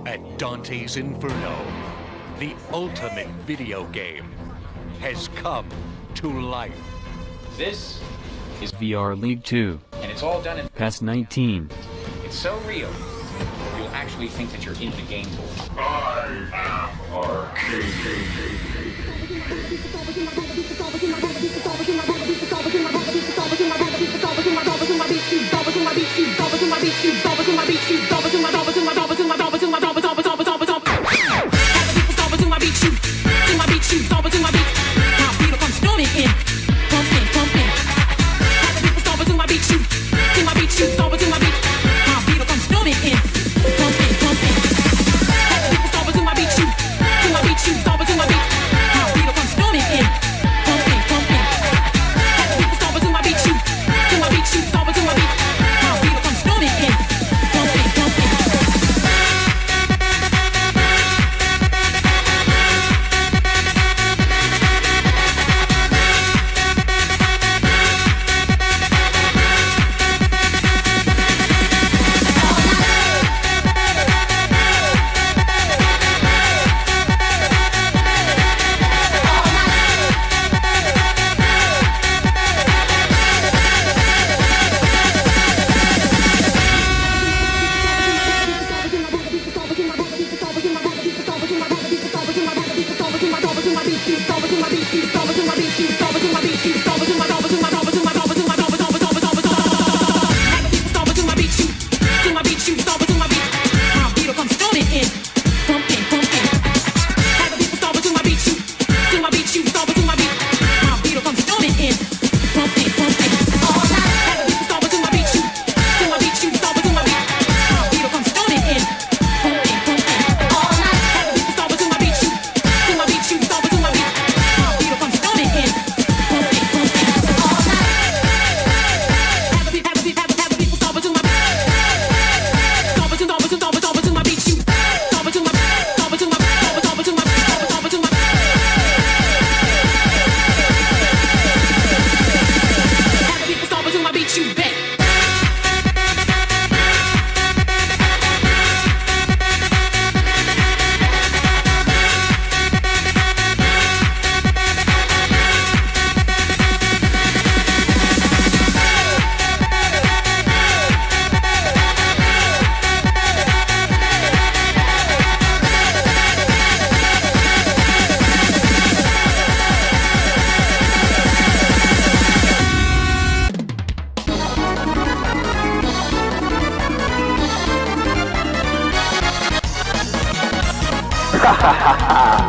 At Dante's Inferno, the ultimate video game has come to life. This is VR League 2, and it's all done in PES 19. It's so real, you'll actually think that you're in the game board. I am Arcade.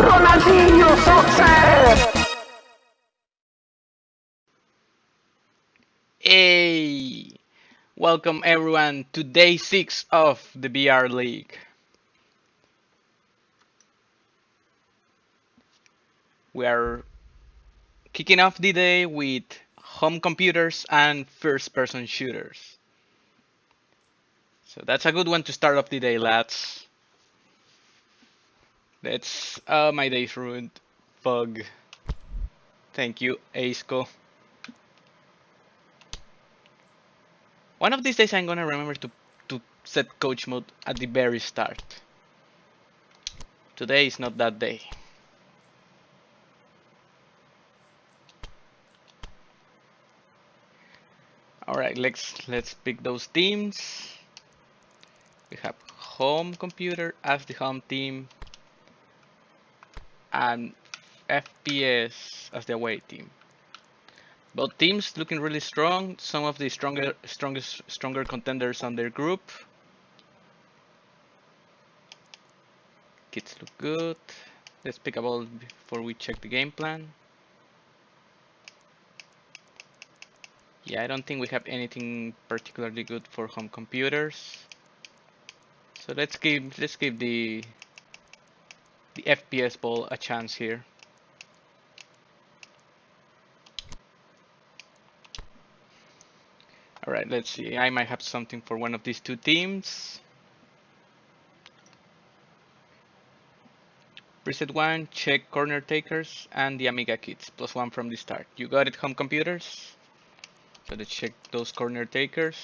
Ronaldinho success! Hey! Welcome everyone to day 6 of the VR League. We are kicking off the day with home computers and first-person shooters. So that's a good one to start off the day, lads. That's my day's ruined. Bug. Thank you, Aceco. One of these days I'm gonna remember to set coach mode at the very start. Today is not that day. Alright, let's pick those teams. We have home computer as the home team and FPS as the away team. Both teams looking really strong. Some of the stronger contenders on their group. Kits look good. Let's pick a ball before we check the game plan. Yeah, I don't think we have anything particularly good for home computers. So let's give the FPS ball a chance here. Alright, let's see. I might have something for one of these two teams. Preset 1, check corner takers and the Amiga kits, +1 from the start. You got it, home computers? So let's check those corner takers.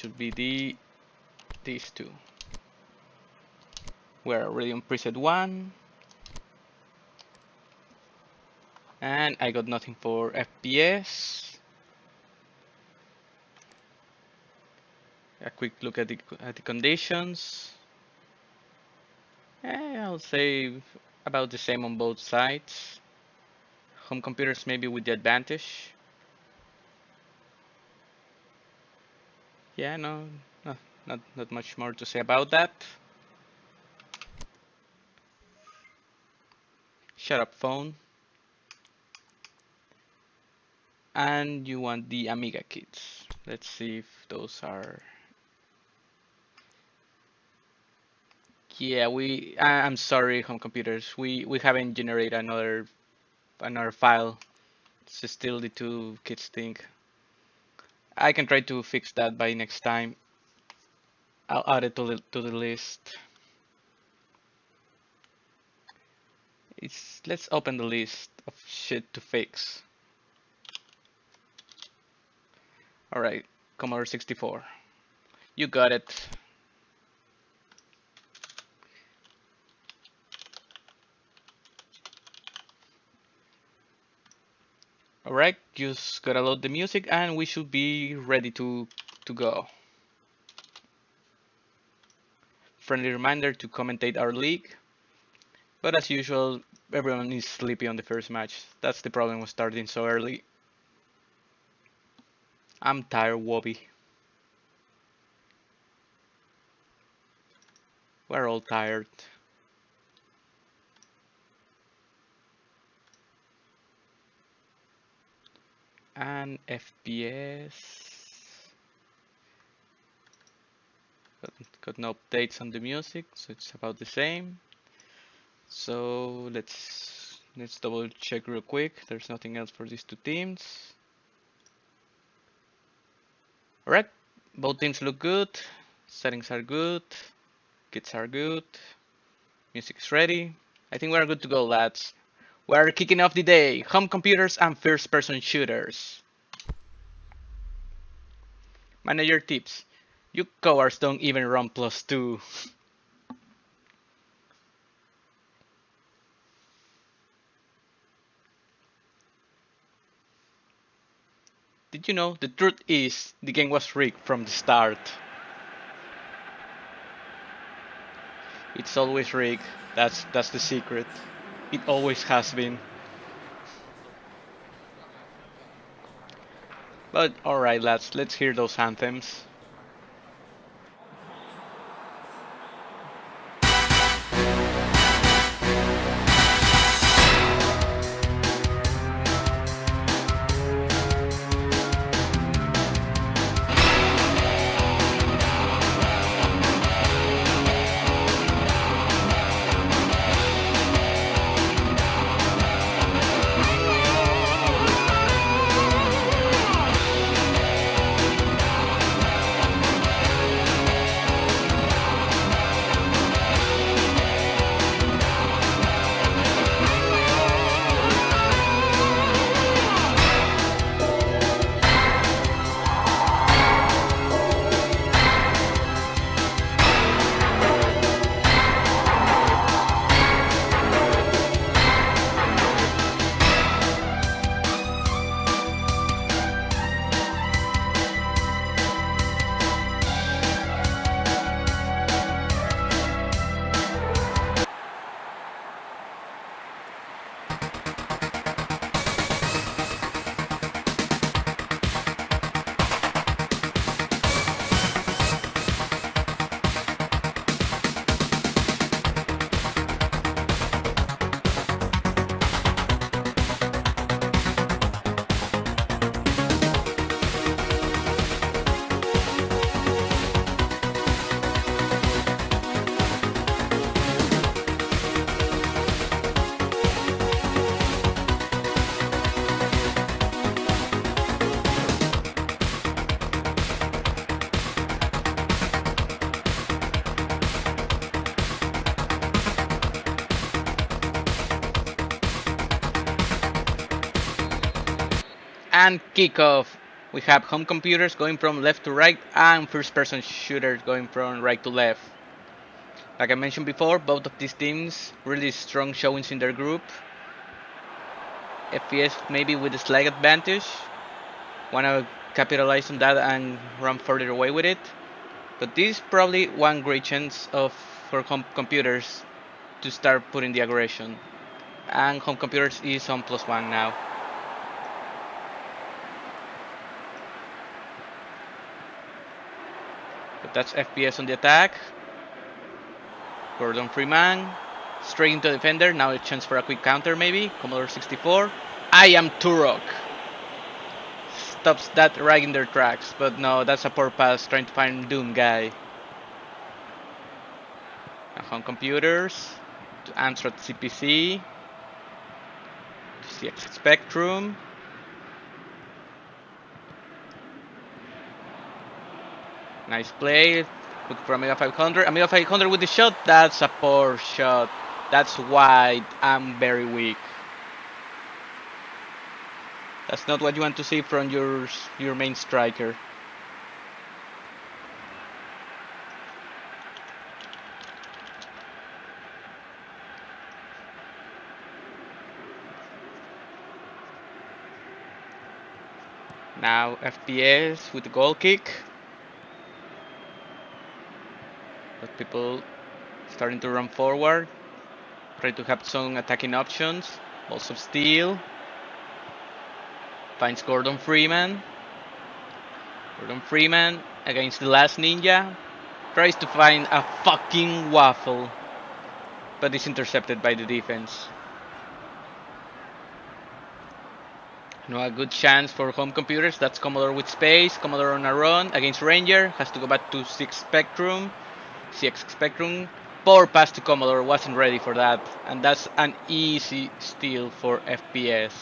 should be these two. We're already on preset 1. And I got nothing for FPS. A quick look at the conditions. I'll say about the same on both sides. Home computers maybe with the advantage. Yeah, no, not much more to say about that. Shut up, phone. And you want the Amiga kits. Let's see if those are. Yeah, I'm sorry, home computers. We haven't generated another file. It's still the 2 kits thing. I can try to fix that by next time. I'll add it to the list. Let's open the list of shit to fix. Alright, Commodore 64. You got it. Alright, just gotta load the music and we should be ready to go. Friendly reminder to commentate our league. But as usual, everyone is sleepy on the first match. That's the problem with starting so early. I'm tired, Wobby. We're all tired. And FPS. Got no updates on the music, so it's about the same. So let's double check real quick. There's nothing else for these 2 teams. Alright, both teams look good. Settings are good. Kits are good. Music's ready. I think we're good to go, lads. We're kicking off the day. Home computers and first-person shooters. Manager tips. You cowards don't even run +2. Did you know? The truth is, the game was rigged from the start. It's always rigged. That's the secret. It always has been. But alright, lads, let's hear those anthems. And kickoff. We have home computers going from left to right and first-person shooters going from right to left. Like I mentioned before, both of these teams really strong showings in their group. FPS maybe with a slight advantage. Wanna capitalize on that and run further away with it. But this is probably one great chance for home computers to start putting the aggression. And home computers is on +1 now. But that's FPS on the attack. Gordon Freeman, straight into defender. Now a chance for a quick counter maybe. Commodore 64. I am Turok. Stops that right in their tracks. But no, that's a poor pass trying to find Doom guy. Now home computers. To Amstrad CPC. To CX Spectrum. Nice play. Look for Amiga 500. Amiga 500 with the shot. That's a poor shot. That's wide and very weak. That's not what you want to see from your main striker. Now FPS with the goal kick. But people starting to run forward. Try to have some attacking options. Balls of Steel. Finds Gordon Freeman. Gordon Freeman against the last ninja. Tries to find a fucking waffle. But is intercepted by the defense. Now a good chance for home computers. That's Commodore with space. Commodore on a run against Ranger. Has to go back to CX Spectrum. Poor pass to Commodore. Wasn't ready for that. And that's an easy steal for FPS.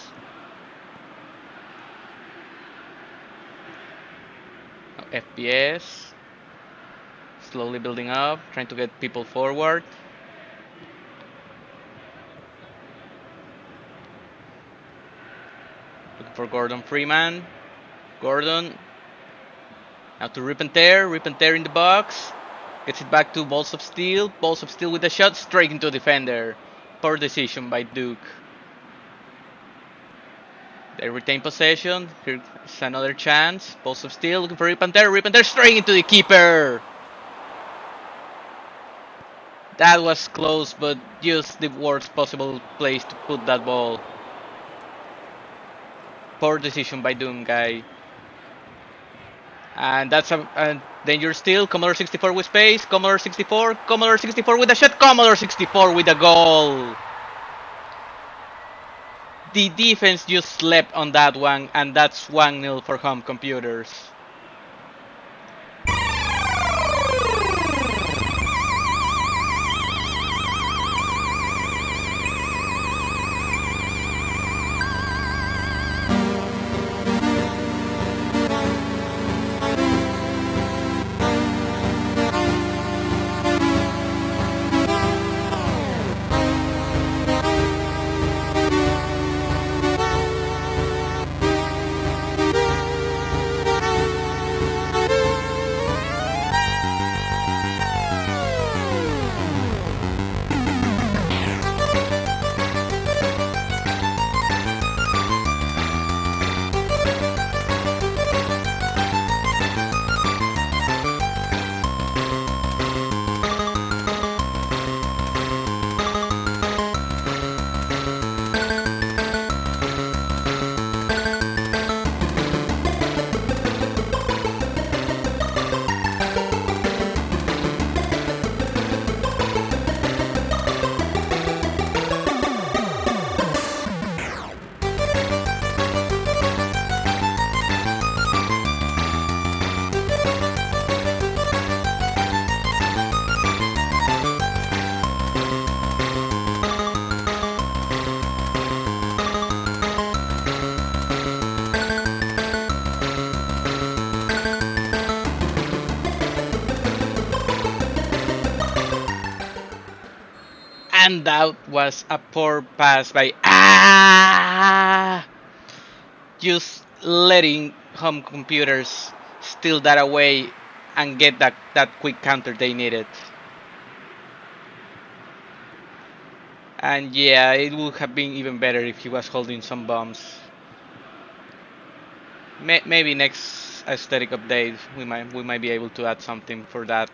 Now FPS. Slowly building up. Trying to get people forward. Looking for Gordon Freeman. Gordon. Now to Rip and Tear in the box. Gets it back to Balls of Steel. Balls of Steel with a shot straight into defender. Poor decision by Duke. They retain possession. Here's another chance. Balls of Steel looking for Rip and Tear straight into the keeper. That was close, but just the worst possible place to put that ball. Poor decision by Doom guy. And that's a danger still. Commodore 64 with space. Commodore 64 with a shot. Commodore 64 with a goal. The defense just slept on that one, and that's 1-0 for home computers. And that was a poor pass by just letting home computers steal that away and get that quick counter they needed. And yeah, it would have been even better if he was holding some bombs. Maybe next aesthetic update we might be able to add something for that.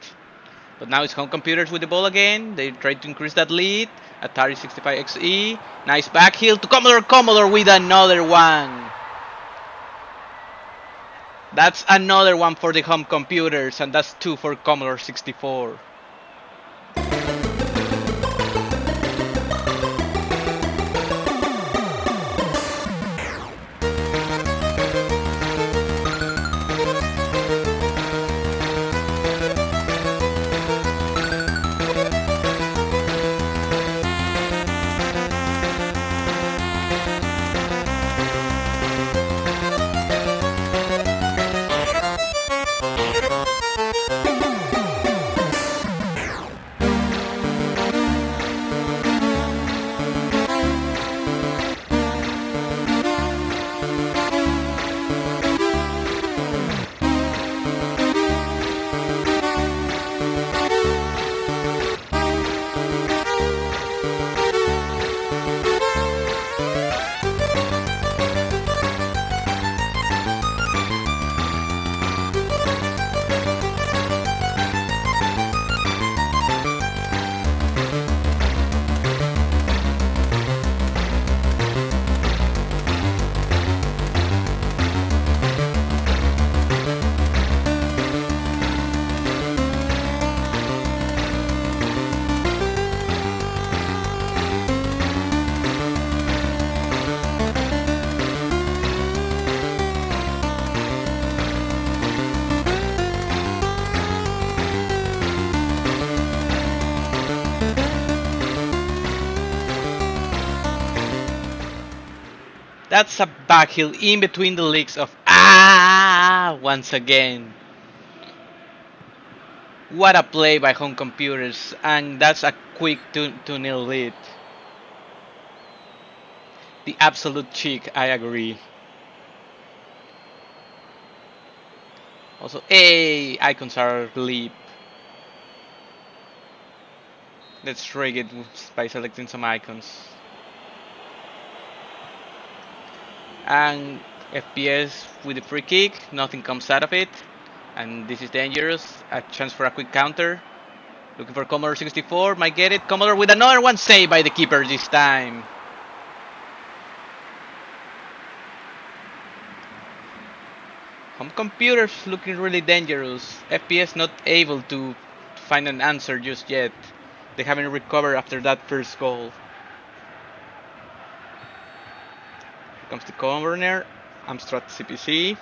But now it's home computers with the ball again. They try to increase that lead. Atari 65XE. Nice back heel to Commodore. Commodore with another one. That's another one for the home computers, and that's 2 for Commodore 64. That's a back heel in between the legs of once again. What a play by home computers, and that's a quick 2-0 lead. The absolute cheek, I agree. Also, icons are leap. Let's rig it by selecting some icons. And FPS with the free kick, nothing comes out of it. And this is dangerous, a chance for a quick counter. Looking for Commodore 64, might get it. Commodore with another one, saved by the keeper this time. Home computers looking really dangerous. FPS not able to find an answer just yet. They haven't recovered after that first goal. Here comes the corner. Amstrad CPC.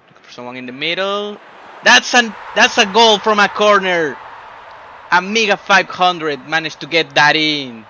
Looking for someone in the middle. That's a goal from a corner. Amiga 500 managed to get that in.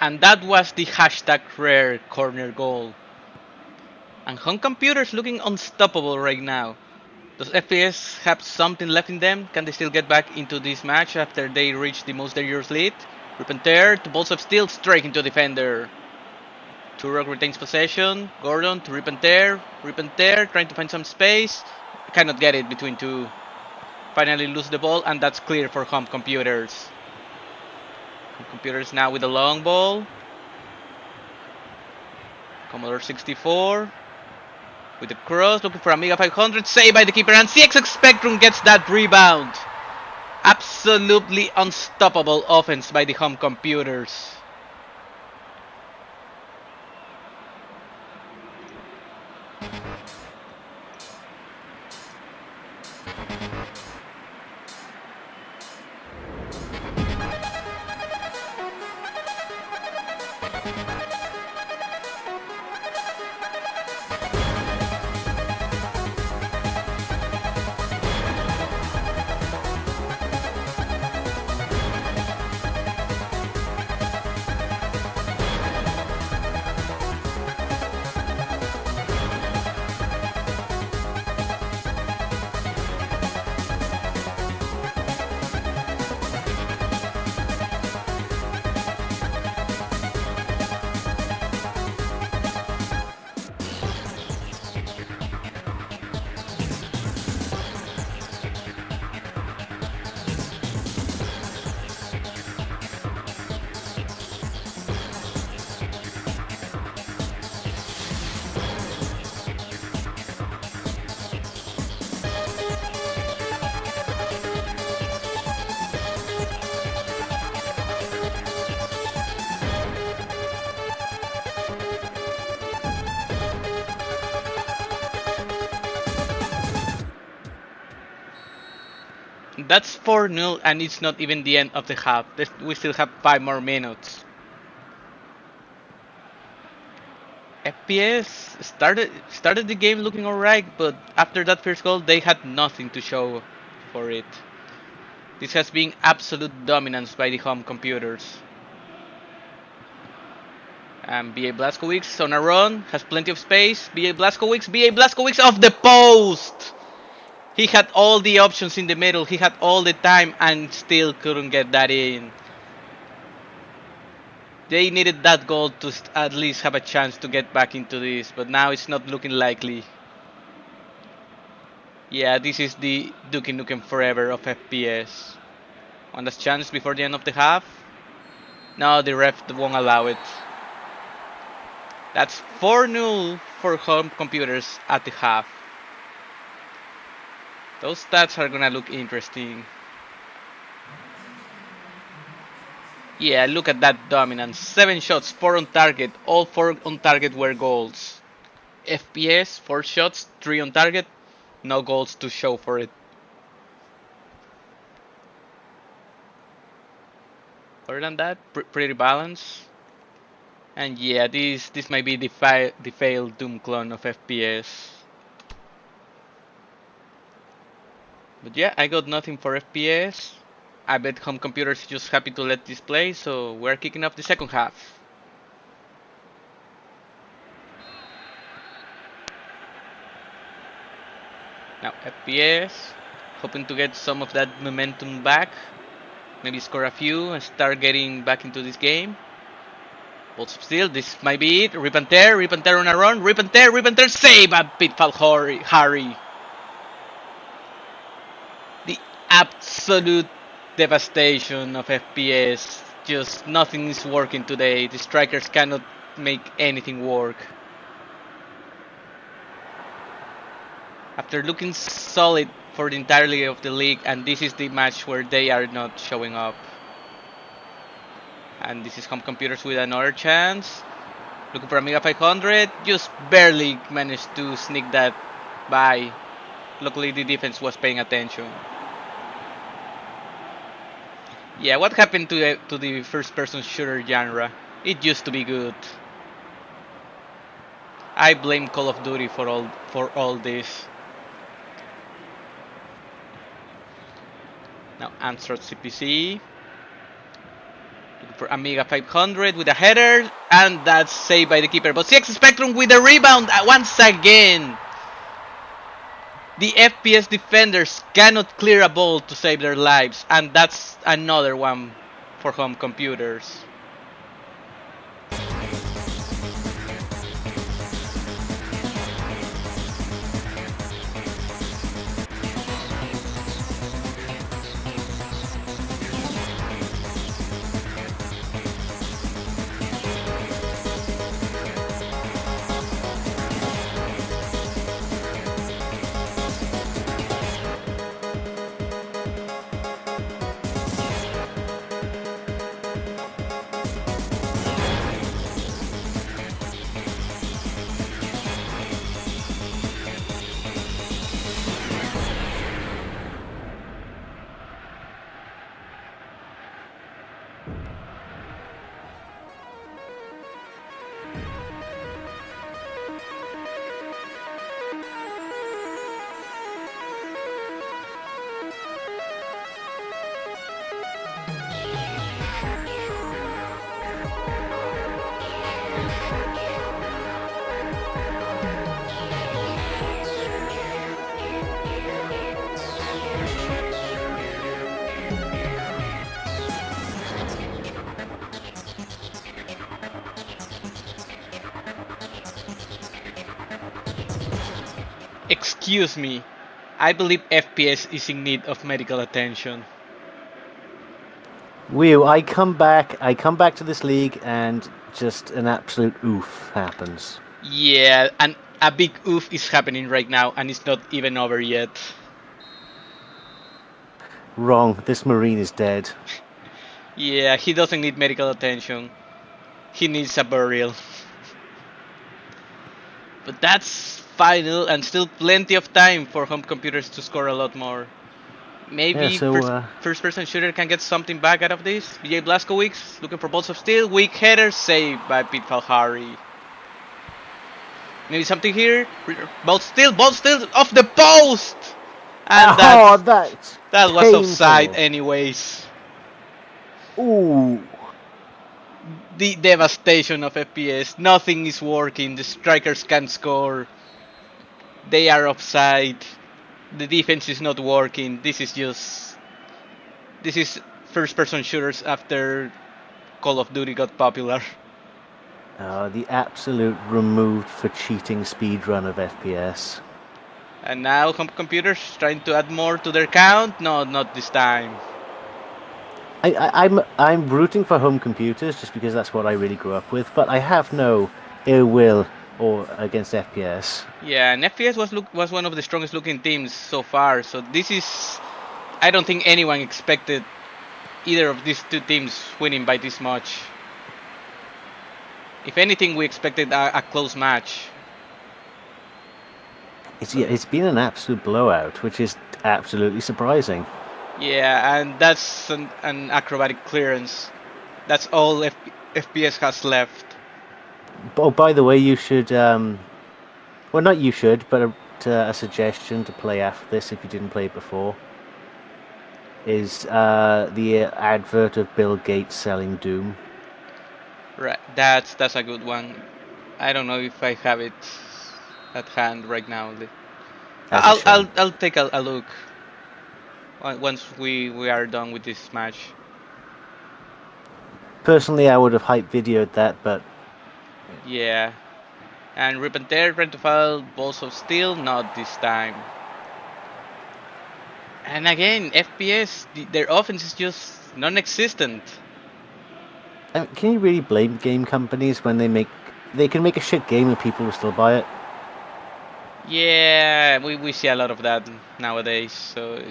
And that was the hashtag rare corner goal. And home computers looking unstoppable right now. Does FPS have something left in them? Can they still get back into this match after they reach the most dangerous lead? Rip and tear, 2 balls of steel straight into defender. Turok retains possession. Gordon to rip and tear, trying to find some space. Cannot get it between two. Finally lose the ball, and that's clear for home computers. Home computers now with the long ball. Commodore 64 with the cross, looking for Amiga 500, saved by the keeper, and CXX Spectrum gets that rebound. Absolutely unstoppable offense by the home computers. That's 4-0, and it's not even the end of the half. We still have 5 more minutes. FPS started the game looking alright, but after that first goal, they had nothing to show for it. This has been absolute dominance by the home computers. And BA Blazkowicz on a run, has plenty of space. BA Blazkowicz off the post! He had all the options in the middle, he had all the time, and still couldn't get that in. They needed that goal to at least have a chance to get back into this, but now it's not looking likely. Yeah, this is the Duke Nukem Forever of FPS. One last chance before the end of the half. No, the ref won't allow it. That's 4-0 for home computers at the half. Those stats are gonna look interesting. Yeah, look at that dominance. 7 shots, 4 on target. All 4 on target were goals. FPS, 4 shots, 3 on target. No goals to show for it. Other than that, pretty balanced. And yeah, this might be the failed Doom clone of FPS. But yeah, I got nothing for FPS. I bet home computers are just happy to let this play, so we're kicking off the second half. Now FPS, hoping to get some of that momentum back. Maybe score a few and start getting back into this game. But still, this might be it. Rip and tear on a run. Rip and tear, save a Pitfall Harry. The absolute devastation of FPS. Just nothing is working today. The strikers cannot make anything work. After looking solid for the entirety of the league, and this is the match where they are not showing up. And this is home computers with another chance. Looking for Amiga 500, just barely managed to sneak that by. Luckily the defense was paying attention. Yeah, what happened to the first-person shooter genre? It used to be good. I blame Call of Duty for all this. Now Amstrad CPC. Looking for Amiga 500 with a header, and that's saved by the keeper. But CX Spectrum with a rebound once again. The FPS defenders cannot clear a ball to save their lives, and that's another one for home computers. Excuse me. I believe FPS is in need of medical attention. I come back to this league, and just an absolute oof happens. Yeah, and a big oof is happening right now, and it's not even over yet. Wrong. This Marine is dead. Yeah, he doesn't need medical attention. He needs a burial. But that's final, and still plenty of time for home computers to score a lot more. Maybe Yeah, so first-person shooter can get something back out of this. BJ Blazkowicz looking for bolts of steel. Weak header saved by Pete Falhari. Maybe something here. Bolt steel off the post! And that's that was painful. offside anyways. Ooh. The devastation of FPS. Nothing is working. The strikers can't score. They are offside. The defense is not working. This is first-person shooters after Call of Duty got popular. The absolute removed for cheating speedrun of FPS. And now home computers trying to add more to their count. No, not this time. I'm rooting for home computers just because that's what I really grew up with, but I have no ill will or against FPS. Yeah, and FPS was one of the strongest looking teams so far. So this is, I don't think anyone expected either of these two teams winning by this much. If anything, we expected a close match. It's been an absolute blowout, which is absolutely surprising. Yeah, and that's an acrobatic clearance. That's all FPS has left. Oh, by the way, you should, well, not you should, but a suggestion to play after this if you didn't play it before is the advert of Bill Gates selling Doom. Right, that's a good one. I don't know if I have it at hand right now. I'll take a look once we are done with this match. Personally, I would have hype videoed that, but yeah. And Ripenter trying to file balls of steel, not this time. And again, FPS, their offense is just non-existent. Can you really blame game companies when they can make a shit game and people will still buy it? Yeah, we see a lot of that nowadays. So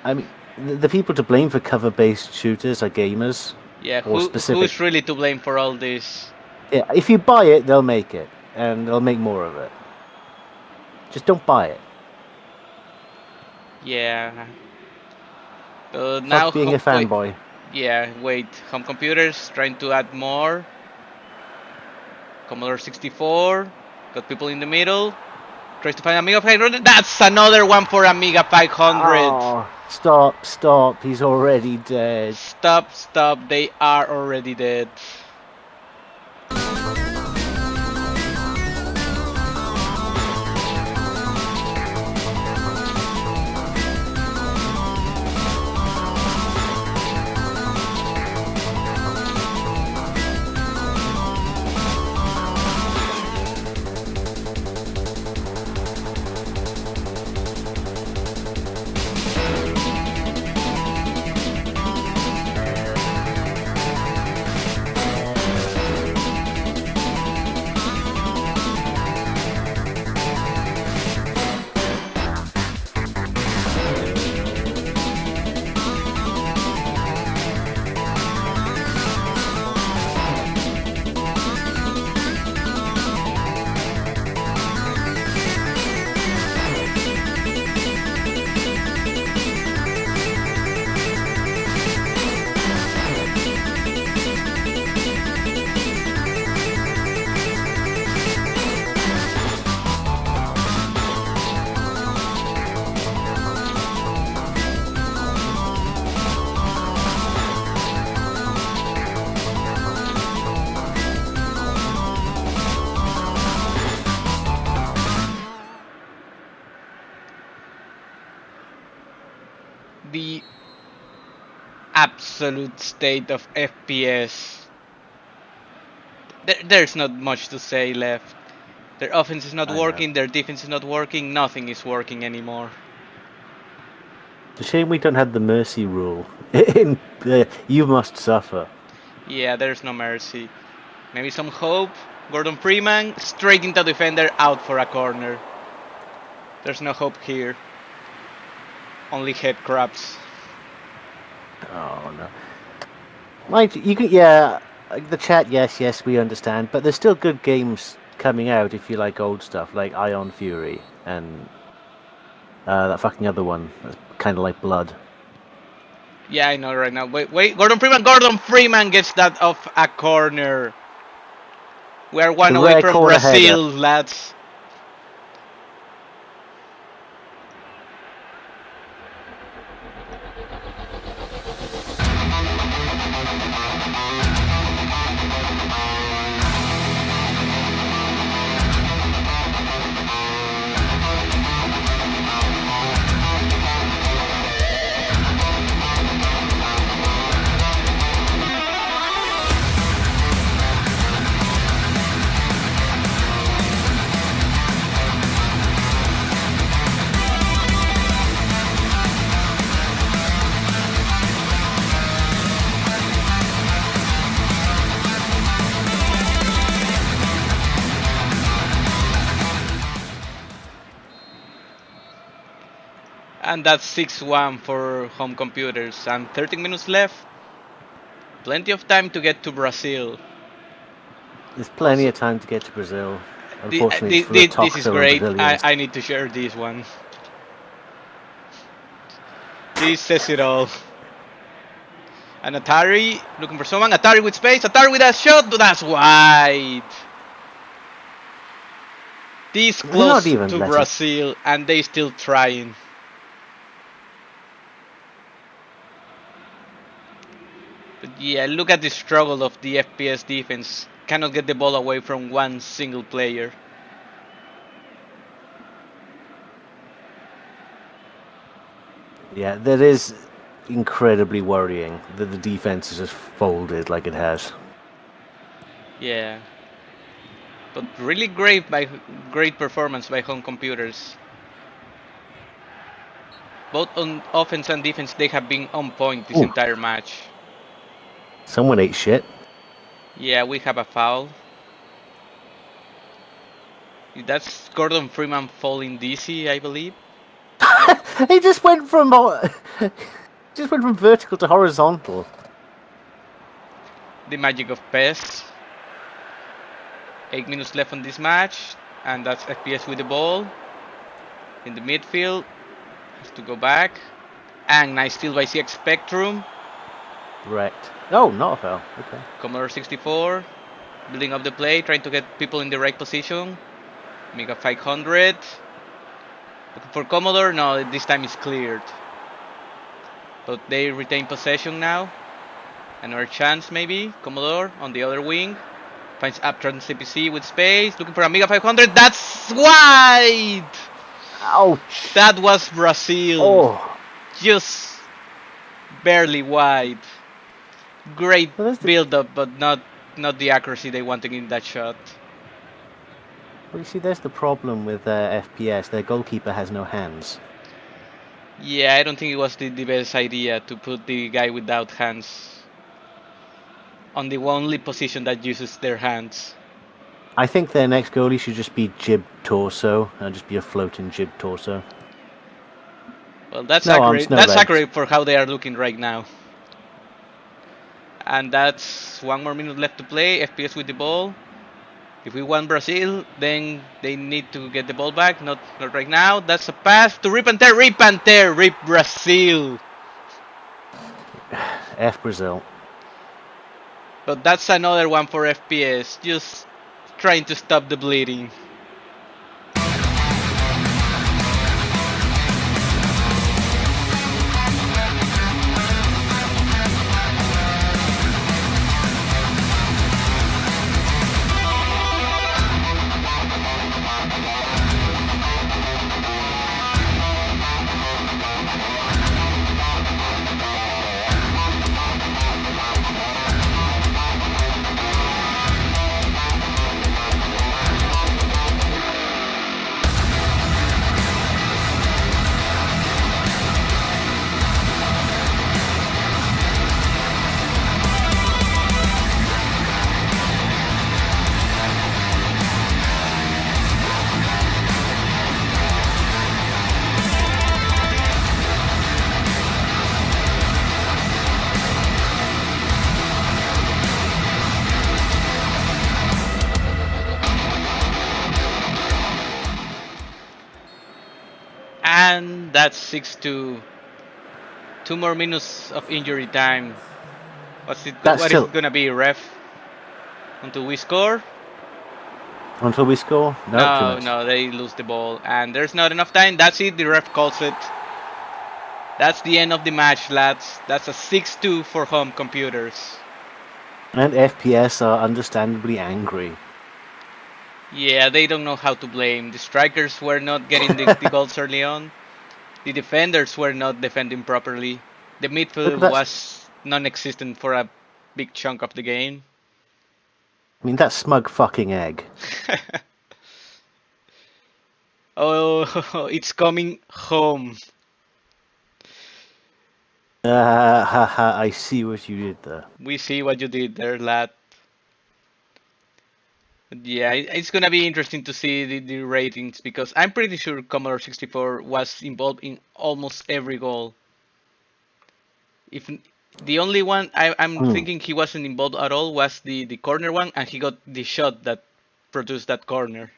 I mean, the people to blame for cover-based shooters are gamers. yeah, or who's really to blame for all this? Yeah, if you buy it, they'll make it, and they'll make more of it. Just don't buy it. Yeah. Now being a fanboy. Yeah, wait. Home computers trying to add more. Commodore 64. Got people in the middle. Tries to find Amiga 500. That's another one for Amiga 500. Oh, stop. He's already dead. Stop. They are already dead. The absolute state of FPS. There's not much to say left. Their offense is not I know. working, their defense is not working, nothing is working anymore. It's a shame we don't have the mercy rule. In you must suffer. Yeah, there's no mercy. Maybe some hope. Gordon Freeman, straight into defender, out for a corner. There's no hope here. Only head crabs. Oh no. Right, you can, yeah, the chat, yes, we understand, but there's still good games coming out if you like old stuff, like Ion Fury and that fucking other one that's kind of like Blood. Yeah, I know right now. Wait, Gordon Freeman gets that off a corner. We are one The away rare from corner Brazil, header. lads. And that's 6-1 for home computers. And 13 minutes left. Plenty of time to get to Brazil. There's plenty Also, of time to get to Brazil. Unfortunately, it's full of this is toxo and great. Brazilians. I need to share this one. This says it all. And Atari looking for someone. Atari with space. Atari with a shot. That's wide. This They're close not even to letting- Brazil, and they still trying. But yeah, look at the struggle of the FPS defense. Cannot get the ball away from one single player. Yeah, that is incredibly worrying that the defense has just folded like it has. Yeah. But really great performance by home computers. Both on offense and defense, they have been on point this Ooh. entire match. Someone ate shit. Yeah, we have a foul. That's Gordon Freeman falling DC, I believe. He just went from vertical to horizontal. The magic of PES. 8 minutes left on this match, and that's FPS with the ball. In the midfield, has to go back. And nice steal by CX Spectrum. Wrecked. Oh, not a foul. Okay. Commodore 64, building up the play, trying to get people in the right position. Mega 500. Looking for Commodore, no, this time it's cleared. But they retain possession now. Another chance maybe. Commodore on the other wing. Finds Uptrend CPC with space. Looking for a Mega 500. That's wide! Ouch! That was Brazil. Oh! Just barely wide. Great Well, that's the- build-up, but not the accuracy they wanted in that shot. Well, you see, there's the problem with FPS. Their goalkeeper has no hands. Yeah, I don't think it was the best idea to put the guy without hands on the only position that uses their hands. I think their next goalie should just be jib torso, and just be a floating jib torso. Well, that's No accurate. arms, no That's legs. accurate for how they are looking right now. And that's 1 more minute left to play. FPS with the ball. If we want Brazil, then they need to get the ball back. Not right now. That's a pass to Rip and Tear. Rip and Tear. Rip Brazil. F Brazil. But that's another one for FPS. Just trying to stop the bleeding. And that's 6-2. 2 more minutes of injury time. That's What is still it gonna be, ref? Until we score? until we score. No, 2 No, minutes. no, they lose the ball. And there's not enough time. That's it, the ref calls it. That's the end of the match, lads. That's a 6-2 for home computers. And FPS are understandably angry. Yeah, they don't know how to blame. The strikers were not getting the goals early on. The defenders were not defending properly. The Look midfield at that. was non-existent for a big chunk of the game. I mean, that smug fucking egg. Oh, it's coming home. Haha, I see what you did there. We see what you did there, lad. But yeah, it's gonna be interesting to see the ratings because I'm pretty sure Commodore 64 was involved in almost every goal. If the only one I'm thinking he wasn't involved at all was the corner one, and he got the shot that produced that corner.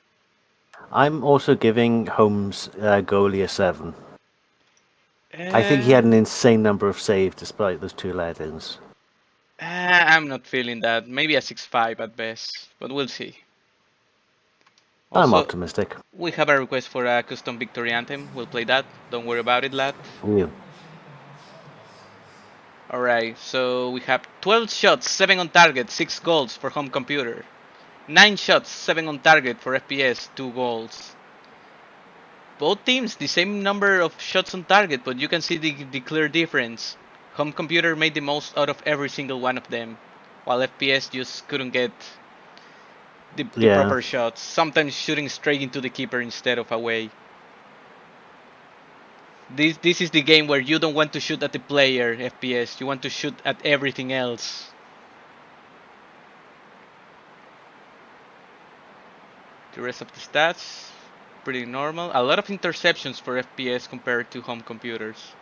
I'm also giving Holmes' goalie a 7. I think he had an insane number of saves despite those 2 let-ins. I'm not feeling that. Maybe a 6-5 at best, but we'll see. I'm Also, optimistic. we have a request for a custom victory anthem. We'll play that. Don't worry about it, lad. Real. Alright, so we have 12 shots, 7 on target, 6 goals for home computer. 9 shots, 7 on target for FPS, 2 goals. Both teams, the same number of shots on target, but you can see the clear difference. Home computer made the most out of every single one of them, while FPS just couldn't get the proper shots, sometimes shooting straight into the keeper instead of away. This is the game where you don't want to shoot at the player, FPS, you want to shoot at everything else. The rest of the stats, pretty normal. A lot of interceptions for FPS compared to home computers.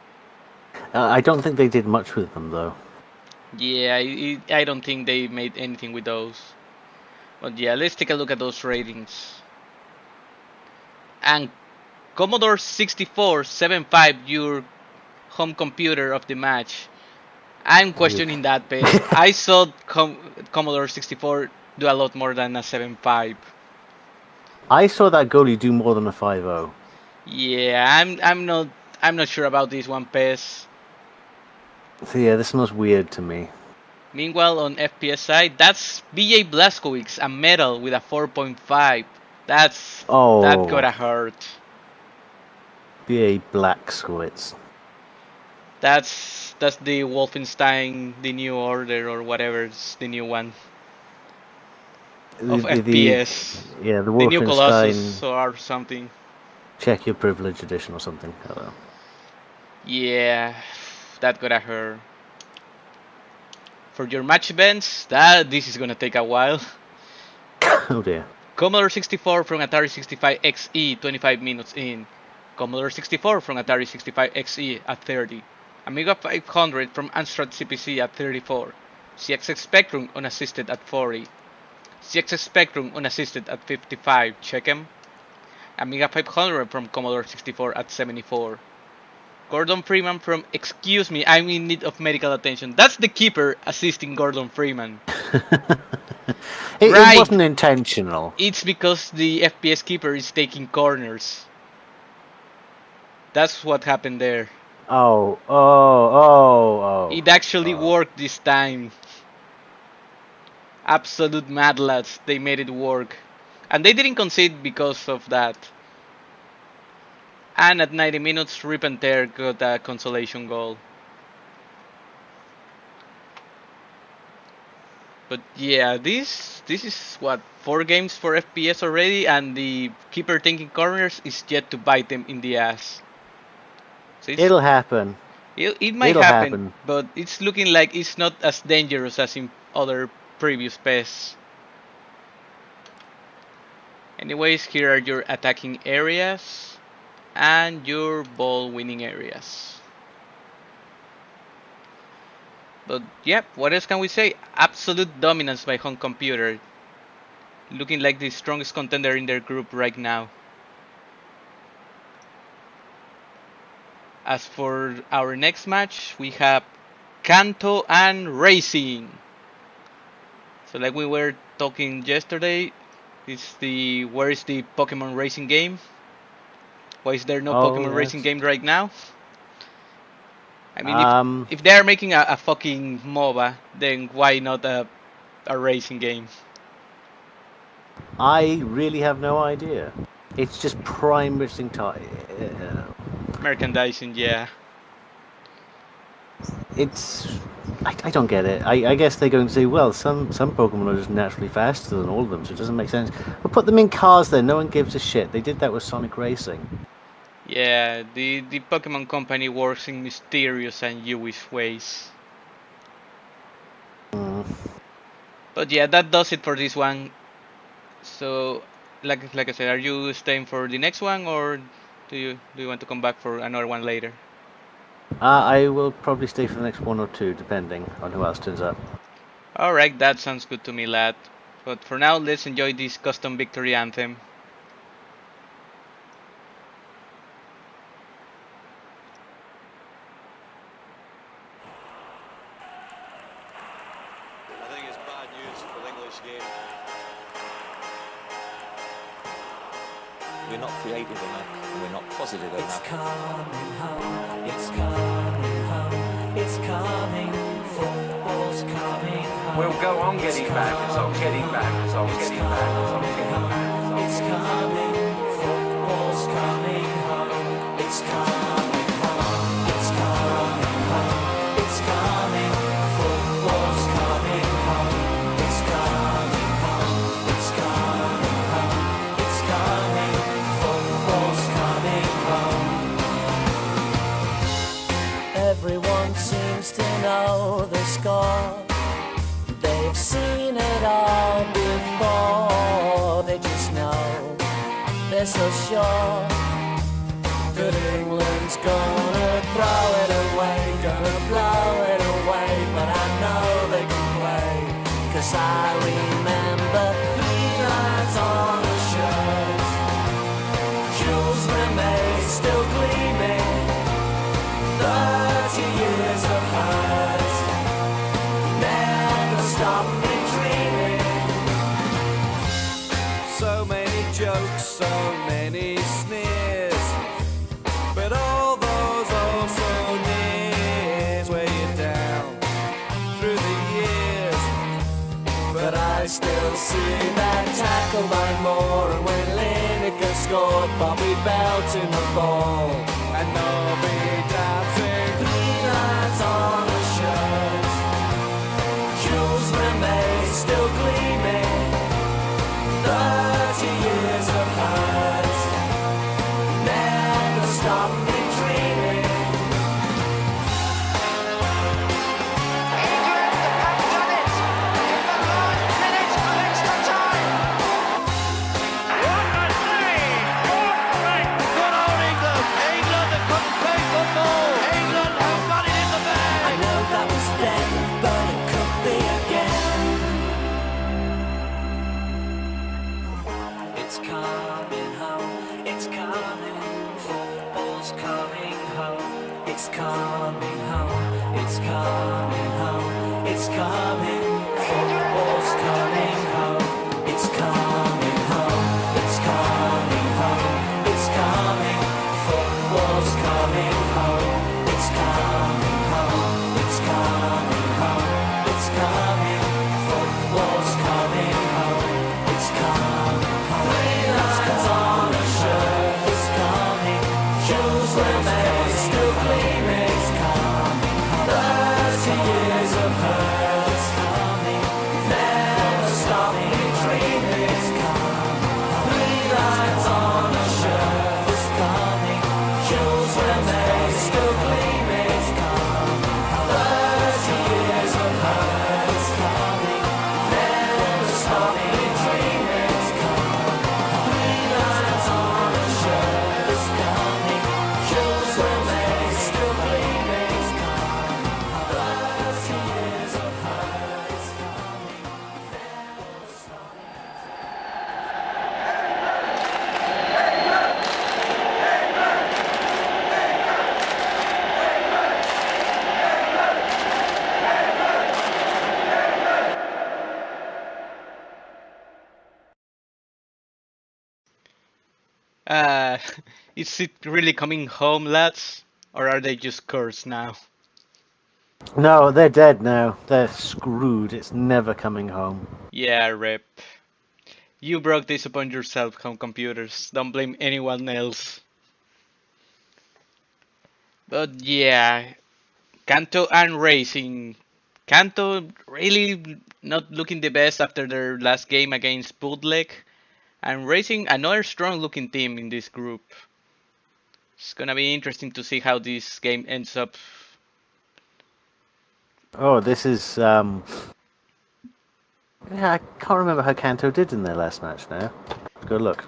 I don't think they did much with them, though. Yeah, I don't think they made anything with those. But yeah, let's take a look at those ratings. And Commodore 64 7.5, your home computer of the match. I'm questioning that pace. I saw Commodore 64 do a lot more than a 7.5. I saw that goalie do more than a 5-0. Yeah, I'm not sure about this one, pace. So yeah, this smells weird to me. Meanwhile, on FPS side, that's BJ Blazkowicz, a medal with a 4.5. That gotta hurt. B.A. Blazkowicz. That's the Wolfenstein, the New Order, or whatever, it's the new one of FPS. Yeah, the The new Colossus Wolfenstein. or something. Check your privilege edition or something. I don't know. Yeah, that gotta hurt. For your match events, this is gonna take a while. Oh dear. Commodore 64 from Atari 65 XE, 25 minutes in. Commodore 64 from Atari 65 XE at 30. Amiga 500 from Amstrad CPC at 34. CXX Spectrum unassisted at 40. CXX Spectrum unassisted at 55. Check him. Amiga 500 from Commodore 64 at 74. Gordon Freeman from Excuse Me, I'm in need of medical attention. That's the keeper assisting Gordon Freeman. It Right. wasn't intentional. It's because the FPS keeper is taking corners. That's what happened there. Oh. It actually worked this time. Absolute mad lads, they made it work. And they didn't concede because of that. And at 90 minutes, Rip and Tear got a consolation goal. But yeah, this is what, 4 games for FPS already, and the keeper taking corners is yet to bite them in the ass. So It'll happen. It might happen, but it's looking like it's not as dangerous as in other previous PES. Anyways, here are your attacking areas and your ball winning areas. But yep, what else can we say? Absolute dominance by home computer. Looking like the strongest contender in their group right now. As for our next match, we have Kanto and Racing. So like we were talking yesterday, where is the Pokemon Racing game? Why is there no Pokemon Racing game right now? I mean, if they are making a fucking MOBA, then why not a racing game? I really have no idea. It's just prime racing Merchandising, yeah. I don't get it. I guess they're going to say, well, some Pokemon are just naturally faster than all of them, so it doesn't make sense. But put them in cars then, no one gives a shit. They did that with Sonic Racing. Yeah, the Pokemon Company works in mysterious and Jewish ways. But yeah, that does it for this one. So, like I said, are you staying for the next one, or do you want to come back for another one later? I will probably stay for the next one or two, depending on who else turns up. Alright, that sounds good to me, lad. But for now, let's enjoy this custom victory anthem. I think it's bad news for the English game. We're not creative enough, we're not positive enough. It's coming home, it's coming home, it's coming, football's coming home. We'll go on getting back, I'm getting back, I'm getting back, I'm getting back. It's coming, football's coming home, it's coming home, it's coming home, it's coming, football's coming home, it's coming home, it's coming home, it's coming, football's coming home. Everyone seems to know the score. They've seen it all before. They just know they're so sure that England's gonna throw it away, gonna blow it away. But I know they can play, 'cause I remember 3 lines on the shirt. Jules Rimet still gleaming, 30 years of hurt never stop me dreaming. So many jokes, so many sneers, but all those also nears weigh you down through the years. But I still see that tackle by Moore, and when Lineker scored, Bobby belting the ball, And nobody doubting 3 lines on the shirt. Jules Rimet still gleaming, 30 years of hurt never stop me dreaming. I know that was then, but it could be again. It's coming home, it's coming, football's coming home. It's coming home, it's coming home, it's coming, football's coming home. It's coming home, it's coming home, it's coming, football's coming home. It's coming home, it's coming home, it's coming, football's coming home. It's coming home, 3 lines on a shirt. It's coming, Jules Rimet still gleaming. It's coming home, 30 years of hurt. It's coming, never Uh, is it really coming home, lads? Or are they just cursed now? No, they're dead now. They're screwed. It's never coming home. Yeah, rip. You brought this upon yourself, home computers. Don't blame anyone else. But yeah, Kanto and Racing. Kanto really not looking the best after their last game against Bootleg. And Racing, another strong looking team in this group. It's gonna be interesting to see how this game ends up. Oh, this is yeah, I can't remember how Kanto did in their last match now. Good look.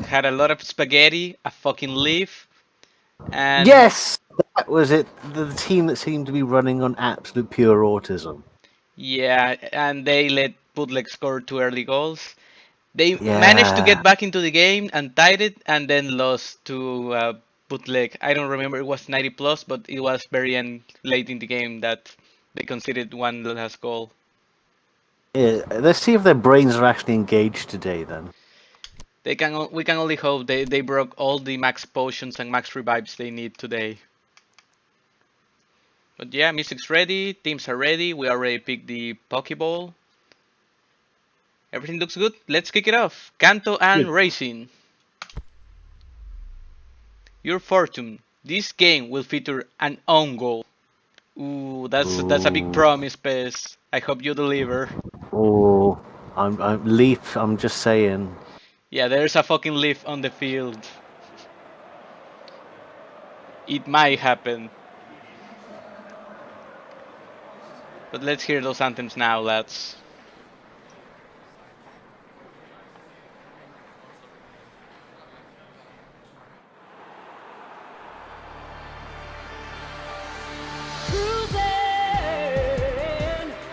Had a lot of spaghetti, a fucking leaf, and Yes! That was it. The team that seemed to be running on absolute pure autism. yeah, and they let Bootleg score 2 early goals. They managed to Yeah. get back into the game and tied it, and then lost to Bootleg. I don't remember, it was 90 plus, but it was very late in the game that they conceded one last goal. Yeah. Let's see if their brains are actually engaged today then. We can only hope they broke all the max potions and max revives they need today. But yeah, music's ready, teams are ready, we already picked the Pokeball. Everything looks good, let's kick it off. Kanto and Good. Racing. Your fortune. This game will feature an own goal. Ooh, that's a big Ooh. promise, Pez. I hope you deliver. Oh, I'm Leaf. I'm just saying. Yeah, there's a fucking leaf on the field. It might happen. But let's hear those anthems now, lads.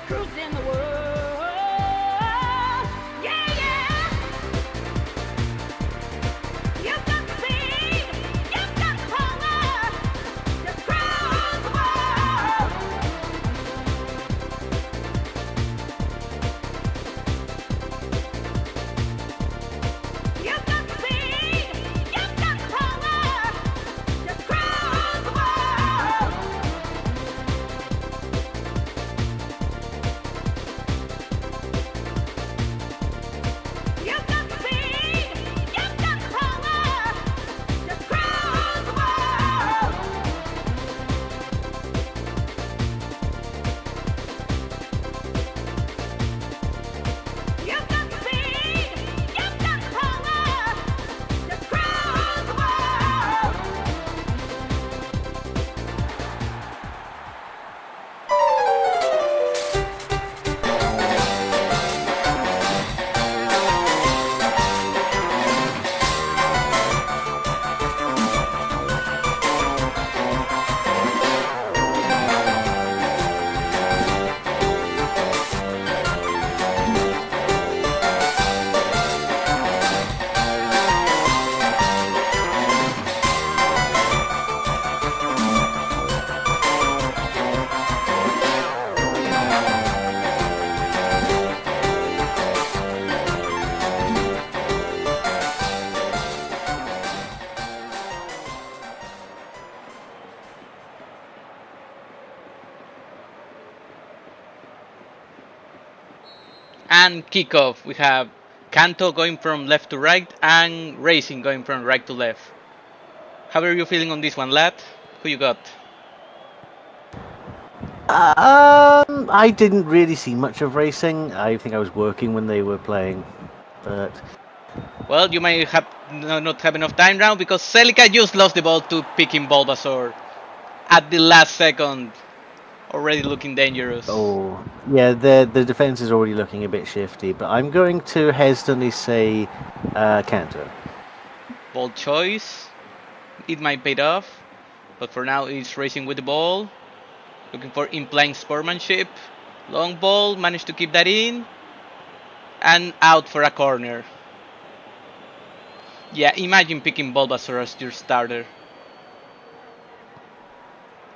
Cruising the world. Yeah, yeah. You've got the speed. You've got the power. Just cruise the world. You've got the speed. You've got the power. Just cruise the world. You've got the speed, you've got the power, just cruise the world. You've got the speed, you've got the power, just cruise the world. And kickoff. We have Kanto going from left to right and Racing going from right to left. How are you feeling on this one, lad? Who you got? I didn't really see much of Racing. I think I was working when they were playing, but Well, you might have not have enough time now because Celica just lost the ball to picking Bulbasaur at the last second. Already looking dangerous. oh yeah, the defense is already looking a bit shifty. But I'm going to hesitantly say Kanto. Bold choice. It might pay off. But for now, it's racing with the ball. Looking for implying sportsmanship. Long ball, managed to keep that in. And out for a corner. Yeah, imagine picking Bulbasaur as your starter.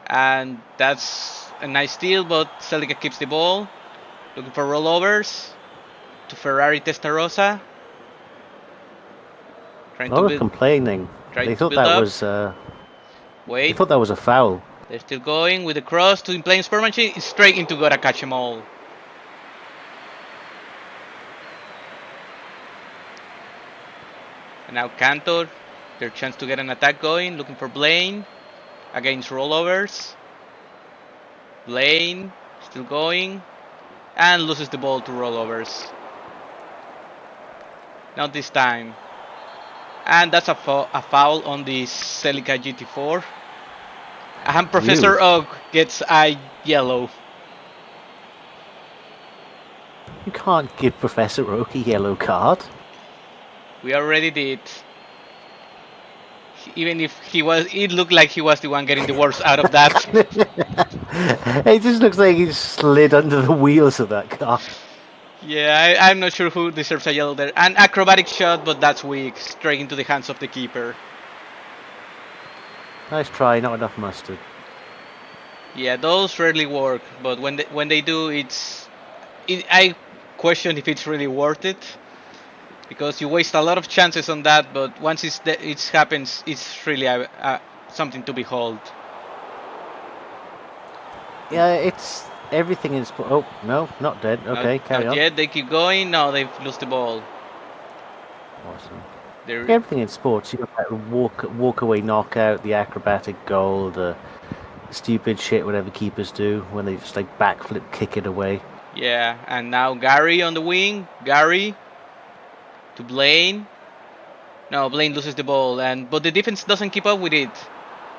And that's a nice steal, but Celica keeps the ball. Looking for rollovers to Ferrari Testarossa. Trying I to was build. complaining. Trying They to thought build that up. was. They Wait. thought that was a foul. They're still going with the cross to in playing sportsmanship. Straight into gotta catch them all. And now Cantor, their chance to get an attack going, looking for Blaine against rollovers. Blaine still going and loses the ball to rollovers. Not this time. And that's a foul on the Celica GT4. And Professor Oak gets a yellow. You can't give Professor Oak a yellow card. We already did. Even if it looked like he was the one getting the worst out of that. It just looks like he slid under the wheels of that car. Yeah, I'm not sure who deserves a yellow there. An acrobatic shot, but that's weak. Straight into the hands of the keeper. Nice try, not enough mustard. Yeah, those rarely work, but when they do, I question if it's really worth it, because you waste a lot of chances on that. But once it happens, it's really something to behold. Yeah, it's everything in sport. Oh no, not dead. Okay, carry on. Not yet. They keep going. No, they've lost the ball. Awesome. They're Everything in sports, you got that walk away knockout, the acrobatic goal, the stupid shit whatever keepers do when they just like backflip kick it away. Yeah, and now Gary on the wing. Gary to Blaine. No, Blaine loses the ball, but the defense doesn't keep up with it.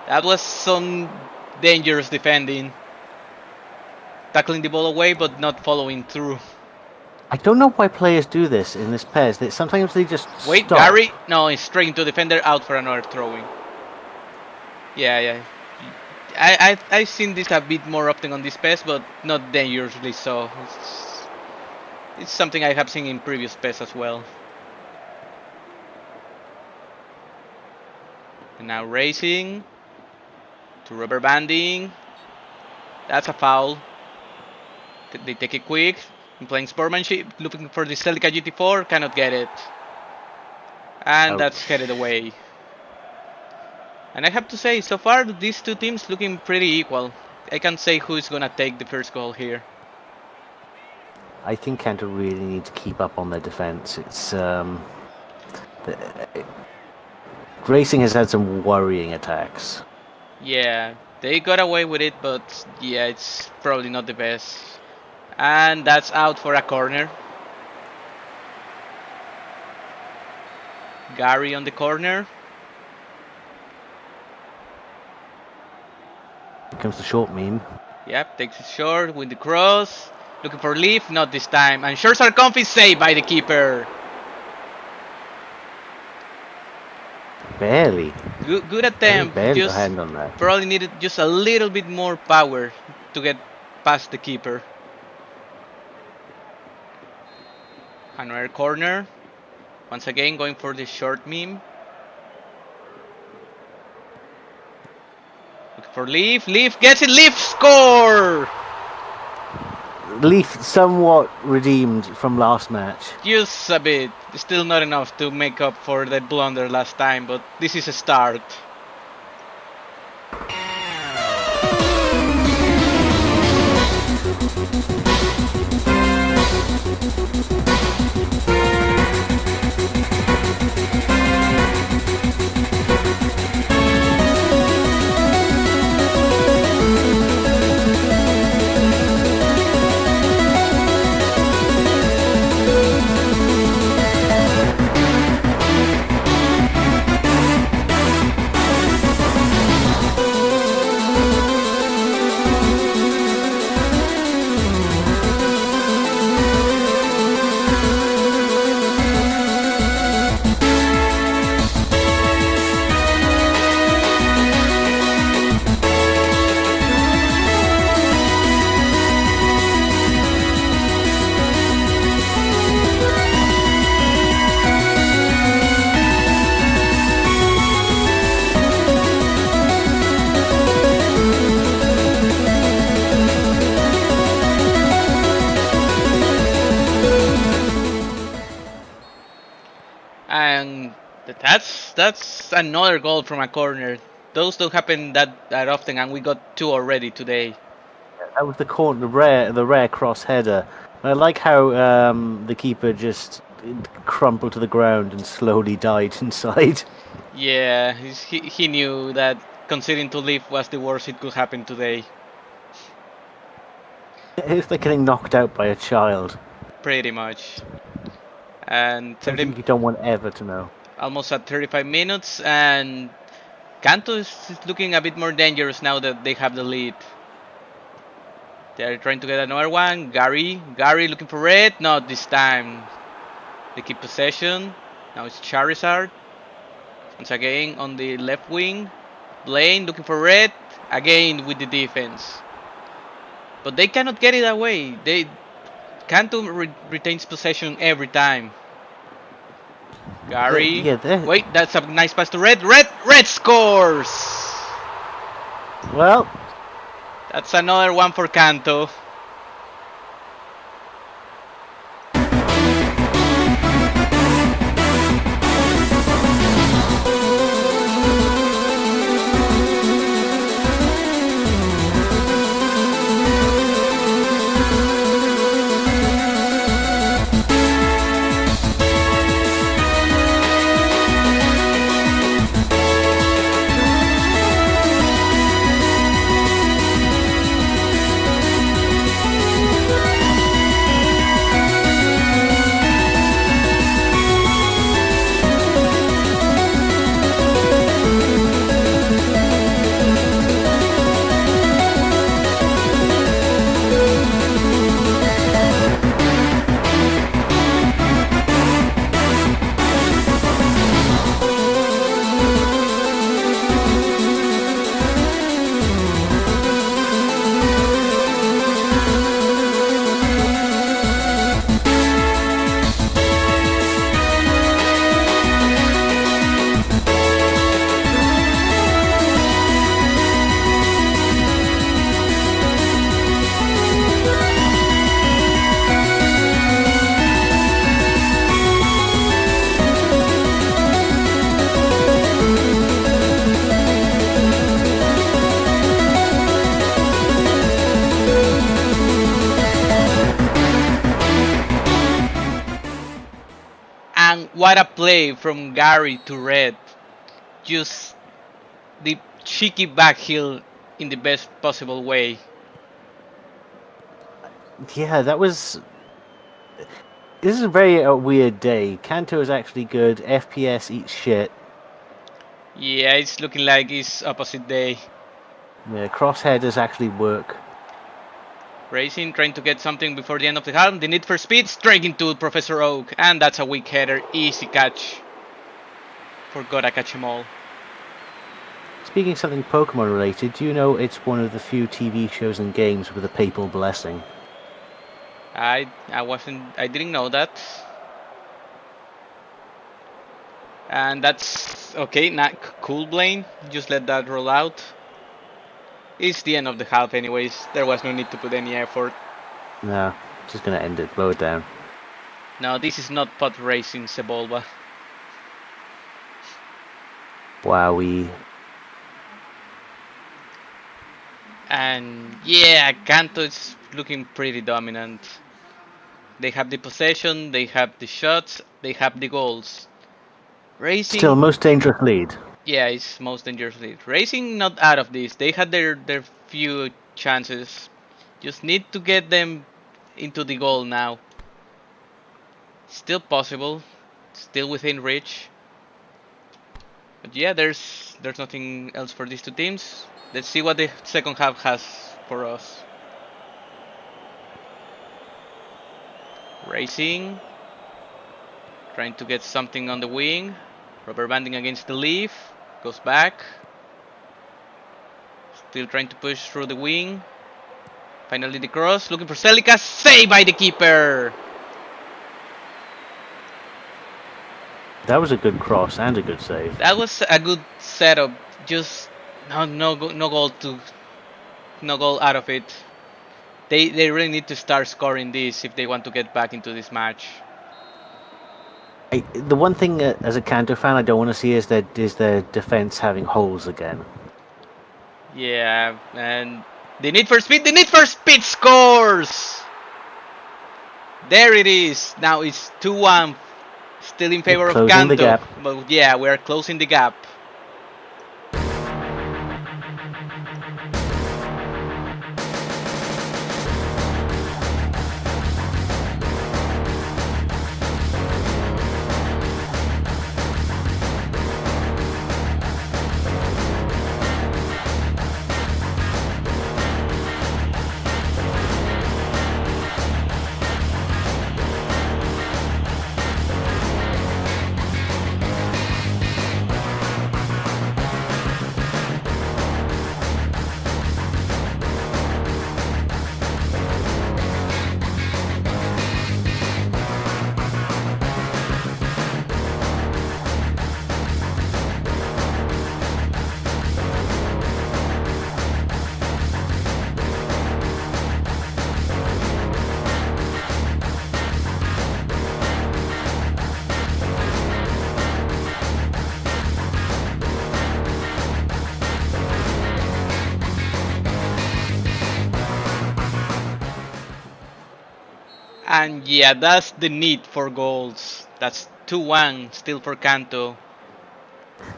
That was some dangerous defending. Tackling the ball away, but not following through. I don't know why players do this in this PES. Sometimes they just Wait, stop. Gary? No, it's straight into defender, out for another throwing. Yeah. I've seen this a bit more often on this PES, but not dangerously so. It's something I have seen in previous PES as well. And now racing to rubber banding. That's a foul. They take it quick. I'm playing sportsmanship, looking for the Celica GT4, cannot get it. And that's headed away. And I have to say, so far these two teams looking pretty equal. I can't say who's gonna take the first goal here. I think Kanto really need to keep up on their defense. It's Racing has had some worrying attacks. Yeah, they got away with it, but yeah, it's probably not the best. And that's out for a corner. Gary on the corner. Here comes the short meme. Yep, takes it short with the cross. Looking for Leaf, not this time. And shorts are comfy, saved by the keeper. Barely. Good attempt. Barely Just hand on that. probably needed just a little bit more power to get past the keeper. Another corner. Once again, going for the short meme. Looking for Leaf. Leaf gets it. Leaf score! Leaf somewhat redeemed from last match. Just a bit. Still not enough to make up for that blunder last time, but this is a start. That's another goal from a corner. Those don't happen that often, and we got 2 already today. That was the corner, the rare cross header. I like how the keeper just crumpled to the ground and slowly died inside. Yeah, he knew that conceding to Leaf was the worst it could happen today. It's like getting knocked out by a child. Pretty much. And Something you don't want ever to know. almost at 35 minutes, and Kanto is looking a bit more dangerous now that they have the lead. They're trying to get another one. Gary looking for red. Not this time. They keep possession. Now it's Charizard. Once again on the left wing. Blaine looking for red. Again with the defense. But they cannot get it away. Kanto retains possession every time. Gary. Wait, that's a nice pass to Red. Red scores! Well, that's another one for Kanto. And what a play from Gary to Red. Just the cheeky back heel in the best possible way. Yeah, that was... This is a very weird day. Kanto is actually good. FPS eats shit. Yeah, it's looking like it's opposite day. Yeah, crossheaders actually work. Racing, trying to get something before the end of the half. The need for speed, straight into Professor Oak. And that's a weak header. Easy catch. Forgot I catch them all. Speaking of something Pokemon related, do you know it's one of the few TV shows and games with a papal blessing? I didn't know that. And that's okay, not cool, Blaine. Just let that roll out. It's the end of the half anyways. There was no need to put any effort. No, just gonna end it, blow it down. No, this is not pod racing, Sebulba. Wowee. And yeah, Kanto is looking pretty dominant. They have the possession, they have the shots, they have the goals. Racing Still most dangerous lead. Yeah, it's most dangerous lead. Racing not out of this. They had their few chances. Just need to get them into the goal now. Still possible. Still within reach. But yeah, there's nothing else for these two teams. Let's see what the second half has for us. Racing. Trying to get something on the wing. Rubber banding against the leaf. Goes back. Still trying to push through the wing. Finally the cross. Looking for Celica. Saved by the keeper. That was a good cross and a good save. That was a good setup. Just no goal out of it. They really need to start scoring this if they want to get back into this match. The one thing as a Kanto fan I don't want to see is their defense having holes again. Yeah, and the Need for Speed, scores! There it is. Now it's 2-1, still in favor of Closing the Kanto. gap. But yeah, we're closing the gap. And yeah, that's the need for goals. That's 2-1 still for Kanto.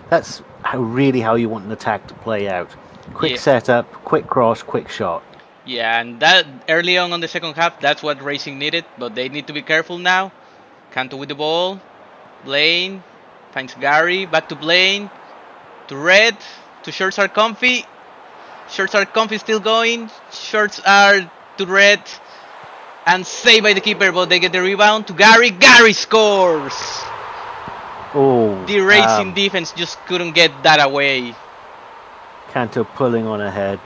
That's really how you want an attack to play out. Quick Yeah. setup, quick cross, quick shot. Yeah, and that early on the second half, that's what Racing needed, but they need to be careful now. Kanto with the ball. Blaine finds Gary, back to Blaine. To Red, to Shorts are comfy. Shorts are comfy still going. Shorts are to Red. And saved by the keeper, but they get the rebound to Gary. Gary scores! Oh, The Racing defense just couldn't get that away. Kanto pulling on ahead.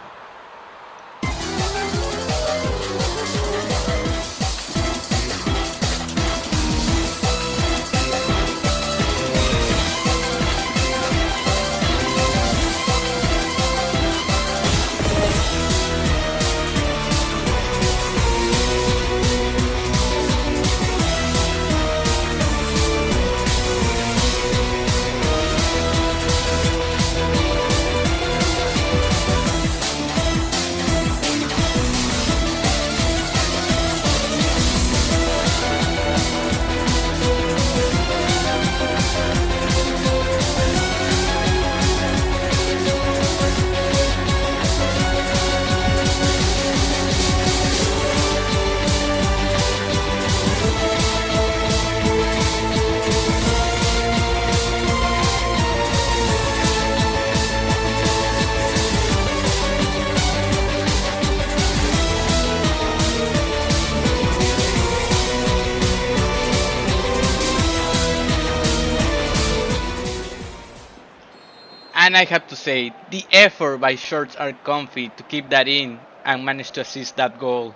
And I have to say, the effort by Shorts are comfy to keep that in and manage to assist that goal.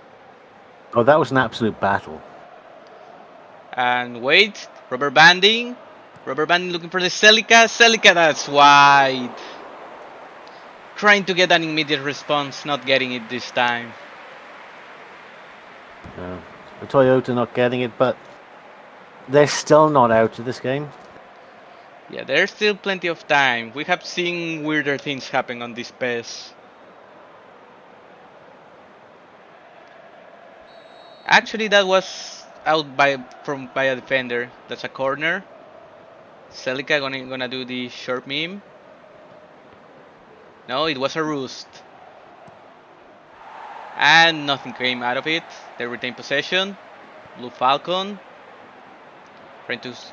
Oh, that was an absolute battle. And wait, rubber banding looking for the Celica. Celica, that's wide. Trying to get an immediate response, not getting it this time. The Toyota not getting it, but they're still not out of this game. Yeah, there's still plenty of time. We have seen weirder things happen on this PES. Actually, that was out by a defender. That's a corner. Celica gonna do the short meme. No, it was a roost. And nothing came out of it. They retain possession. Blue Falcon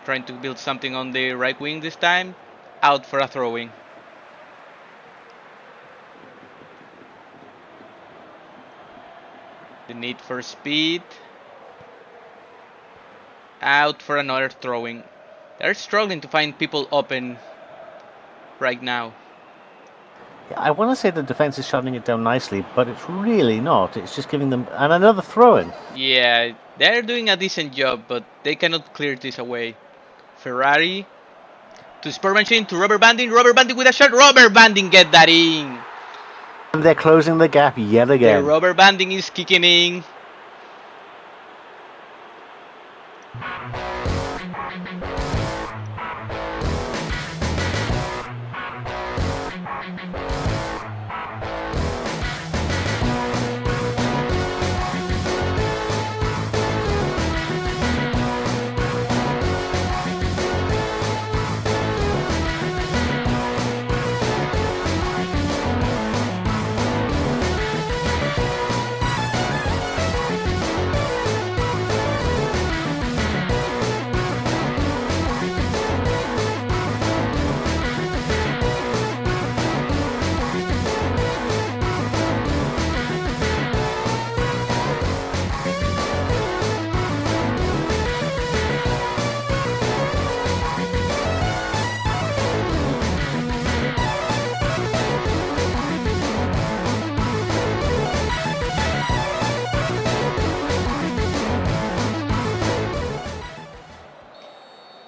trying to build something on the right wing this time. Out for a throwing. The Need for Speed. Out for another throwing. They're struggling to find people open right now. I want to say the defense is shutting it down nicely, but it's really not. It's just giving them and another throw-in. Yeah, they're doing a decent job, but they cannot clear this away. Ferrari to Spur Machine to Rubber Banding with a shot. Rubber Banding get that in. And they're closing the gap yet again. The Rubber Banding is kicking in.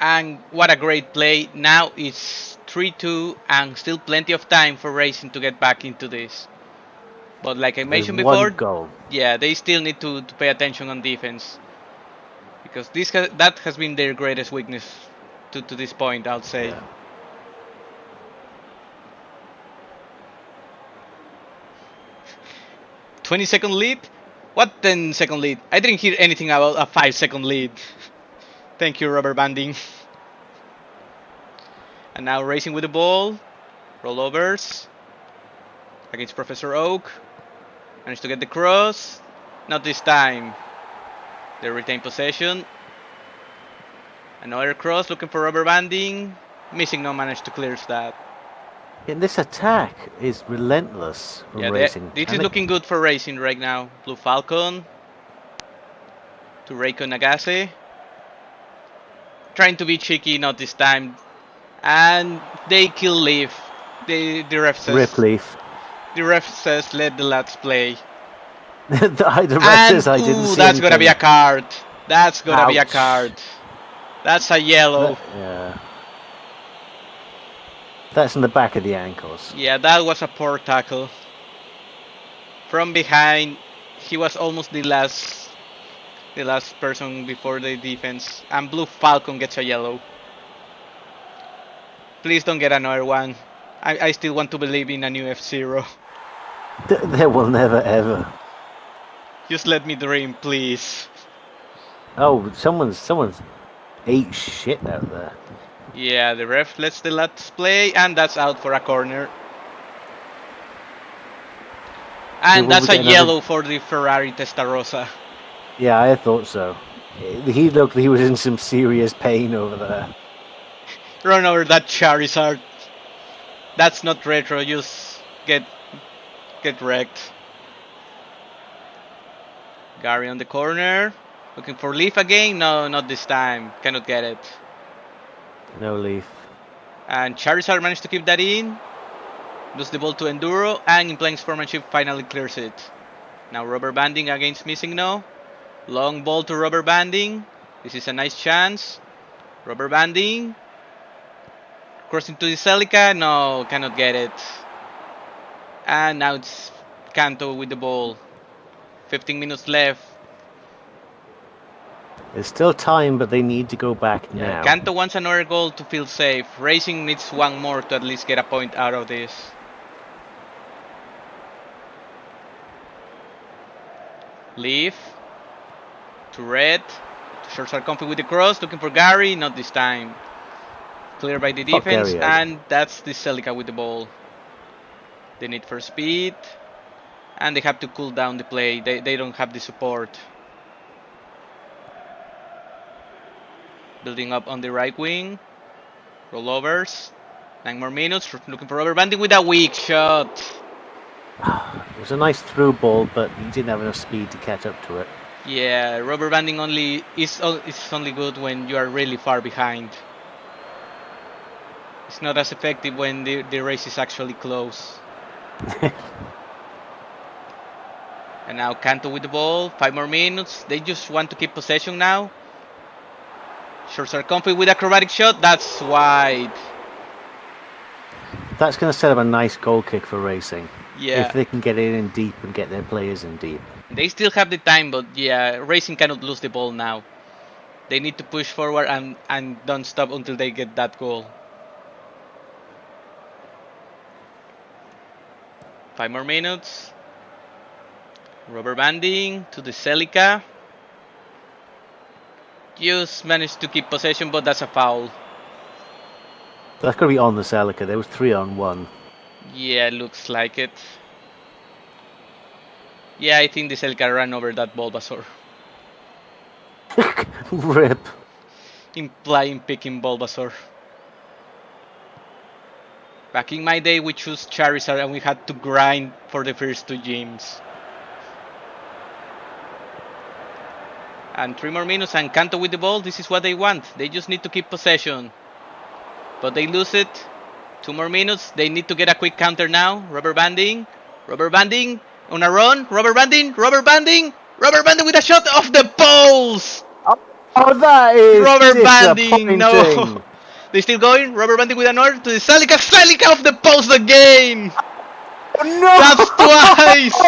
And what a great play. Now it's 3-2 and still plenty of time for Racing to get back into this. But like I mentioned There's one before, goal. yeah, they still need to pay attention on defense. Because that has been their greatest weakness to this point, I'll say. Yeah. "20-second lead? What 10-second lead? I didn't hear anything about a 5-second lead." Thank you, rubber banding. And now Racing with the ball. Rollovers. Against Professor Oak. Managed to get the cross. Not this time. They retain possession. Another cross, looking for rubber banding. Missing no managed to clear that. And this attack is relentless from Yeah, Racing. this is looking good for Racing right now. Blue Falcon. To Reiko Nagase. Trying to be cheeky, not this time. And they kill Leaf. The ref says. Rip Leaf. The ref says let the lads play. The ref says I didn't see that's gonna be a anything. card. That's gonna be a Ouch. card. That's a yellow. Yeah. That's in the back of the ankles. Yeah, that was a poor tackle. From behind, he was almost the last person before the defense. And Blue Falcon gets a yellow. Please don't get another one. I still want to believe in a new F-Zero. There will never ever. Just let me dream, please. Oh, someone's ate shit out there. Yeah, the ref lets the lads play, and that's out for a corner. And will that's we a get another- yellow for the Ferrari Testarossa. Yeah, I thought so. He looked he was in some serious pain over there. Run over that Charizard. That's not retro, just get wrecked. Gary on the corner. Looking for Leaf again? No, not this time. Cannot get it. No Leaf. And Charizard managed to keep that in. Lose the ball to Enduro, and in playing sportsmanship finally clears it. Now rubber banding against Missingno. Long ball to rubber banding. This is a nice chance. Rubber banding. Crossing to the Celica. No, cannot get it. And now it's Kanto with the ball. 15 minutes left. There's still time, but they need to go back Yeah, now. Kanto wants another goal to feel safe. Racing needs one more to at least get a point out of this. Leaf. To Red. To short circumference with the cross. Looking for Gary. Not this time. Clear by the Fuck defense. Gary, And that's the Celica with the ball. They need for speed. And they have to cool down the play. They don't have the support. Building up on the right wing. Rollovers. 9 more minutes. Looking for rubber banding with a weak shot. It was a nice through ball, but he didn't have enough speed to catch up to it. Yeah, rubber banding only is only good when you are really far behind. It's not as effective when the race is actually close. And now Kanto with the ball. 5 more minutes. They just want to keep possession now. Short circumference with acrobatic shot. That's wide. That's going to set up a nice goal kick for Racing. Yeah. If they can get it in deep and get their players in deep. They still have the time, but yeah, Racing cannot lose the ball now. They need to push forward and don't stop until they get that goal. 5 more minutes. Rubber banding to the Celica. Just managed to keep possession, but that's a foul. That's got to be on the Celica. There was 3-on-1. Yeah, looks like it. Yeah, I think the Celica ran over that Bulbasaur. Rip. Implying picking Bulbasaur. Back in my day, we chose Charizard and we had to grind for the first 2 gyms. And 3 more minutes and Kanto with the ball. This is what they want. They just need to keep possession. But they lose it. 2 more minutes. They need to get a quick counter now. Rubber banding. Rubber banding. On a run. Rubber banding. Rubber banding. Rubber banding with a shot off the post. Oh, that is Rubber banding. No. disappointing. They still going. Rubber banding with an order to the Celica. Celica off the post again. No! That's twice.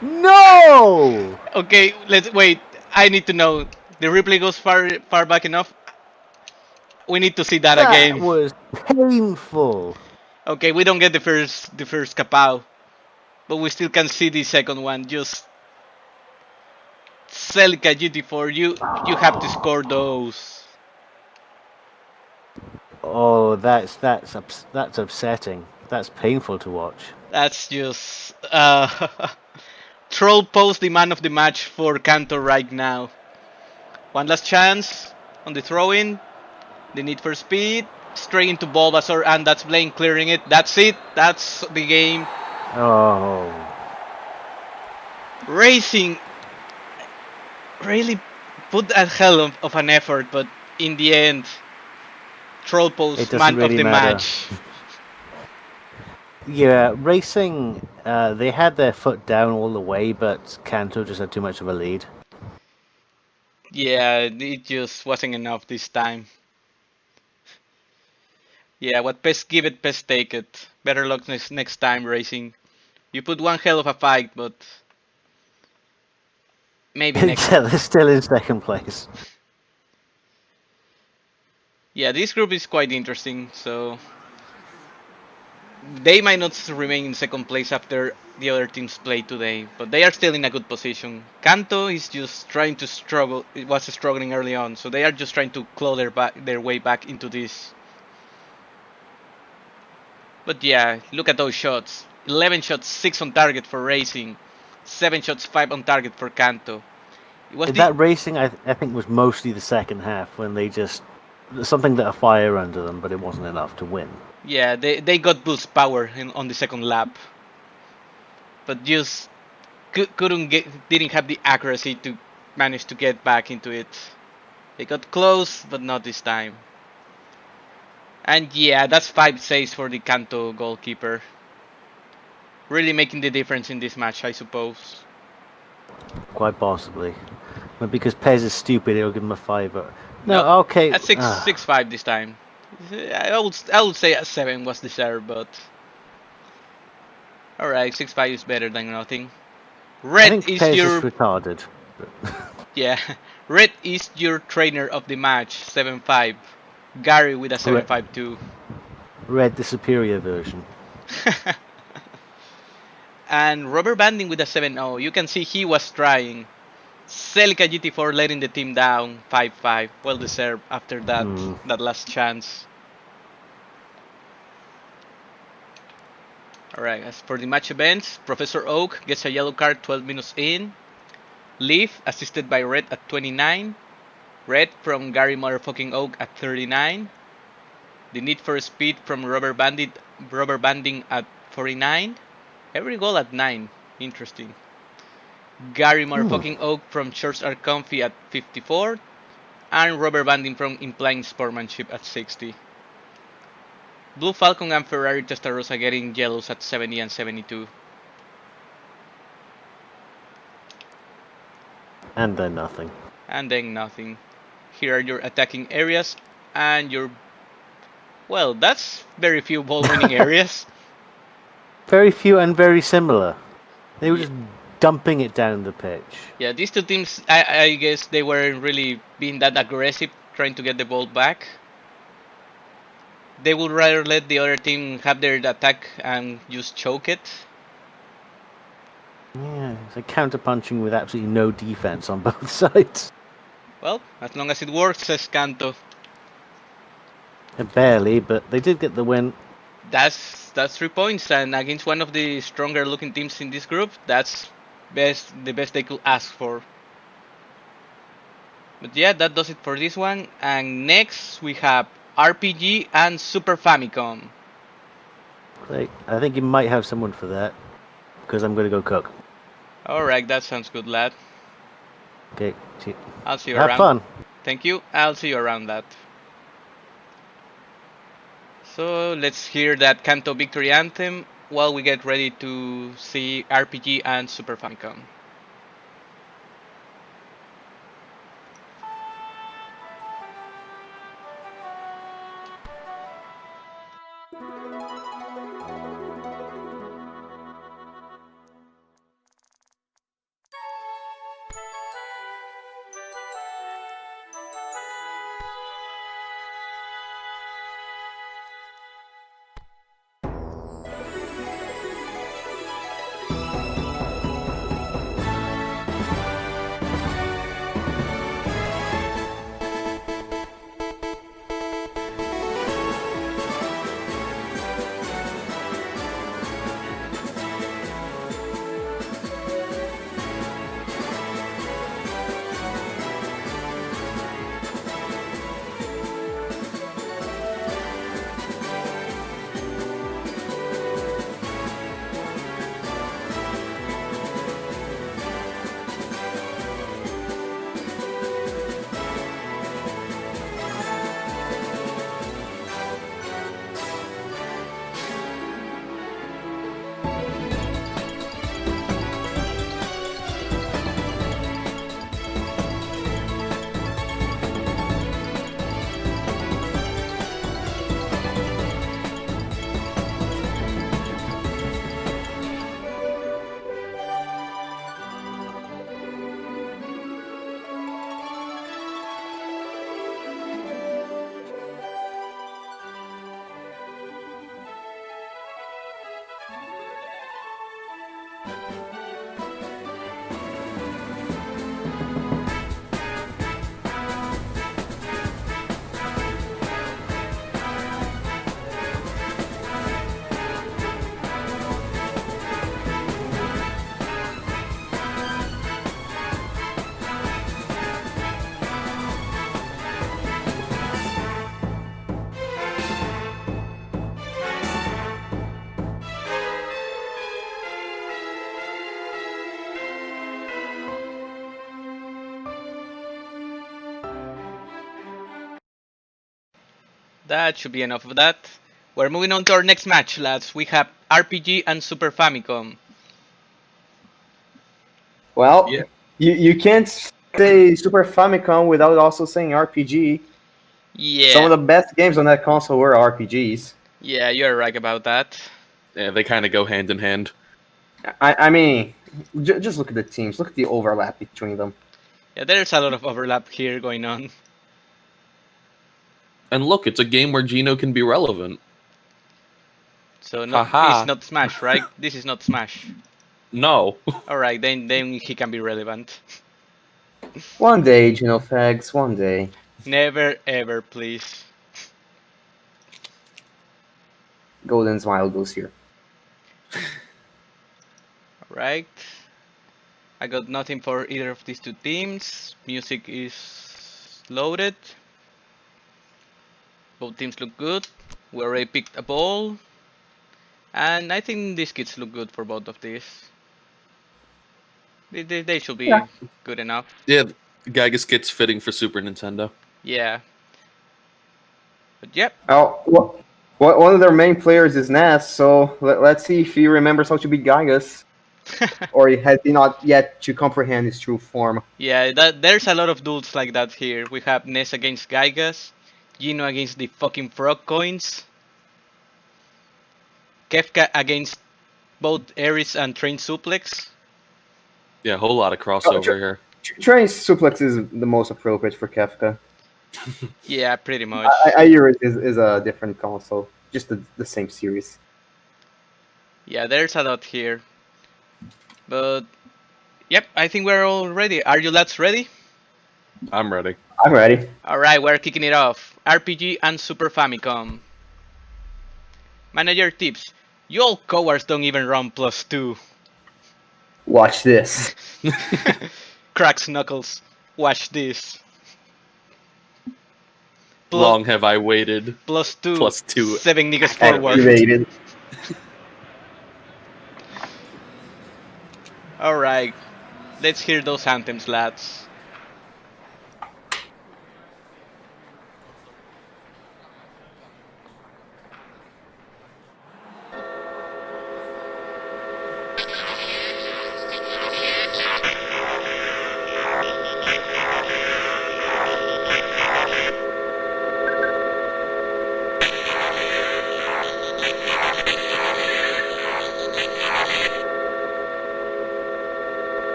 No! Okay, let's wait. I need to know. The replay goes far back enough. We need to see that again. That was painful. Okay, we don't get the first kapow, but we still can see the second one. Just Celica GT4, you have to score those. Oh, that's upsetting. That's painful to watch. That's just troll post the man of the match for Kanto right now. One last chance on the throw-in. The need for speed. Straight into Bulbasaur, and that's Blaine clearing it. That's it. That's the game. Oh. Racing really put a hell of an effort, but in the end, troll post man really of the matter. match. Yeah, racing, they had their foot down all the way, but Kanto just had too much of a lead. Yeah, it just wasn't enough this time. Yeah, what best give it, best take it. Better luck next time, racing. You put one hell of a fight, but maybe next. Yeah, they're still in second place. Yeah, this group is quite interesting, so they might not remain in second place after the other teams play today, but they are still in a good position. Kanto is just trying to struggle. It was struggling early on, so they are just trying to claw their way back into this. But yeah, look at those shots. 11 shots, 6 on target for Racing. 7 shots, 5 on target for Kanto. It was That racing, I think, was mostly the second half when they just something lit a fire under them, but it wasn't enough to win. Yeah, they got boost power on the second lap, but just didn't have the accuracy to manage to get back into it. They got close, but not this time. And yeah, that's 5 saves for the Kanto goalkeeper. Really making the difference in this match, I suppose. Quite possibly. But because Pez is stupid, it'll give him a 5. No, okay. At 6-5 this time. I would say a 7 was deserved, but alright, 6-5 is better than nothing. Red I think is Pez your is retarded. yeah. Red is your trainer of the match, 7-5. Gary with a 7-5 too. Red, the superior version. And Rubber Banding with a 7-0. You can see he was trying. Celica GT4 letting the team down, 5-5. Well deserved after that last chance. Alright, as for the match events, Professor Oak gets a yellow card 12 minutes in. Leaf assisted by Red at 29. Red from Gary motherfucking Oak at 39. The need for speed from Rubber Banding at 49. Every goal at 9. Interesting. Gary motherfucking Oak from Shorts Are Comfy at 54. And Rubber Banding from Implying Sportsmanship at 60. Blue Falcon and Ferrari Testarossa getting yellows at 70 and 72. And then nothing. And then nothing. Here are your attacking areas and your... Well, that's very few ball winning areas. Very few and very similar. They were just dumping it down the pitch. Yeah, these two teams, I guess they weren't really being that aggressive trying to get the ball back. They would rather let the other team have their attack and just choke it. Yeah, it's like counter-punching with absolutely no defense on both sides. Well, as long as it works, says Kanto. Barely, but they did get the win. That's 3 points, and against one of the stronger looking teams in this group, that's the best they could ask for. But yeah, that does it for this one. And next we have RPG and Super Famicom. Like, I think you might have someone for that, because I'm going to go cook. Alright, that sounds good, lad. Okay, I'll see you have around. fun. Thank you. I'll see you around, lad. So let's hear that Kanto victory anthem while we get ready to see RPG and Super Famicom. That should be enough of that. We're moving on to our next match, lads. We have RPG and Super Famicom. Well, Yeah. you can't say Super Famicom without also saying RPG. Yeah. Some of the best games on that console were RPGs. Yeah, you're right about that. Yeah, they kind of go hand in hand. I mean, just look at the teams. Look at the overlap between them. Yeah, there's a lot of overlap here going on. And look, it's a game where Gino can be relevant. So no, Haha. it's not Smash, right? This is not Smash. No. Alright, then he can be relevant. One day, Genofags, one day. Never ever, please. Golden Smile goes here. Alright. I got nothing for either of these two teams. Music is loaded. Both teams look good. We already picked a ball. And I think these kits look good for both of these. They should be good enough. Yeah, Gygas gets fitting for Super Nintendo. Yeah. But yep. Oh, one of their main players is Ness, so let's see if he remembers how to beat Gygas. Or has he not yet to comprehend his true form. Yeah, there's a lot of duels like that here. We have Ness against Gygas, Gino against the fucking frog coins, Kefka against both Ares and Train Suplex. Yeah, a whole lot of crossover here. Train suplex is the most appropriate for Kefka. Yeah, pretty much. Iris is a different console, just the same series. Yeah, there's a lot here. But, yep, I think we're all ready. Are you lads ready? I'm ready. I'm ready. Alright, we're kicking it off. RPG and Super Famicom. Manager tips. You all cowards don't even run +2. Watch this. Cracks knuckles. Watch this. Long have I waited. +2. +2. 7 niggas forward. Activated. Alright. Let's hear those anthems, lads.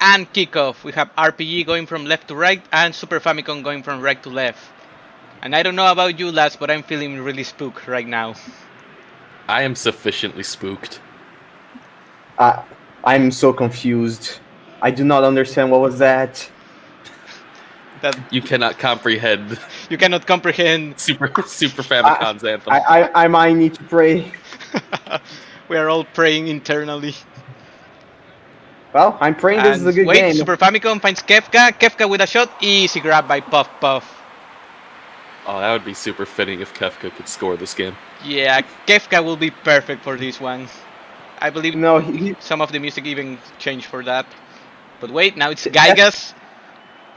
And kickoff. We have RPG going from left to right and Super Famicom going from right to left. And I don't know about you lads, but I'm feeling really spooked right now. I am sufficiently spooked. I'm so confused. I do not understand what was that. That You cannot comprehend you cannot comprehend. Super Famicom's anthem. I might need to pray. We are all praying internally. Well, I'm praying this is a good wait, game. Super Famicom finds Kefka. Kefka with a shot. Easy grab by Puff Puff. Oh, that would be super fitting if Kefka could score this game. Yeah, Kefka will be perfect for this one. I believe No, some of the music even changed for that. But wait, now it's Gygas.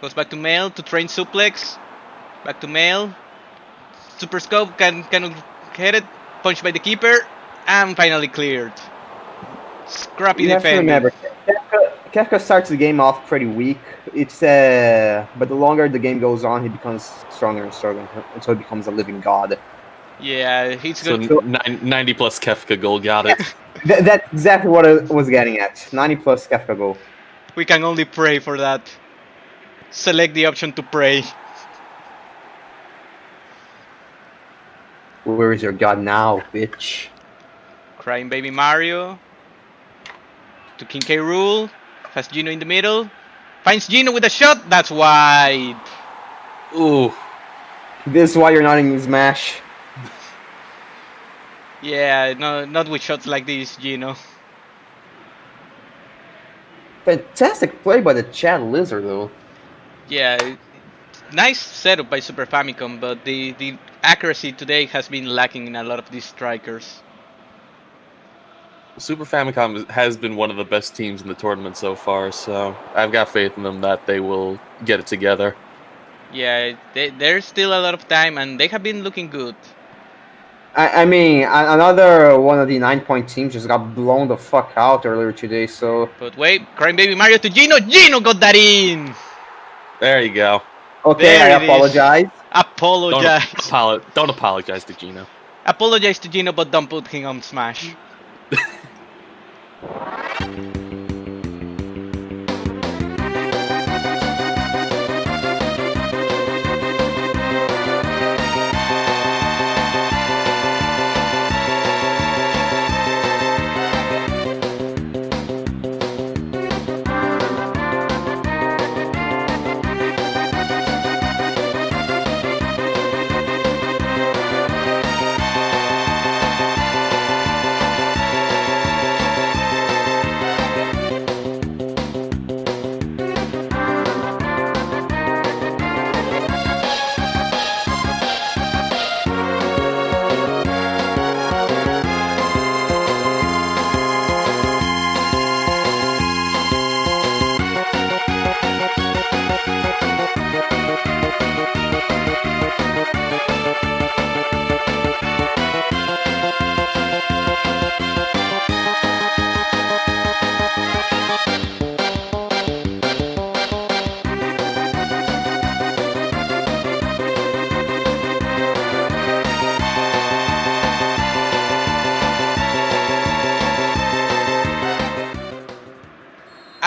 Goes back to Mail to train suplex. Back to Mail. Super Scope cannot hit it. Punched by the keeper. And finally cleared. Scrappy you have to defending. remember, Kefka starts the game off pretty weak. It's but the longer the game goes on, he becomes stronger and stronger until he becomes a living god. Yeah, he's So good. 90 plus Kefka goal, got it. That's exactly what I was getting at. 90 plus Kefka goal. We can only pray for that. Select the option to pray. Where is your god now, bitch? Crying Baby Mario. To King K. Rool. Has Gino in the middle. Finds Gino with a shot. That's wide. Ooh. This is why you're not in Smash. Yeah, no, not with shots like this, Gino. Fantastic play by the Chad Lizard, though. Yeah, nice setup by Super Famicom, but the accuracy today has been lacking in a lot of these strikers. Super Famicom has been one of the best teams in the tournament so far, so I've got faith in them that they will get it together. Yeah, there's still a lot of time, and they have been looking good. I mean, another one of the 9-point teams just got blown the fuck out earlier today. So But wait, crying baby Mario to Gino. Gino got that in. There you go. okay, There I it is. apologize. Apologize. Don't apologize to Gino. Apologize to Gino, but don't put him on Smash.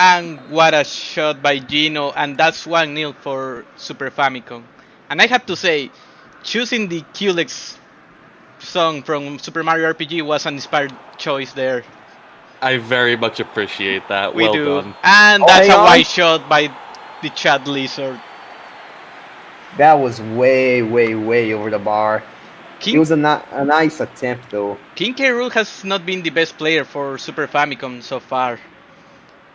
And what a shot by Gino, and that's 1-0 for Super Famicom. And I have to say, choosing the Culex song from Super Mario RPG was an inspired choice there. I very much appreciate that. We well do. done. And Oh, that's hang a on. white shot by the Chad Lizard. That was way, way, way over the bar. It was a nice attempt, though. King K. Rool has not been the best player for Super Famicom so far.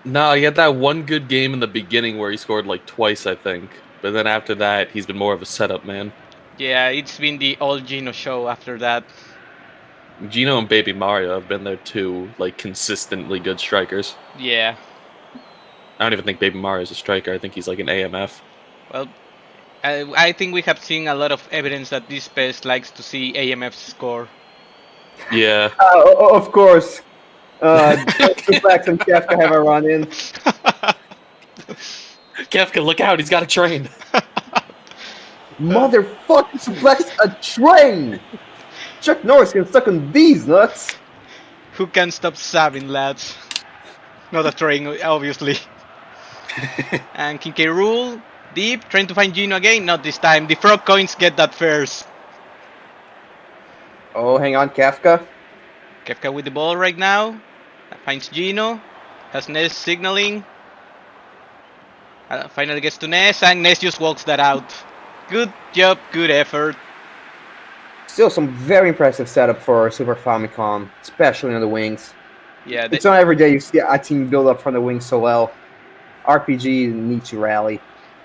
No, he had that one good game in the beginning where he scored like twice, I think. But then after that, he's been more of a setup man. Yeah, it's been the all Gino show after that. Gino and Baby Mario have been there too, like consistently good strikers. Yeah. I don't even think Baby Mario is a striker. I think he's like an AMF. Well, I think we have seen a lot of evidence that this PES likes to see AMF score. Yeah. Of course. Suplex and Kefka have a run in. Kefka, look out! He's got a train. Motherfucking Suplex a train! Chuck Norris gets stuck on these nuts. Who can stop Sabin, lads? Not a train, obviously. And King K. Rool, deep, trying to find Gino again. Not this time. The frog coins get that first. Oh, hang on, Kefka. Kefka with the ball right now. Finds Gino. Has Ness signaling. Finally gets to Ness, and Ness just walks that out. Good job, good effort. Still some very impressive setup for Super Famicom, especially on the wings. Yeah, it's not every day you see a team build up from the wings so well. RPG needs to rally.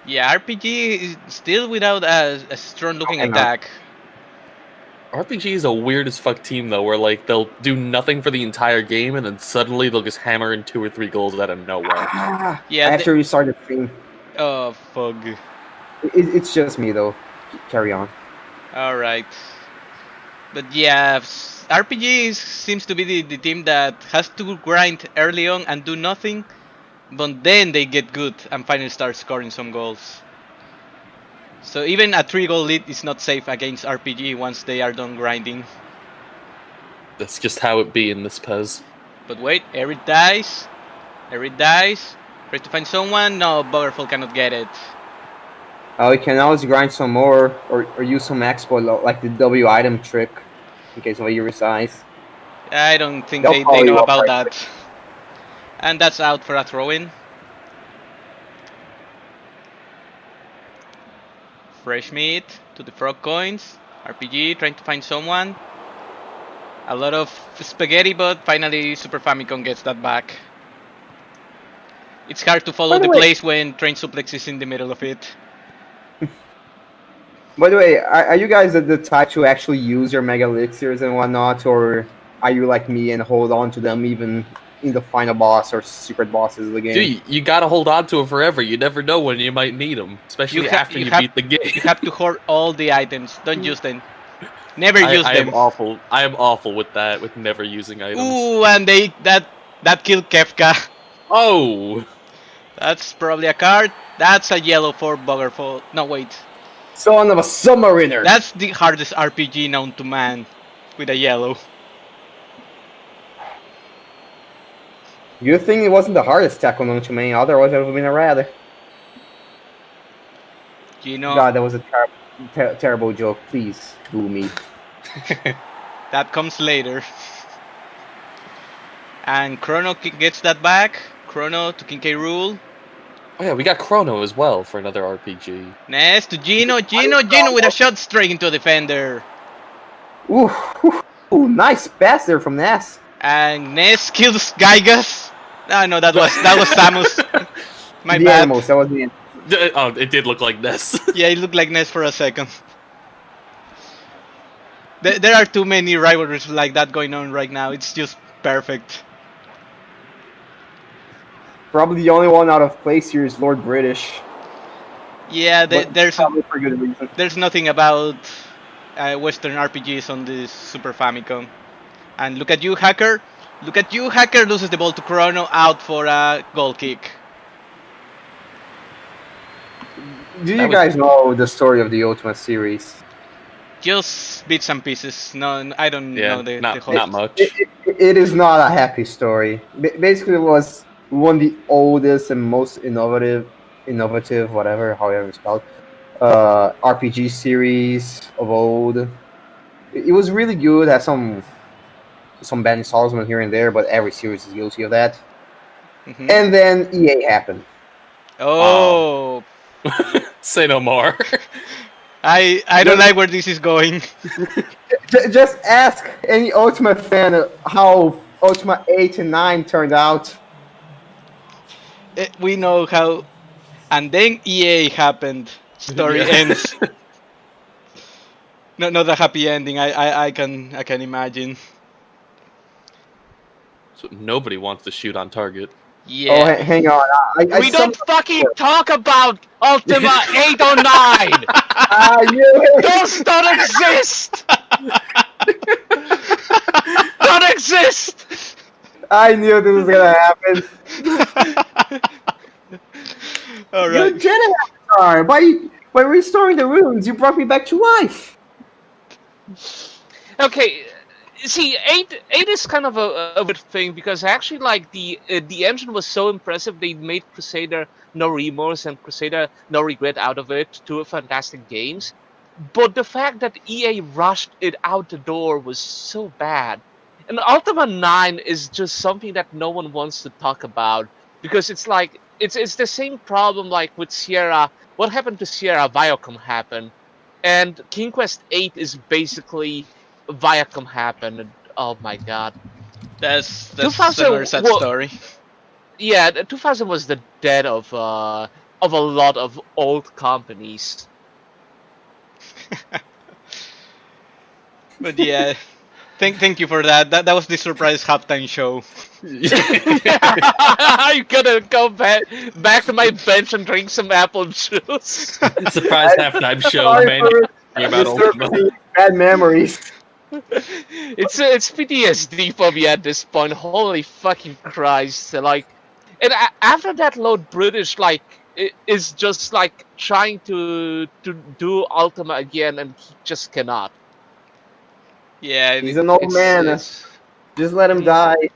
Yeah, RPG is still without a strong-looking attack. RPG is a weird as fuck team though, where like they'll do nothing for the entire game and then suddenly they'll just hammer in 2 or 3 goals out of nowhere. Yeah. After you start the stream. Oh, fuck. It's just me though. Carry on. All right. But yeah, RPG seems to be the team that has to grind early on and do nothing, but then they get good and finally start scoring some goals. So even a 3-goal lead is not safe against RPG once they are done grinding. That's just how it be in this PES. But wait, Eric dies. Eric dies. Tries to find someone. No, Buggerful cannot get it. Oh, you can always grind some more or use some exploit like the W item trick in case of your size. I don't think they know about that. And that's out for a throw-in. Fresh meat to the frog coins. RPG trying to find someone. A lot of spaghetti, but finally Super Famicom gets that back. It's hard to follow the place when Train Suplex is in the middle of it. By the way, are you guys the type to actually use your Mega Elixirs and whatnot, or are you like me and hold on to them even in the final boss or secret bosses of the game? Dude, you gotta hold on to them forever. You never know when you might need them, especially after you beat the game. You have to hoard all the items. Don't use them. Never use I them. am awful. I am awful with that, with never using items. Ooh, and that killed Kefka. Oh! That's probably a card. That's a yellow for Buggerfall. No, wait. Son of a submariner. That's the hardest RPG known to man. With a yellow. Good thing it wasn't the hardest tackle known to man, otherwise it would have been a red. Gino. God, that was a terrible joke. Please, boo me. That comes later. And Chrono gets that back. Chrono to King K. Rool. Oh yeah, we got Chrono as well for another RPG. Ness to Gino. Gino with a shot straight into a defender. Ooh, nice pass there from Ness. And Ness kills Gygas. Ah, no, that was Samus. My bad. Animals, that was the Oh, it did look like Ness. Yeah, it looked like Ness for a second. There are too many rivalries like that going on right now. It's just perfect. Probably the only one out of place here is Lord British. Yeah, there's probably for good reason. There's nothing about Western RPGs on this Super Famicom. And look at you, Hacker. Look at you, Hacker. Loses the ball to Chrono, out for a goal kick. Do you guys know the story of the Ultima series? Just bits and pieces. No, I don't know the whole. Not much. It is not a happy story. Basically, it was one of the oldest and most innovative, whatever, however it's called, RPG series of old. It was really good. Had some bad installments here and there, but every series is guilty of that. Mm-hmm. And then EA happened. Oh. Say no more. I don't like where this is going. Just ask any Ultima fan how Ultima 8 and 9 turned out. We know how, and then EA happened. Story ends. Not a happy ending. I can imagine. So nobody wants to shoot on target. Yeah. Oh, hang on. We don't fucking talk about Ultima 8 or 9! Those don't exist! Don't exist! I knew this was gonna happen. Alright. You did it, Avatar! By restoring the runes, you brought me back to life! Okay, see, 8 is kind of a weird thing, because actually, like, the engine was so impressive, they made Crusader No Remorse and Crusader No Regret out of it, two fantastic games. But the fact that EA rushed it out the door was so bad. And Ultima 9 is just something that no one wants to talk about, because it's like, it's the same problem like with Sierra. What happened to Sierra? Viacom happened. And King Quest 8 is basically Viacom happened. And, oh my god. That's a very sad story. Yeah, 2000 was the death of a lot of old companies. But yeah, thank you for that. That was the surprise halftime show. I'm gonna go back to my bench and drink some apple juice. Surprise halftime show, man. Bad memories. It's PTSD for me at this point. Holy fucking Christ! Like, and after that, Lord British is just like trying to do Ultima again, and he just cannot. Yeah, he's an old man. Just let him die.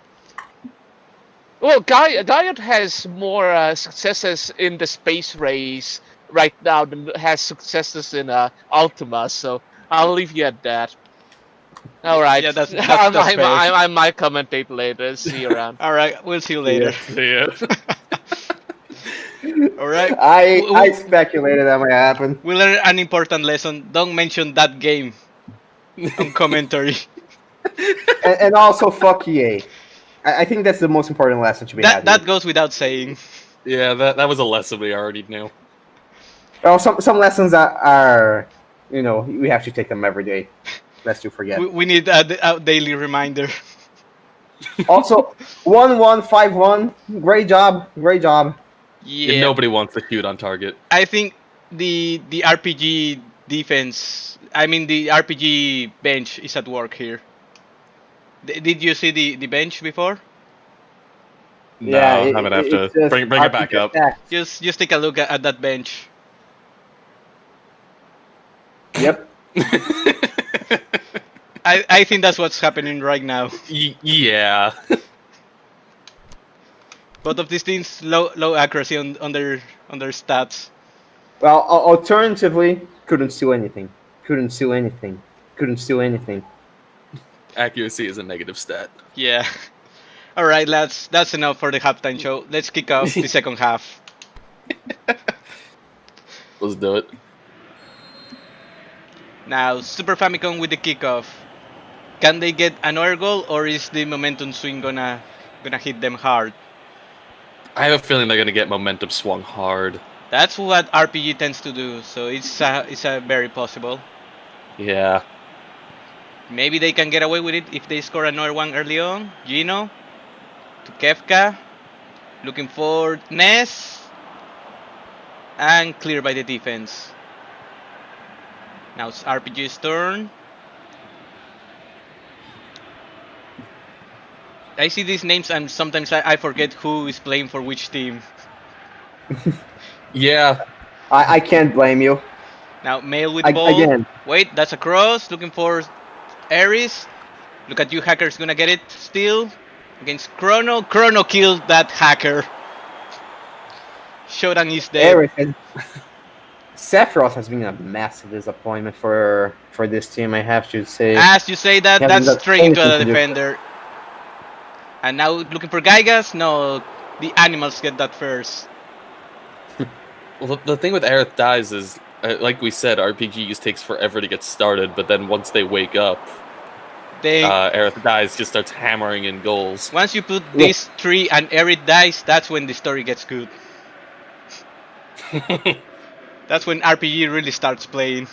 Well, Gaiot has more successes in the space race right now than has successes in Ultima, so I'll leave you at that. All right. Yeah, that's I might commentate later. See you around. All right, we'll see you later. See ya. All right. I speculated that might happen. We learned an important lesson. Don't mention that game on commentary. and also, fuck EA. I think that's the most important lesson to be had. That goes without saying. Yeah, that was a lesson we already knew. Well, some lessons that are, we have to take them every day. Lest you forget. We need a daily reminder. Also, 1151. Great job. Yeah. And nobody wants to shoot on target. I think the RPG defense. I mean, the RPG bench is at work here. Did you see the bench before? No, I'm gonna have to it's just bring it back RPG up. attacks. Just take a look at that bench. Yep. I think that's what's happening right now. Yeah. Both of these teams low accuracy on their stats. Well, alternatively, couldn't steal anything. Couldn't steal anything. Couldn't steal anything. Accuracy is a negative stat. Yeah. All right, lads. That's enough for the halftime show. Let's kick off the second half. Let's do it. Now, Super Famicom with the kickoff. Can they get another goal, or is the momentum swing gonna hit them hard? I have a feeling they're gonna get momentum swung hard. That's what RPG tends to do, so it's a very possible. Yeah. Maybe they can get away with it if they score another one early on. Gino to Kefka, looking for Ness, and clear by the defense. Now it's RPG's turn. I see these names and sometimes I forget who is playing for which team. Yeah. I can't blame you. Now Mail with the ball. Again. Wait, that's a cross. Looking for Ares. Look at you, Hacker's gonna get it still. Against Chrono. Chrono killed that Hacker. Shodan is dead. Sephiroth has been a massive disappointment for this team, I have to say. As you say that, He hasn't that's got straight into anything the to do. defender. And now looking for Gygas. No, the animals get that first. Well, the thing with Aerith Dies is, like we said, RPGs takes forever to get started, but then once they wake up, Aerith Dies just starts hammering in goals. Once you put these three and Aerith dies, that's when the story gets good. That's when RPG really starts playing.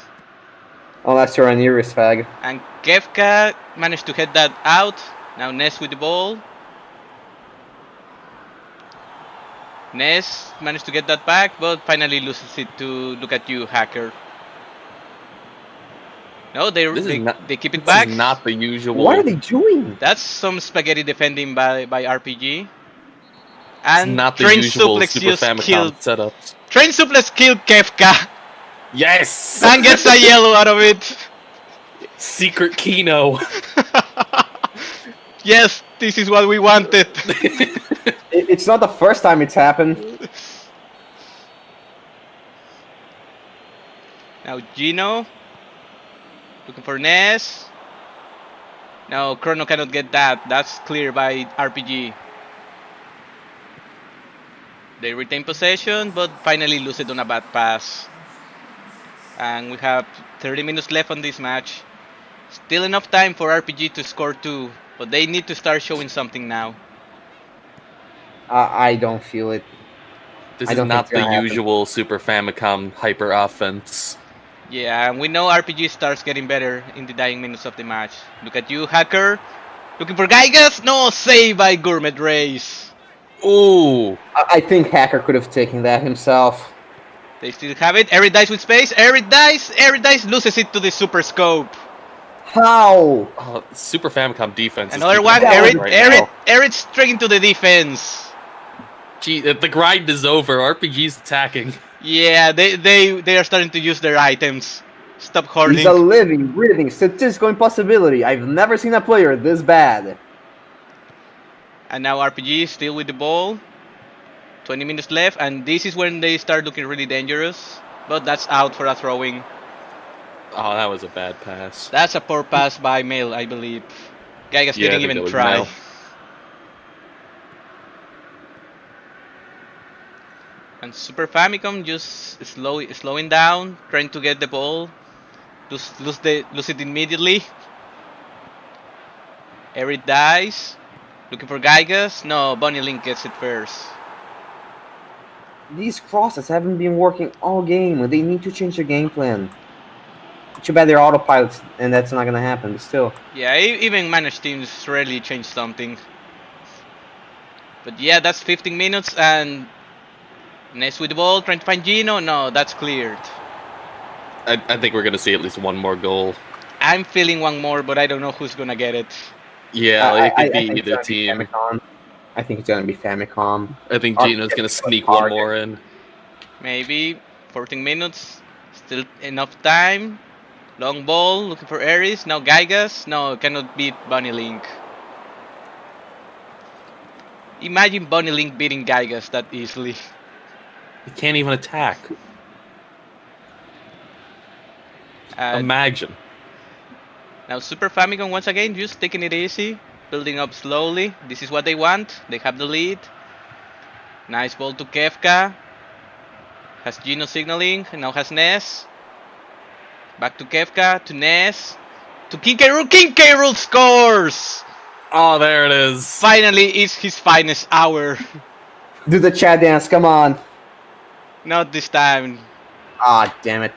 Unless you're an Iris fag. And Kefka managed to head that out. Now Ness with the ball. Ness managed to get that back, but finally loses it to look at you, Hacker. No, they keep it back. This is not the usual. What are they doing? That's some spaghetti defending by RPG. And It's not the Train usual Suplex Super just Famicom killed. setups. Train Suplex killed Kefka. Yes! And gets a yellow out of it. Secret Kino. Yes, this is what we wanted. It's not the first time it's happened. Now Gino. Looking for Ness. No, Chrono cannot get that. That's clear by RPG. They retain possession, but finally lose it on a bad pass. And we have 30 minutes left on this match. Still enough time for RPG to score 2, but they need to start showing something now. I don't feel it. This I is don't not think it's the gonna happen. usual Super Famicom hyper offense. Yeah, and we know RPG starts getting better in the dying minutes of the match. Look at you, Hacker. Looking for Gygas? No, save by Gourmet Race. Ooh. I think Hacker could have taken that himself. They still have it. Eric dies with space. Eric dies, loses it to the Super Scope. How? Oh, Super Famicom defense. Another is one. right now. Eric straight into the defense. Gee, the grind is over. RPG's attacking. Yeah, they are starting to use their items. Stop hoarding. He's a living, breathing, statistical impossibility. I've never seen a player this bad. And now RPG is still with the ball. 20 minutes left, and this is when they start looking really dangerous. But that's out for a throwing. Oh, that was a bad pass. That's a poor pass by Mail, I believe. Gygas Yeah, I didn't think that even was try. Mail. And Super Famicom just slowing down, trying to get the ball. Lose it immediately. Eric dies. Looking for Gygas. No, Bunny Link gets it first. These crosses haven't been working all game. They need to change their game plan. Too bad they're autopilots, and that's not gonna happen. But still. Yeah, even managed teams rarely change something. But yeah, that's 15 minutes, and Ness with the ball, trying to find Gino. No, that's cleared. I think we're gonna see at least one more goal. I'm feeling one more, but I don't know who's gonna get it. Yeah, it could be think it's either gonna be team. Famicom. I think it's gonna be Famicom. I think Gino's gonna sneak one more in. Maybe 14 minutes, still enough time. Long ball, looking for Ares. Now Gygas. No, cannot beat Bunny Link. Imagine Bunny Link beating Gygas that easily. He can't even attack. Imagine. Now Super Famicom once again, just taking it easy, building up slowly. This is what they want. They have the lead. Nice ball to Kefka. Has Gino signaling, and now has Ness. Back to Kefka, to Ness, to King K. Rool. King K. Rool scores! Oh, there it is. Finally, it's his finest hour. Do the Chad dance, come on. Not this time. Ah, damn it.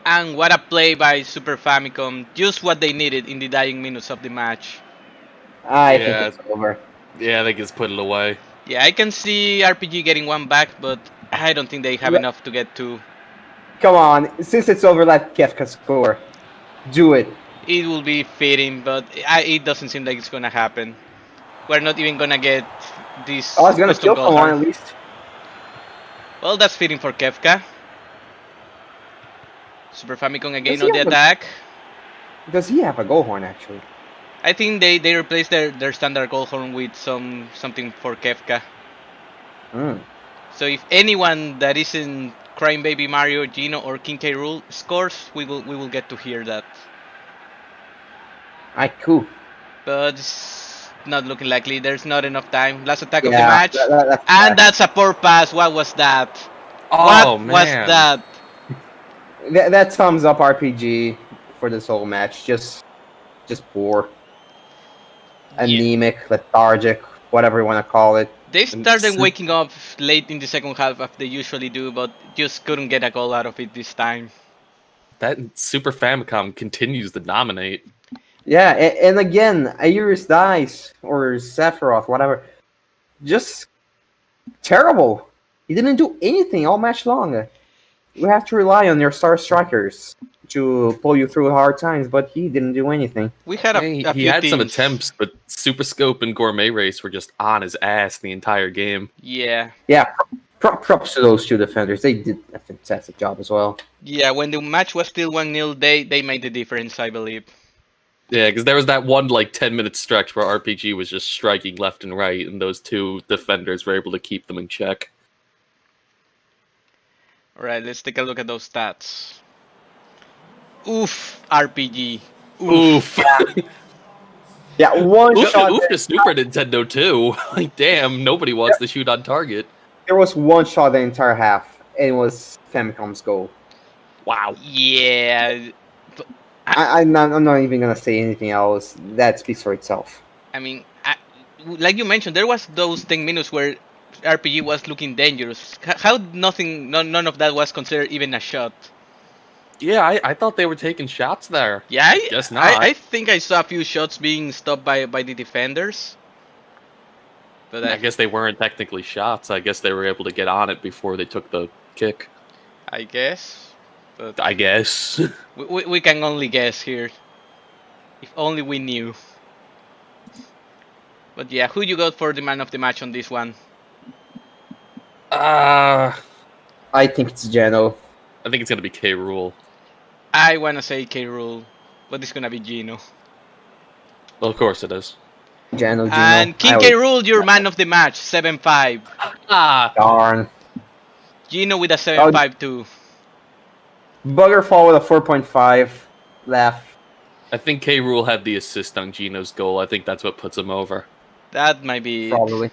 And what a play by Super Famicom. Just what they needed in the dying minutes of the match. I think it's over. Yeah, I think it's put it away. Yeah, I can see RPG getting one back, but I don't think they have enough to get two. Come on, since it's over, let Kefka score. Do it. It will be fitting, but it doesn't seem like it's gonna happen. We're not even gonna get this. Oh, it's gonna custom kill goal someone card. at least. Well, that's fitting for Kefka. Super Famicom again Does he on the have a- attack. Does he have a goal horn actually? I think they replaced their standard goal horn with something for Kefka. Mm. So if anyone that isn't Crying Baby Mario, Gino, or King K. Rool scores, we will get to hear that. Cool. But it's not looking likely. There's not enough time. Last attack of the Yeah, match, that's and that's a poor pass. What was that? Oh, what was man. that? That sums up RPG for this whole match. Just poor, anemic, lethargic, whatever you want to call it. They started waking up late in the second half as they usually do, but just couldn't get a goal out of it this time. That Super Famicom continues to dominate. Yeah, and again, Iris Dice or Sephiroth, whatever, just terrible. He didn't do anything all match long. You have to rely on your star strikers to pull you through hard times, but he didn't do anything. We had He a few had some teams. attempts, but Super Scope and Gourmet Race were just on his ass the entire game. Yeah. Yeah, props to those two defenders. They did a fantastic job as well. Yeah, when the match was still 1-0, they made the difference, I believe. Yeah, because there was that one 10-minute stretch where RPG was just striking left and right, and those two defenders were able to keep them in check. Alright, let's take a look at those stats. Oof, RPG. Oof. Yeah, one Oof, shot. oof to Super Nintendo too. Damn, nobody wants to shoot on target. There was one shot the entire half, and it was Famicom's goal. Wow. Yeah. I'm not even gonna say anything else. That speaks for itself. I mean, like you mentioned, there was those 10 minutes where RPG was looking dangerous. How none of that was considered even a shot? Yeah, I thought they were taking shots there. Yeah, Guess not. I think I saw a few shots being stopped by the defenders. But I guess they weren't technically shots. I guess they were able to get on it before they took the kick. I guess. But I guess. we can only guess here. If only we knew. But yeah, who you got for the man of the match on this one? I think it's Geno. I think it's gonna be K. Rool. I wanna say K. Rool, but it's gonna be Gino. Well, of course it is. Geno. And King K. Rool, your man of the match, 7-5. Ah, darn. Gino with a 7-5 too. Buggerfall with a 4.5. Laugh. I think K. Rool had the assist on Gino's goal. I think that's what puts him over. That might be Probably.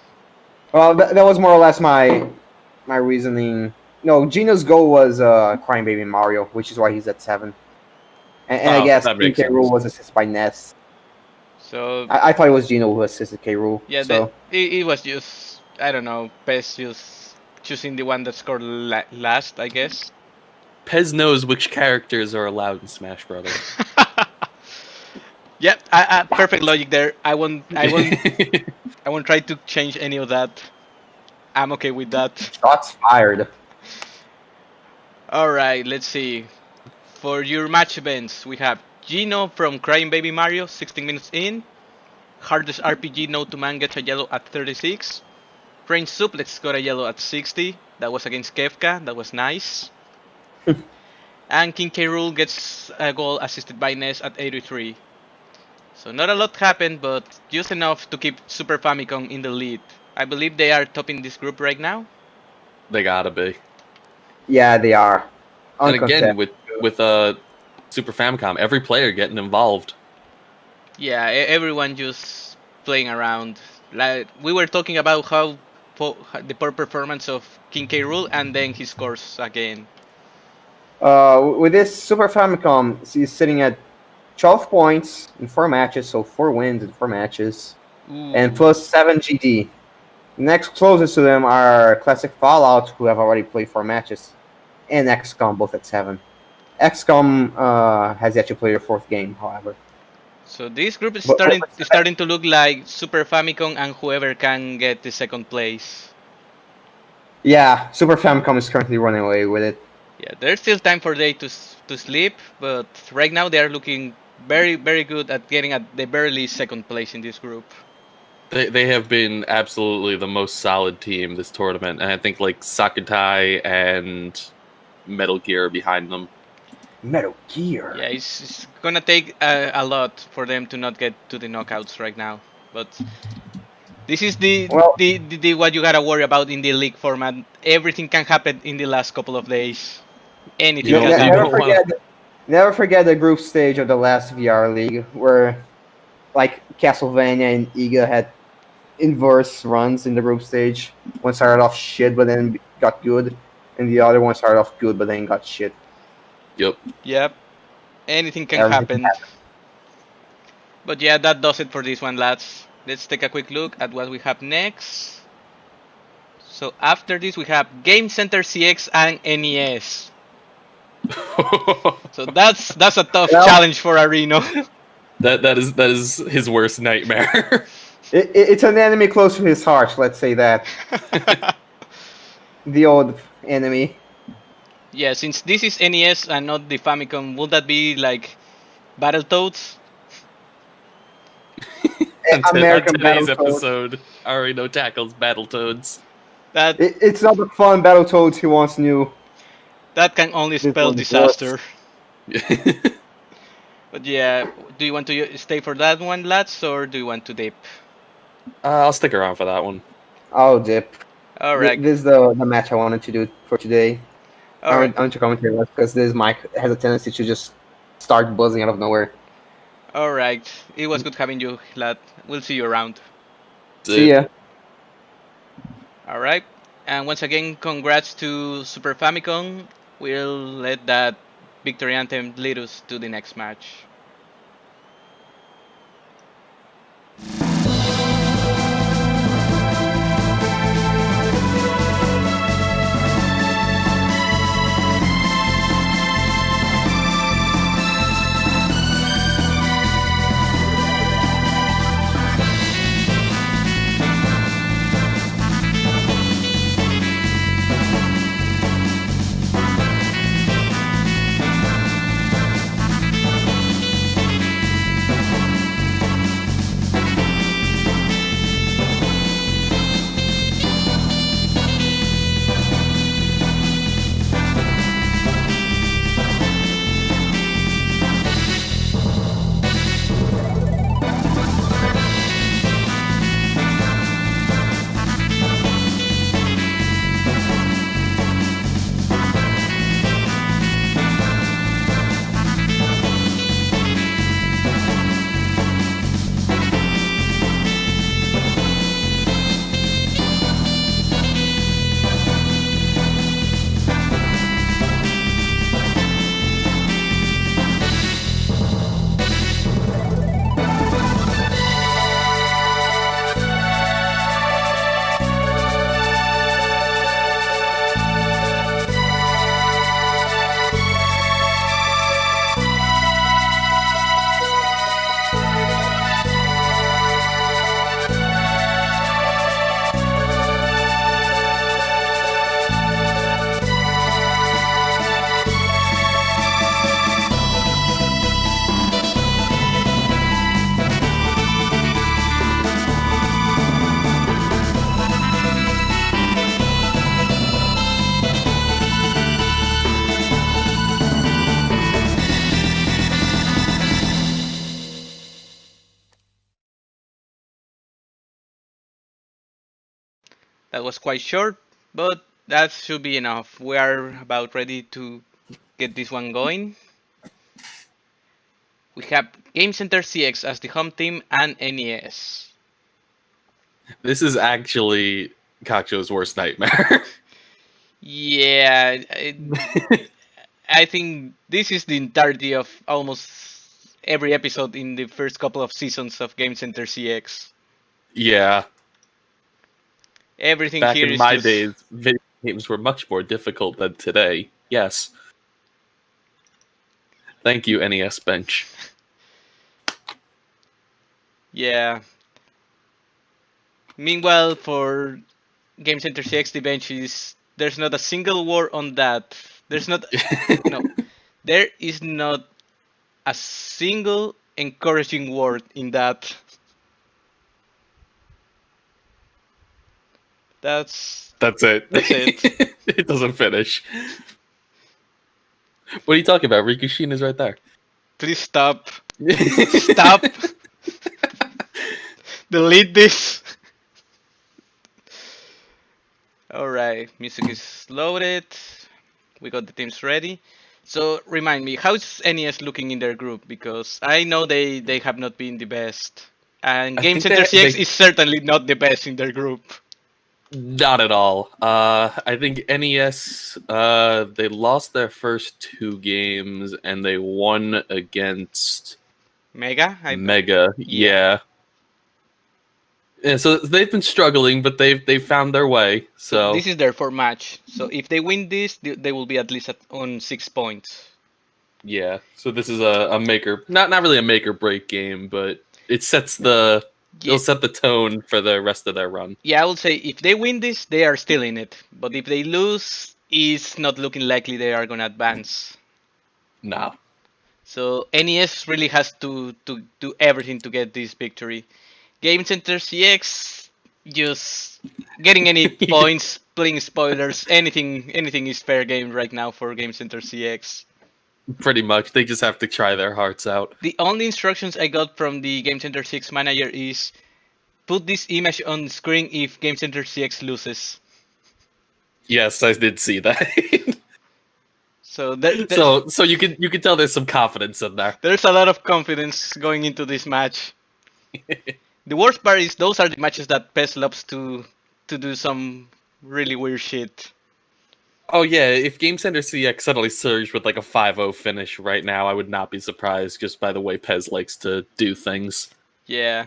Well, that was more or less my reasoning. No, Gino's goal was Crying Baby Mario, which is why he's at 7. And I guess K. Rool was assisted by Ness. So I thought it was Gino who assisted K. Rool. yeah, so. it was just, I don't know, Pez just choosing the one that scored last, I guess. Pez knows which characters are allowed in Smash Brothers. Yep, perfect logic there. I won't try to change any of that. I'm okay with that. Shots fired. All right, let's see. For your match events, we have Gino from Crying Baby Mario, 16 minutes in. Hardest RPG No to Man gets a yellow at 36. Range Suplex got a yellow at 60. That was against Kefka. That was nice. And King K. Rool gets a goal assisted by Ness at 83. So not a lot happened, but just enough to keep Super Famicom in the lead. I believe they are topping this group right now. They gotta be. Yeah, they are. And again, with Super Famicom, every player getting involved. Yeah, everyone just playing around. Like we were talking about how the poor performance of King K. Rool, and then he scores again. With this Super Famicom, he's sitting at 12 points in 4 matches, so 4 wins in 4 matches, and plus 7 GD. Next closest to them are Classic Fallout, who have already played 4 matches, and XCOM, both at 7. XCOM has yet to play their 4th game, however. So this group is starting to look like Super Famicom and whoever can get the 2nd place. Yeah, Super Famicom is currently running away with it. Yeah, there's still time for they to sleep, but right now they are looking very, very good at getting at the barely 2nd place in this group. They have been absolutely the most solid team this tournament, and I think like Sakutai and Metal Gear are behind them. Metal Gear. Yeah, it's gonna take a lot for them to not get to the knockouts right now, but this is the what you gotta worry about in the league format. Everything can happen in the last couple of days. Anything can happen. Never forget the group stage of the last VR League, where like Castlevania and Iga had inverse runs in the group stage. One started off shit, but then got good, and the other one started off good, but then got shit. Yep. Anything can happen. But yeah, that does it for this one, lads. Let's take a quick look at what we have next. So after this, we have Game Center CX and NES. So that's a tough challenge for Arino. That is his worst nightmare. It's an enemy close to his heart, let's say that. The old enemy. Yeah, since this is NES and not the Famicom, would that be like Battletoads? American today's Battletoads. episode, Arino tackles Battletoads. It's not the fun Battletoads he once knew. That can only spell disaster. But yeah, do you want to stay for that one, lads, or do you want to dip? I'll stick around for that one. I'll dip. Alright. This is the match I wanted to do for today. Alright. I want to commentary because this mic has a tendency to just start buzzing out of nowhere. Alright. It was good having you, lad. We'll see you around. See ya. Alright. And once again, congrats to Super Famicom. We'll let that victory anthem lead us to the next match. That was quite short, but that should be enough. We are about ready to get this one going. We have Game Center CX as the home team and NES. This is actually Kacho's worst nightmare. Yeah, I think this is the entirety of almost every episode in the first couple of seasons of Game Center CX. Yeah. Everything Back here in is my just... days, video games were much more difficult than today. Yes. Thank you, NES Bench. Yeah. Meanwhile, for Game Center CX, the bench is... There's not a single word on that. There's not... No. There is not a single encouraging word in that. That's it. That's it. It doesn't finish. What are you talking about? Rikushin is right there. Please stop. Stop. Delete this. Alright, music is loaded. We got the teams ready. So remind me, how's NES looking in their group? Because I know they have not been the best. And Game Center CX is certainly not the best in their group. Not at all. I think NES, they lost their first 2 games and they won against Mega? Mega, yeah. Yeah, so they've been struggling, but they've found their way. So this is their 4th match. So if they win this, they will be at least on 6 points. Yeah. So this is a maker, not really a make or break game, but it sets the it'll set the tone for the rest of their run. Yeah, I would say if they win this, they are still in it. But if they lose, it's not looking likely they are gonna advance. No. So NES really has to do everything to get this victory. Game Center CX just getting any points, playing spoilers, anything is fair game right now for Game Center CX. Pretty much, they just have to try their hearts out. The only instructions I got from the Game Center CX manager is put this image on screen if Game Center CX loses. Yes, I did see that. So so you can tell there's some confidence in there. There's a lot of confidence going into this match. The worst part is those are the matches that PES loves to do some really weird shit. Oh yeah, if Game Center CX suddenly surged with like a 5-0 finish right now, I would not be surprised just by the way PES likes to do things. Yeah.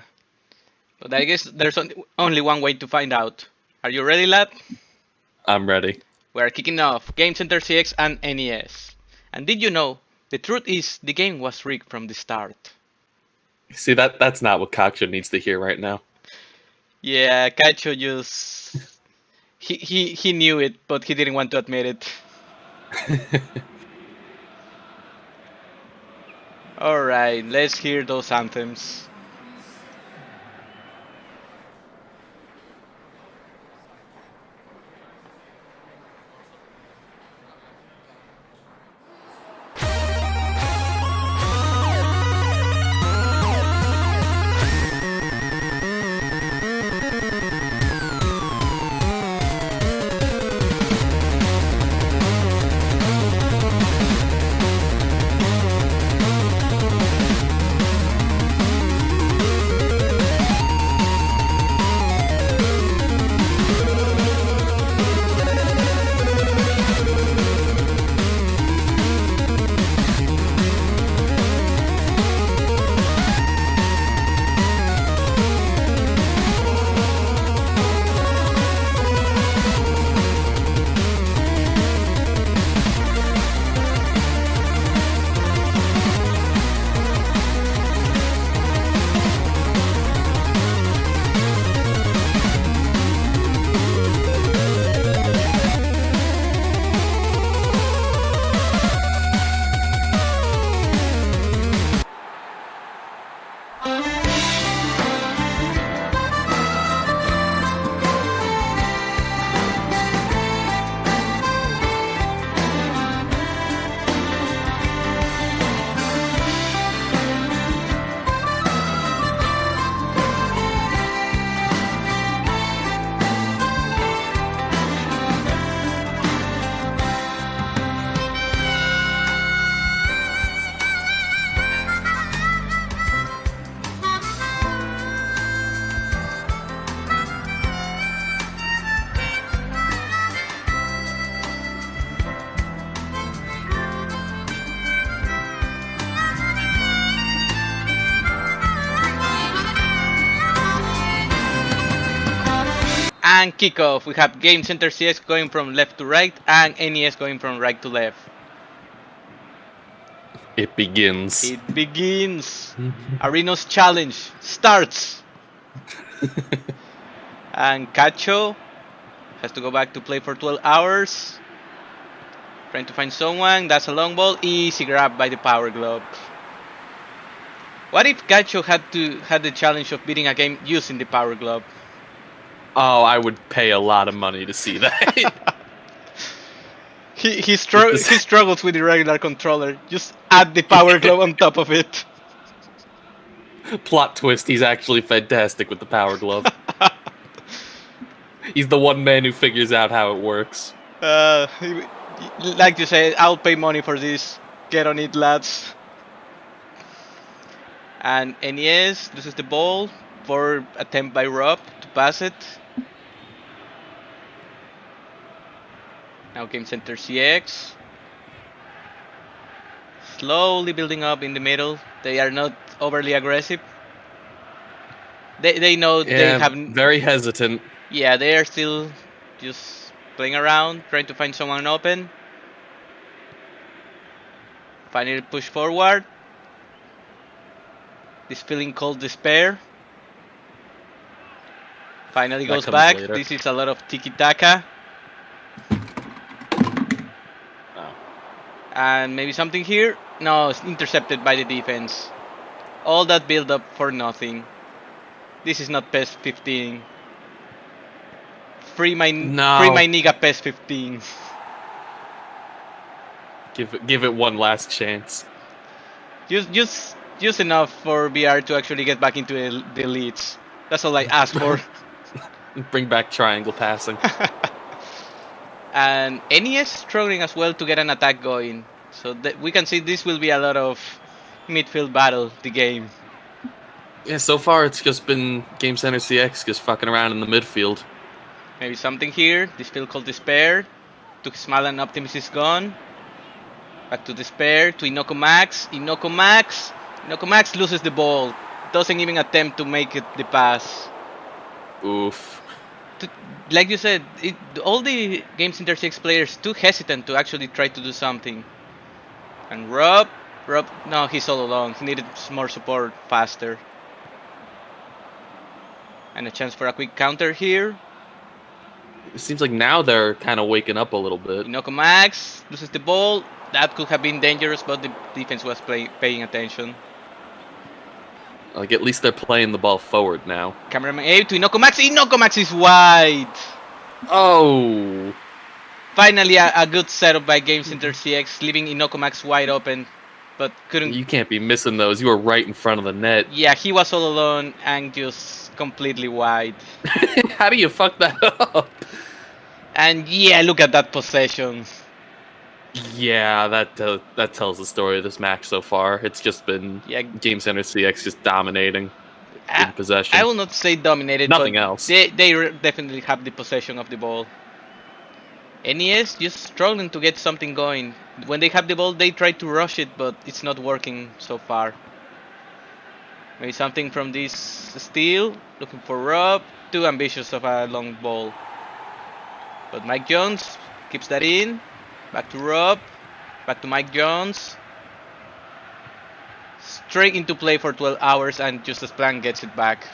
But I guess there's only one way to find out. Are you ready, lad? I'm ready. We're kicking off Game Center CX and NES. And did you know, the truth is the game was rigged from the start. See, that's not what Kacho needs to hear right now. Yeah, Kacho just... He knew it, but he didn't want to admit it. Alright, let's hear those anthems. And kickoff. We have Game Center CX going from left to right and NES going from right to left. It begins. It begins. Arena's challenge starts. And Cacho has to go back to play for 12 hours. Trying to find someone. That's a long ball. Easy grab by the Power Glove. What if Cacho had the challenge of beating a game using the Power Glove? Oh, I would pay a lot of money to see that. He struggles with the regular controller. Just add the Power Glove on top of it. Plot twist, he's actually fantastic with the Power Glove. He's the one man who figures out how it works. Like you say, I'll pay money for this. Get on it, lads. And NES loses the ball for attempt by Rob to pass it. Now Game Center CX. Slowly building up in the middle. They are not overly aggressive. They know they have... Very hesitant. Yeah, they are still just playing around, trying to find someone open. Finally push forward. This feeling called despair. Finally goes back. Later. This is a lot of tiki-taka. Oh. And maybe something here? No, it's intercepted by the defense. All that build up for nothing. This is not PES 15. Free my nigga PES 15. Give it one last chance. Just enough for BR to actually get back into the elites. That's all I ask for. Bring back triangle passing. And NES struggling as well to get an attack going. So that we can see this will be a lot of midfield battle, the game. Yeah, so far it's just been Game Center CX just fucking around in the midfield. Maybe something here. This field called Despair. To Smile and Optimus is gone. Back to Despair, to Inoko Max. Inoko Max loses the ball. Doesn't even attempt to make it the pass. Oof. Like you said, all the Game Center 6 players too hesitant to actually try to do something. And Rob, no, he's all alone. He needed more support faster. And a chance for a quick counter here. It seems like now they're kind of waking up a little bit. Inoko Max loses the ball. That could have been dangerous, but the defense was paying attention. Like, at least they're playing the ball forward now. Cameraman A to Inoko Max. Inoko Max is wide. Oh. Finally, a good setup by Game Center CX, leaving Inoko Max wide open, but couldn't... You can't be missing those. You were right in front of the net. Yeah, he was all alone and just completely wide. How do you fuck that up? And yeah, look at that possession. Yeah, that tells the story of this match so far. It's just been Game Center CX just dominating in possession. I will not say dominated. Nothing but else. They definitely have the possession of the ball. NES just struggling to get something going. When they have the ball, they try to rush it, but it's not working so far. Maybe something from this steal. Looking for Rob. Too ambitious of a long ball. But Mike Jones keeps that in. Back to Rob. Back to Mike Jones. Straight into play for 12 hours and Justus Plan gets it back.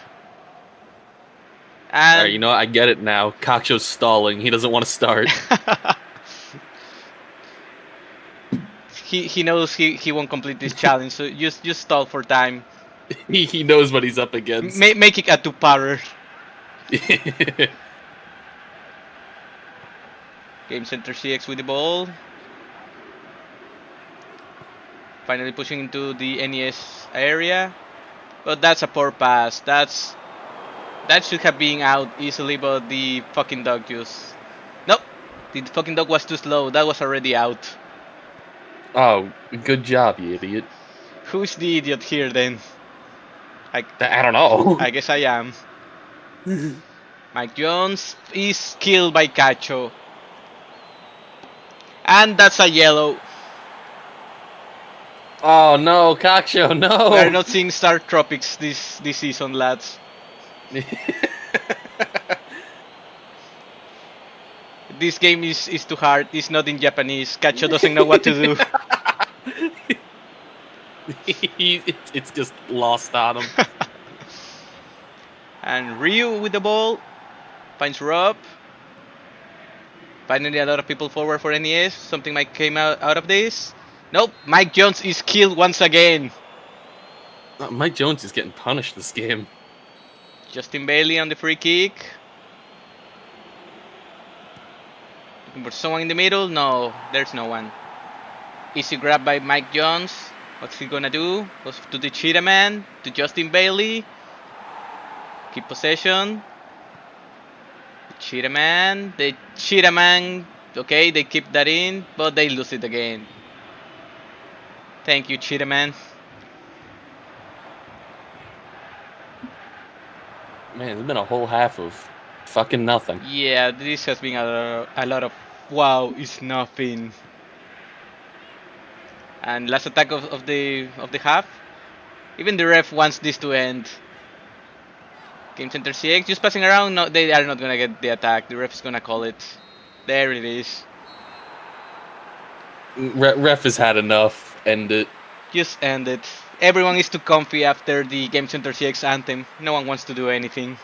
And Alright, you know what? I get it now. Kaksho's stalling. He doesn't want to start. he knows he won't complete this challenge, so just stall for time. He knows what he's up against. Make it a two-parter. Game Center CX with the ball. Finally pushing into the NES area. But that's a poor pass. That should have been out easily, but the fucking dog just... Nope! The fucking dog was too slow. That was already out. Oh, good job, you idiot. Who's the idiot here then? I don't know. I guess I am. Mike Jones is killed by Cacho. And that's a yellow. Oh no, Kaksho, no! We're not seeing Star Tropics this season, lads. This game is too hard. It's not in Japanese. Kacho doesn't know what to do. It's just lost on him. And Ryu with the ball. Finds Rob. Finally, a lot of people forward for NES. Something might came out of this. Nope. Mike Jones is killed once again. Mike Jones is getting punished this game. Justin Bailey on the free kick. Looking for someone in the middle. No, there's no one. Easy grab by Mike Jones. What's he gonna do? Goes to the Cheetah Man. To Justin Bailey. Keep possession. Cheetah Man. The Cheetah Man. Okay, they keep that in, but they lose it again. Thank you, Cheetah Man. Man, there's been a whole half of fucking nothing. Yeah, this has been a lot of wow, it's nothing. And last attack of the half. Even the ref wants this to end. Game Center CX just passing around. No, they are not gonna get the attack. The ref is gonna call it. There it is. Ref has had enough. End it. Just end it. Everyone is too comfy after the Game Center CX anthem. No one wants to do anything.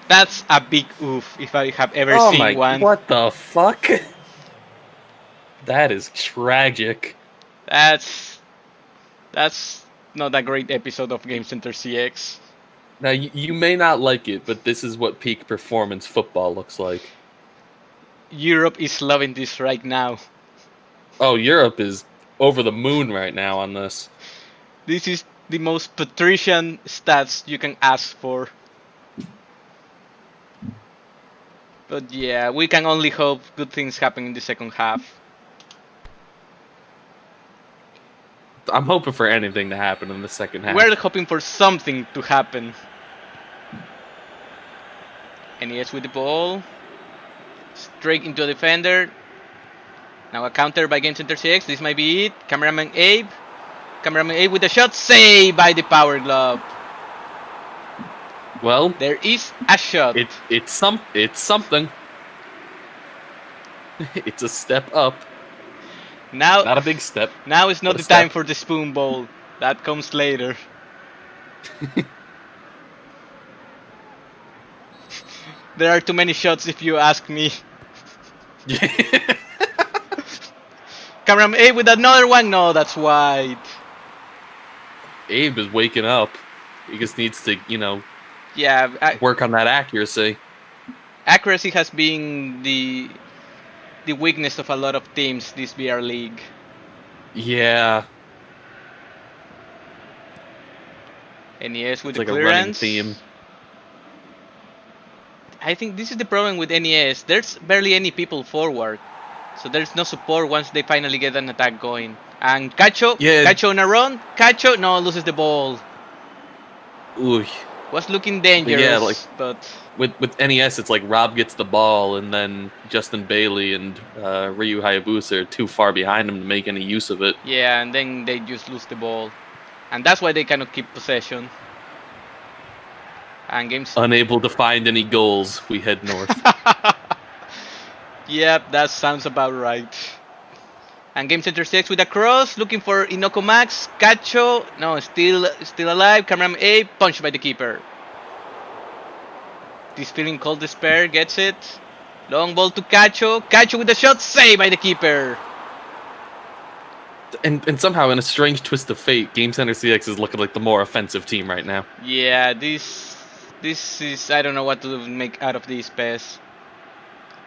That's a big oof if I have ever seen one. What the fuck? That is tragic. That's not a great episode of Game Center CX. Now, you may not like it, but this is what peak performance football looks like. Europe is loving this right now. Oh, Europe is over the moon right now on this. This is the most patrician stats you can ask for. But yeah, we can only hope good things happen in the second half. I'm hoping for anything to happen in the second half. We're hoping for something to happen. NES with the ball. Straight into a defender. Now a counter by Game Center CX. This might be it. Cameraman Abe. Cameraman Abe with the shot. Saved by the Power Glove. Well, there is a shot. It's something. It's a step up. Now, not a big step. Now is not the time for the spoon bowl. That comes later. There are too many shots if you ask me. Cameraman Abe with another one. No, that's wide. Abe is waking up. He just needs to, work on that accuracy. Accuracy has been the weakness of a lot of teams this VR league. Yeah. NES with it's the like clearance. A running theme. I think this is the problem with NES. There's barely any people forward. So there's no support once they finally get an attack going. And Cacho, Cacho on a run. Cacho, no, loses the ball. Ooh. Was looking dangerous, but with NES, it's like Rob gets the ball, and then Justin Bailey and Ryu Hayabusa are too far behind him to make any use of it. Yeah, and then they just lose the ball, and that's why they cannot keep possession. And games unable to find any goals, we head north. Yep, that sounds about right. And Game Center 6 with a cross, looking for Inoko Max. Cacho, no, still alive. Cameraman A, punched by the keeper. This feeling called despair, gets it. Long ball to Cacho. Cacho with a shot, saved by the keeper. And somehow, in a strange twist of fate, Game Center CX is looking like the more offensive team right now. Yeah, this is, I don't know what to make out of this PES.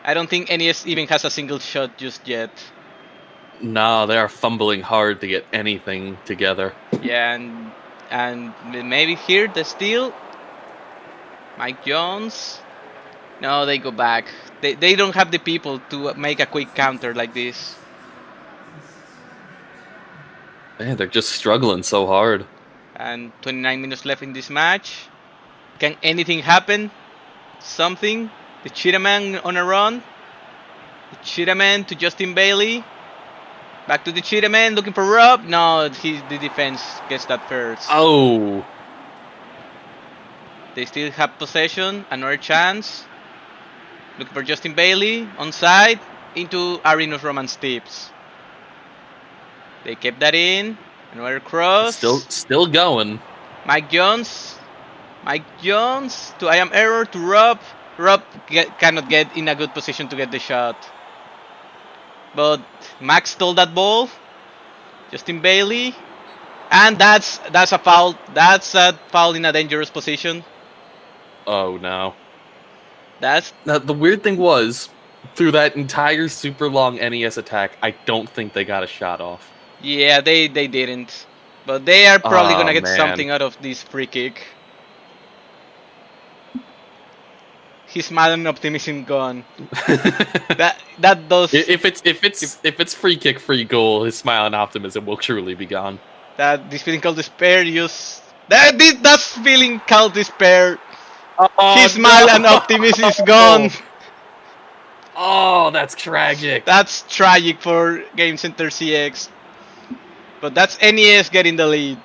I don't think NES even has a single shot just yet. No, they are fumbling hard to get anything together. Yeah, and maybe here the steal. Mike Jones. No, they go back. They don't have the people to make a quick counter like this. Man, they're just struggling so hard. And 29 minutes left in this match. Can anything happen? Something? The Cheetah Man on a run. The Cheetah Man to Justin Bailey. Back to the Cheetah Man, looking for Rob. No, the defense gets that first. Oh. They still have possession. Another chance. Looking for Justin Bailey. Onside. Into Arenos Roman's tips. They kept that in. Another cross. Still going. Mike Jones to I am error to Rob. Rob cannot get in a good position to get the shot. But Max stole that ball. Justin Bailey. And that's a foul. That's a foul in a dangerous position. Oh no. Now the weird thing was, through that entire super long NES attack, I don't think they got a shot off. Yeah, they didn't. But they are probably gonna get man. something out of this free kick. His Madden optimism gone. that does. If it's free kick, free goal, his smile and optimism will truly be gone. This feeling called despair. That's feeling called despair. His smile and optimism is gone. Oh, that's tragic. That's tragic for Game Center CX. But that's NES getting the lead.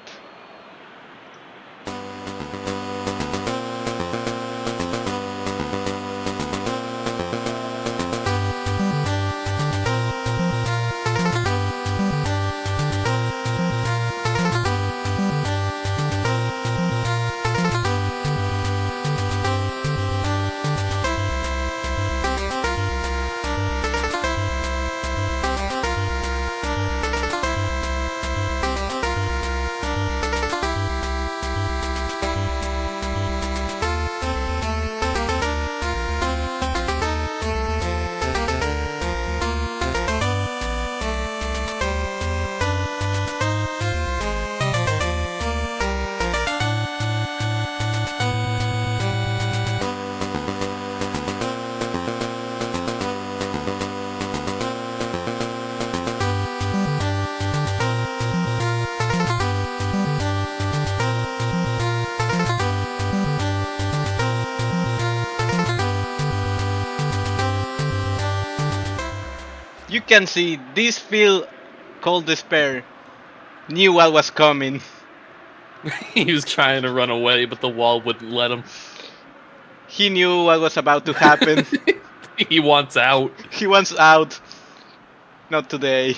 You can see this feel called despair knew what was coming. He was trying to run away, but the wall wouldn't let him. He knew what was about to happen. He wants out. He wants out. Not today.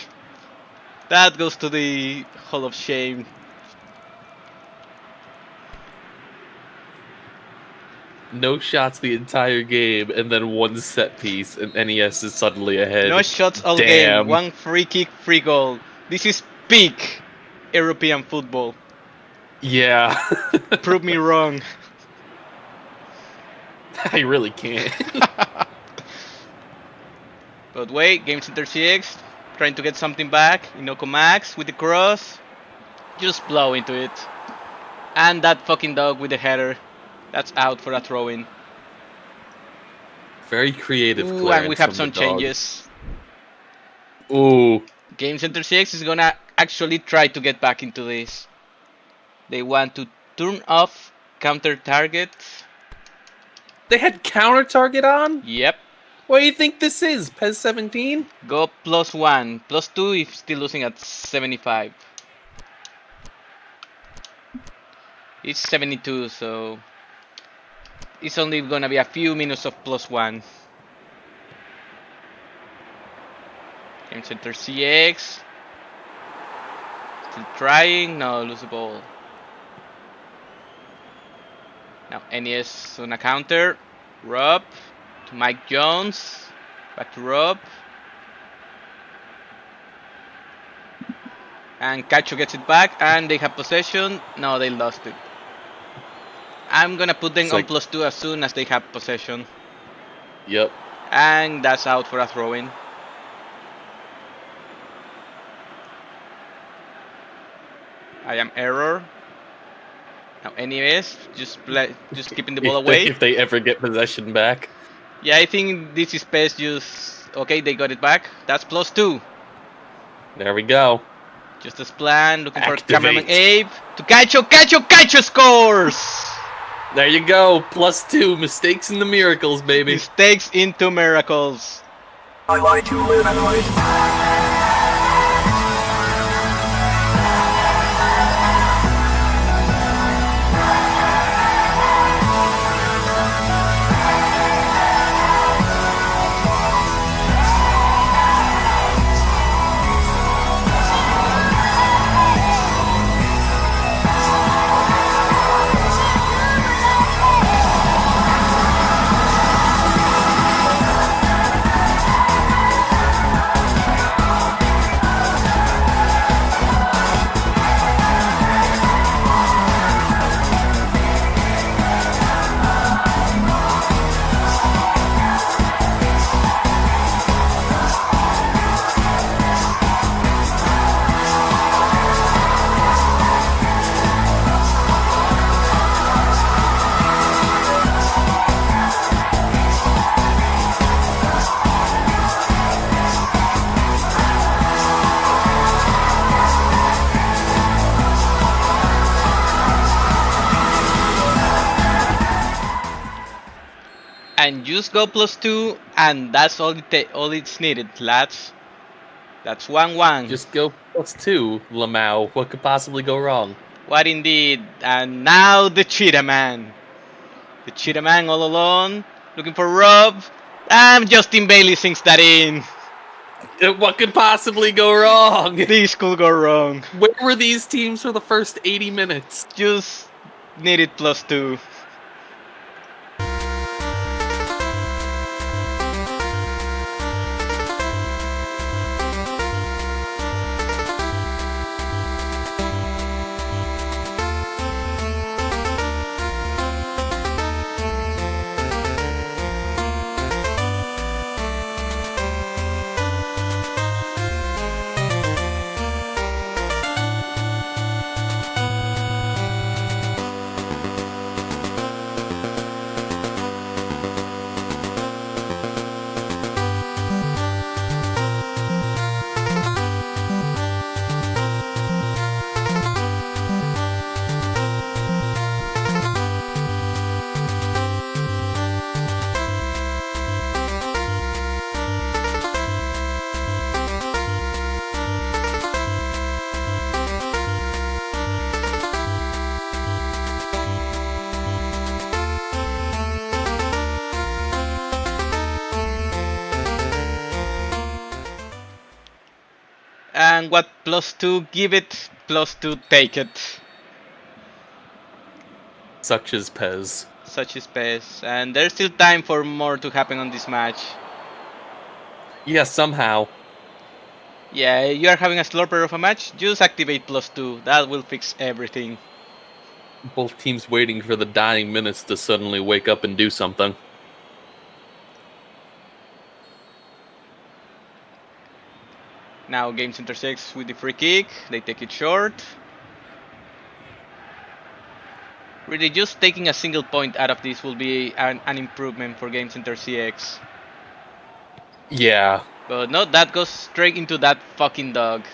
That goes to the Hall of Shame. No shots the entire game, and then one set piece, and NES is suddenly ahead. No shots all Damn. game. One free kick, free goal. This is peak European football. Yeah. Prove me wrong. I really can't. But wait, Game Center CX trying to get something back. Inoko Max with the cross. Just blow into it. And that fucking dog with the header. That's out for a throw-in. Very creative. Ooh, and we have from some the dog. changes. Ooh. Game Center CX is gonna actually try to get back into this. They want to turn off counter target. They had counter target on? Yep. What do you think this is? PES 17? Go +1. +2 if still losing at 75. It's 72, so it's only gonna be a few minutes of +1. Game Center CX. Still trying. No, lose the ball. Now NES on a counter. Rob to Mike Jones. Back to Rob. And Cacho gets it back, and they have possession. No, they lost it. I'm gonna put them on +2 as soon as they have possession. Yep. And that's out for a throw-in. I am error. Now NES just keeping the ball away. If they ever get possession back. Yeah, I think this is best. Just okay, they got it back. That's +2. There we go. Just as planned. Looking for Activate. cameraman Abe to Cacho scores. There you go. +2. Mistakes in the miracles, baby. Mistakes into miracles. I like to live and And just go +2, and that's all it's needed, lads. That's 1-1. Just go +2, Lamau. What could possibly go wrong? What indeed? And now the Cheetah Man. The Cheetah Man all alone, looking for Rob. And Justin Bailey sinks that in. What could possibly go wrong? This could go wrong. Where were these teams for the first 80 minutes? Just needed +2. And what +2 give it, +2 take it. Such as Pez. Such is PES. And there's still time for more to happen on this match. Yeah, somehow. Yeah, you are having a slurper of a match, just activate +2. That will fix everything. Both teams waiting for the dying minutes to suddenly wake up and do something. Now Game Center 6 with the free kick. They take it short. Really, just taking a single point out of this will be an improvement for Game Center CX. Yeah. But no, that goes straight into that fucking dog.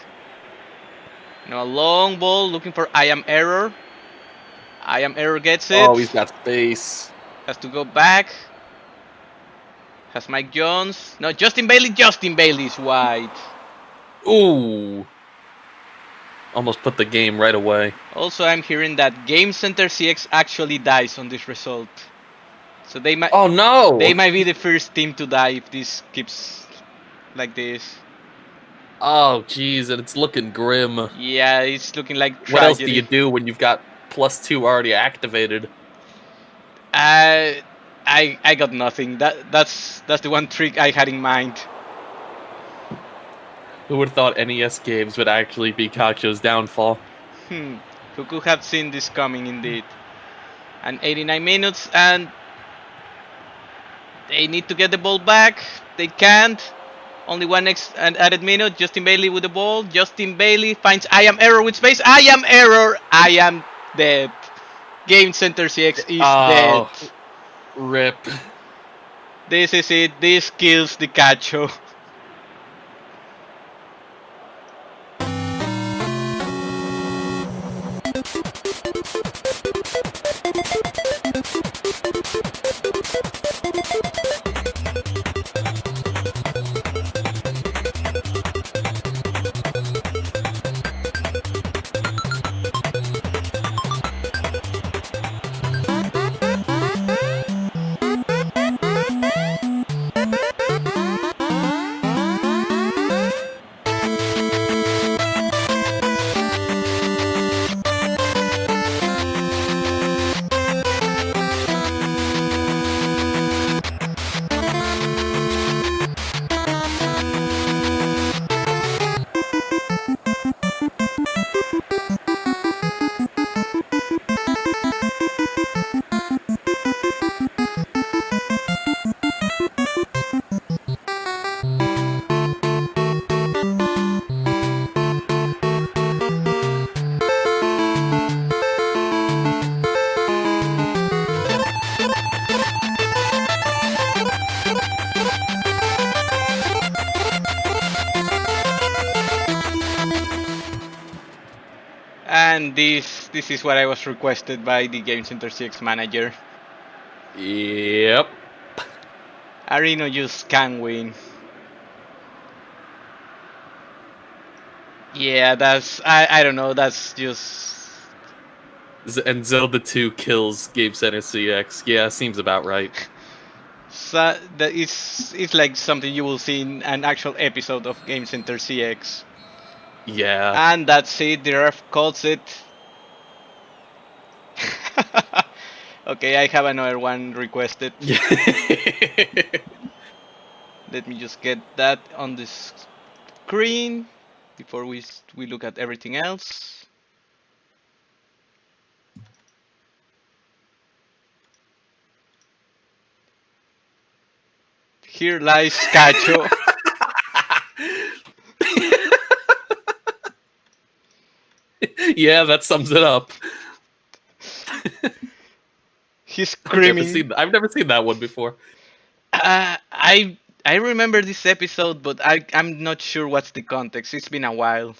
Now a long ball looking for I Am Error. I Am Error gets it. Oh, he's got space. Has to go back. Has Mike Jones. No, Justin Bailey. Justin Bailey's wide. Ooh. Almost put the game right away. Also, I'm hearing that Game Center CX actually dies on this result. So they might. Oh no! They might be the first team to die if this keeps like this. Oh jeez, and it's looking grim. Yeah, it's looking like tragedy. What else do you do when you've got +2 already activated? I got nothing. That's the one trick I had in mind. Who would have thought NES games would actually be Kacho's downfall? Who could have seen this coming indeed? And 89 minutes, and they need to get the ball back. They can't. Only one added minute. Justin Bailey with the ball. Justin Bailey finds I Am Error with space. I Am Error. I am dead. Game Center CX is dead. Rip. This is it. This kills the Cacho. And this is what I was requested by the Game Center CX manager. Yep. Arino just can win. Yeah, that's I don't know. That's just And Zelda 2 kills Game Center CX. Yeah, seems about right. so that it's like something you will see in an actual episode of Game Center CX. Yeah. And that's it. The ref calls it. Okay, I have another one requested. Let me just get that on the screen before we look at everything else. Here lies Cacho. Yeah, that sums it up. He's screaming. I've never seen that one before. I remember this episode, but I'm not sure what's the context. It's been a while.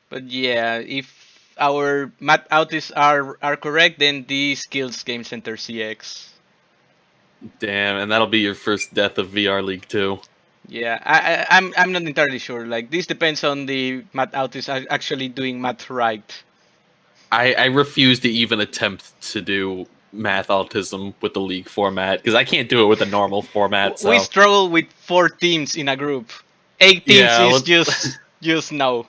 But yeah, if our math outlists are correct, then this kills Game Center CX. Damn, and that'll be your first death of VR League 2. Yeah, I'm not entirely sure. Like this depends on the math outlists actually doing math right. I refuse to even attempt to do math autism with the league format because I can't do it with a normal format. So. We struggle with 4 teams in a group. 8 teams is just no.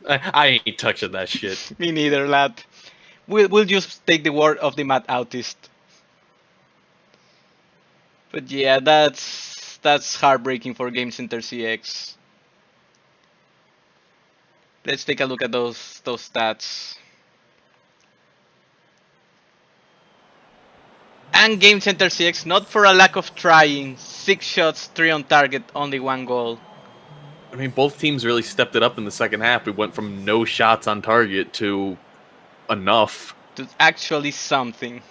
I ain't touching that shit. Me neither, lad. We'll just take the word of the math autist. But yeah, that's heartbreaking for Game Center CX. Let's take a look at those stats. And Game Center CX, not for a lack of trying, 6 shots, 3 on target, only 1 goal. I mean, both teams really stepped it up in the second half. We went from no shots on target to enough. To actually something.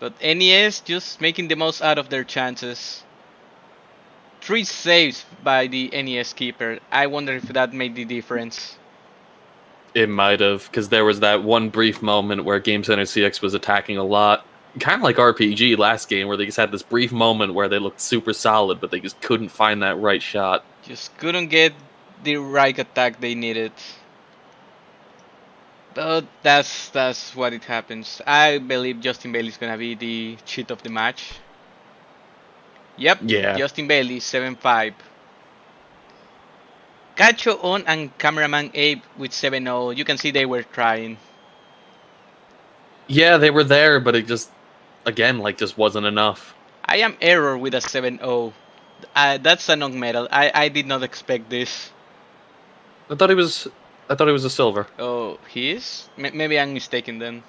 But NES just making the most out of their chances. 3 saves by the NES keeper. I wonder if that made the difference. It might have, because there was that one brief moment where Game Center CX was attacking a lot. Kind of like RPG last game, where they just had this brief moment where they looked super solid, but they just couldn't find that right shot. Just couldn't get the right attack they needed. But that's what it happens. I believe Justin Bailey is gonna be the cheat of the match. Yep, yeah. Justin Bailey, 7-5. Cacho on and cameraman Abe with 7-0. You can see they were trying. Yeah, they were there, but it just, again, like, just wasn't enough. I am Error with a 7-0. That's a non-medal. I did not expect this. I thought he was a silver. Oh, he is? Maybe I'm mistaken then.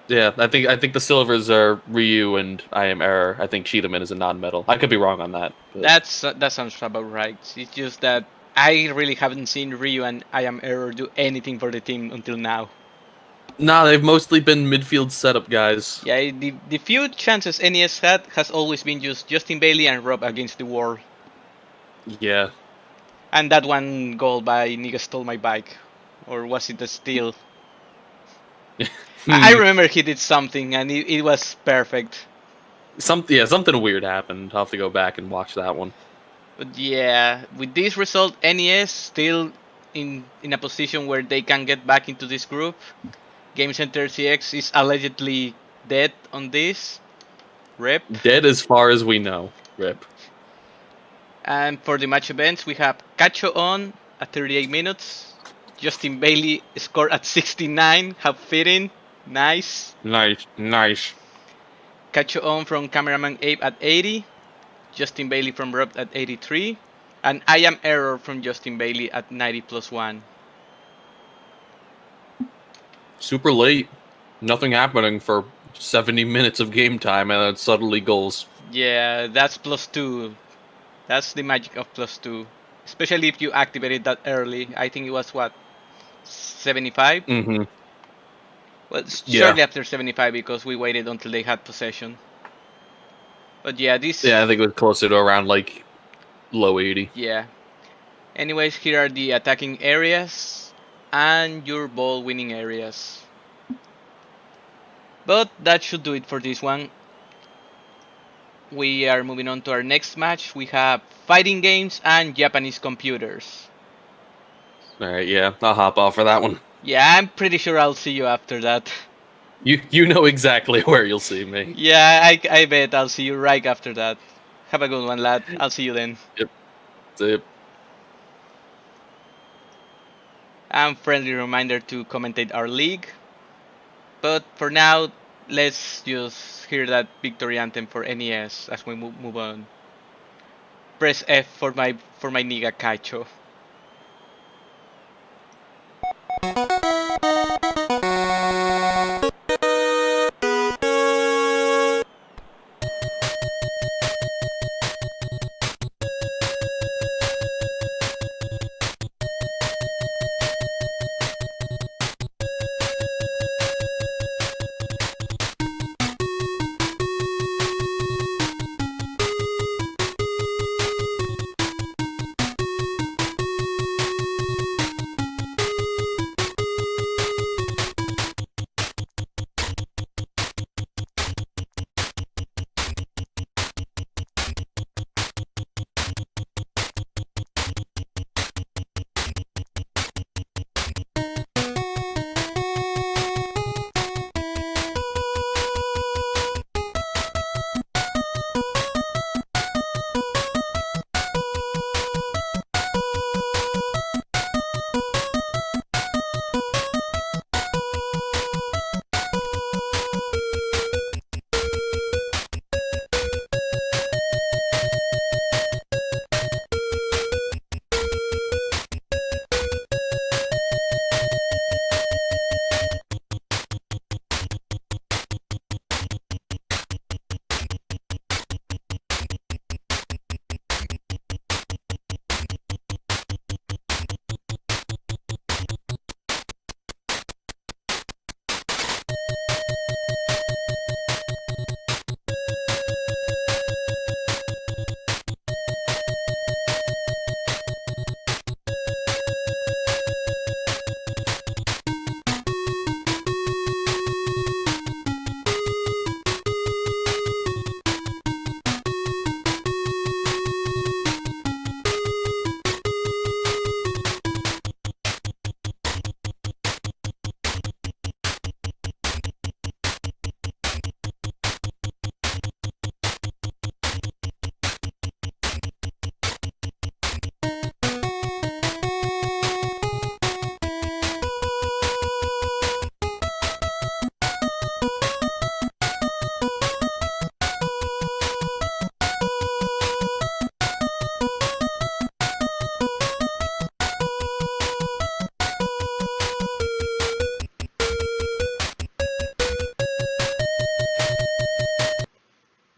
Yeah, I think the silvers are Ryu and I am Error. I think Cheetahman is a non-medal. I could be wrong on that. But. That sounds about right. It's just that I really haven't seen Ryu and I am Error do anything for the team until now. Nah, they've mostly been midfield setup guys. Yeah, the few chances NES had has always been just Justin Bailey and Rob against the wall. Yeah. And that one goal by Nigga Stole My Bike. Or was it a steal? I remember he did something and it was perfect. Something weird happened. I'll have to go back and watch that one. But yeah, with this result, NES still in a position where they can get back into this group. Game Center CX is allegedly dead on this. Rip. Dead as far as we know. Rip. And for the match events, we have Cacho on at 38 minutes. Justin Bailey scored at 69. Have fitting. Nice. Nice. Cacho on from cameraman Abe at 80. Justin Bailey from Rob at 83. And I am Error from Justin Bailey at 90+1. Super late. Nothing happening for 70 minutes of game time, and then suddenly goals. Yeah, that's +2. That's the magic of +2. Especially if you activate it that early. I think it was what? 75? Mm-hmm. Well, shortly after 75 because we waited until they had possession. But yeah, this... Yeah, I think it was closer to around like low 80. Yeah. Anyways, here are the attacking areas and your ball winning areas. But that should do it for this one. We are moving on to our next match. We have fighting games and Japanese computers. Alright, yeah, I'll hop off for that one. Yeah, I'm pretty sure I'll see you after that. You know exactly where you'll see me. Yeah, I bet I'll see you right after that. Have a good one, lad. I'll see you then. Yep. See ya. And friendly reminder to commentate our league. But for now, let's just hear that victory anthem for NES as we move on. Press F for my Niga Kaicho.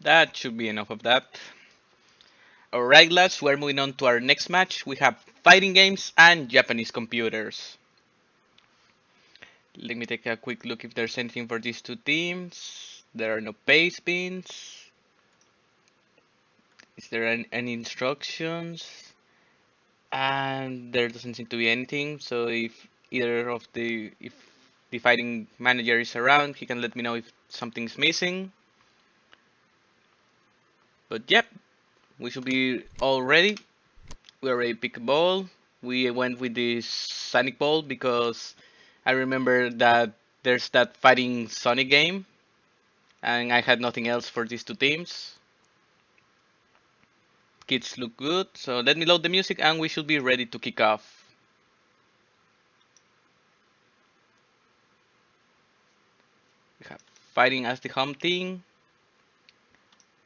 That should be enough of that. Alright lads, we're moving on to our next match. We have fighting games and Japanese computers. Let me take a quick look if there's anything for these two teams. There are no pace pins. Is there any instructions? And there doesn't seem to be anything. So if the fighting manager is around, he can let me know if something's missing. But yep, we should be all ready. We already picked a ball. We went with this Sonic ball because I remember that there's that fighting Sonic game, and I had nothing else for these two teams. Kids look good, so let me load the music and we should be ready to kick off. We have fighting as the home team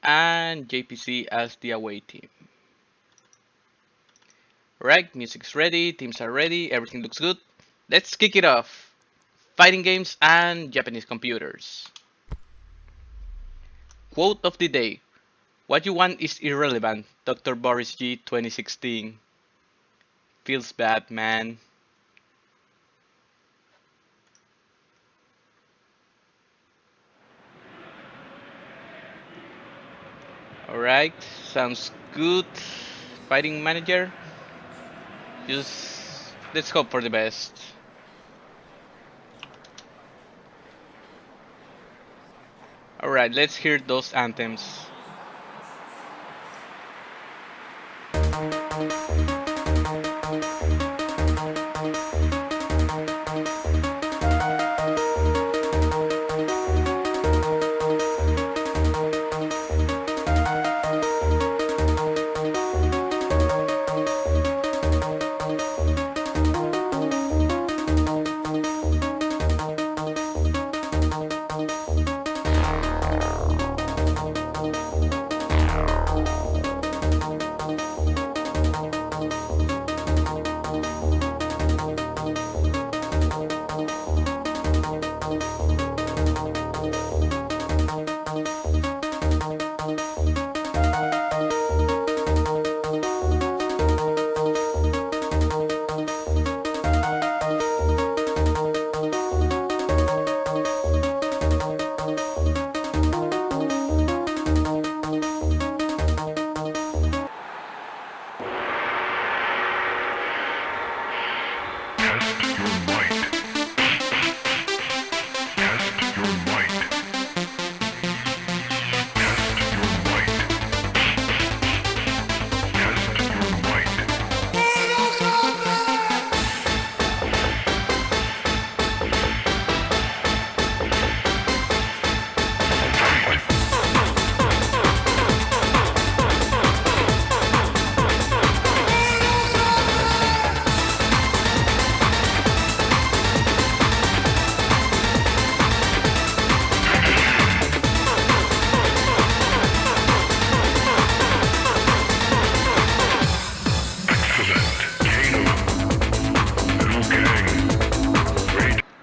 and JPC as the away team. Right, music's ready, teams are ready, everything looks good. Let's kick it off. Fighting games and Japanese computers. Quote of the day. What you want is irrelevant. Dr. Boris G 2016. Feels bad, man. Alright, sounds good. Fighting manager. Just let's hope for the best. Alright, let's hear those anthems.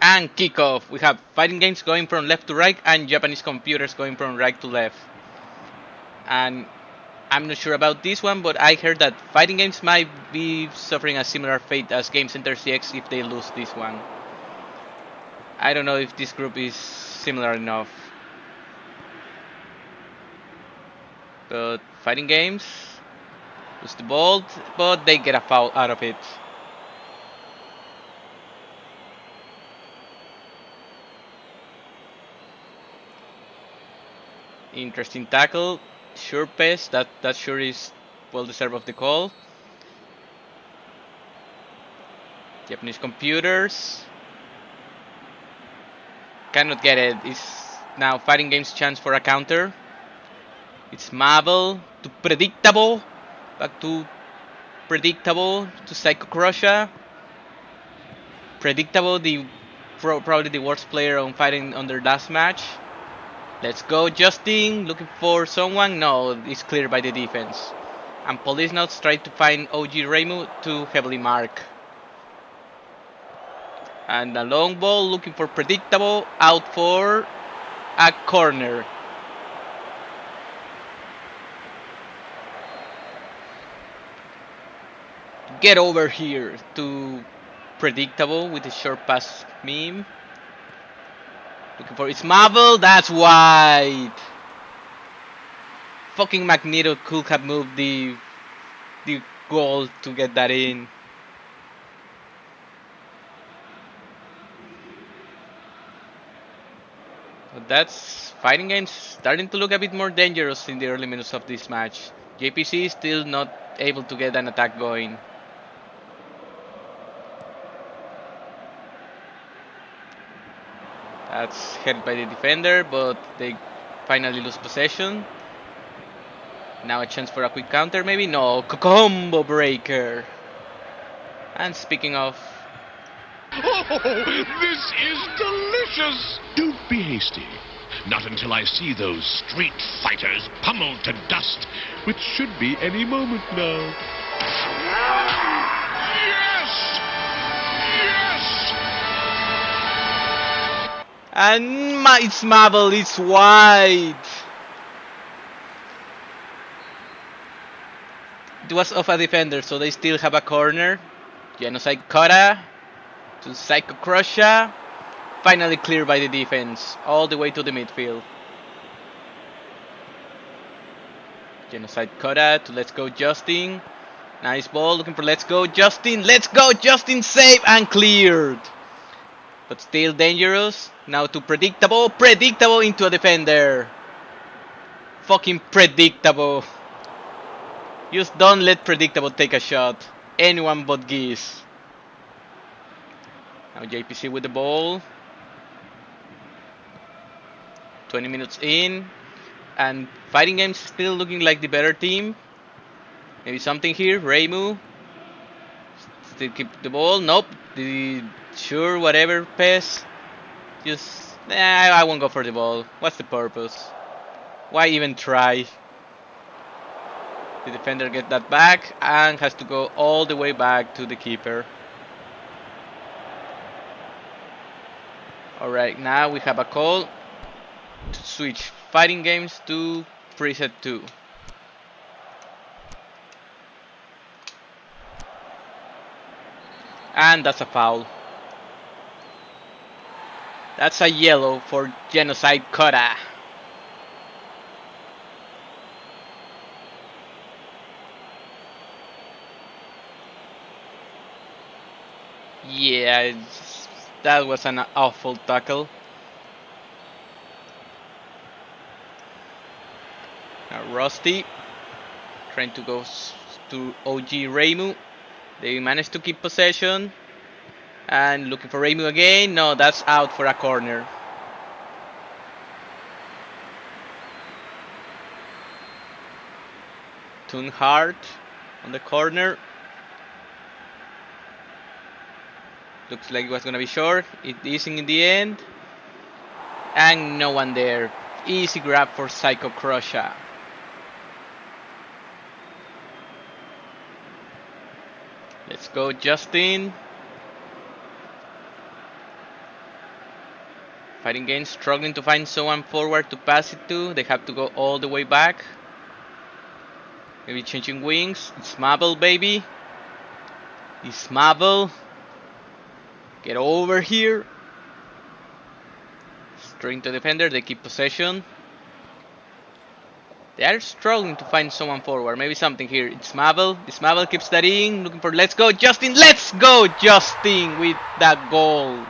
And kickoff. We have fighting games going from left to right and Japanese computers going from right to left. And I'm not sure about this one, but I heard that fighting games might be suffering a similar fate as Game Center CX if they lose this one. I don't know if this group is similar enough. But fighting games lose the ball, but they get a foul out of it. Interesting tackle, sure pass, that sure is well deserved of the call. Japanese computers cannot get it. It's now fighting game's chance for a counter. It's Marvel to Predictable, back to Predictable to Psycho Crusher. Predictable, probably the worst player on fighting on their last match. Let's go, Justin. Looking for someone? No, it's cleared by the defense. And Police Notes try to find OG Reimu to heavily mark. And a long ball looking for Predictable, out for a corner. Get over here to Predictable with the short pass meme. Looking for it's Marvel, that's wide. Fucking Magneto could have moved the goal to get that in. But that's fighting games starting to look a bit more dangerous in the early minutes of this match. JPC is still not able to get an attack going. That's headed by the defender, but they finally lose possession. Now a chance for a quick counter, maybe? No, combo breaker. And speaking of... Oh, this is delicious! Don't be hasty. Not until I see those street fighters pummeled to dust, which should be any moment now. Yes! Yes! And it's Marvel, it's wide. It was off a defender, so they still have a corner. Genocide Kota to Psycho Crusher. Finally cleared by the defense, all the way to the midfield. Genocide Kota to Let's Go Justin. Nice ball, looking for Let's Go Justin. Let's go Justin, save and cleared. But still dangerous. Now to Predictable. Predictable into a defender. Fucking predictable. Just don't let predictable take a shot. Anyone but Geese. Now JPC with the ball. 20 minutes in. And Fighting Games still looking like the better team. Maybe something here. Reimu. Still keep the ball. Nope. Sure, whatever. Pass. Just... I won't go for the ball. What's the purpose? Why even try? The defender gets that back and has to go all the way back to the keeper. Alright, now we have a call to switch Fighting Games to preset 2. And that's a foul. That's a yellow for Genocide Kota. Yeah, that was an awful tackle. Now Rusty trying to go to OG Reimu. They managed to keep possession. And looking for Reimu again. No, that's out for a corner. Toon Hart on the corner. Looks like it was gonna be short. It isn't in the end. And no one there. Easy grab for Psycho Crusher. Let's go, Justin. Fighting Games struggling to find someone forward to pass it to. They have to go all the way back. Maybe changing wings. It's Marvel, baby. It's Marvel. Get over here. Straight to defender. They keep possession. They are struggling to find someone forward. Maybe something here. It's Marvel. This Marvel keeps that in. Looking for let's go, Justin. Let's go, Justin, with that goal.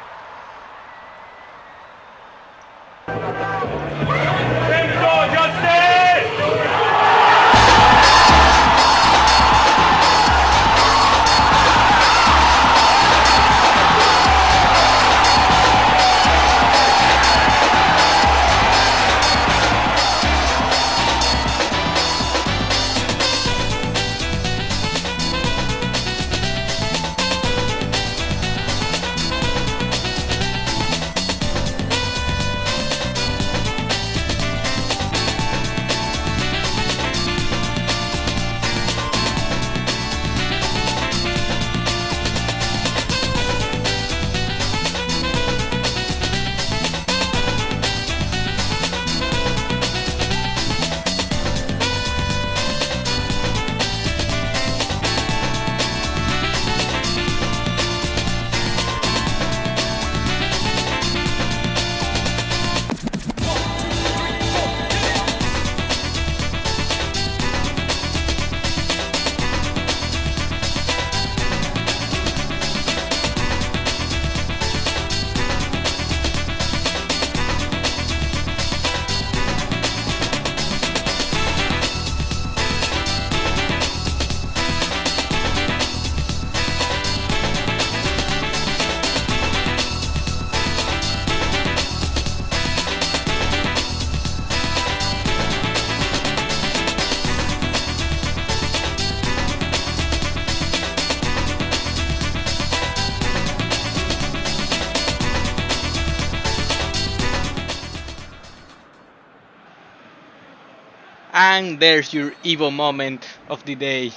And there's your Evo moment of the day.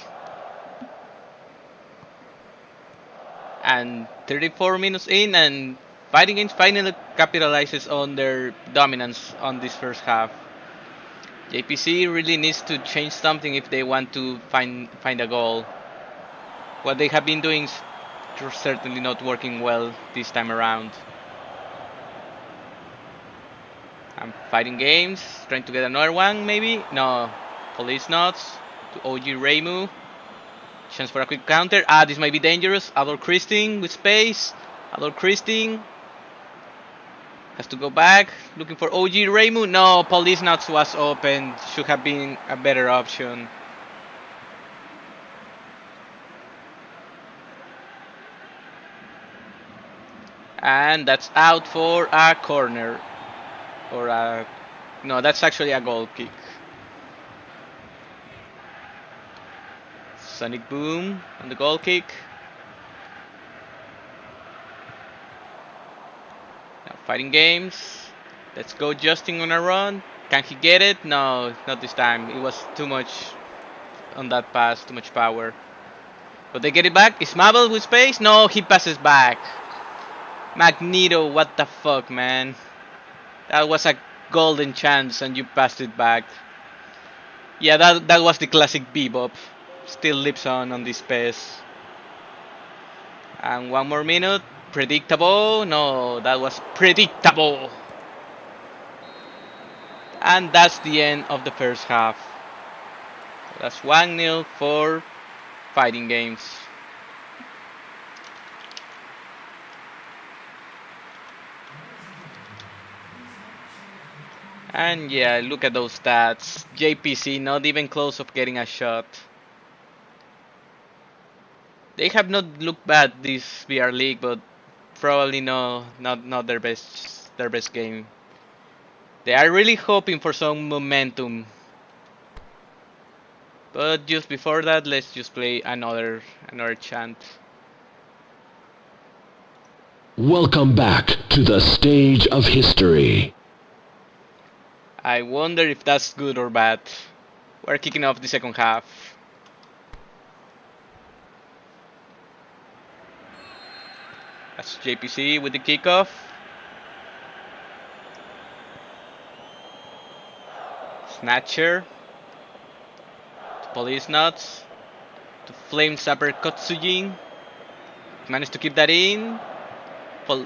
And 34 minutes in, and Fighting Games finally capitalizes on their dominance on this first half. JPC really needs to change something if they want to find a goal. What they have been doing is certainly not working well this time around. I'm Fighting Games, trying to get another one maybe? No, Police Nuts to OG Reimu. Chance for a quick counter. This might be dangerous. Adol Christine with space. Adol Christine. Has to go back, looking for OG Reimu. No, Police Nuts was open. Should have been a better option. And that's out for a corner. Or a... No, that's actually a goal kick. Sonic Boom on the goal kick. Now fighting games. Let's go Justin on a run. Can he get it? No, not this time. It was too much on that pass, too much power. But they get it back. Is Mabel with space? No, he passes back. Magneto, what the fuck, man? That was a golden chance and you passed it back. Yeah, that was the classic Bebop. Still lives on this pace. And one more minute. Predictable? No, that was predictable. And that's the end of the first half. That's 1-0 for fighting games. And yeah, look at those stats. JPC not even close of getting a shot. They have not looked bad this VR League, but probably not their best game. They are really hoping for some momentum. But just before that, let's just play another chant. Welcome back to the stage of history. I wonder if that's good or bad. We're kicking off the second half. That's JPC with the kickoff. Snatcher. To Police Nuts. To Flame Sapper Kotsujin. Managed to keep that in.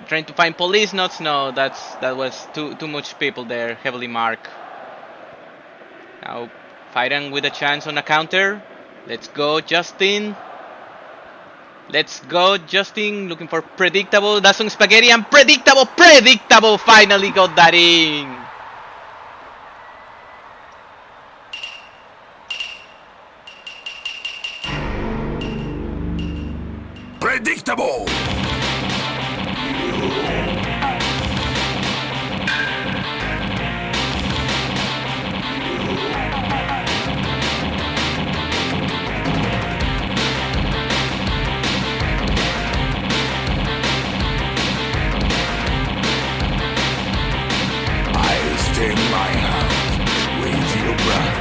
Trying to find Police Nuts. No, that was too much people there. Heavily marked. Now fighting with a chance on a counter. Let's go, Justin. Let's go, Justin. Looking for predictable. That's on Spaghetti and predictable. Predictable finally got that in. Predictable! In my house, with your brother.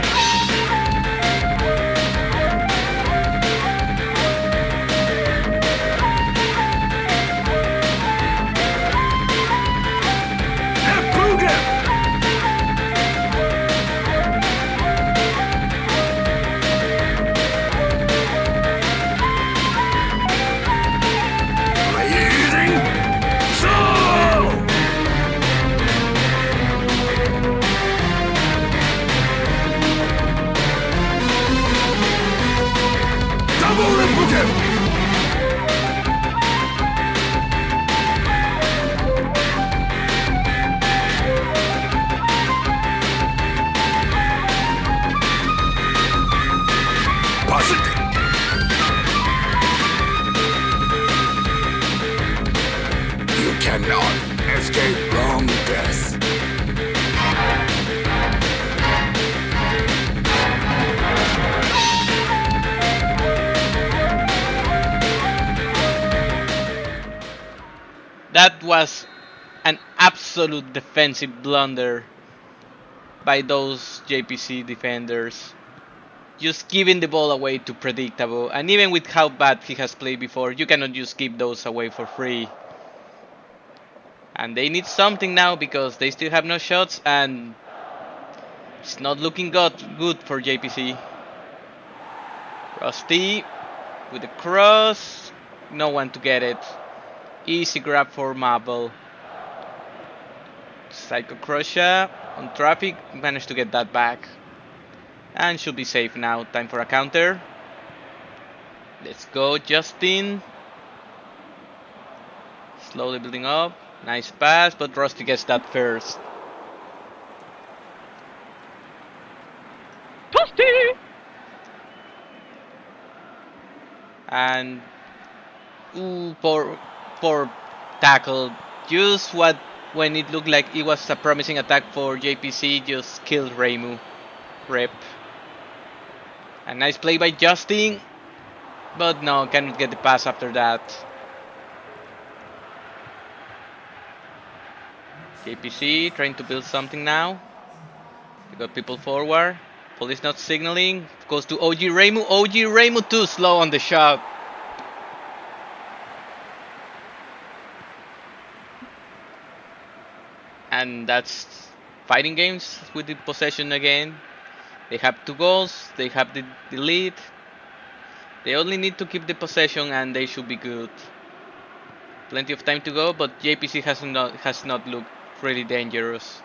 You cannot escape long death. That was an absolute defensive blunder by those JPC defenders. Just giving the ball away to predictable, and even with how bad he has played before, you cannot just give those away for free. And they need something now because they still have no shots and it's not looking good for JPC. Rusty with the cross, no one to get it. Easy grab for Marble. Psycho Crusher on traffic, managed to get that back. And should be safe now. Time for a counter. Let's go, Justin. Slowly building up. Nice pass, but Rusty gets that first. Toasty! And ooh, poor tackle. Just when it looked like it was a promising attack for JPC, just killed Reimu. Rip. A nice play by Justin, but no, cannot get the pass after that. JPC trying to build something now. They got people forward. Police not signaling. Goes to OG Reimu. OG Reimu too slow on the shot. And that's fighting games with the possession again. They have 2 goals. They have the lead. They only need to keep the possession and they should be good. Plenty of time to go, but JPC has not looked really dangerous.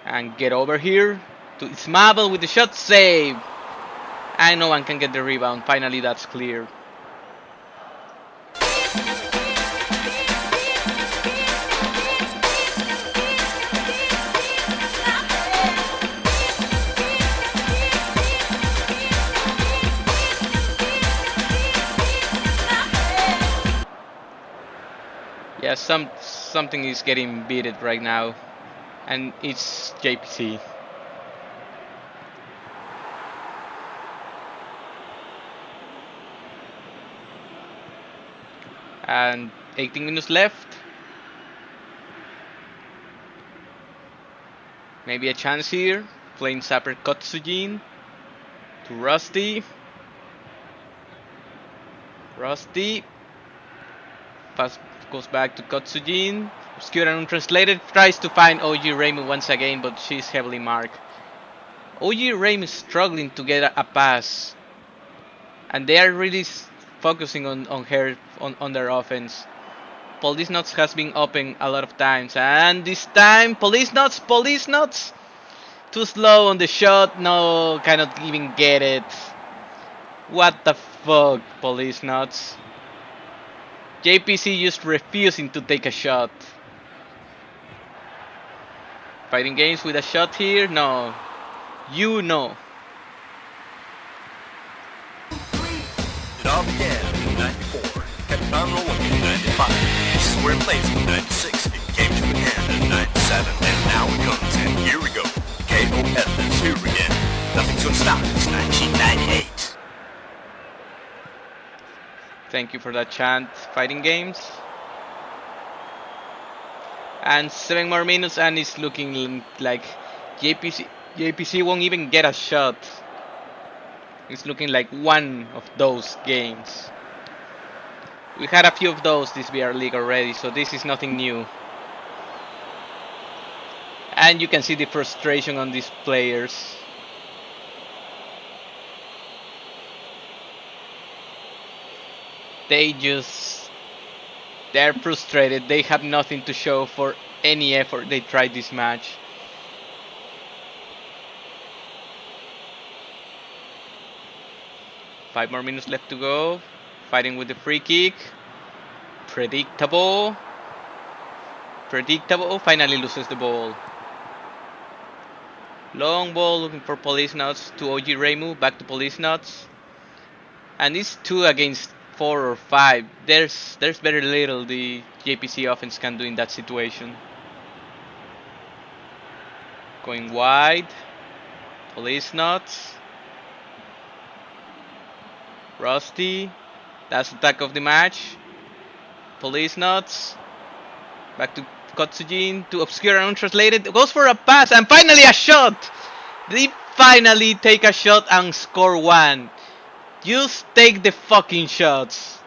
And get over here to Ismabel with the shot save. And no one can get the rebound. Finally, that's clear. Yeah, something is getting beaten right now, and it's JPC. And 18 minutes left. Maybe a chance here. Playing Sapper Kotsujin to Rusty. Rusty. Pass goes back to Kotsujin. Obscure and untranslated. Tries to find OG Reimu once again, but she's heavily marked. OG Reimu is struggling to get a pass. And they are really focusing on her, on their offense. Police Nuts has been open a lot of times. And this time, Police Nuts. Too slow on the shot. No, cannot even get it. What the fuck, Police Nuts. JPC just refusing to take a shot. Fighting games with a shot here? No. You know. It all began in 94, kept on rolling in 95. This is where it plays in 96. It came to an end in 97, and now it comes, and here we go. KOF is here again. Nothing's gonna stop us. 1998. Thank you for that chant, fighting games. And 7 more minutes and it's looking like JPC won't even get a shot. It's looking like one of those games. We had a few of those this VR League already, so this is nothing new. And you can see the frustration on these players. They're frustrated. They have nothing to show for any effort they tried this match. Five more minutes left to go. Fighting with the free kick. Predictable. Finally loses the ball. Long ball looking for Police Nuts to OG Reimu. Back to Police Nuts. And it's 2 against 4 or 5. There's very little the JPC offense can do in that situation. Going wide. Police Nuts. Rusty. Last attack of the match. Police Nuts. Back to Kotsujin to Obscure and Untranslated. Goes for a pass and finally a shot. They finally take a shot and score 1. Just take the fucking shots.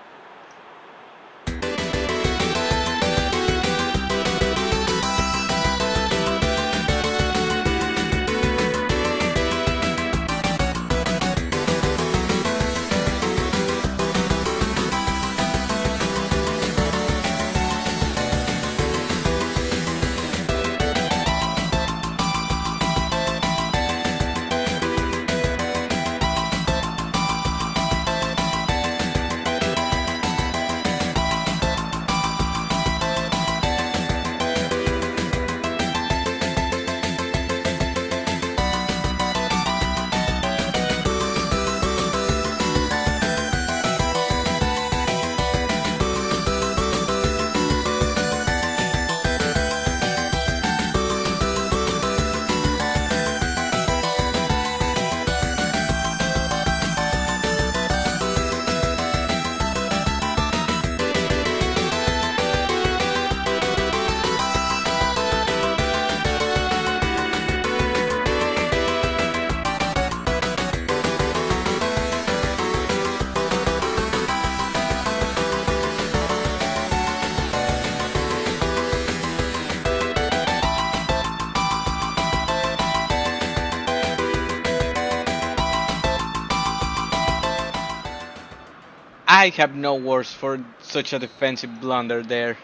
I have no words for such a defensive blunder there.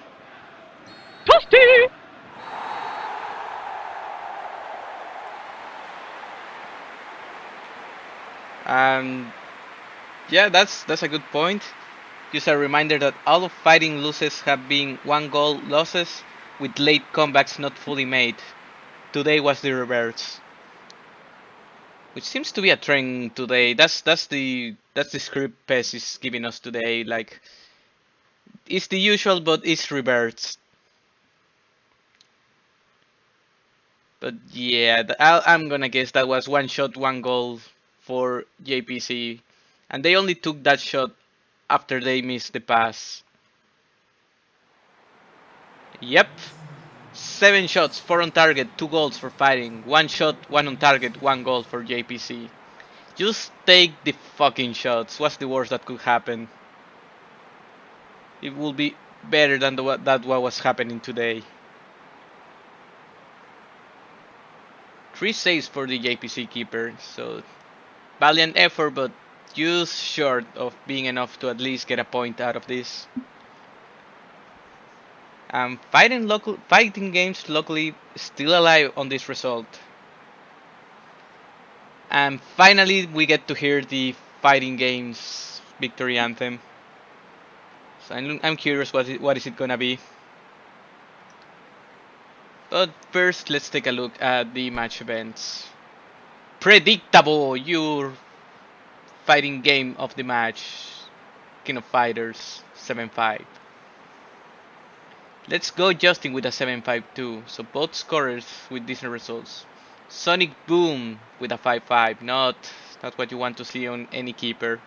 Toasty! Yeah, that's a good point. Just a reminder that all of fighting losses have been 1-goal losses with late comebacks not fully made. Today was the reverse, which seems to be a trend today. That's the script PES is giving us today. Like, it's the usual, but it's reversed. But yeah, I'm gonna guess that was 1 shot, 1 goal for JPC, and they only took that shot after they missed the pass. Yep. 7 shots, 4 on target, 2 goals for fighting. 1 shot, 1 on target, 1 goal for JPC. Just take the fucking shots. What's the worst that could happen? It will be better than what was happening today. 3 saves for the JPC keeper, so valiant effort, but just short of being enough to at least get a point out of this. Fighting games locally still alive on this result. And finally we get to hear the fighting games victory anthem. So I'm curious what is it gonna be. But first let's take a look at the match events. Predictable, your fighting game of the match. King of Fighters 7-5. Let's go Justin with a 7-5-2, so both scorers with decent results. Sonic Boom with a 5-5, not what you want to see on any keeper.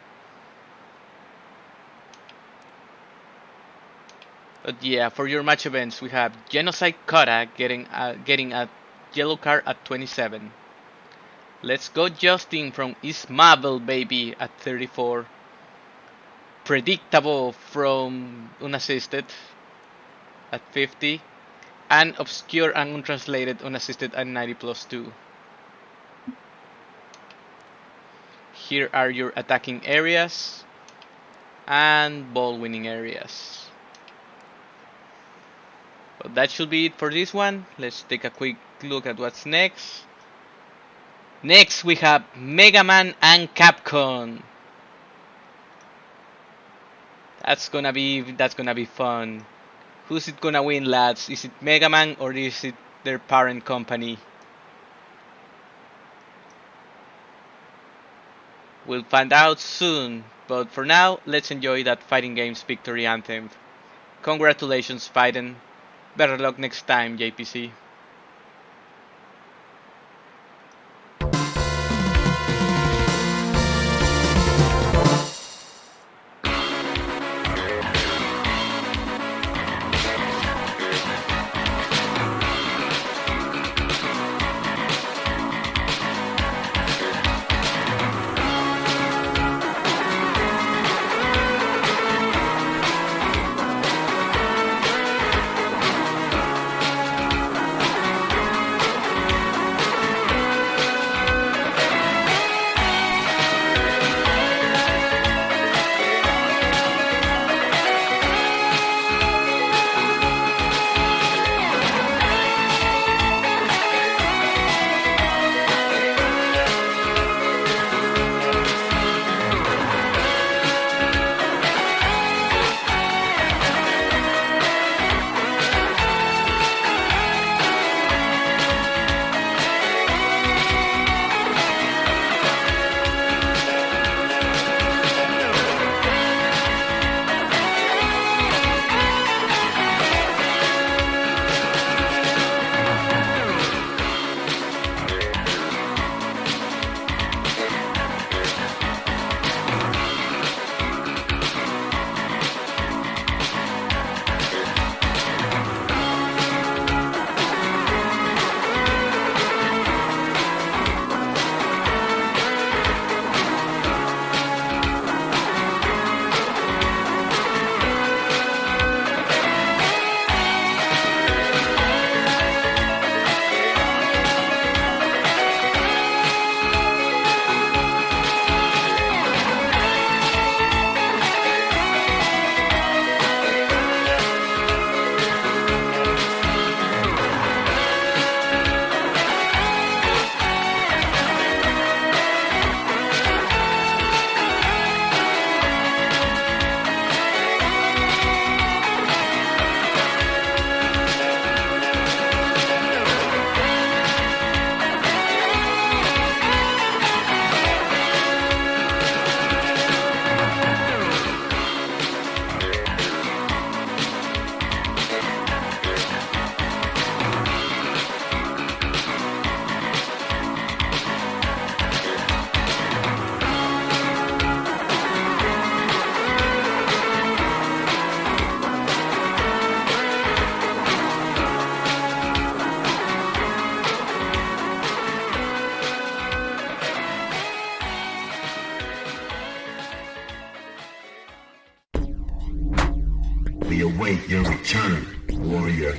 But yeah, for your match events we have Genocide Kata getting a yellow card at 27. Let's go Justin from Ismabel Baby at 34. Predictable from Unassisted at 50, and Obscure and Untranslated Unassisted at 90+2. Here are your attacking areas and ball winning areas. But that should be it for this one. Let's take a quick look at what's next. Next we have Mega Man and Capcom. That's gonna be fun. Who's it gonna win, lads? Is it Mega Man or is it their parent company? We'll find out soon, but for now, let's enjoy that fighting game's victory anthem. Congratulations, fighting. Better luck next time, JPC. We await your return, warrior.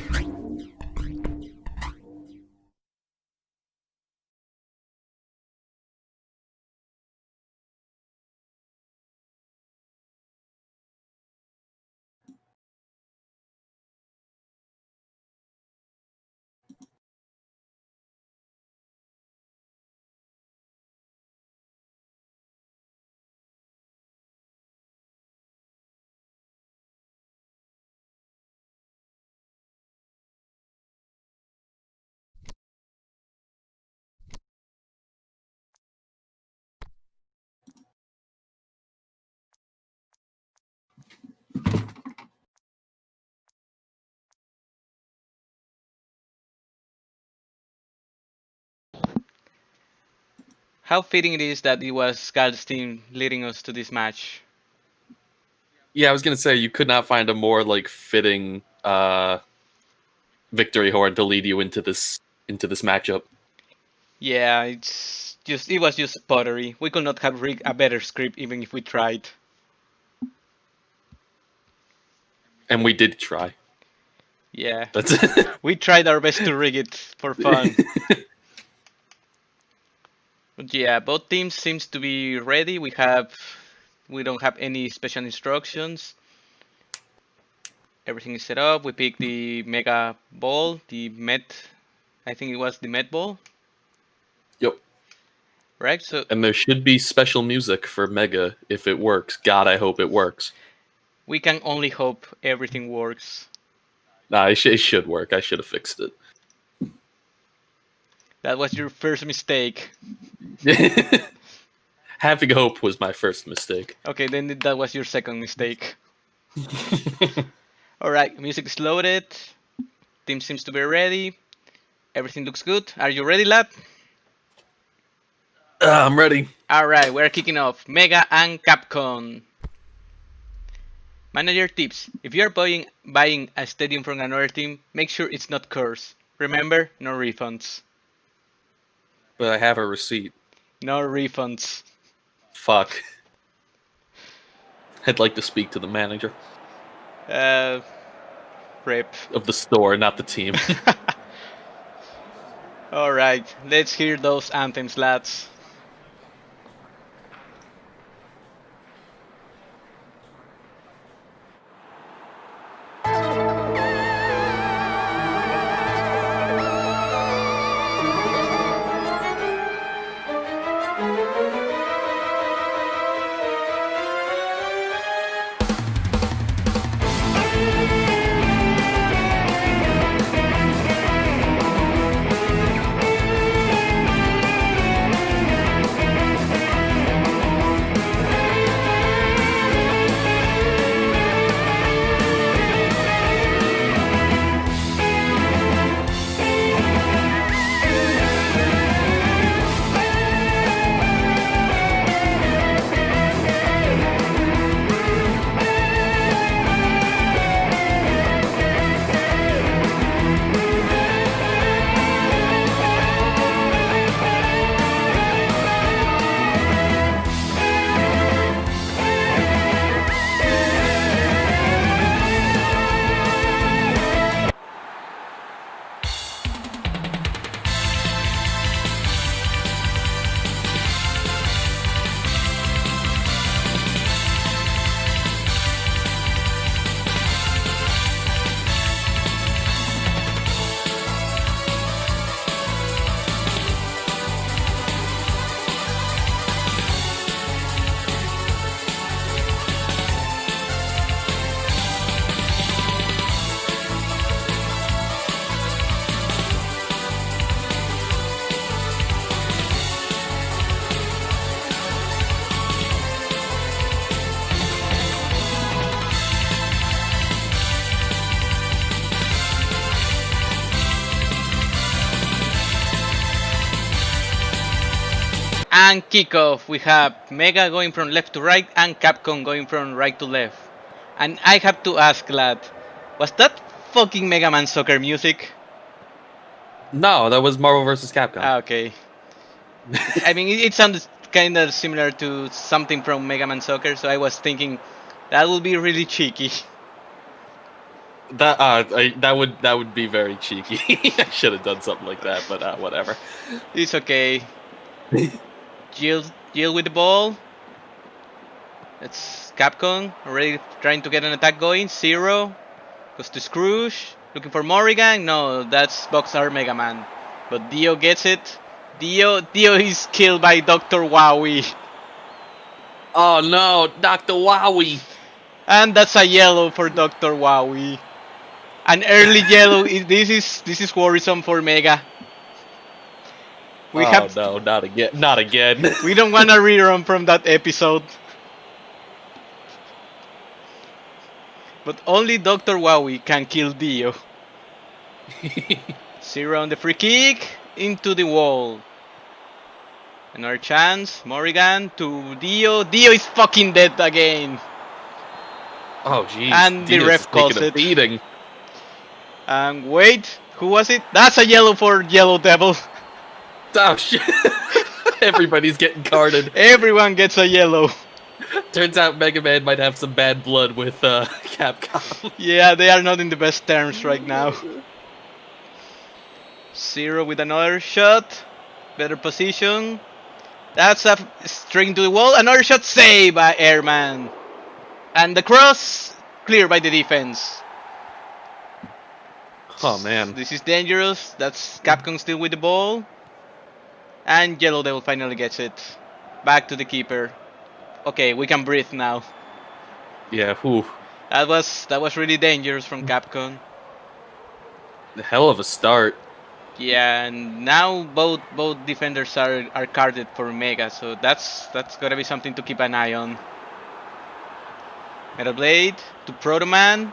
How fitting it is that it was Scald's team leading us to this match. Yeah, I was gonna say you could not find a more like fitting victory horn to lead you into this matchup. Yeah, it was just pottery. We could not have rigged a better script even if we tried. And we did try. Yeah. That's We tried our best to rig it for fun. But yeah, both teams seems to be ready. We don't have any special instructions. Everything is set up. We picked the Mega Ball, I think it was the Met Ball. Yep. Right, so and there should be special music for Mega if it works. God, I hope it works. we can only hope everything works. Nah, it should work. I should have fixed it. That was your first mistake. Having hope was my first mistake. Okay, then that was your second mistake. Alright, music is loaded. Team seems to be ready. Everything looks good. Are you ready, lad? I'm ready. Alright, we're kicking off. Mega and Capcom. Manager tips. If you are buying a stadium from another team, make sure it's not cursed. Remember, no refunds. But I have a receipt. No refunds. Fuck. I'd like to speak to the manager. Rip. Of the store, not the team. Alright, let's hear those anthems, lads. And kickoff, we have Mega going from left to right and Capcom going from right to left. And I have to ask, lad, was that fucking Mega Man Soccer music? No, that was Marvel vs. Capcom. Ah, okay. I mean, it sounded kind of similar to something from Mega Man Soccer, so I was thinking that would be really cheeky. That would be very cheeky. I should have done something like that, but whatever. It's okay. Jill with the ball. It's Capcom already trying to get an attack going. Zero goes to Scrooge, looking for Morrigan. No, that's Boxer Mega Man. But Dio gets it. Dio is killed by Dr. Wowie. Oh no, Dr. Wowie. And that's a yellow for Dr. Wowie. An early yellow. This is worrisome for Mega. No, not again. Not again. We don't want to rerun from that episode. But only Dr. Wowie can kill Dio. Zero on the free kick. Into the wall. Another chance. Morrigan to Dio. Dio is fucking dead again. Oh jeez. And the Dio's ref calls taking a it. beating. And wait, who was it? That's a yellow for Yellow Devil. Oh shit. Everybody's getting carded. Everyone gets a yellow. Turns out Mega Man might have some bad blood with Capcom. Yeah, they are not in the best terms right now. Zero with another shot. Better position. That's a string to the wall. Another shot saved by Airman. And the cross cleared by the defense. Oh man. This is dangerous. That's Capcom still with the ball. And Yellow Devil finally gets it. Back to the keeper. Okay, we can breathe now. Yeah, whew. That was really dangerous from Capcom. The hell of a start. Yeah, and now both defenders are carded for Mega, so that's gonna be something to keep an eye on. Metal Blade to Proto Man.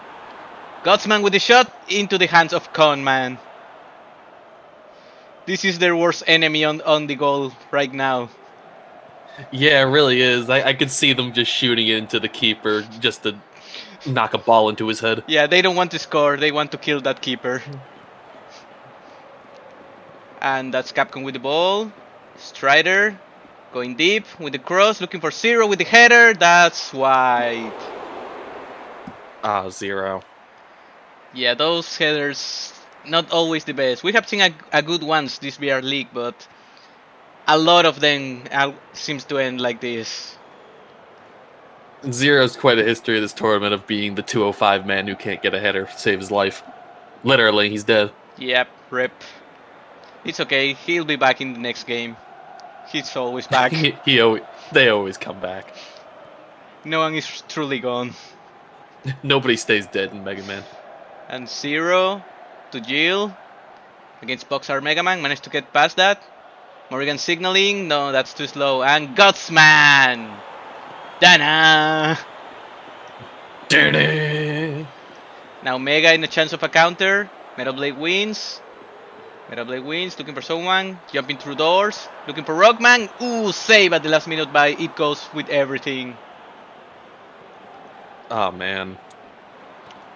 Godsman with the shot into the hands of Con Man. This is their worst enemy on the goal right now. Yeah, it really is. I could see them just shooting it into the keeper just to knock a ball into his head. Yeah, they don't want to score, they want to kill that keeper. And that's Capcom with the ball. Strider going deep with the cross, looking for Zero with the header. That's wide. Ah, Zero. Yeah, those headers, not always the best. We have seen a good ones this VR League, but a lot of them seems to end like this. Zero's quite a history of this tournament of being the 205 man who can't get a header to save his life. Literally, he's dead. Yep, rip. It's okay, he'll be back in the next game. He's always back. They always come back. No one is truly gone. Nobody stays dead in Mega Man. And Zero to Jill against Boxer Mega Man, managed to get past that. Morrigan signaling, no, that's too slow. And Gutsman! Dana! Now Mega in a chance of a counter. Metal Blade wins. Metal Blade wins, looking for someone. Jumping through doors. Looking for Rockman. Ooh, save at the last minute by It Goes With Everything. Oh man.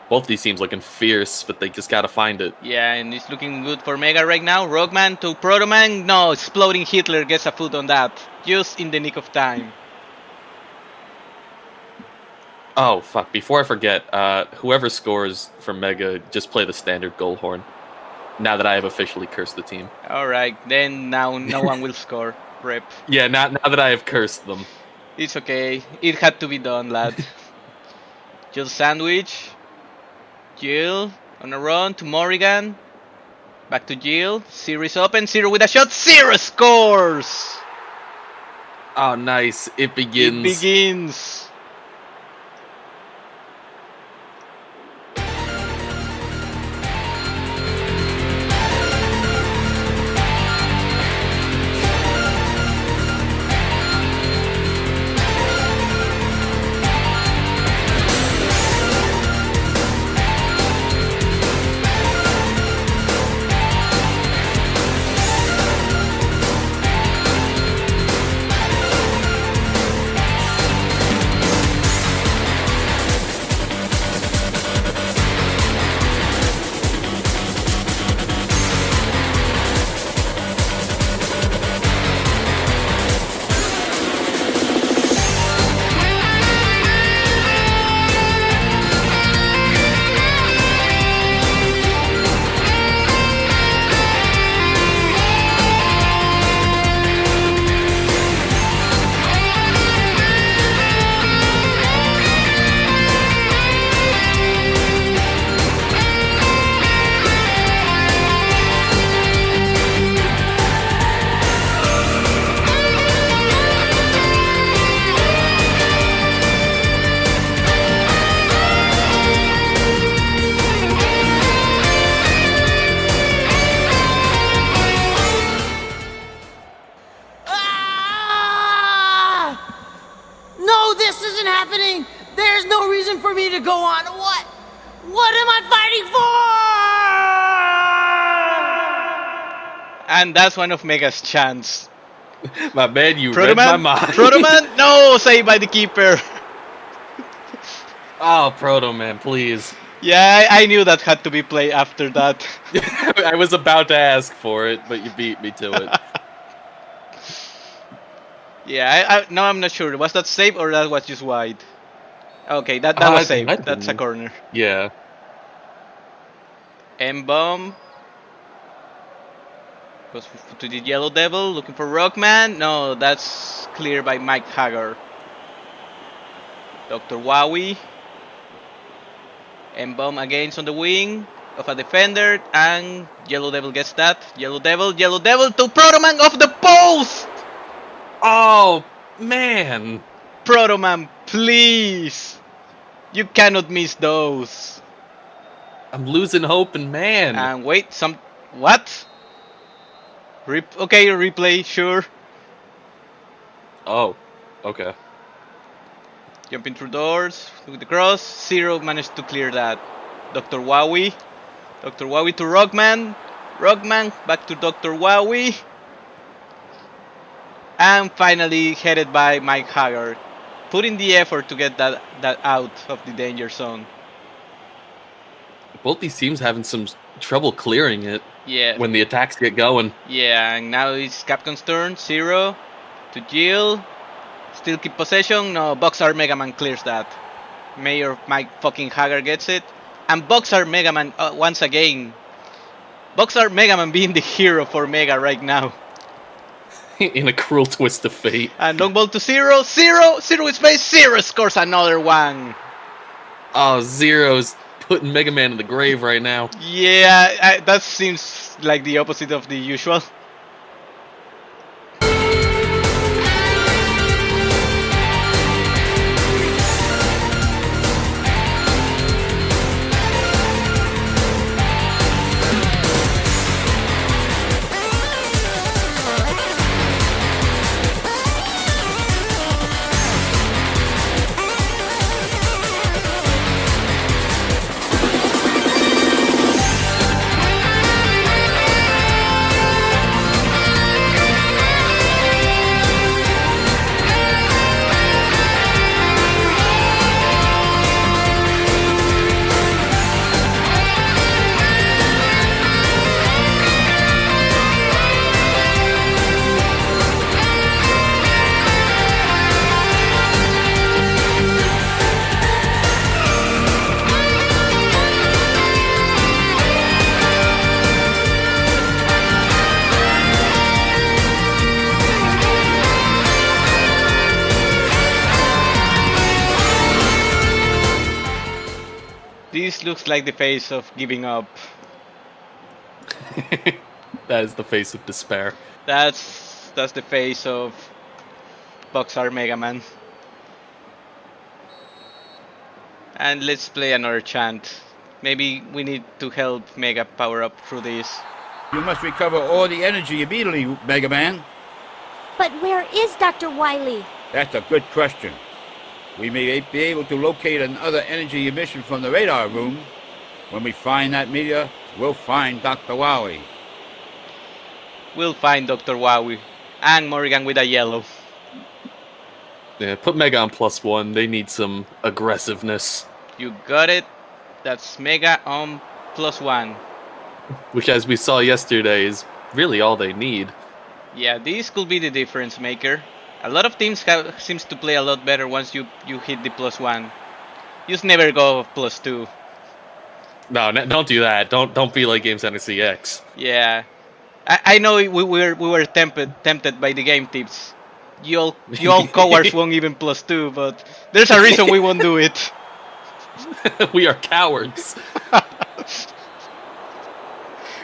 Both these teams looking fierce, but they just gotta find it. Yeah, and it's looking good for Mega right now. Rockman to Proto Man. No, exploding Hitler gets a foot on that. Just in the nick of time. Oh fuck, before I forget, whoever scores for Mega, just play the standard goal horn. Now that I have officially cursed the team. Alright, then now no one will score. Rip. Yeah, now that I have cursed them. It's okay. It had to be done, lad. Jill sandwich. Jill on a run to Morrigan. Back to Jill. Series open. Zero with a shot. Zero scores! Oh, nice. It begins. It begins. this isn't happening, there's no reason for me to go on. What am I fighting for? And that's one of Mega's chants. My man, you read my mind. Proto-Man, no, saved by the keeper. Oh, Proto-Man, please. Yeah, I knew that had to be played after that. I was about to ask for it, but you beat me to it. Yeah, no, I'm not sure. Was that save or that was just wide? Okay, that was save. That's a corner. Yeah. M-bomb. Goes to the Yellow Devil, looking for Rockman. No, that's cleared by Mike Hagar. Dr. Wowie. M-bomb against on the wing of a defender, and Yellow Devil gets that. Yellow Devil to Proto-Man off the post! Oh, man. Proto-Man, please! You cannot miss those. I'm losing hope, and man. And wait, what? Okay, replay, sure. Oh, okay. Jumping through doors with the cross. Zero managed to clear that. Dr. Wowie. Dr. Wowie to Rockman. Rockman back to Dr. Wowie. And finally headed by Mike Haggard. Putting the effort to get that out of the danger zone. Both these teams having some trouble clearing it. Yeah. When the attacks get going. Yeah, and now it's Capcom's turn. Zero to Jill. Still keep possession. No, Boxer Mega Man clears that. Mayor Mike fucking Hagar gets it. And Boxer Mega Man once again. Boxer Mega Man being the hero for Mega right now. In a cruel twist of fate. And long ball to Zero. Zero is face. Zero scores another one. Oh, Zero's putting Mega Man in the grave right now. Yeah, that seems like the opposite of the usual. This looks like the face of giving up. That is the face of despair. That's the face of Boxer Mega Man. And let's play another chant. Maybe we need to help Mega power up through this. You must recover all the energy immediately, Mega Man. But where is Dr. Wily? That's a good question. We may be able to locate another energy emission from the radar room. When we find that meteor, we'll find Dr. Wowie. We'll find Dr. Wowie. And Morrigan with a yellow. Yeah, put Mega on +1. They need some aggressiveness. You got it. That's Mega on +1. Which, as we saw yesterday, is really all they need. Yeah, this could be the difference maker. A lot of teams seems to play a lot better once you hit the +1. You just never go +2. No, don't do that. Don't be like Game Center CX. Yeah, I know we were tempted by the game tips. You all cowards won't even +2, but there's a reason we won't do it. We are cowards.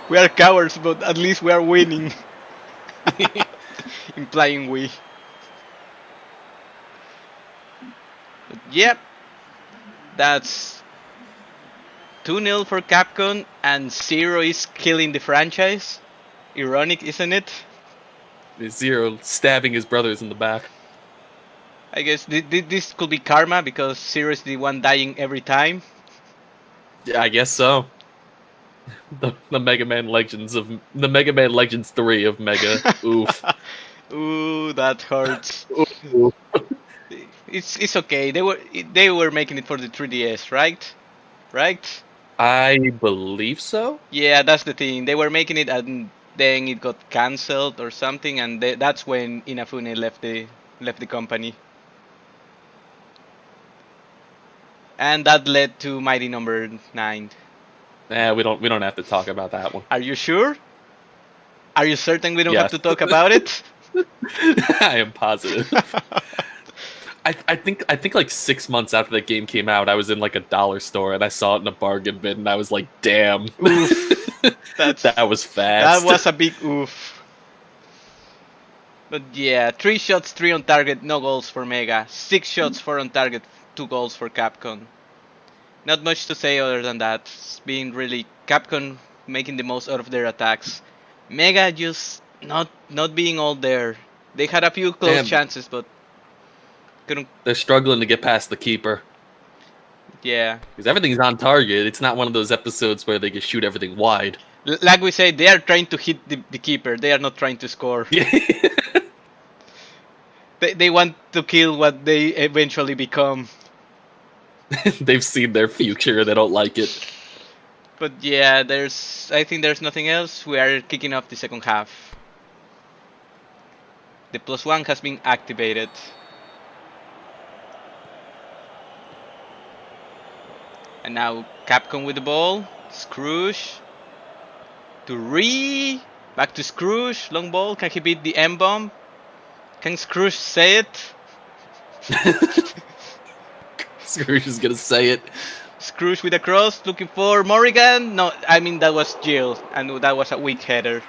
We are cowards, but at least we are winning. Implying we. But yep, that's 2-0 for Capcom, and Zero is killing the franchise. Ironic, isn't it? Zero stabbing his brothers in the back. I guess this could be karma because Zero is the one dying every time. Yeah, I guess so. The Mega Man Legends 3 of Mega. Oof. Ooh, that hurts. Ooh. It's okay. They were making it for the 3DS, right? Right? I believe so. Yeah, that's the thing. They were making it, and then it got cancelled or something, and that's when Inafune left the company. And that led to Mighty Number 9. We don't have to talk about that one. Are you sure? Are you certain we don't Yes. have to talk about it? I am positive. I think like 6 months after the game came out, I was in like a dollar store and I saw it in a bargain bin and I was like, damn. That was fast. That was a big oof. But yeah, 3 shots, 3 on target, no goals for Mega. 6 shots, 4 on target, 2 goals for Capcom. Not much to say other than that. It's been really Capcom making the most out of their attacks. Mega just not being all there. They had a few close chances, but couldn't. They're struggling to get past the keeper. Yeah. Because everything's on target. It's not one of those episodes where they can shoot everything wide. Like we say, they are trying to hit the keeper. They are not trying to score. They want to kill what they eventually become. They've seen their future. They don't like it. But yeah, I think there's nothing else. We are kicking off the second half. The +1 has been activated. And now Capcom with the ball. Scrooge. To back to Scrooge. Long ball. Can he beat the M-bomb? Can Scrooge say it? Scrooge is gonna say it. Scrooge with a cross, looking for Morrigan. No, I mean that was Jill, and that was a weak header.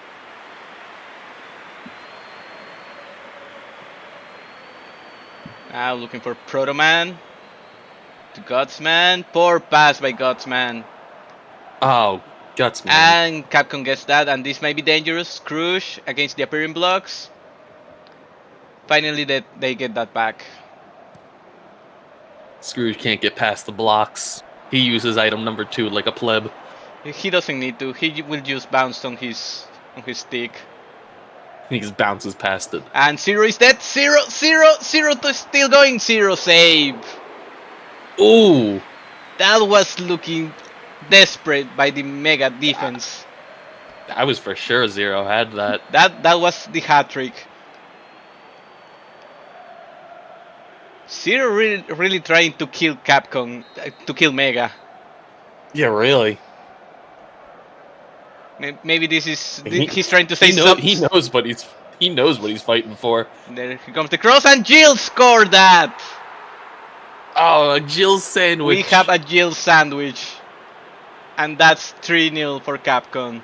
Now looking for Proto Man. To Godsman. Poor pass by Godsman. Oh, Gutsman. And Capcom gets that, and this might be dangerous. Scrooge against the appearing blocks. Finally, they get that back. Scrooge can't get past the blocks. He uses item number 2 like a pleb. He doesn't need to. He will just bounce on his stick. He just bounces past it. And Zero is dead. Zero still going. Zero save. Ooh. That was looking desperate by the Mega defense. I was for sure Zero had that. That was the hat trick. Zero really trying to kill Capcom, to kill Mega. Yeah, really. Maybe this is he's trying to say something. He knows what he's fighting for. There comes the cross, and Jill scored that. Oh, a Jill sandwich. We have a Jill sandwich, and that's 3-0 for Capcom.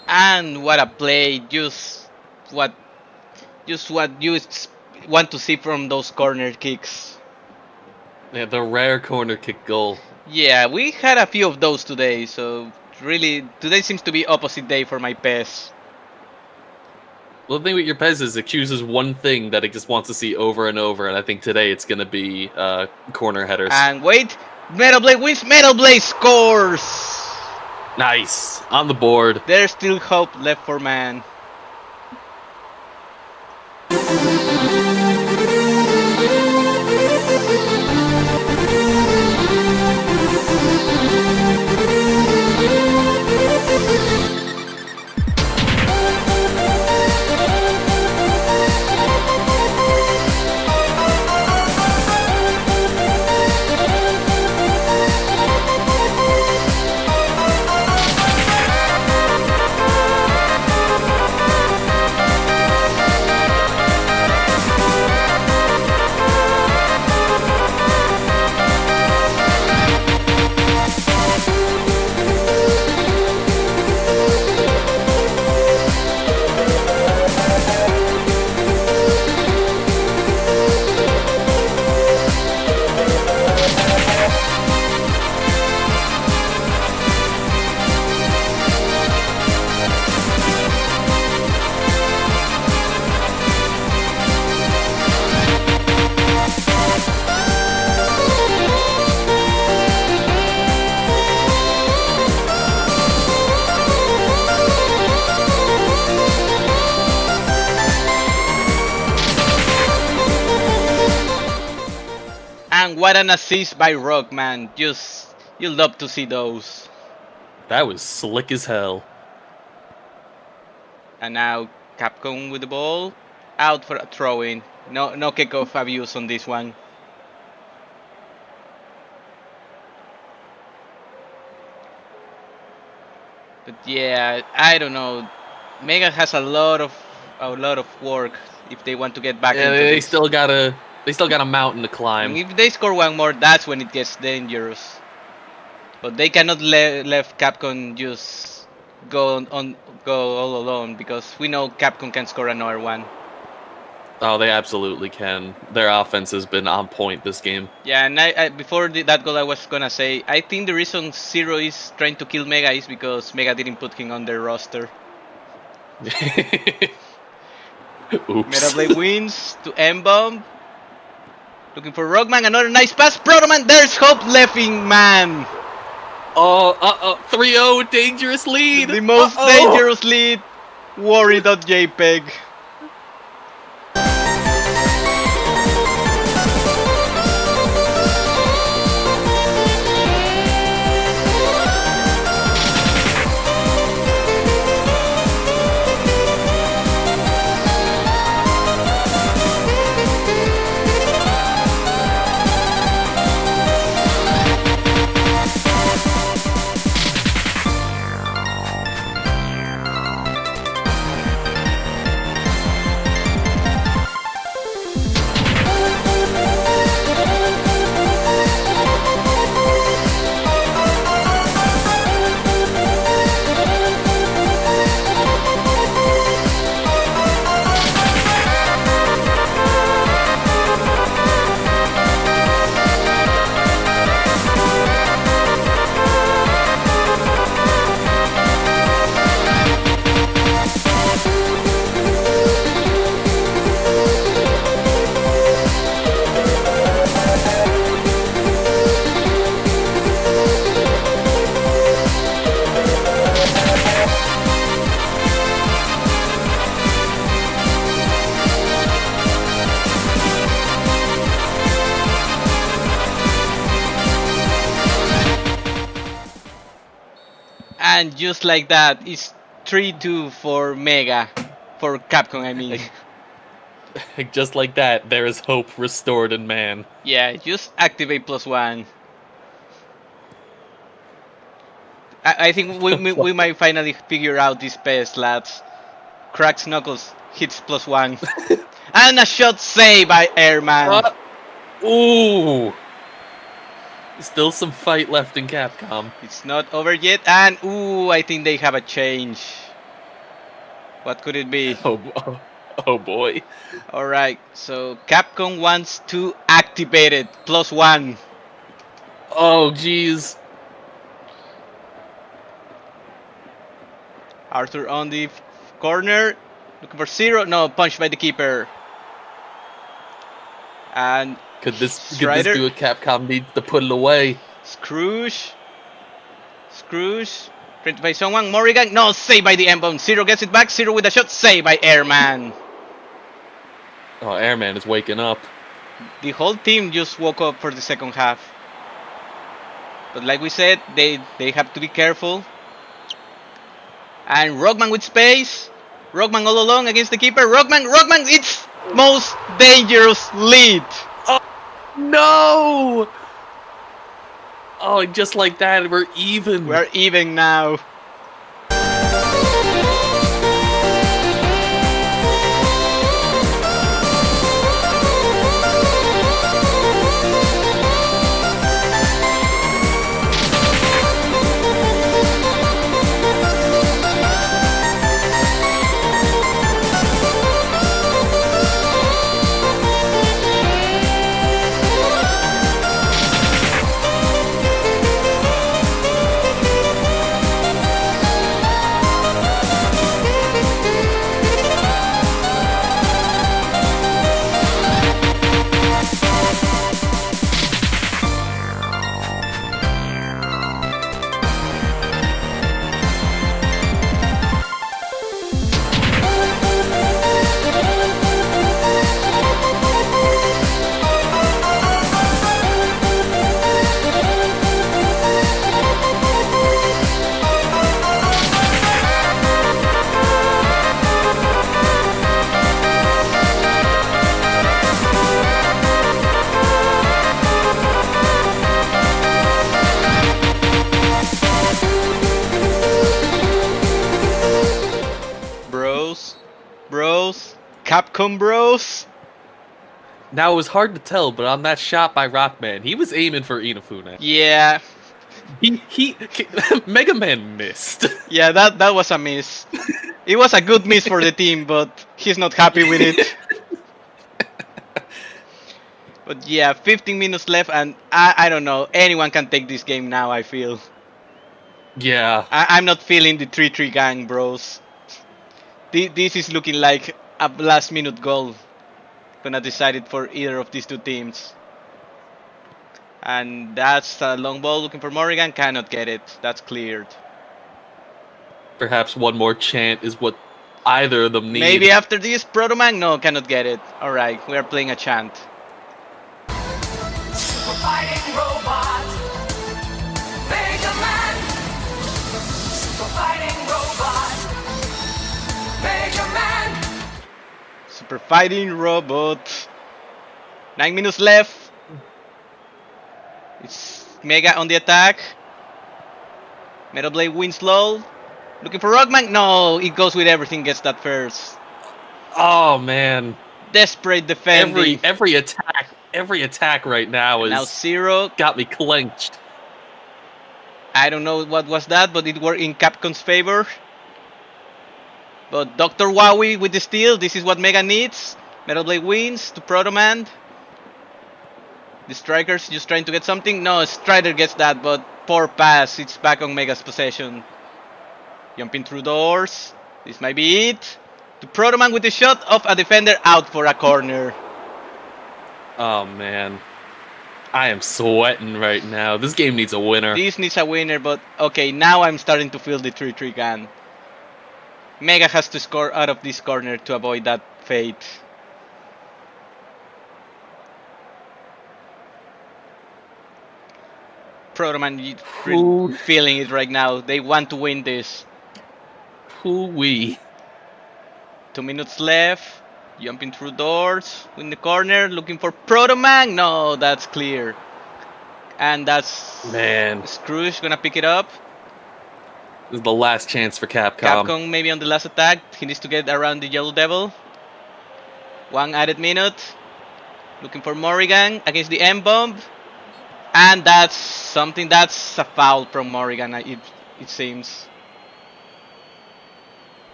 And what a play! Just what you want to see from those corner kicks. Yeah, the rare corner kick goal. Yeah, we had a few of those today, so really today seems to be opposite day for my PES. Well, the thing with your PES is it chooses one thing that it just wants to see over and over, and I think today it's going to be corner headers. And wait, Metal Blade wins, Metal Blade scores! Nice. On the board. There's still hope left for man. And what an assist by Rock, man. Just, you love to see those. That was slick as hell. And now Capcom with the ball. Out for a throw-in. No kickoff abuse on this one. But yeah, I don't know. Mega has a lot of work if they want to get back into they this. still got a mountain to climb. If they score one more, that's when it gets dangerous. But they cannot let Capcom just go all alone, because we know Capcom can score another one. Oh, they absolutely can. Their offense has been on point this game. Yeah, and before that goal, I was gonna say, I think the reason Zero is trying to kill Mega is because Mega didn't put him on their roster. Oops. Metablade wins to M-Bomb. Looking for Rockman, another nice pass. Protoman, there's hope left in man. Oh, 3-0, dangerous lead. The most dangerous lead. Worry.jpg. And just like that, it's 3-2 for Mega. For Capcom, I mean. Just like that, there is hope restored in man. Yeah, just activate +1. I think we might finally figure out this pass, lads. Cracks knuckles, hits +1. And a shot save by Airman. Ooh. Still some fight left in Capcom. It's not over yet, and ooh, I think they have a change. What could it be? Oh boy. Alright, so Capcom wants to activate it. +1. Oh jeez. Arthur on the corner. Looking for Zero. No, punched by the keeper. And Could this do what Capcom needs to put it away? Scrooge. Printed by someone. Morrigan. No, saved by the M-bomb. Zero gets it back. Zero with a shot. Saved by Airman. Oh, Airman is waking up. The whole team just woke up for the second half. But like we said, they have to be careful. And Rockman with space. Rockman all along against the keeper. Rockman, it's most dangerous lead. Oh, no! Oh, just like that, we're even. We're even now. Bros, Capcom bros. Now it was hard to tell, but on that shot by Rockman, he was aiming for Inafune. Yeah. He Mega Man missed. Yeah, that was a miss. It was a good miss for the team, but he's not happy with it. But yeah, 15 minutes left, and I don't know. Anyone can take this game now, I feel. Yeah. I'm not feeling the 3-3 gang, bros. This is looking like a last-minute goal. Gonna decide it for either of these two teams. And that's a long ball looking for Morrigan. Cannot get it. That's cleared. Perhaps one more chant is what either of them need. Maybe after this, Protoman? No, cannot get it. Alright, we are playing a chant. Super fighting robot. Mega Man. Super fighting robot. Mega Man. Super fighting robot. 9 minutes left. It's Mega on the attack. Metal Blade wins low. Looking for Rockman. No, it goes with everything. Gets that first. Oh man. Desperate defending. Every attack right now is now Zero. Got me clenched. I don't know what was that, but it worked in Capcom's favor. But Dr. Wowie with the steal. This is what Mega needs. Metal Blade wins to Protoman. The Striker's just trying to get something. No, Strider gets that, but poor pass. It's back on Mega's possession. Jumping through doors. This might be it. To Protoman with the shot of a defender out for a corner. Oh man. I am sweating right now. This game needs a winner. This needs a winner, but okay, now I'm starting to feel the 3-3 gun. Mega has to score out of this corner to avoid that fate. Protoman really feeling it right now. They want to win this. Hoo-wee. 2 minutes left. Jumping through doors. In the corner. Looking for Protoman. No, that's clear. And that's... Man. Scrooge gonna pick it up. This is the last chance for Capcom. Capcom maybe on the last attack. He needs to get around the Yellow Devil. 1 added minute. Looking for Morrigan against the M-bomb. And that's something, that's a foul from Morrigan, it seems.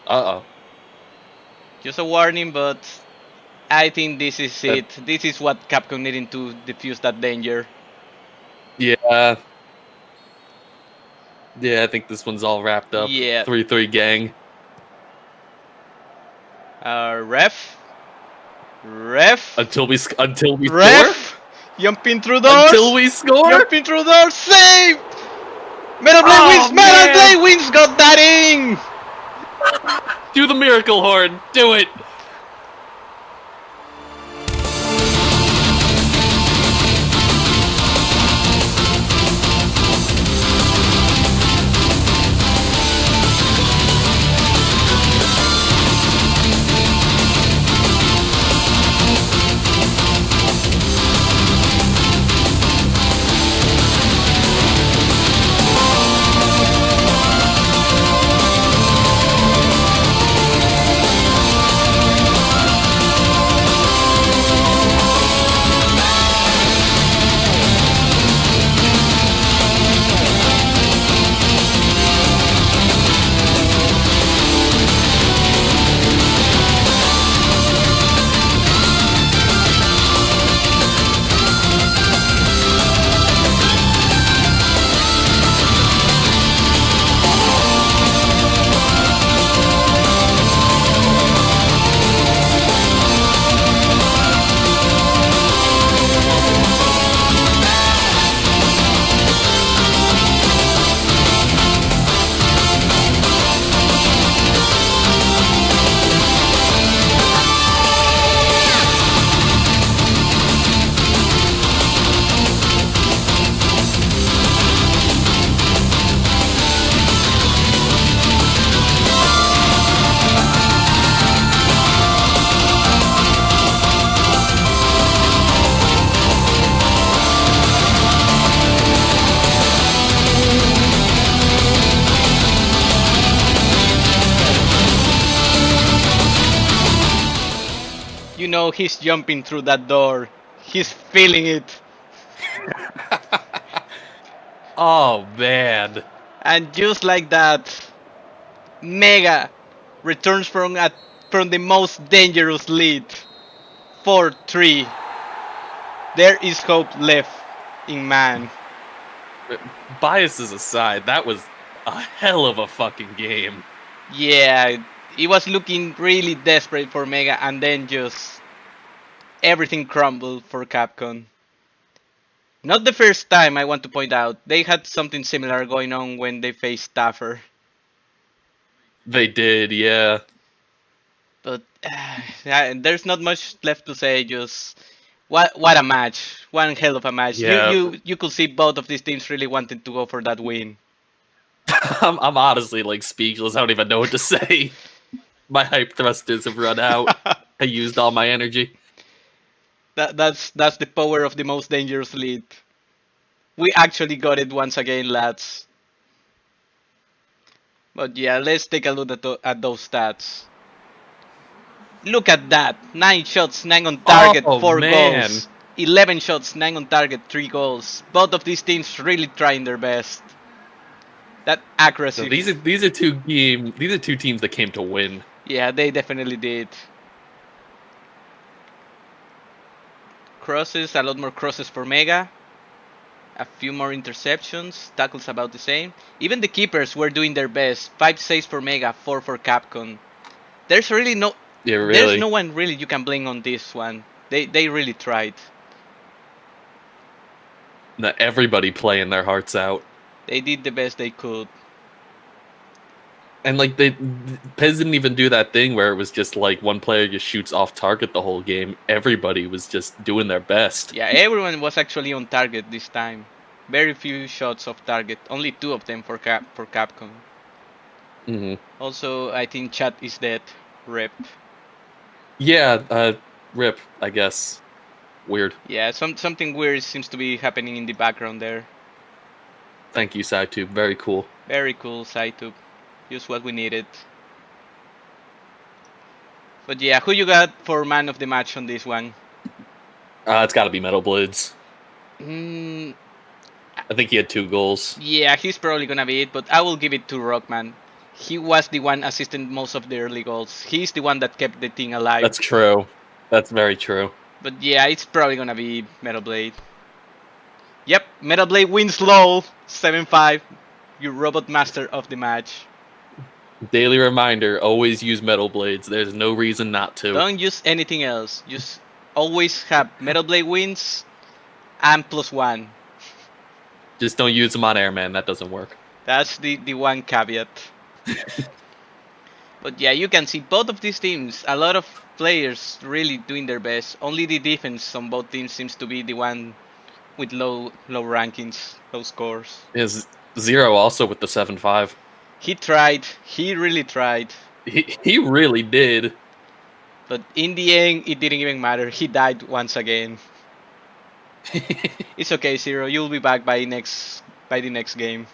Uh-oh. Just a warning, but I think this is it. This is what Capcom needing to defuse that danger. Yeah. Yeah, I think this one's all wrapped up. Yeah. 3-3 gang. Ref. Until we score. Jumping through doors. Until we score. Jumping through doors. Save. Metal Blade wins. Metal Blade wins. Got Do the miracle horn. Do it. You know he's jumping through that door. He's feeling it. Oh, man. And just like that, Mega returns from the most dangerous lead. 4-3. There is hope left in man. Biases aside, that was a hell of a fucking game. Yeah, it was looking really desperate for Mega, and then just everything crumbled for Capcom. Not the first time, I want to point out. They had something similar going on when they faced Staffer. They did, yeah. But there's not much left to say. Just what a match! One hell of a match. Yeah. You could see both of these teams really wanted to go for that win. I'm honestly like speechless. I don't even know what to say. My hype thrusters have run out. I used all my energy. That's the power of the most dangerous lead. We actually got it once again, lads. But yeah, let's take a look at those stats. Look at that. 9 shots, 9 on target, 4 man. goals. 11 shots, 9 on target, 3 goals. Both of these teams really trying their best. That accuracy. So these are two teams that came to win. Yeah, they definitely did. Crosses, a lot more crosses for Mega. A few more interceptions, tackles about the same. Even the keepers were doing their best. 5 saves for Mega, 4 for Capcom. There's really no... Yeah, really. There's no one really you can blame on this one. They really tried. Not everybody playing their hearts out. They did the best they could. And like Pez didn't even do that thing where it was just like one player just shoots off target the whole game. Everybody was just doing their best. Yeah, everyone was actually on target this time. Very few shots off target. Only 2 of them for Capcom. Mm-hmm. Also, I think chat is dead. Rip. Yeah, rip, I guess. Weird. Yeah, something weird seems to be happening in the background there. Thank you, SciTube. Very cool. Very cool, SciTube. Just what we needed. But yeah, who you got for man of the match on this one? It's got to be Metal Blades. I think he had 2 goals. Yeah, he's probably gonna be it, but I will give it to Rockman. He was the one assisting most of the early goals. He's the one that kept the thing alive. That's true. That's very true. But yeah, it's probably gonna be Metal Blade. Yep, Metal Blade wins LOL 7-5. You robot master of the match. Daily reminder, always use Metal Blades. There's no reason not to. Don't use anything else. Just always have Metal Blade wins and +1. Just don't use them on air, man. That doesn't work. That's the one caveat. But yeah, you can see both of these teams, a lot of players really doing their best. Only the defense on both teams seems to be the one with low rankings, low scores. Is Zero also with the 7-5? He tried. He really tried. He really did. But in the end, it didn't even matter. He died once again. It's okay, Zero. You'll be back by the next game.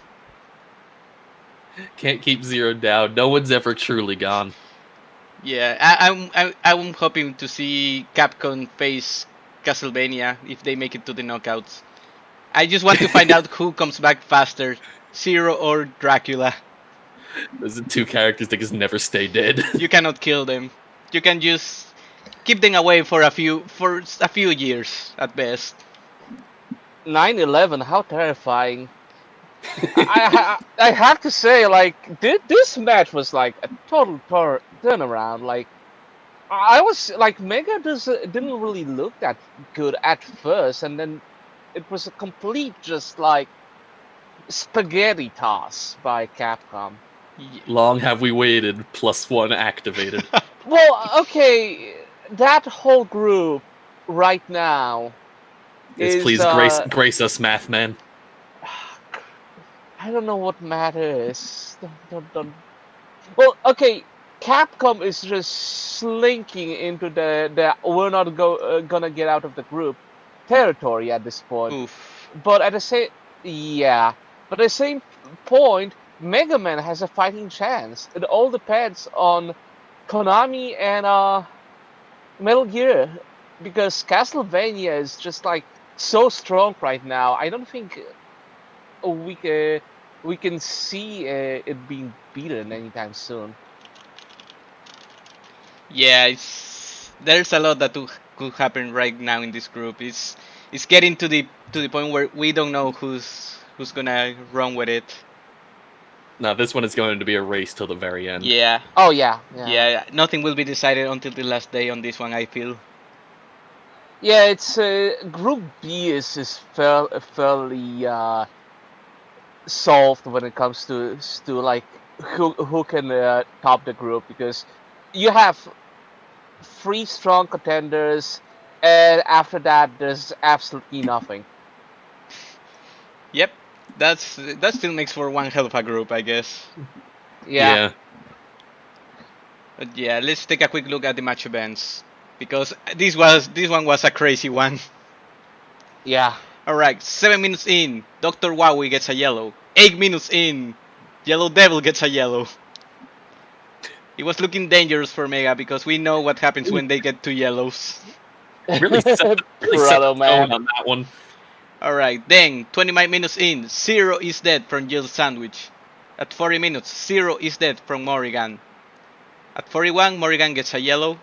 Can't keep Zero down. No one's ever truly gone. Yeah, I'm hoping to see Capcom face Castlevania if they make it to the knockouts. I just want to find out who comes back faster, Zero or Dracula. Those are two characters that just never stay dead. You cannot kill them. You can just keep them away for a few years at best. 9/11, how terrifying! I have to say, like this match was like a total turnaround. Like I was like, Mega didn't really look that good at first, and then it was a complete just like spaghetti toss by Capcom. Long have we waited. +1 activated. Well, okay, that whole group right now Yes, is please grace us, Math Man. I don't know what math is. Don't. Well, okay, Capcom is just slinking into the we're not gonna get out of the group territory at this point. Oof. But at the same but at the same point, Mega Man has a fighting chance. It all depends on Konami and Metal Gear, because Castlevania is just like so strong right now. I don't think we can see it being beaten anytime soon. Yeah, there's a lot that could happen right now in this group. It's getting to the point where we don't know who's gonna run with it. No, this one is going to be a race till the very end. Yeah. Oh yeah. Yeah. Nothing will be decided until the last day on this one, I feel. Yeah, it's Group B is fairly solved when it comes to like who can top the group, because you have 3 strong contenders, and after that there's absolutely nothing. Yep, that still makes for one hell of a group, I guess. Yeah. But yeah, let's take a quick look at the match events, because this one was a crazy one. Yeah. Alright, 7 minutes in, Dr. Wowie gets a yellow. 8 minutes in, Yellow Devil gets a yellow. It was looking dangerous for Mega, because we know what happens when they get 2 yellows. Really set man. on that one. Alright, then 29 minutes in, Zero is dead from Jill Sandwich. At 40 minutes, Zero is dead from Morrigan. At 41, Morrigan gets a yellow.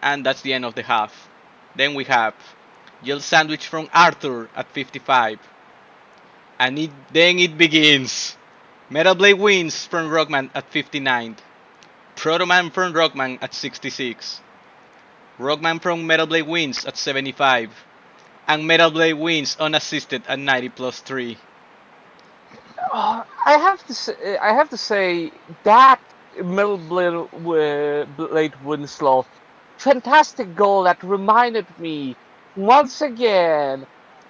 And that's the end of the half. Then we have Jill Sandwich from Arthur at 55. And then it begins. Metal Blade wins from Rockman at 59. Protoman from Rockman at 66. Rockman from Metal Blade wins at 75. And Metal Blade wins unassisted at 90 plus 3. I have to say that Metal Blade Winslow, fantastic goal that reminded me once again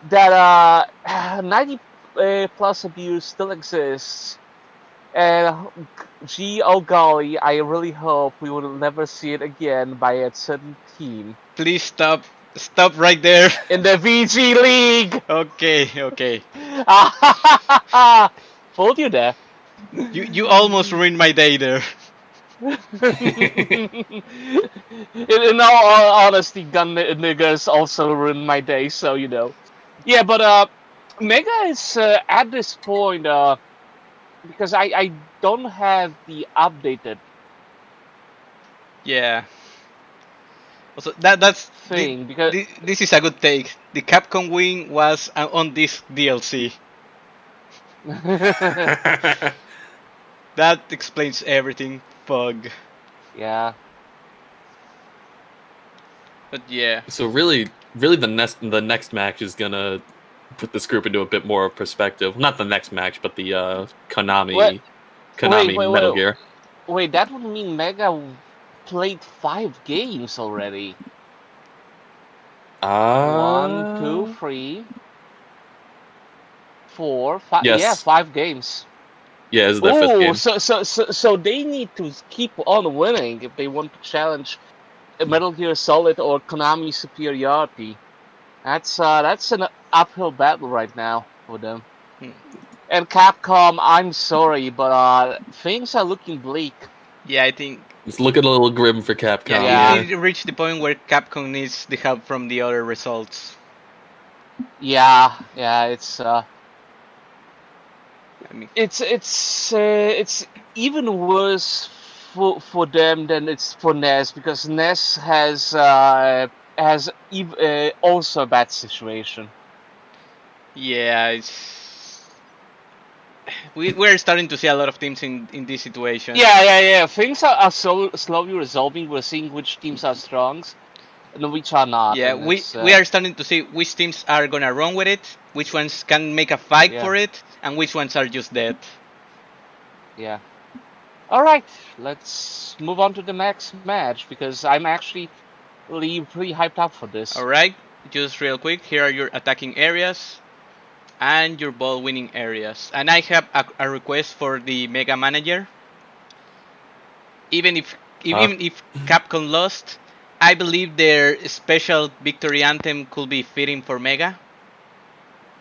that 90 plus abuse still exists. And gee, oh golly, I really hope we will never see it again by a certain team. Please stop right there. In the VG League! Okay. Fooled you there. You almost ruined my day there. In all honesty, gun niggers also ruined my day, so you know. Yeah, but Mega is at this point, because I don't have the updated. Yeah. Also, that's thing, because this is a good take. The Capcom win was on this DLC. That explains everything. Fug. Yeah. But yeah. So really the next match is gonna put this group into a bit more of perspective. Not the next match, but the Konami Metal Gear. Wait, that would mean Mega played 5 games already. 1, 2, 3, 4, 5. Yes. Yeah, 5 games. Yeah, this is their 5th game. So they need to keep on winning if they want to challenge Metal Gear Solid or Konami superiority. That's an uphill battle right now for them. And Capcom, I'm sorry, but things are looking bleak. Yeah, I think. It's looking a little grim for Capcom. Yeah, it reached the point where Capcom needs the help from the other results. Yeah, it's I mean, it's even worse for them than it's for NES, because NES has also a bad situation. yeah, we're starting to see a lot of teams in this situation. Yeah. Things are so slowly resolving. We're seeing which teams are strong and which are not. Yeah, and we are starting to see which teams are gonna run with it, which ones can make a fight for it, and which ones are just dead. Yeah. All right, let's move on to the next match, because I'm actually pretty hyped up for this. All right, just real quick. Here are your attacking areas and your ball winning areas. And I have a request for the Mega Manager. Even if Capcom lost, I believe their special victory anthem could be fitting for Mega.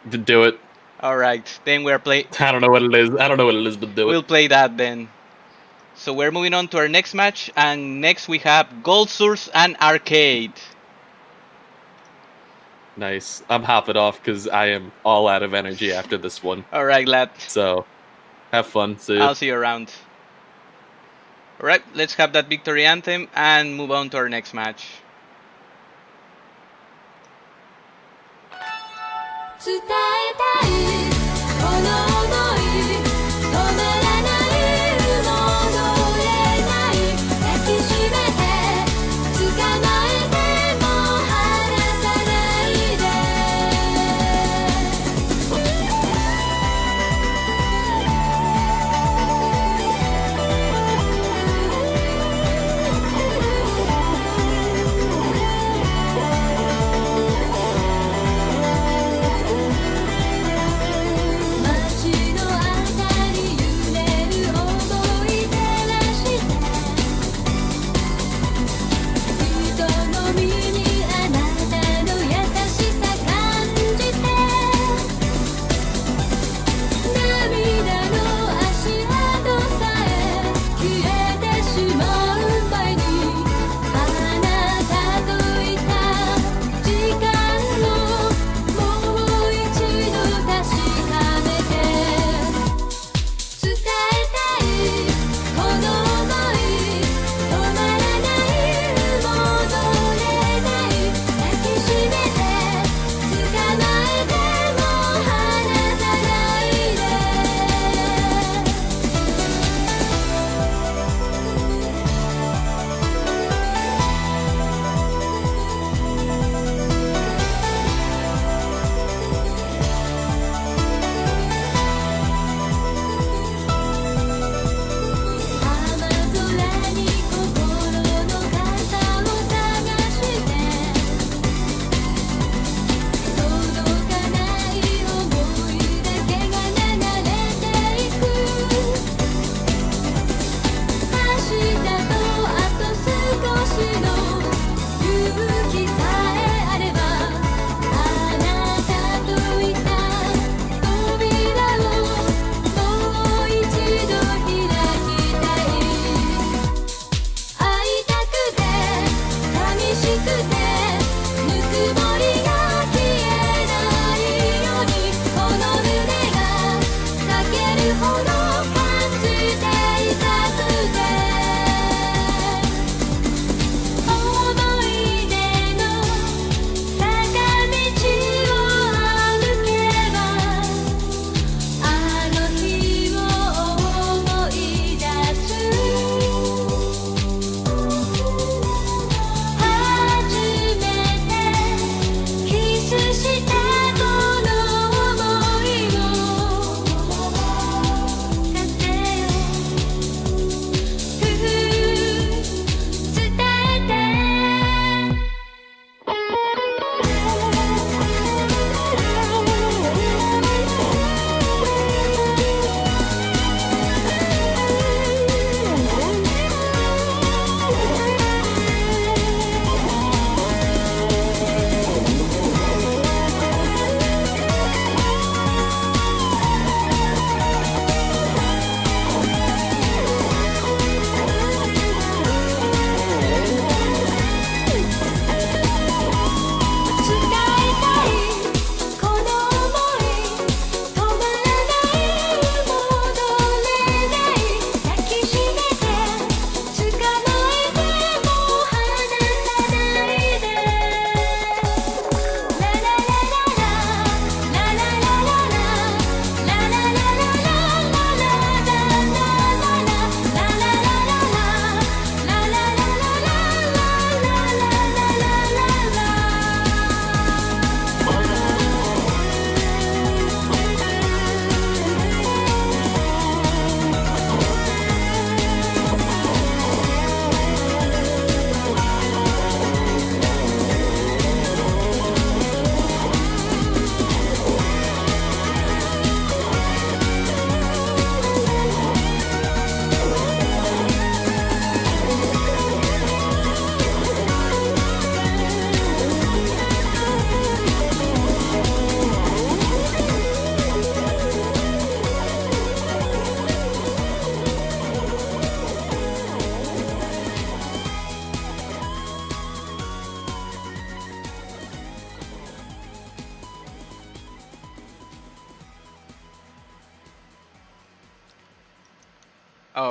Do it. All right, then we're playing. I don't know what it is. But do it. We'll play that then. So we're moving on to our next match, and next we have Gold Source and Arcade. Nice. I'm hopping off because I am all out of energy after this one. All right, lad. So, have fun. See you. I'll see you around. All right, let's have that victory anthem and move on to our next match.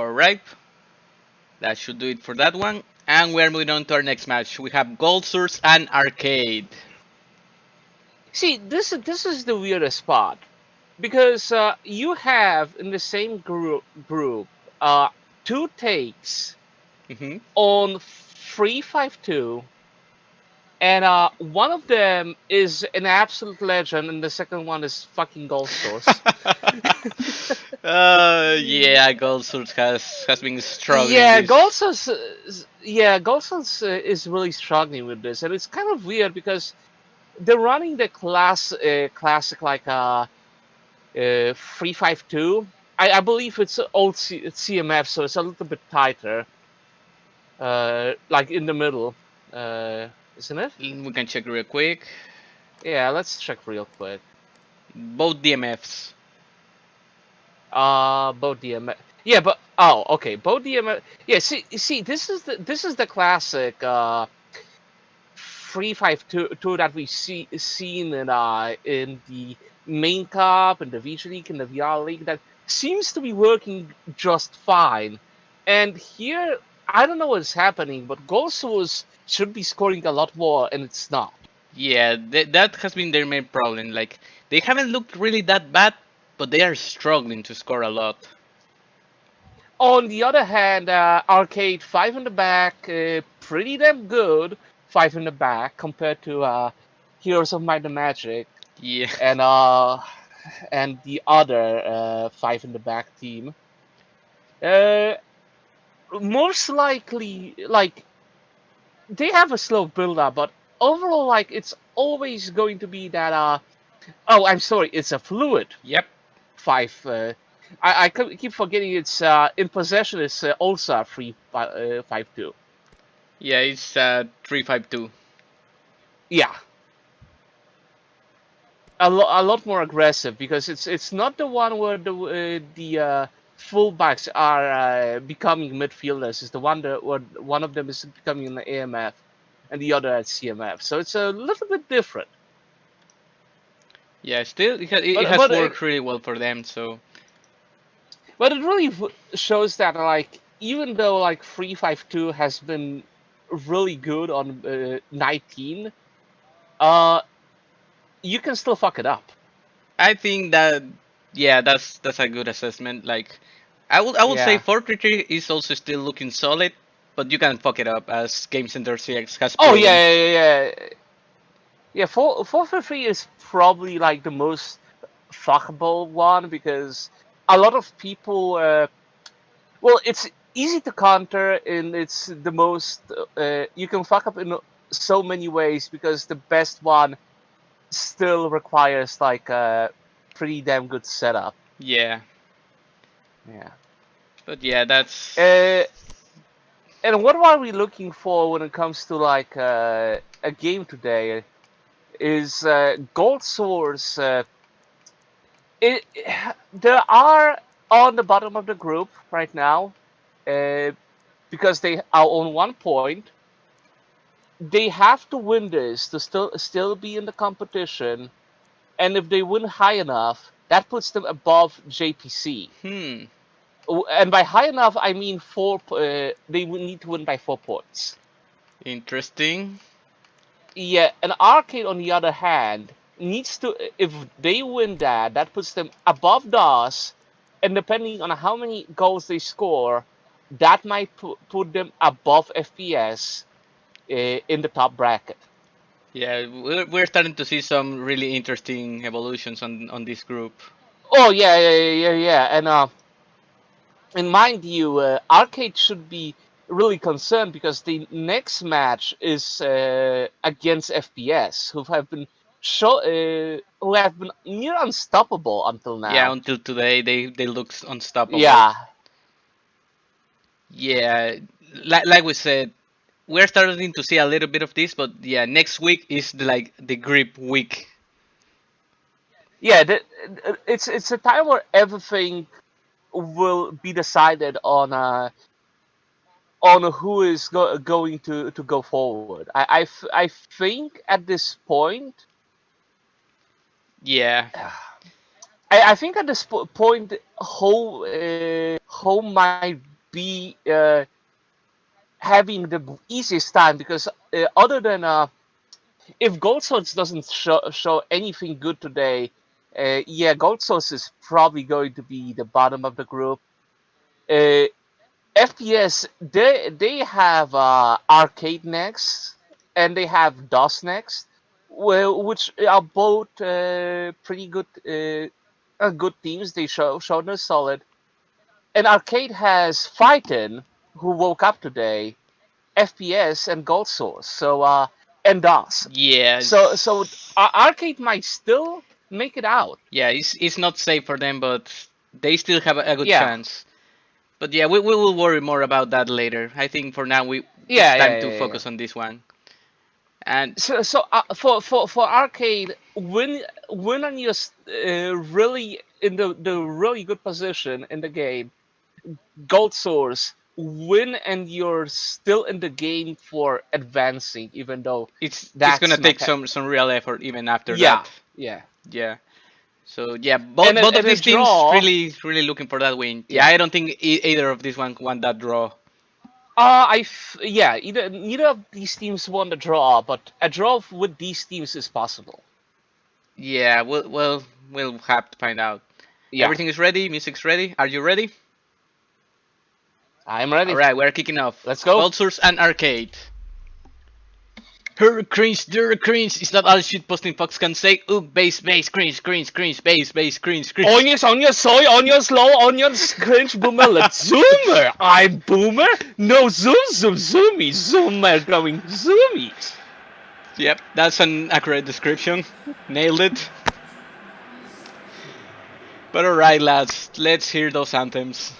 Alright, that should do it for that one. And we're moving on to our next match. We have Gold Source and Arcade. See, this is the weirdest part because you have in the same group two takes on 352, and one of them is an absolute legend, and the second one is fucking Gold Source. Yeah, Gold Source has been struggling. Yeah, This. Gold Source is really struggling with this, and it's kind of weird because they're running the classic like 352. I believe it's old CMF, so it's a little bit tighter, like in the middle, isn't it? We can check real quick. Yeah, let's check real quick. Both DMFs. Both DMF. Yeah, but okay, both DMF. Yeah, see, this is the classic 352 that we seen in the main cup and the VG League and the VR League that seems to be working just fine. And here, I don't know what's happening, but Gold Source should be scoring a lot more, and it's not. Yeah, that has been their main problem. Like, they haven't looked really that bad, but they are struggling to score a lot. On the other hand, Arcade 5 in the back, pretty damn good 5 in the back compared to Heroes of Might and Magic. Yeah. And the other 5 in the back team. Most likely, like, they have a slow build up, but overall, like, it's always going to be that. Oh, I'm sorry, it's a fluid. Yep. 5. I keep forgetting it's in possession. It's also a 3-5-2. Yeah, it's 352. Yeah. A lot more aggressive because it's not the one where the fullbacks are becoming midfielders. It's the one where one of them is becoming an AMF and the other at CMF. So it's a little bit different. Yeah, still it has worked really well for them. So, but it really shows that like even though like 352 has been really good on 19, you can still fuck it up. I think that that's a good assessment. Like, I would say 433 is also still looking solid, but you can fuck it up as Game Center CX has. Oh yeah. 433 is probably like the most fuckable one because a lot of people. Well, it's easy to counter, and it's the most. You can fuck up in so many ways because the best one still requires like a pretty damn good setup. Yeah. Yeah. But yeah, that's. And what are we looking for when it comes to like a game today? Is Gold Source? There are on the bottom of the group right now, because they are on 1 point. They have to win this to still be in the competition, and if they win high enough, that puts them above JPC. And by high enough, I mean 4. They would need to win by 4 points. Interesting. Yeah, and Arcade, on the other hand, needs to. If they win that puts them above DOS, and depending on how many goals they score, that might put them above FPS in the top bracket. Yeah, we're starting to see some really interesting evolutions on this group. Oh yeah, and mind you, Arcade should be really concerned because the next match is against FPS, who have been near unstoppable until now. Yeah, until today they look unstoppable. Yeah. Yeah, like we said, we're starting to see a little bit of this, but yeah, next week is the grip week. Yeah, it's a time where everything will be decided on who is going to go forward. I think at this point. Yeah. I think at this point, home might be having the easiest time because other than if Gold Swords doesn't show anything good today, yeah, Gold Swords is probably going to be the bottom of the group. FPS, they have Arcade next, and they have DOS next, which are both pretty good teams. They shown us solid. And Arcade has Fightan, who woke up today, FPS and Gold Source, so and DOS. Yeah. So Arcade might still make it out. Yeah, it's not safe for them, but they still have a good Yeah. chance. But yeah, we will worry more about that later. I think for now it's Yeah, time yeah, to yeah, focus on this one. And So for Arcade, when you're really in the really good position in the game, Gold Source win and you're still in the game for advancing, even though it's that's gonna not take some real effort even after yeah, that. yeah. Yeah. So yeah, both And of a these teams draw. really looking for that win. Yeah, Yeah. I don't think either of these one want that draw. Yeah, neither of these teams won the draw, but a draw with these teams is possible. Yeah, we'll have to find out. Yeah. Everything is ready. Music's ready. Are you ready? I'm ready. All right, we're kicking off. Let's go. Gold Source and Arcade. Her cringe, der cringe is not all shit posting Fox can say. Ooh, base, cringe, cringe, base, cringe. Onions, soy, onions, low, onions, cringe, boomer, let's zoomer. I'm boomer. No zoomy, zoomer going zoomies. Yep, that's an accurate description. Nailed it. But alright, lads, let's hear those anthems.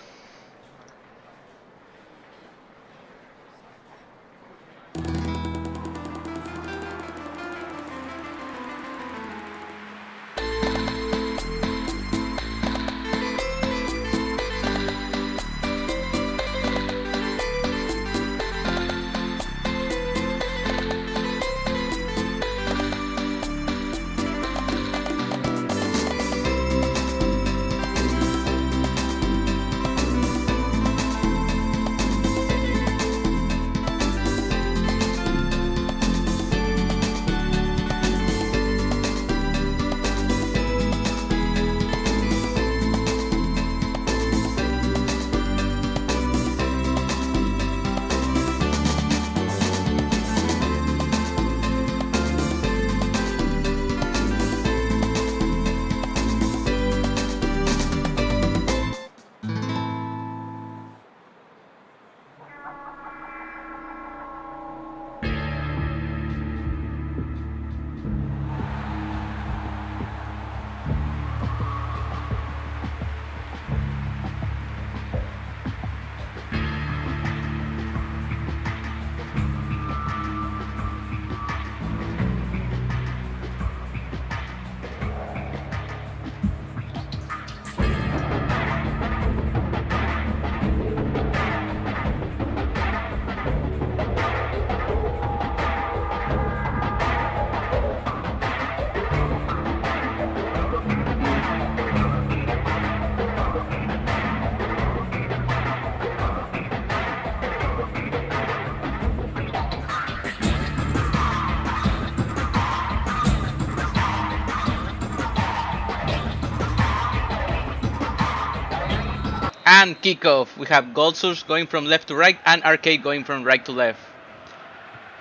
And kickoff. We have Gold Source going from left to right and Arcade going from right to left.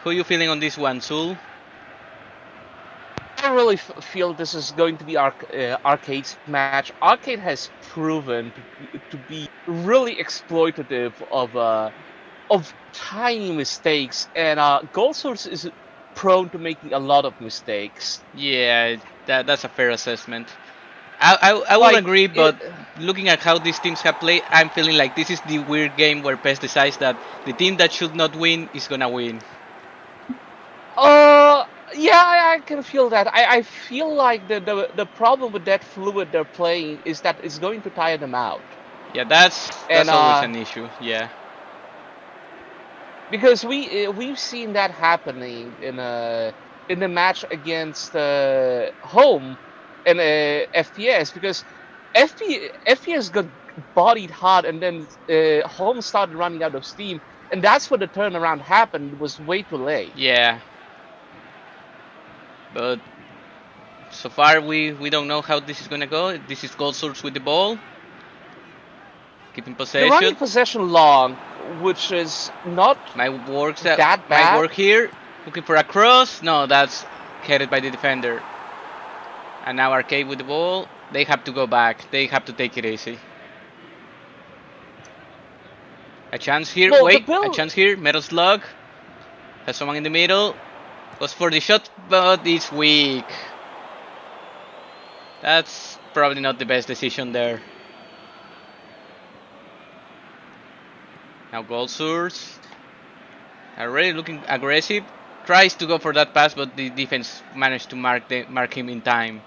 Who are you feeling on this one, Sul? I really feel this is going to be Arcade's match. Arcade has proven to be really exploitative of tiny mistakes, and Gold Source is prone to making a lot of mistakes. Yeah, that's a fair assessment. I will agree, but looking at how these teams have played, I'm feeling like this is the weird game where PES decides that the team that should not win is gonna win. Yeah, I can feel that. I feel like the problem with that fluid they're playing is that it's going to tire them out. Yeah, that's always an issue. Yeah. Because we've seen that happening in the match against home and FPS, because FPS got bodied hard, and then Holmes started running out of steam, and that's where the turnaround happened. It was way too late. Yeah. But so far we don't know how this is gonna go. This is Gold Source with the ball. Keeping They're running possession. possession long, which is not that bad. My work here. Looking for a cross. No, that's headed by the defender. And now Arcade with the ball. They have to go back. They have to take it easy. A chance here. Well, Wait. A chance here. Metal Slug. Has someone in the middle. Goes for the shot, but it's weak. That's probably not the best decision there. Now Gold Source. Already looking aggressive. Tries to go for that pass, but the defense managed to mark him in time.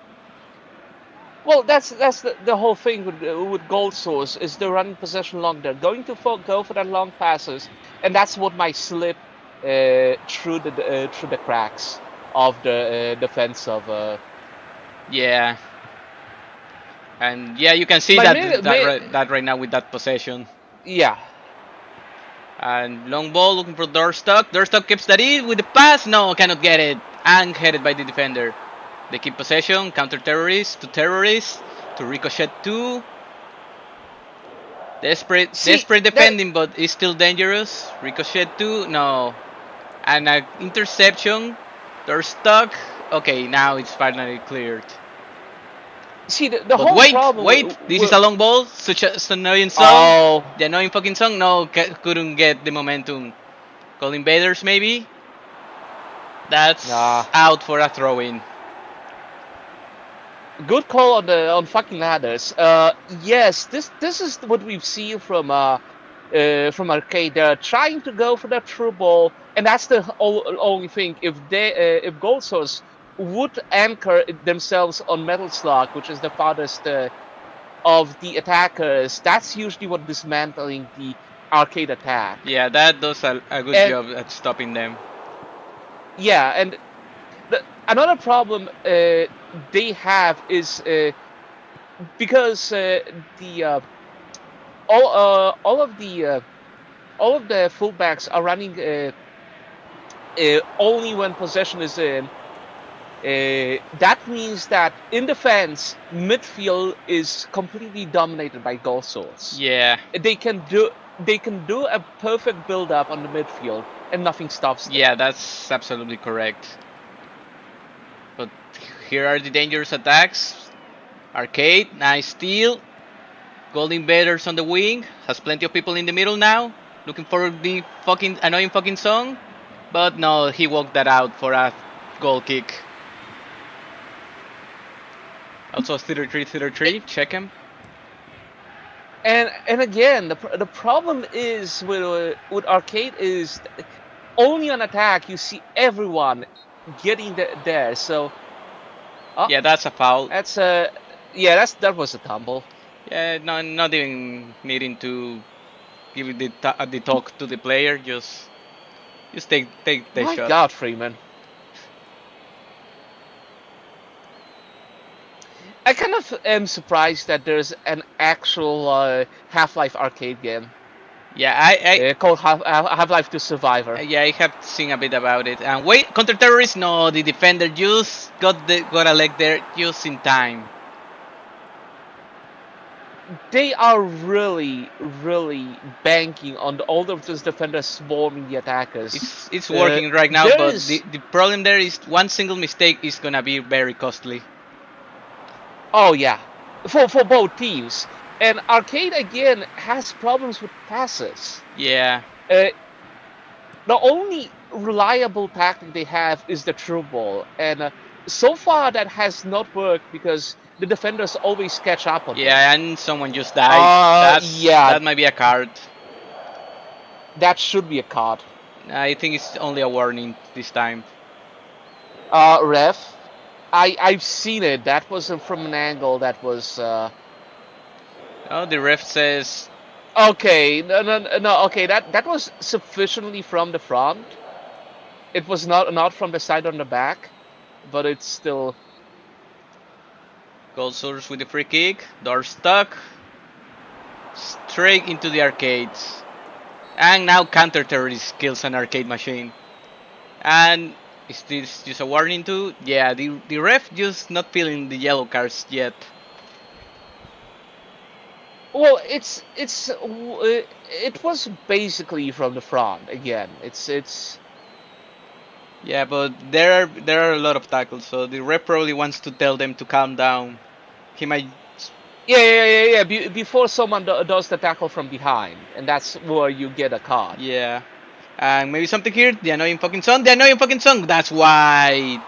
Well, that's the whole thing with Gold Source is they're running possession long. They're going to go for that long passes, and that's what might slip through the cracks of the defense of. Yeah. And yeah, you can see that right now with that possession. Yeah. And long ball looking for Doorstock. Doorstock keeps that in with the pass. No, cannot get it. And headed by the defender. They keep possession. Counter terrorists to Ricochet 2. Desperate defending, but it's still dangerous. Ricochet 2. No. And an interception. Doorstock. Okay, now it's finally cleared. See, the whole problem. Wait! This is a long ball. Such an annoying song. Oh. The annoying fucking song. No, couldn't get the momentum. Call invaders, maybe. That's out for a throw-in. Good call on fucking ladders. Yes, this is what we've seen from Arcade. They're trying to go for that true ball, and that's the only thing. If Gold Source would anchor themselves on Metal Slug, which is the farthest of the attackers, that's usually what dismantling the Arcade attack. Yeah, that does a good job at stopping them. Yeah, and another problem they have is because all of the fullbacks are running only when possession is in. That means that in defense, midfield is completely dominated by Gold Source. Yeah. They can do a perfect build-up on the midfield, and nothing stops them. Yeah, that's absolutely correct. But here are the dangerous attacks. Arcade, nice steal. Gold Invaders on the wing. Has plenty of people in the middle now. Looking for the fucking annoying fucking song. But no, he walked that out for a goal kick. Also Theater 3, check him. And again, the problem is with Arcade is only on attack you see everyone getting there. So yeah, that's a foul. That was a tumble. Yeah, no, not even needing to give the talk to the player. Just take the shot. My God, Freeman. I kind of am surprised that there's an actual Half-Life arcade game. Yeah, I called Half-Life 2 Survivor. Yeah, I have seen a bit about it. And wait, counter-terrorist? No, the defender just got a leg there just in time. They are really, really banking on all of those defenders swarming the attackers. It's working right now, but the problem there is one single mistake is gonna be very costly. Oh yeah, for both teams. And Arcade again has problems with passes. Yeah. The only reliable tactic they have is the through ball, and so far that has not worked because the defenders always catch up on them. Yeah, and someone just died. That might be a card. That should be a card. I think it's only a warning this time. Ref. I've seen it. That wasn't from an angle. That was. Oh, the ref says. Okay, no. Okay, that was sufficiently from the front. It was not from the side on the back, but it's still. Gold Source with the free kick. Door stuck. straight into the arcades. And now counter-terrorist kills an arcade machine. And is this just a warning too? Yeah, the ref just not feeling the yellow cards yet. Well, it was basically from the front again. It's. Yeah, but there are a lot of tackles, so the ref probably wants to tell them to calm down. He might. Yeah. Before someone does the tackle from behind, and that's where you get a card. Yeah. And maybe something here. The annoying fucking song. The annoying fucking song. That's white.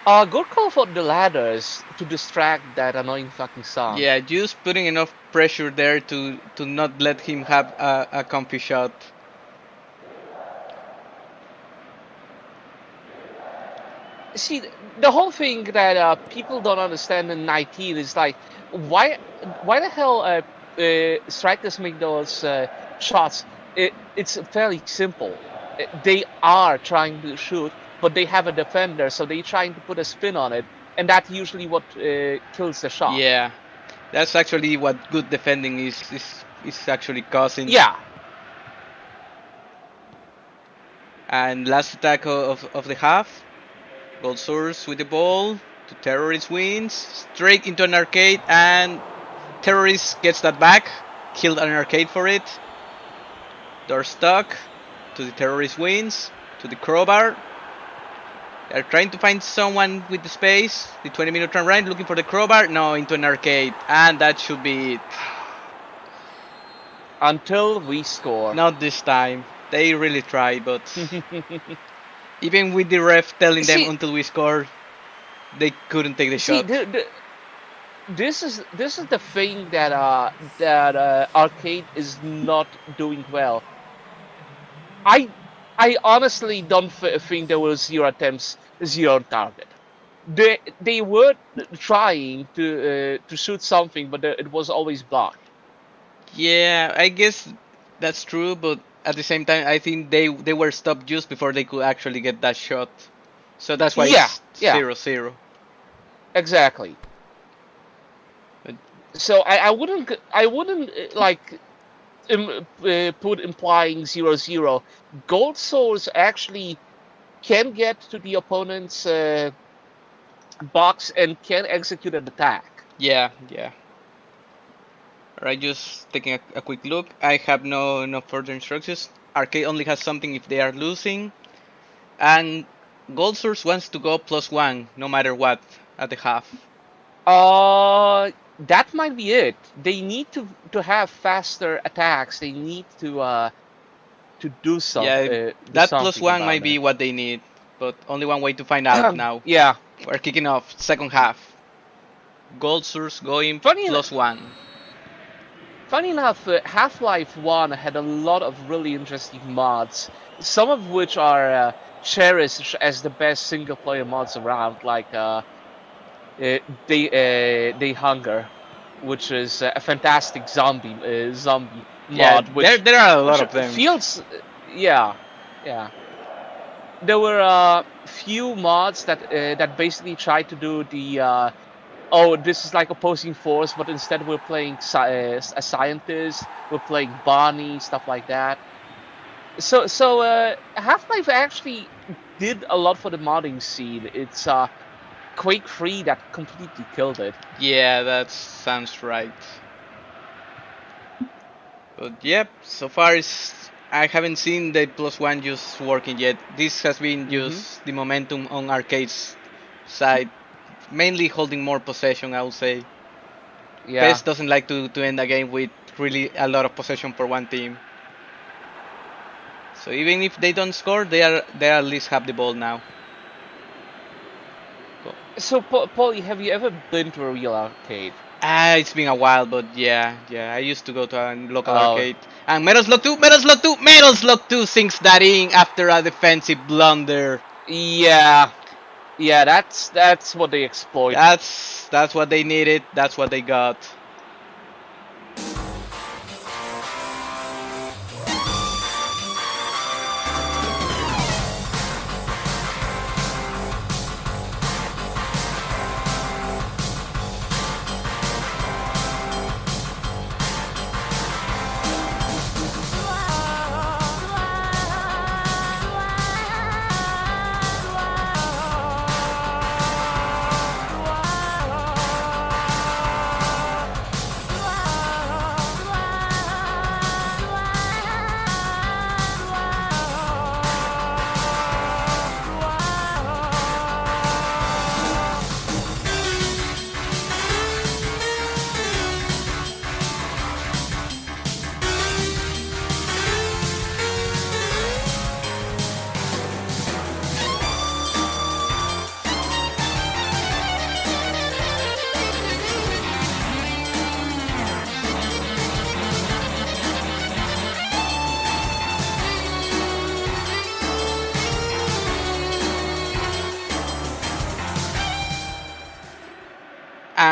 Good call for the ladders to distract that annoying fucking song. Yeah, just putting enough pressure there to not let him have a comfy shot. See, the whole thing that people don't understand in 19 is like, why the hell strikers make those shots? It's fairly simple. They are trying to shoot, but they have a defender, so they're trying to put a spin on it, and that's usually what kills the shot. Yeah, that's actually what good defending is actually causing. Yeah. And last attack of the half. Gold source with the ball to Terrorist wins straight into an arcade, and Terrorist gets that back. Killed an arcade for it. Door stuck to the Terrorist wins to the crowbar. They're trying to find someone with the space. The 20-minute turn right, looking for the crowbar. No, into an arcade, and that should be it. Until we score. Not this time. They really tried, but. Even with the ref telling them until we score, they couldn't take the shot. This is the thing that arcade is not doing well. I honestly don't think there were 0 attempts, 0 target. They were trying to shoot something, but it was always blocked. Yeah, I guess that's true, but at the same time, I think they were stopped just before they could actually get that shot. So that's why it's 0-0. Exactly. But so I wouldn't like put implying 0-0. Gold Souls actually can get to the opponent's box and can execute an attack. Yeah. Alright, just taking a quick look. I have no further instructions. Arcade only has something if they are losing. And Gold Source wants to go +1, no matter what, at the half. That might be it. They need to have faster attacks. They need to do something. Yeah, that +1 might be what they need. But only one way to find out now. Yeah. We're kicking off second half. Gold Source going +1. Funny enough, Half-Life 1 had a lot of really interesting mods, some of which are cherished as the best single-player mods around, like They Hunger, which is a fantastic zombie mod. Which, there are a lot of them. Yeah. There were a few mods that basically tried to do the this is like opposing force, but instead we're playing a scientist, we're playing Bonnie, stuff like that. So Half-Life actually did a lot for the modding scene. It's Quake 3 that completely killed it. Yeah, that sounds right. But yep, so far I haven't seen the +1 just working yet. This has been just the momentum on Arcade's side. Mainly holding more possession, I would say. Yeah. PES doesn't like to end a game with really a lot of possession for one team. So even if they don't score, they at least have the ball now. So, Paulie, have you ever been to a real arcade? It's been a while, but yeah, I used to go to a local arcade. And Metal Slug 2 sinks that in after a defensive blunder. Yeah, that's what they exploit. That's what they needed. That's what they got.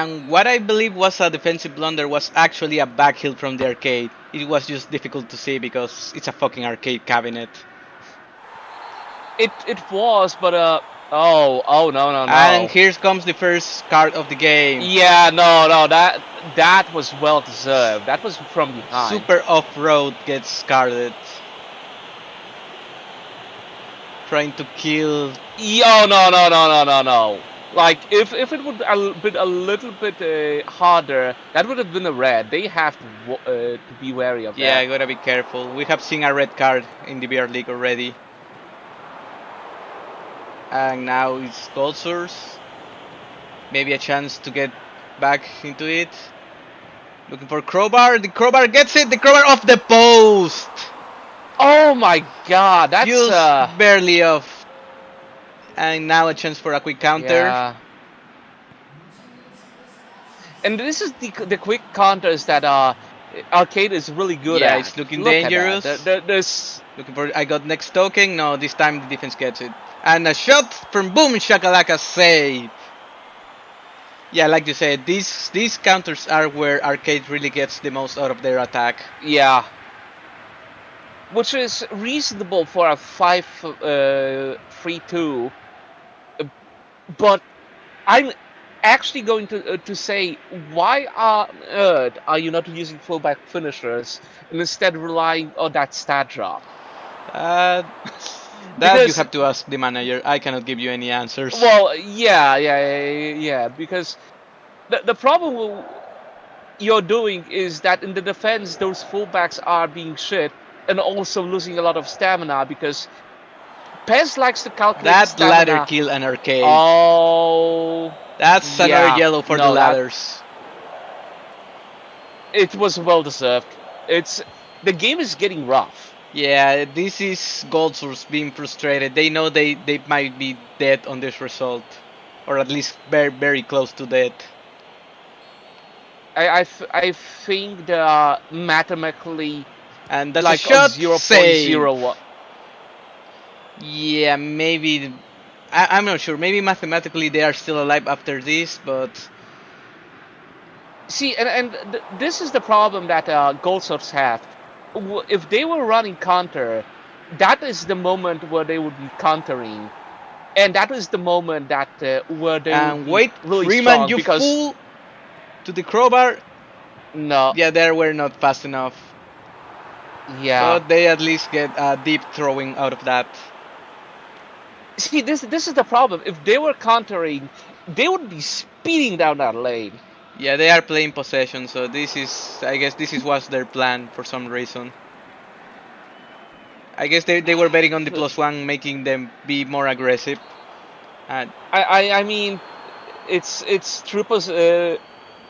And what I believe was a defensive blunder was actually a back heel from the arcade. It was just difficult to see because it's a fucking arcade cabinet. It was, but oh no. And here comes the first card of the game. Yeah, no, that was well deserved. That was from behind. Super off-road gets carded. Trying to kill. Oh no. Like if it would been a little bit harder, that would have been a red. They have to be wary of that. Yeah, gotta be careful. We have seen a red card in the VR League already. And now it's Gold Source. Maybe a chance to get back into it. Looking for crowbar. The crowbar gets it. The crowbar off the post. Oh my god, that's just barely off. And now a chance for a quick counter. Yeah. And this is the quick counters that arcade is really good at. Yeah, it's looking dangerous. There's looking for. I got next token. No, this time the defense gets it. And a shot from Boom Shakalaka save. Yeah, like you said, these counters are where arcade really gets the most out of their attack. Yeah. Which is reasonable for a 5-3-2. But I'm actually going to say, why on earth are you not using fullback finishers and instead relying on that stat drop? That because you have to ask the manager. I cannot give you any answers. Well, yeah. Because the problem you're doing is that in the defense, those fullbacks are being shit and also losing a lot of stamina because PES likes to calculate that stamina. ladder kill an arcade. Oh, that's another yellow for the ladders. It was well deserved. The game is getting rough. Yeah, this is Gold Source being frustrated. They know they might be dead on this result, or at least very very close to dead. I think they are mathematically and that's like a shot 0.01. Yeah, maybe. I'm not sure. Maybe mathematically they are still alive after this, but see, this is the problem that Gold Source have. If they were running counter, that is the moment where they would be countering, and that is the moment that where they would be really Freeman, strong you because fool! To the crowbar. No. Yeah, they were not fast enough. Yeah. But they at least get deep throwing out of that. See, this is the problem. If they were countering, they would be speeding down that lane. Yeah, they are playing possession, so I guess this was their plan for some reason. I guess they were betting on the +1, making them be more aggressive. I mean, it's true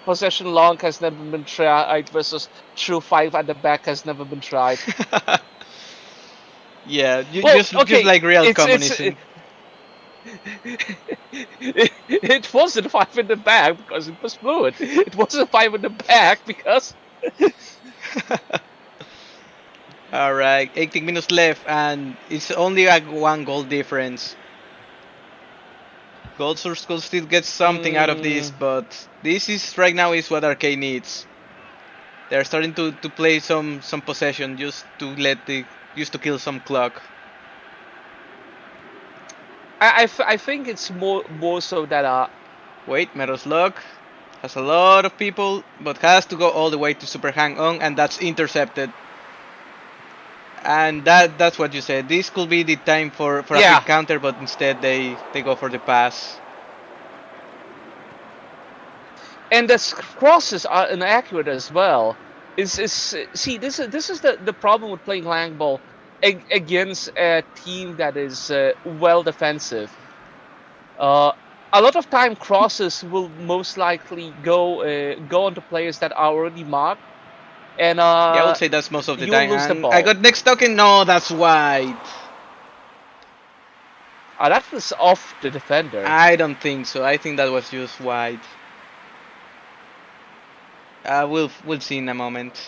possession long has never been tried versus true 5 at the back has never been tried. Yeah, just like real communism. It wasn't 5 in the back because it was fluid. It wasn't 5 in the back because. All right, 18 minutes left, and it's only a 1 goal difference. Gold Source could still get something out of this, but this is right now is what arcade needs. They're starting to play some possession just to kill some clock. I think it's more so that wait, Meadows Lock has a lot of people, but has to go all the way to super hang on, and that's intercepted. And that's what you said. This could be the time for a quick counter, but instead they go for the pass. And the crosses are inaccurate as well. See, this is the problem with playing Lang Ball against a team that is well defensive. A lot of time crosses will most likely go onto players that are already marked. And yeah, I would say that's most of the time. Lose the ball. I got next token. No, that's wide. That was off the defender. I don't think so. I think that was just wide. We'll see in a moment.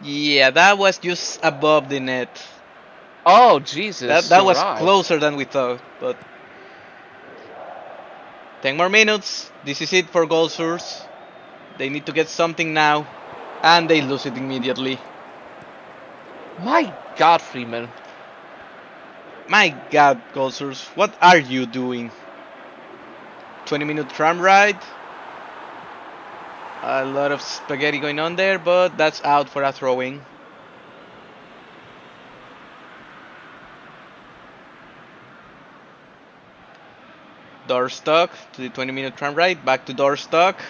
Yeah, that was just above the net. Oh Jesus! That was closer than we thought, but 10 more minutes. This is it for Gold Source. They need to get something now, and they lose it immediately. My God, Freeman. My God, Gold Source, what are you doing? 20-minute tram ride. A lot of spaghetti going on there, but that's out for a throwing. Door stuck to the 20-minute tram ride, back to door stuck.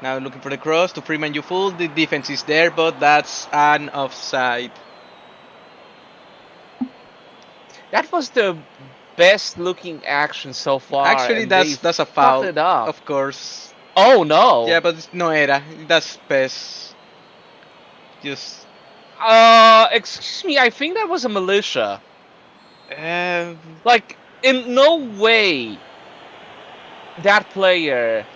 Now looking for the cross to Freeman you fool. The defense is there, but that's an offside. That was the best looking action so far. Actually, that's a foul, it up. of course. Oh no! Yeah, but no era. That's PES. Just. Excuse me. I think that was a militia. Uh, Like, in no way that player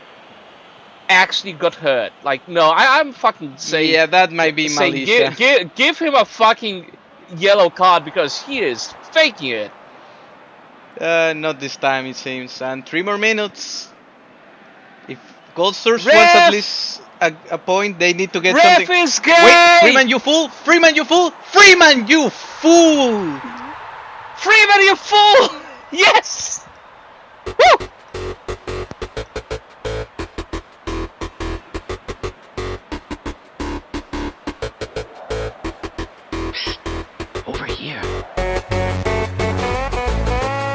actually got hurt. Like, no, I'm fucking saying. Yeah, that might be militia. Give him a fucking yellow card because he is faking it. Not this time, it seems. And 3 more minutes. If Gold Source wants at least a point, they need to get Ref something. is gay! Wait, Freeman, you fool! Freeman, you fool! Freeman, you fool! Freeman, you fool! Yes! Woo! Over here.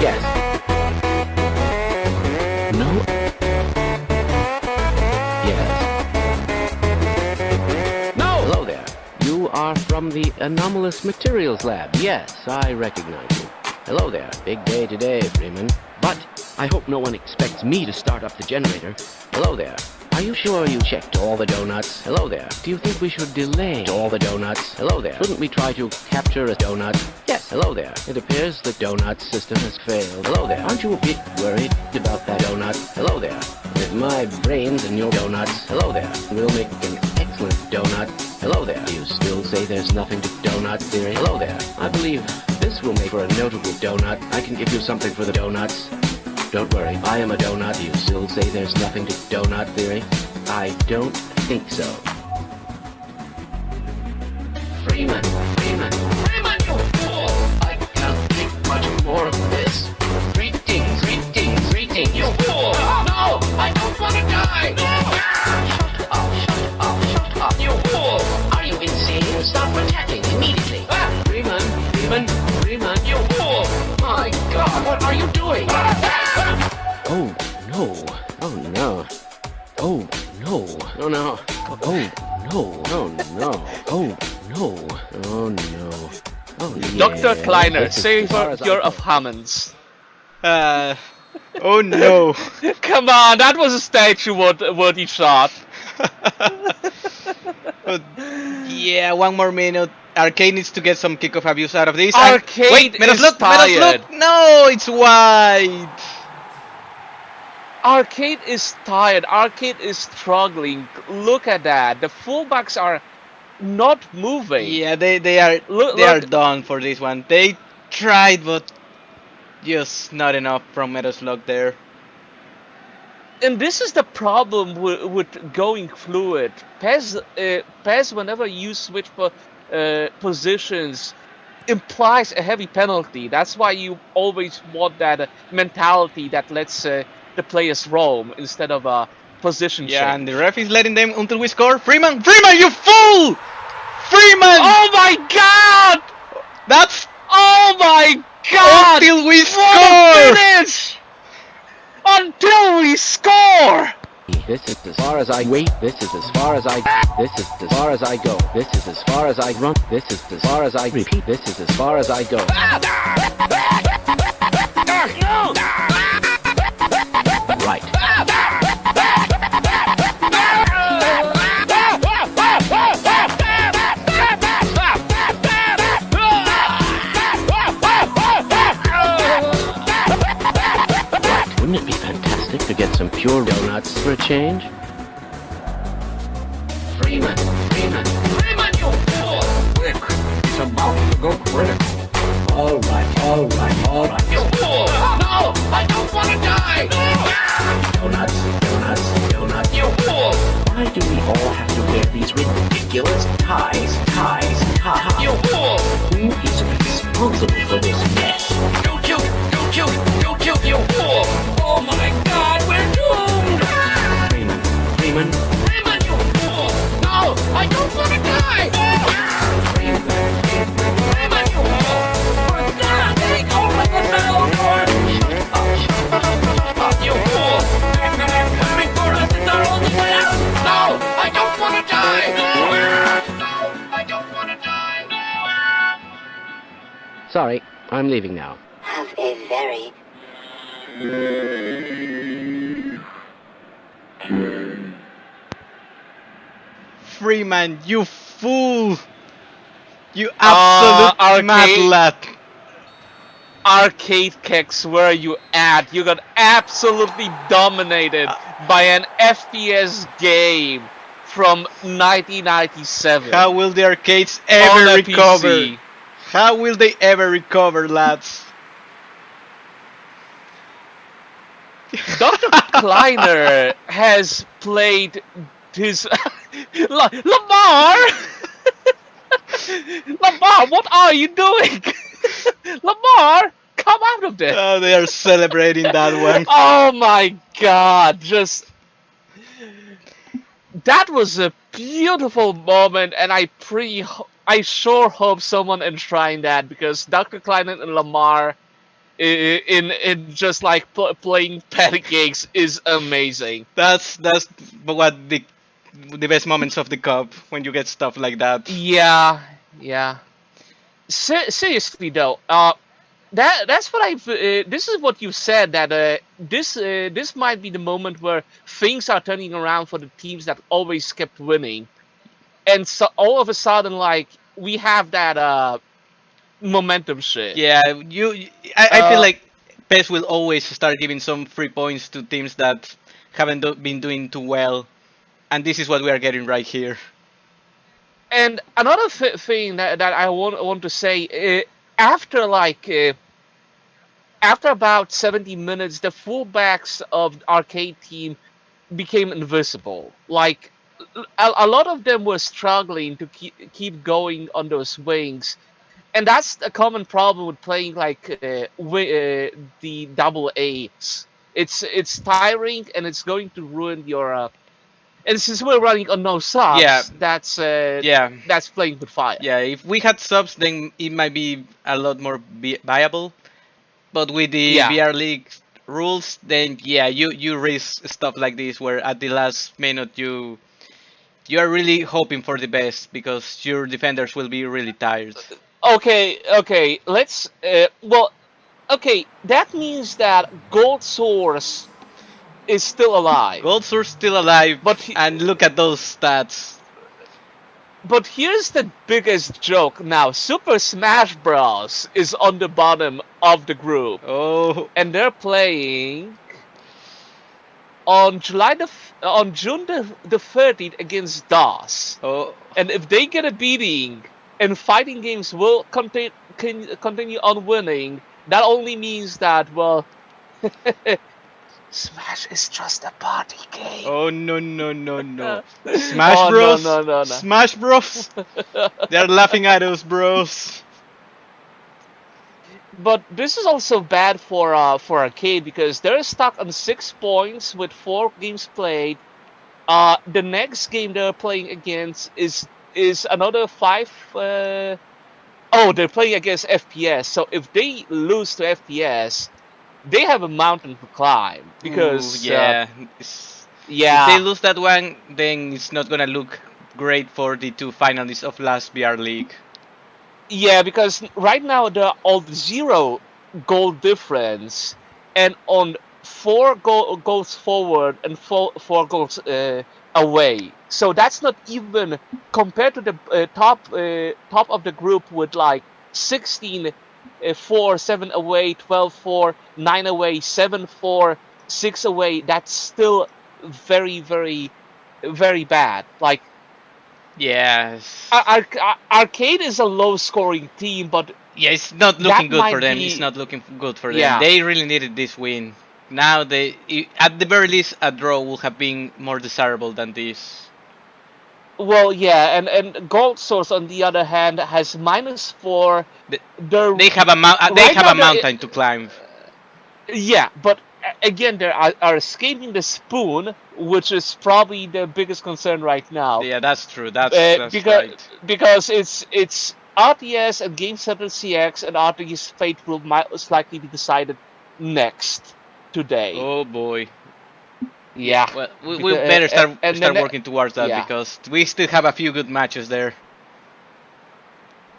Yes. No. Yes. No! Hello there. You are from the Anomalous Materials Lab. Yes, I recognize you. Hello there. Big day today, Freeman. But I hope no one expects me to start up the generator. Hello there. Are you sure you checked all the donuts? Hello there. Do you think we should delay all the donuts? Hello there. Shouldn't we try to capture a donut? Yes, hello there. It appears the donut system has failed. Hello there. Aren't you a bit worried about that donut? Hello there. With my brains and your donuts. Hello there. We'll make an excellent donut. Hello there. Do you still say there's nothing to donut theory? Hello there. I believe this will make for a notable donut. I can give you something for the donuts. Don't worry, I am a donut. Do you still say there's nothing to donut theory? I don't think so. Freeman, Freeman, Freeman, you fool! I can't take much more of this. Greetings, greetings, greetings, you fool! No! I don't want to die! Shut up, shut up, shut up, you fool! Are you insane? Stop attacking immediately! Freeman, Freeman, Freeman, you fool! My God, what are you doing? Oh no! Oh no! Oh no! Oh no! Oh no! Oh no! Oh no! Oh no! Oh yeah! Dr. Kleiner, savior of Hammonds. Oh no! Come on, that was a statue worthy shot. But yeah, 1 more minute. Arcade needs to get some kickoff abuse out of this. Arcade wait, let us is look! Let us tired. look! No, it's wide! Arcade is tired. Arcade is struggling. Look at that. The fullbacks are not moving. Yeah, they are are done for this one. They tried, but just not enough from Meadowslug there. And this is the problem with going fluid. PES, whenever you switch positions, implies a heavy penalty. That's why you always want that mentality that lets the players roam instead of a position change. Yeah, and the ref is letting them until we score. Freeman, Freeman, you fool! Freeman! Oh my God! That's oh my God! Until we score! What a finish! Until we score! This is as far as I wait. This is as far as I. This is as far as I go. This is as far as I run. This is as far as I repeat. This is as far as I go. Right. Wouldn't it be fantastic to get some pure donuts for a change? Freeman, Freeman, Freeman, you fool! Quick, it's about to go critical. All right, all right, all right. You fool! No! I don't want to die! Donuts, donuts, donuts, you fool! Why do we all have to wear these ridiculous ties? You fool! Who is responsible for this mess? Don't you, you fool! Oh my god, we're doomed! Raymond, you fool! No, I don't want to die! Raymond, you fool! For God's sake, open the metal door! You fool! Coming for us is our only way out! No, I don't want to die! I don't want to die! Sorry, I'm leaving now. Have a very Freeman, you fool! You absolute mad lad! Arcade Kex, where are you at? You got absolutely dominated by an FPS game from 1997. How will the arcades On ever a recover? PC. How will they ever recover, lads? Dr. Kleiner has played his Lamar. Lamar, what are you doing? Lamar, come out of there. Oh, they are celebrating that one. Oh my god, just that was a beautiful moment, and I sure hope someone enshrined that, because Dr. Kleiner and Lamar in just like playing pancakes is amazing. That's what the best moments of the cup, when you get stuff like that. Yeah. Seriously though, that's what I've. This is what you said, that this might be the moment where things are turning around for the teams that always kept winning, and so all of a sudden, like, we have that momentum shift. Yeah, I feel like PES will always start giving some free points to teams that haven't been doing too well, and this is what we are getting right here. And another thing that I want to say, after about 70 minutes, the fullbacks of the arcade team became invisible. Like, a lot of them were struggling to keep going on those wings, and that's a common problem with playing like the double A's. It's tiring, and it's going to ruin your. And since we're running on no subs, Yeah. that's playing with fire. Yeah, if we had subs, then it might be a lot more viable. But with the VR League rules, then yeah, you risk stuff like this, where at the last minute you are really hoping for the best, because your defenders will be really tired. Okay, let's that means that Gold Source is still alive. Gold Source still alive, and look at those stats. But here's the biggest joke now. Super Smash Bros. Is on the bottom of the group. Oh. And they're playing on June the 30th against DOS. Oh. And if they get a beating and fighting games will continue on winning, that only means that, well, Smash is just a party game. Oh no. Smash Bros. No. Smash Bros. They're laughing at us, bros. But this is also bad for arcade, because they're stuck on 6 points with 4 games played. The next game they're playing against is another 5. They're playing against FPS. So if they lose to FPS, they have a mountain to climb, because If they lose that one, then it's not gonna look great for the 2 finalists of last VR League. Yeah, because right now they're all 0 goal difference, and on 4 goals forward and 4 goals away. So that's not even compared to the top of the group with like 16. 4, 7 away, 12-4, 9 away, 7-4, 6 away. That's still very, very, very bad. Like, yes, Arcade is a low-scoring team, but Yeah, it's not that looking good for might them. be It's not looking good for them. yeah. They really needed this win. Now at the very least, a draw would have been more desirable than this. Well, yeah, and Gold Source on the other hand has -4. They have Right now a mountain to climb. Yeah, but again, they are escaping the spoon, which is probably the biggest concern right now. Yeah, that's true. That's right. Because it's RTS and gsrc and RTG's fate will most likely be decided next today. Oh boy. Yeah. Well, we better start working towards that yeah. because we still have a few good matches there.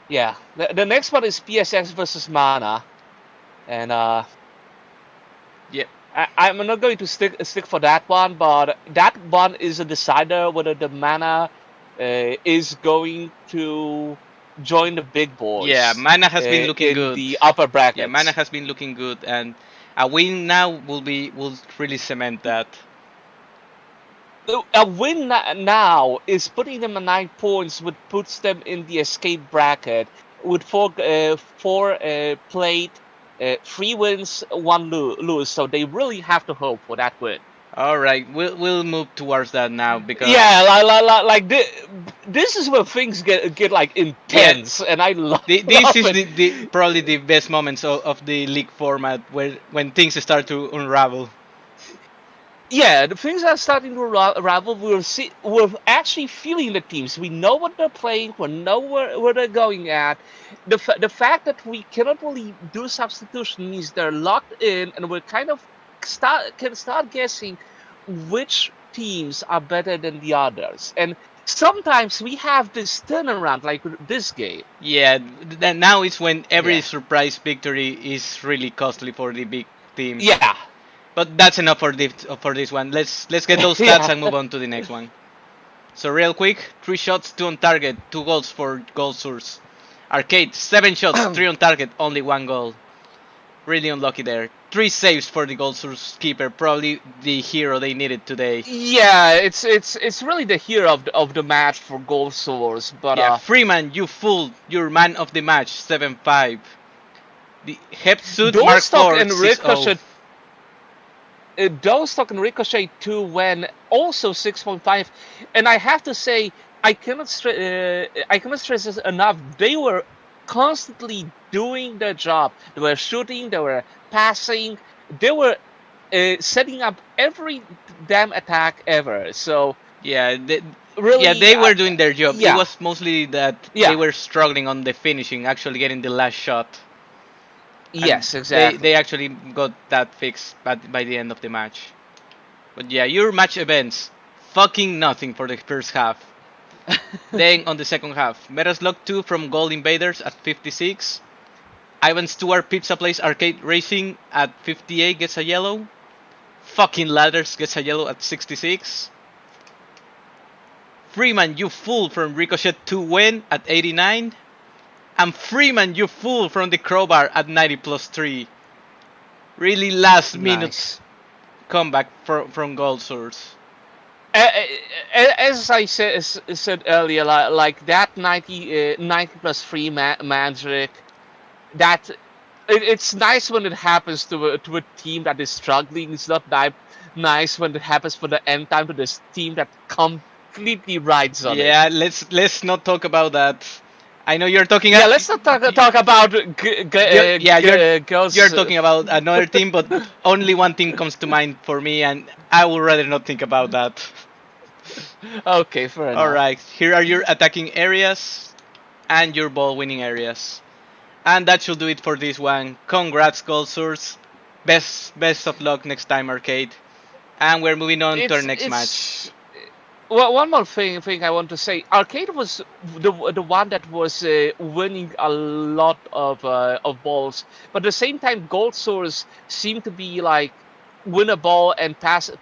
Yeah. The next one is PSX versus Mana, and Yep. I'm not going to stick for that one, but that one is a decider whether the Mana is going to join the big boys. Yeah, Mana has been looking in good. The upper brackets. Yeah, Mana has been looking good, and a win now will really cement that. A win now is putting them at 9 points, which puts them in the escape bracket with four played, 3 wins, 1 lose. So they really have to hope for that win. All right, we'll move towards that now because like this is where things get like intense, and I love. This is probably the best moments of the league format when things start to unravel. Yeah, the things are starting to unravel. We're actually feeling the teams. We know what they're playing. We know where they're going at. The fact that we cannot really do substitution means they're locked in, and we're kind of can start guessing which teams are better than the others. And sometimes we have this turnaround, like this game. Yeah, now is when every surprise victory is really costly for the big teams. Yeah. But that's enough for this one. Let's get those stats and move on to the next one. So real quick, 3 shots, 2 on target, 2 goals for Gold Source. Arcade, 7 shots, 3 on target, only 1 goal. Really unlucky there. 3 saves for the Gold Source keeper, probably the hero they needed today. Yeah, it's really the hero of the match for Gold Source, but yeah, Freeman, you fool, you're man of the match, 7-5. The Hepsuit Mark IV, and Ricochet. Dostock and Ricochet 2 when also 6.5, and I have to say I cannot stress this enough. They were constantly doing their job. They were shooting, they were passing, they were setting up every damn attack ever. So yeah, really, they were doing their job. Yeah. It was mostly that they were struggling on the finishing, actually getting the last shot. Yes, exactly. They actually got that fixed by the end of the match. But yeah, your match events, fucking nothing for the first half. Then on the second half, Metaslug 2 from Gold Invaders at 56. Ivan Stewart Pizza Place Arcade Racing at 58 gets a yellow. Fucking Ladders gets a yellow at 66. Freeman, you fool from Ricochet 2 win at 89. And Freeman, you fool from the Crowbar at 90+3. Really last minute comeback from Gold Source. As I said earlier, like that 90+3 magic, that it's nice when it happens to a team that is struggling. It's not nice when it happens for the end time to this team that completely rides on it. Yeah, let's not talk about that. I know you're talking. Yeah, let's not talk about girls. You're talking about another team, but only one team comes to mind for me, and I would rather not think about that. Okay, fair enough. All right, here are your attacking areas and your ball winning areas, and that should do it for this one. Congrats, Gold Source. Best of luck next time, Arcade. And we're moving on to our next match. Well, one more thing I want to say. Arcade was the one that was winning a lot of balls, but at the same time, Gold Source seemed to be like win a ball and pass it,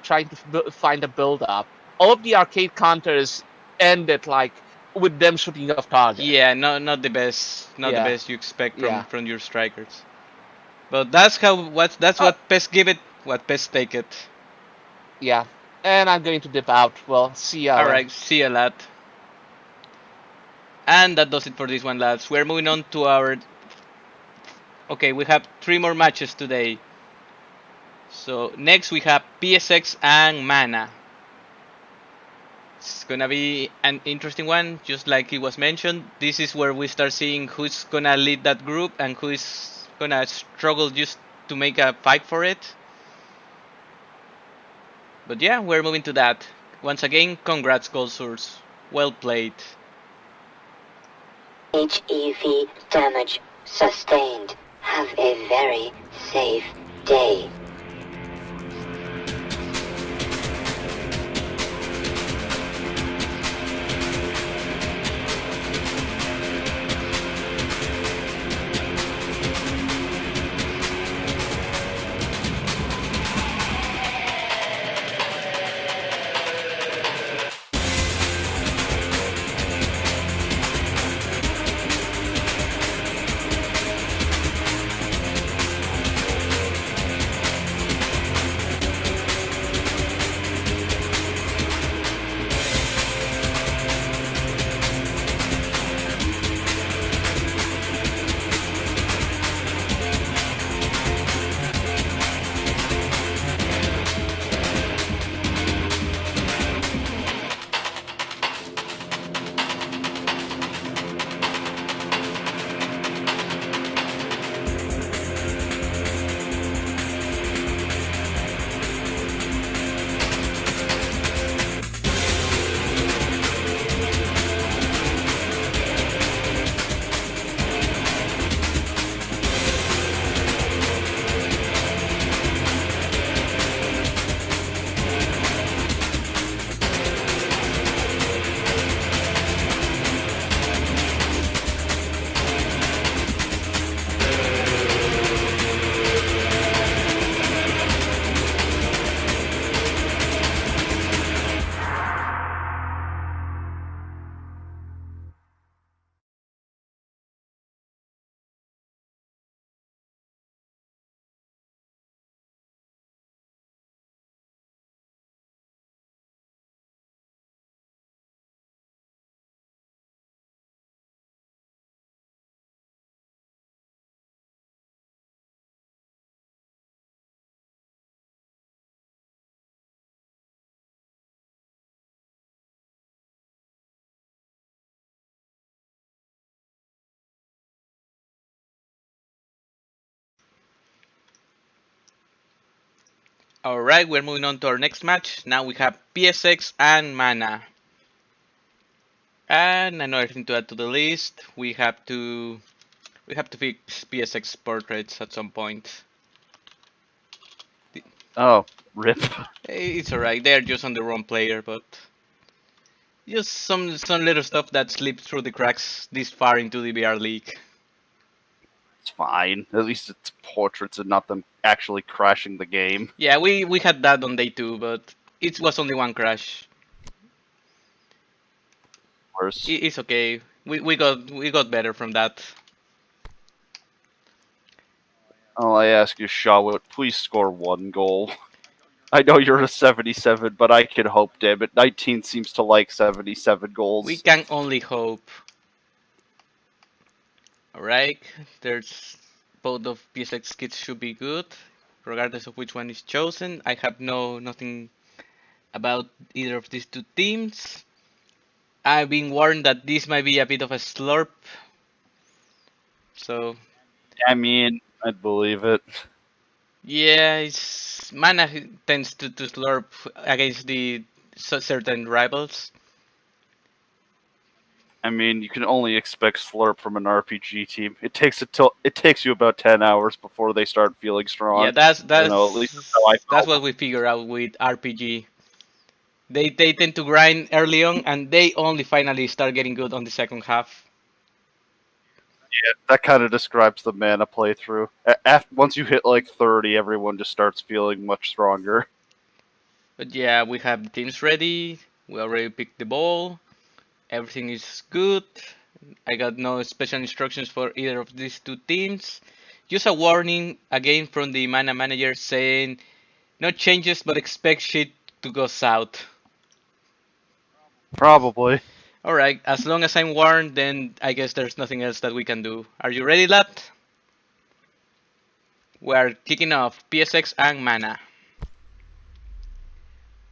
trying to find a build up. All of the Arcade counters ended like with them shooting off target. Yeah, not the best, the best you expect from your strikers. But that's what best give it, what best take it. Yeah. And I'm going to dip out. Well, see ya. Alright, see ya, lad. And that does it for this one, lads. We're moving on to our Okay, we have 3 more matches today. So next we have PSX and Mana. It's gonna be an interesting one, just like it was mentioned. This is where we start seeing who's gonna lead that group and who is gonna struggle just to make a fight for it. But yeah, we're moving to that. Once again, congrats, Gold Source. Well played. HEV damage sustained. Have a very safe day. Alright, we're moving on to our next match. Now we have PSX and Mana. And another thing to add to the list, we have to fix PSX portraits at some point. Oh, rip. It's alright, they're just on the wrong player, but just some little stuff that slipped through the cracks this far into the VR League. It's fine. At least it's portraits and not them actually crashing the game. Yeah, we had that on day 2, but it was only one crash. Worse. It's okay. We got better from that. Oh, I ask you, Shawit, please score 1 goal. I know you're a 77, but I can hope, damn it. 19 seems to like 77 goals. We can only hope. Alright, there's both of PSX kits should be good, regardless of which one is chosen. I have nothing about either of these two teams. I've been warned that this might be a bit of a slurp. So I mean, I'd believe it. yeah, Mana tends to slurp against the certain rivals. I mean, you can only expect slurp from an RPG team. It takes you about 10 hours before they start feeling strong. Yeah, that's at least that's how I that's felt. what we figure out with RPG. They tend to grind early on, and they only finally start getting good on the second half. Yeah, that kind of describes the Mana playthrough. Once you hit like 30, everyone just starts feeling much stronger. But yeah, we have the teams ready. We already picked the ball. Everything is good. I got no special instructions for either of these two teams. Just a warning again from the Mana manager saying no changes, but expect shit to go south. Probably. Alright, as long as I'm warned, then I guess there's nothing else that we can do. Are you ready, lad? We're kicking off PSX and Mana.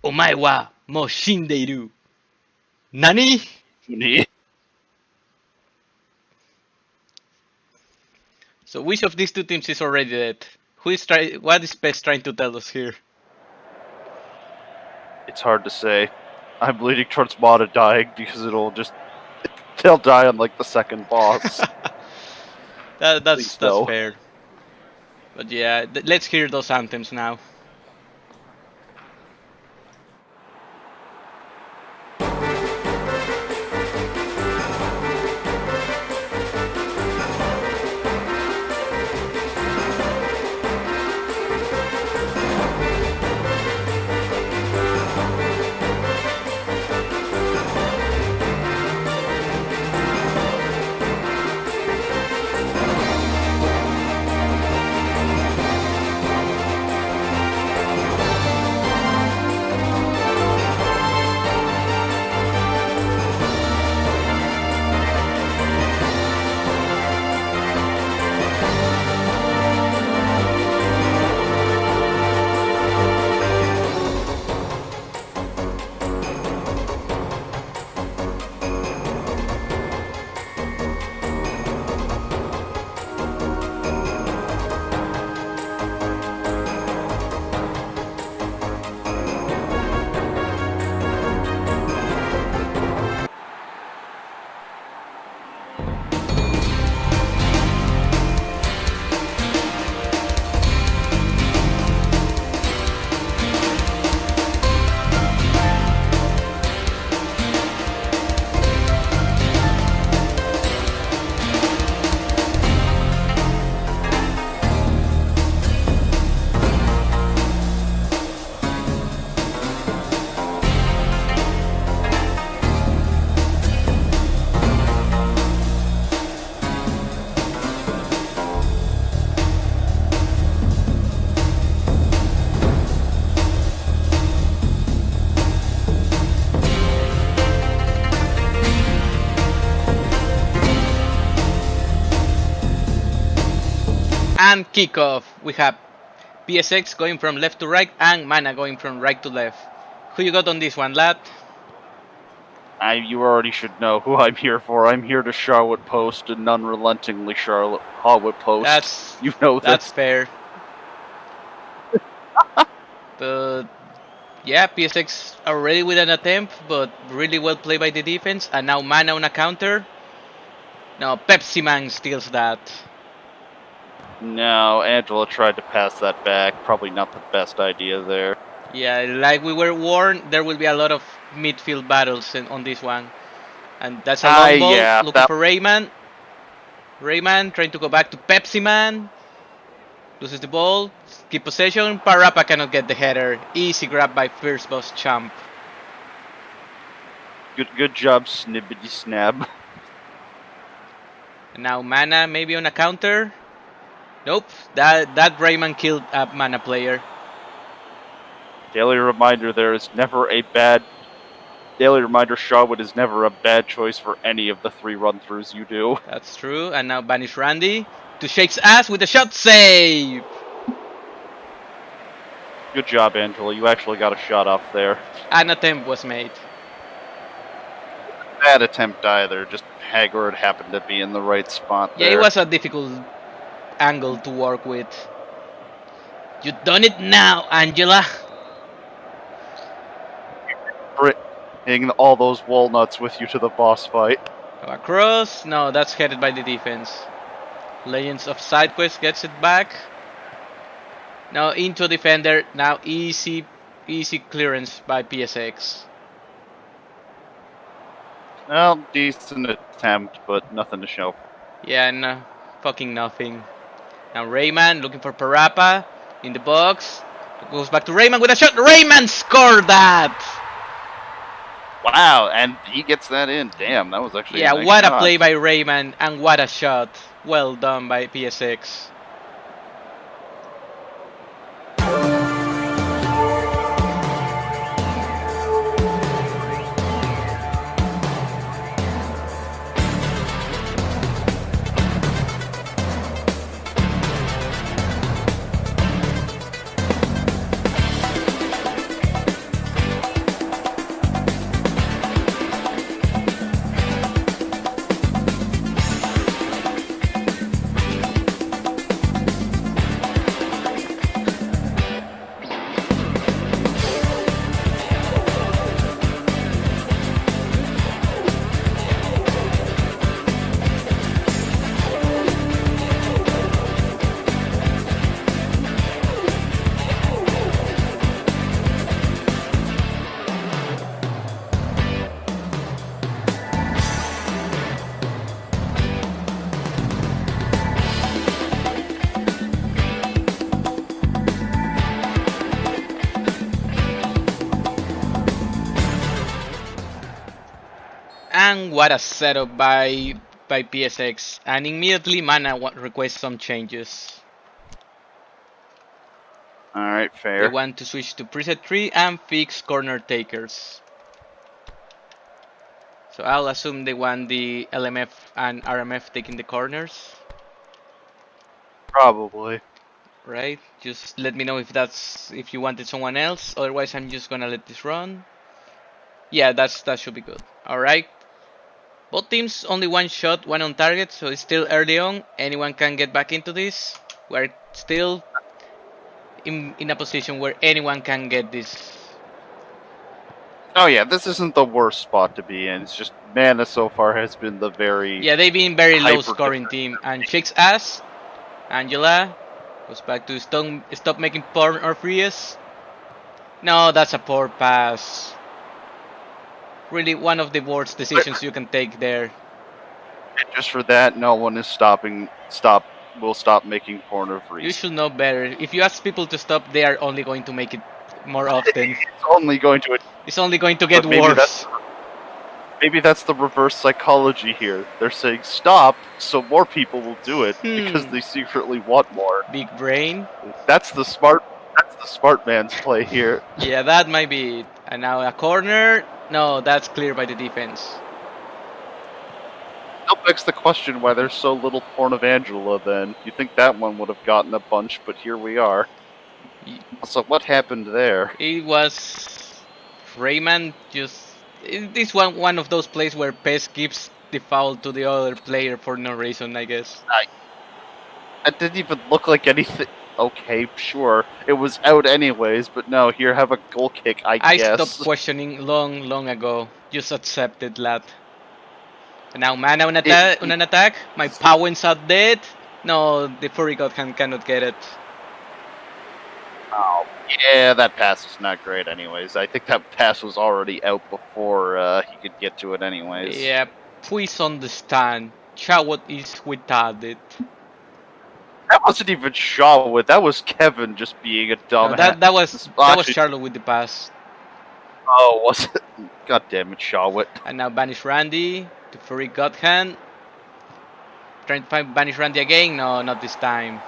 Omae wa mo shindeiru. Nani? So which of these two teams is already dead? What is Pest trying to tell us here? It's hard to say. I'm leaning towards Mana dying because they'll die on like the second boss. That's fair. But yeah, let's hear those anthems now. And kickoff. We have PSX going from left to right and Mana going from right to left. Who you got on this one, lad? You already should know who I'm here for. I'm here to Charlotte Post and unrelentingly Hollywood Post. That's fair. But yeah, PSX already with an attempt, but really well played by the defense. And now Mana on a counter. No, Pepsi Man steals that. No, Angela tried to pass that back. Probably not the best idea there. Yeah, like we were warned, there will be a lot of midfield battles on this one. And that's a long ball, yeah, looking for Rayman. Rayman trying to go back to Pepsi Man. Loses the ball, keep possession. Parappa cannot get the header. Easy grab by first boss Champ. Good job, Snibbity Snab. And now Mana maybe on a counter. Nope, that Rayman killed a Mana player. Daily reminder: Daily reminder: Shawwood is never a bad choice for any of the 3 run-throughs you do. That's true. And now Banish Randy to Shake's ass with a shot save. Good job, Angela. You actually got a shot off there. An attempt was made. Bad attempt either. Just Haggard happened to be in the right spot there. Yeah, it was a difficult angle to work with. You done it now, Angela. Bringing all those walnuts with you to the boss fight. Across. No, that's headed by the defense. Legends of SideQuest gets it back. Now into defender. Now easy clearance by PSX. Well, decent attempt, but nothing to show. Yeah, no, fucking nothing. Now Rayman looking for Parappa in the box. Goes back to Rayman with a shot. Rayman scored that! Wow, and he gets that in. Damn, that was actually a nice what shot. A play by Rayman and what a shot. Well done by PSX. And what a setup by PSX. And immediately Mana requests some changes. Alright, They fair. want to switch to preset 3 and fix corner takers. So I'll assume they want the LMF and RMF taking the corners. Probably. Right? Just let me know if you wanted someone else. Otherwise, I'm just gonna let this run. Yeah, that should be good. All right. Both teams only one shot, one on target, so it's still early on. Anyone can get back into this. We're still in a position where anyone can get this. Oh yeah, this isn't the worst spot to be in. It's just Mana so far has been the very Yeah, they've been very low hyper scoring team. And shakes ass. Angela goes back to stop making porn or frees. No, that's a poor pass. Really one of the worst decisions you can take there. And just for that, no one is will stop making porn or freeze. You should know better. If you ask people to stop, they are only going to make it more often. It's only going to get worse. Maybe that's the reverse psychology here. They're saying stop, so more people will do it because they secretly want more. Big brain. That's the smart man's play here. Yeah, that might be it. And now a corner. No, that's clear by the defense. Still begs the question why there's so little porn of Angela then. You think that one would have gotten a bunch, but here we are. So what happened there? It was Rayman just... This one of those plays where PES gives the foul to the other player for no reason, I guess. It didn't even look like anything. Okay, sure. It was out anyways, but no, here, have a goal kick, I guess. I stopped questioning long ago. Just accepted, lad. And now Mana on an attack. My Powens are dead. No, the furry god cannot get it. Oh, yeah, that pass was not great anyways. I think that pass was already out before he could get to it anyways. Yeah, please understand. Chawat is retarded. That wasn't even Shawwood. That was Kevin just being a dumb. No, that was Charlotte with the pass. Oh, was it? God damn it, Shawwood. And now Banish Randy to Furry Godhand. Trying to find Banish Randy again. No, not this time.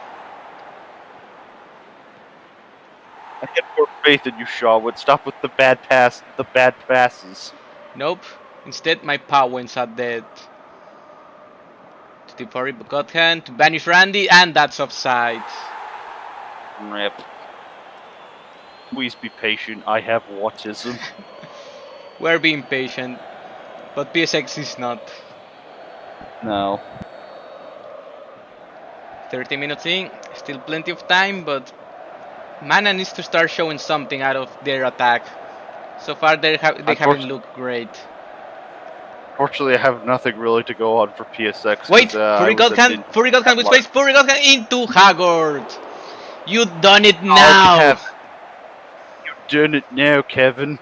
I had more faith in you, Shawwood. Stop with the bad passes. Nope. Instead, my Powens are dead. To the Furry Godhand to Banish Randy, and that's offside. Rip. Please be patient. I have autism. We're being patient, but PSX is not. No. 30 minutes in, still plenty of time, but Mana needs to start showing something out of their attack. So far, they haven't looked great. Fortunately, I have nothing really to go on for PSX. Wait, Furry Godhand with space, Furry Godhand into Haggard. You done it now. You done it now, Kevin.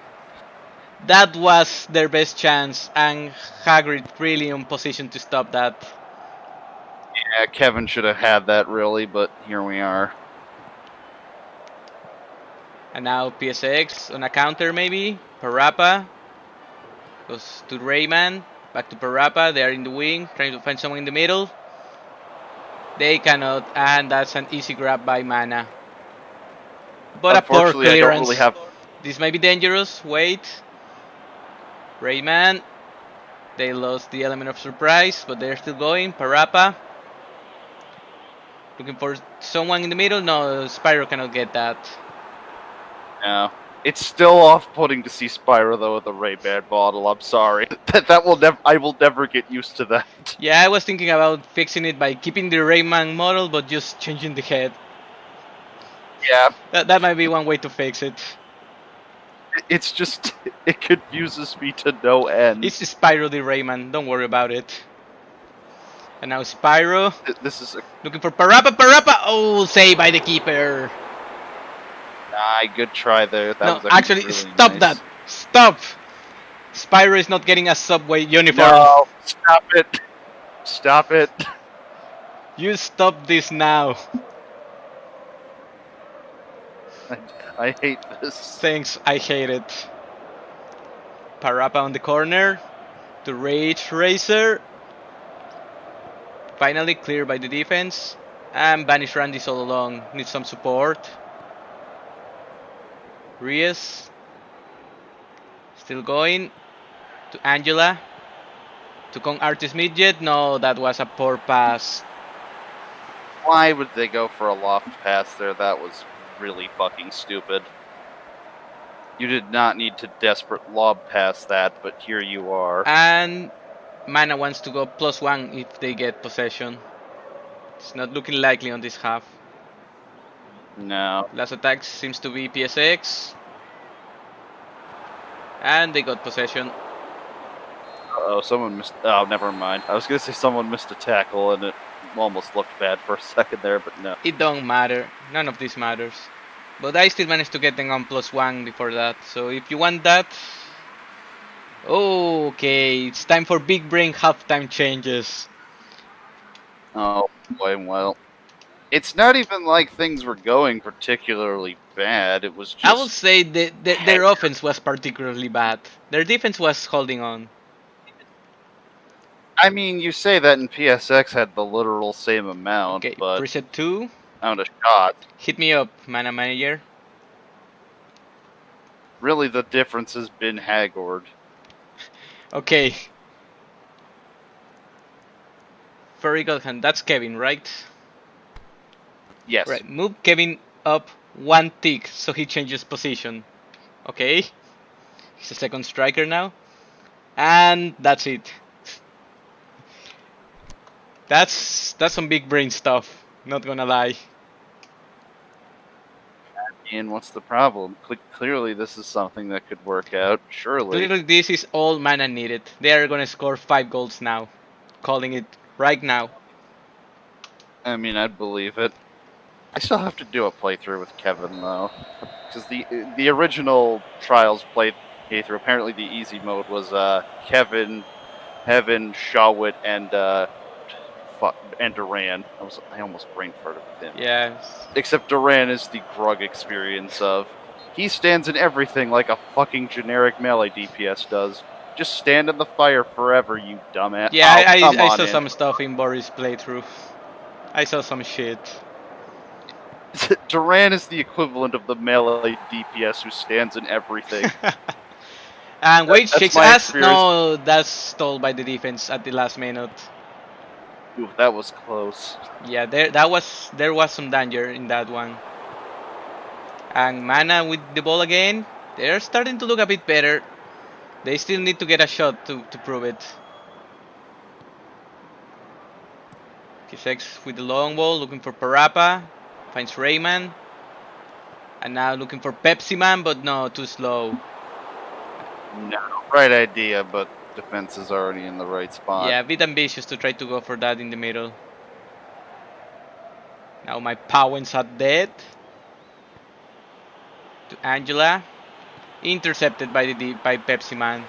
That was their best chance, and Hagrid really in position to stop that. Yeah, Kevin should have had that really, but here we are. And now PSX on a counter maybe. Parappa goes to Rayman. Back to Parappa. They are in the wing, trying to find someone in the middle. They cannot, and that's an easy grab by Mana. But a poor clearance. This might be dangerous. Wait. Rayman. They lost the element of surprise, but they're still going. Parappa. Looking for someone in the middle. No, Spyro cannot get that. No. It's still off-putting to see Spyro though with the Ray-Ban bottle. I'm sorry. I will never get used to that. Yeah, I was thinking about fixing it by keeping the Rayman model, but just changing the head. Yeah. That might be one way to fix it. It's just, it confuses me to no end. It's Spyro the Rayman, don't worry about it. And now Spyro. This is looking for Parappa. Oh, saved by the keeper. Good try there. That was actually really stop nice. that. Stop. Spyro is not getting a Subway uniform. No, stop it. Stop it. You stop this now. I hate this. Thanks, I hate it. Parappa on the corner. to Rage Racer. Finally cleared by the defense. And Banish Randy's all along. Needs some support. Reyes. Still going. To Angela. To Kong Artist Midget. No, that was a poor pass. Why would they go for a loft pass there? That was really fucking stupid. You did not need to desperate lob pass that, but here you are. And Mana wants to go +1 if they get possession. It's not looking likely on this half. No. Last attack seems to be PSX. And they got possession. Uh-oh, someone missed... Oh, never mind. I was going to say someone missed a tackle, and it almost looked bad for a second there, but no. It don't matter. None of this matters. But I still managed to get them on +1 before that. So if you want that... Okay, it's time for big brain halftime changes. Oh, boy, well... It's not even like things were going particularly bad. It was just... I would say their offense was particularly bad. Their defense was holding on. I mean, you say that, and PSX had the literal same amount, Okay, but... preset 2. Found a shot. Hit me up, Mana Manager. Really, the difference has been Haggard. Okay. Furry Godhand, that's Kevin, right? Yes. Right, move Kevin up 1 tick so he changes position. Okay. He's a second striker now. And that's it. That's some big brain stuff, not gonna lie. And what's the problem? Clearly this is something that could work out, surely. Clearly this is all Mana needed. They are gonna score 5 goals now. Calling it right now. I mean, I'd believe it. I still have to do a playthrough with Kevin, though. Because the original Trials playthrough, apparently the easy mode was Kevin, Heaven, Shawit, and Duran. I almost brain farted with him. Yeah. Except Duran is the grug experience of... He stands in everything like a fucking generic melee DPS does. Just stand in the fire forever, you dumbass. Yeah, Oh, I saw some stuff in Boris' playthrough. I saw some shit. Duran is the equivalent of the melee DPS who stands in everything. And wait, That's shakes my ass. experience. No, that's stalled by the defense at the last minute. Ooh, that was close. Yeah, there was some danger in that one. And Mana with the ball again. They're starting to look a bit better. They still need to get a shot to prove it. Kisex with the long ball, looking for Parappa. Finds Rayman. And now looking for Pepsi Man, but no, too slow. No, right idea, but defense is already in the right spot. Yeah, a bit ambitious to try to go for that in the middle. Now my Powens are dead. To Angela. Intercepted by by Pepsi Man.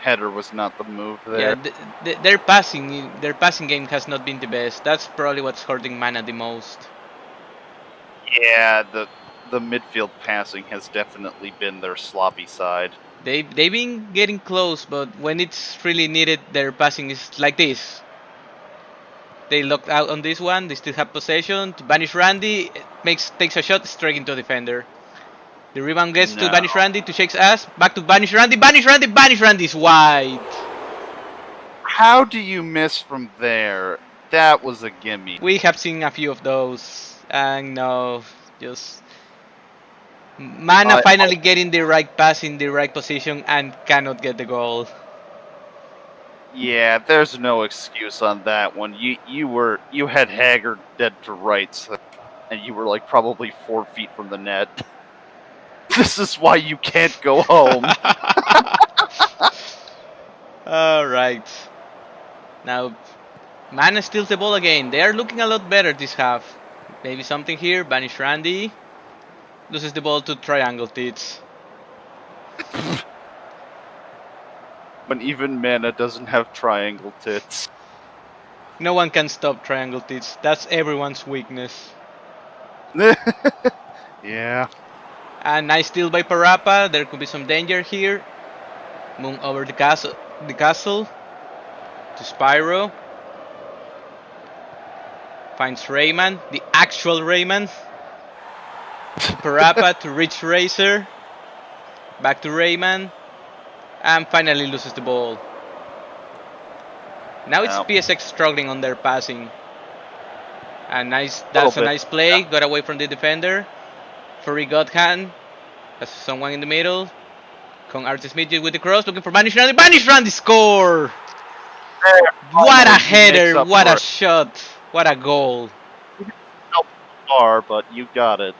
Header was not the move there. Yeah, their passing game has not been the best. That's probably what's hurting Mana the most. Yeah, the midfield passing has definitely been their sloppy side. They've been getting close, but when it's really needed, their passing is like this. They locked out on this one. They still have possession. To Banish Randy, takes a shot straight into defender. The rebound gets to Banish Randy, to Shake's ass. Back to Banish Randy. Banish Randy. Banish Randy's wide. How do you miss from there? That was a gimme. We have seen a few of those. And no, just Mana finally getting the right pass in the right position and cannot get the goal. Yeah, there's no excuse on that one. You had Haggard dead to rights, and you were like probably 4 feet from the net. This is why you can't go home. Alright. Now, Mana steals the ball again. They are looking a lot better this half. Maybe something here. Banish Randy. Loses the ball to Triangle Tits. But even Mana doesn't have triangle tits. No one can stop Triangle Tits. That's everyone's weakness. Yeah. And nice steal by Parappa. There could be some danger here. Moon over the castle to Spyro. Finds Rayman, the actual Rayman. To Parappa to Ridge Racer. Back to Rayman. And finally loses the ball. Now it's PSX struggling on their passing. And that's a nice play. Got away from the defender. Furry Godhand. That's someone in the middle. Kong Artist Midget with the cross, looking for Vanish Randy. Vanish Randy score! What a header! What a shot! What a goal! Not far, but you got it.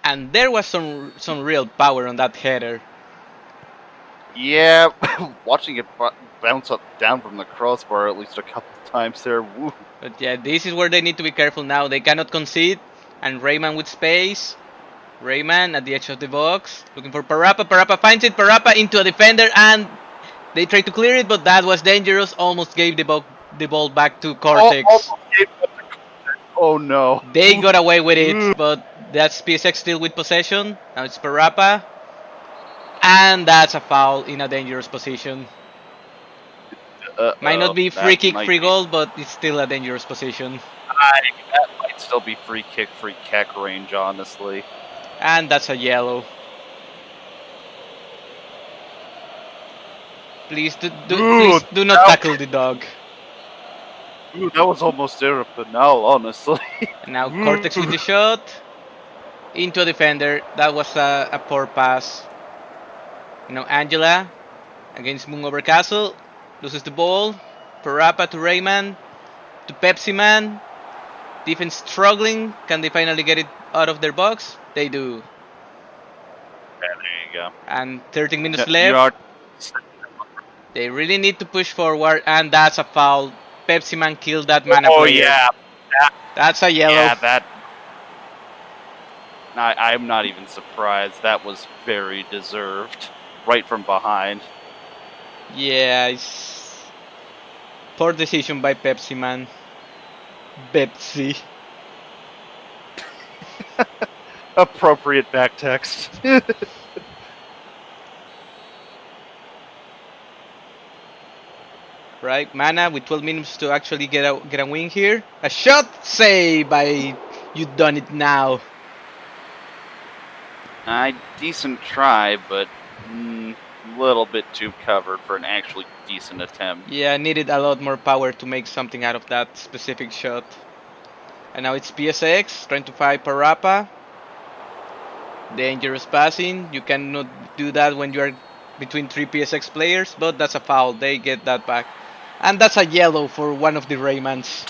And there was some real power on that header. Yeah, watching it bounce up down from the crossbar at least a couple times there. Woo. But yeah, this is where they need to be careful now. They cannot concede. And Rayman with space. Rayman at the edge of the box. Looking for Parappa. Parappa finds it. Parappa into a defender. And they try to clear it, but that was dangerous. Almost gave the ball back to Cortex. Oh no. They got away with it, but that's PSX still with possession. Now it's Parappa. And that's a foul in a dangerous position. Might not be free kick, free goal, but it's still a dangerous position. That might still be free kick, free cack range, honestly. And that's a yellow. Please do not tackle the dog. Ooh, that was almost there up the now, honestly. And now Cortex with the shot. Into a defender. That was a poor pass. You know, Angela against Moon over Castle. Loses the ball. Parappa to Rayman. To Pepsi Man. Defense struggling. Can they finally get it out of their box? They do. Yeah, there you go. And 13 minutes left. They really need to push forward. And that's a foul. Pepsi Man killed that mana player. Oh yeah. That's a yellow. Yeah, that... I'm not even surprised. That was very deserved. Right from behind. Yeah, it's... poor decision by Pepsi Man. Pepsi. Appropriate backtext. Right, Mana with 12 minutes to actually get a win here. A shot save by You Done It Now. Decent try, but little bit too covered for an actually decent attempt. Yeah, needed a lot more power to make something out of that specific shot. And now it's PSX trying to fight Parappa. Dangerous passing. You cannot do that when you are between 3 PSX players, but that's a foul. They get that back. And that's a yellow for one of the Raymans.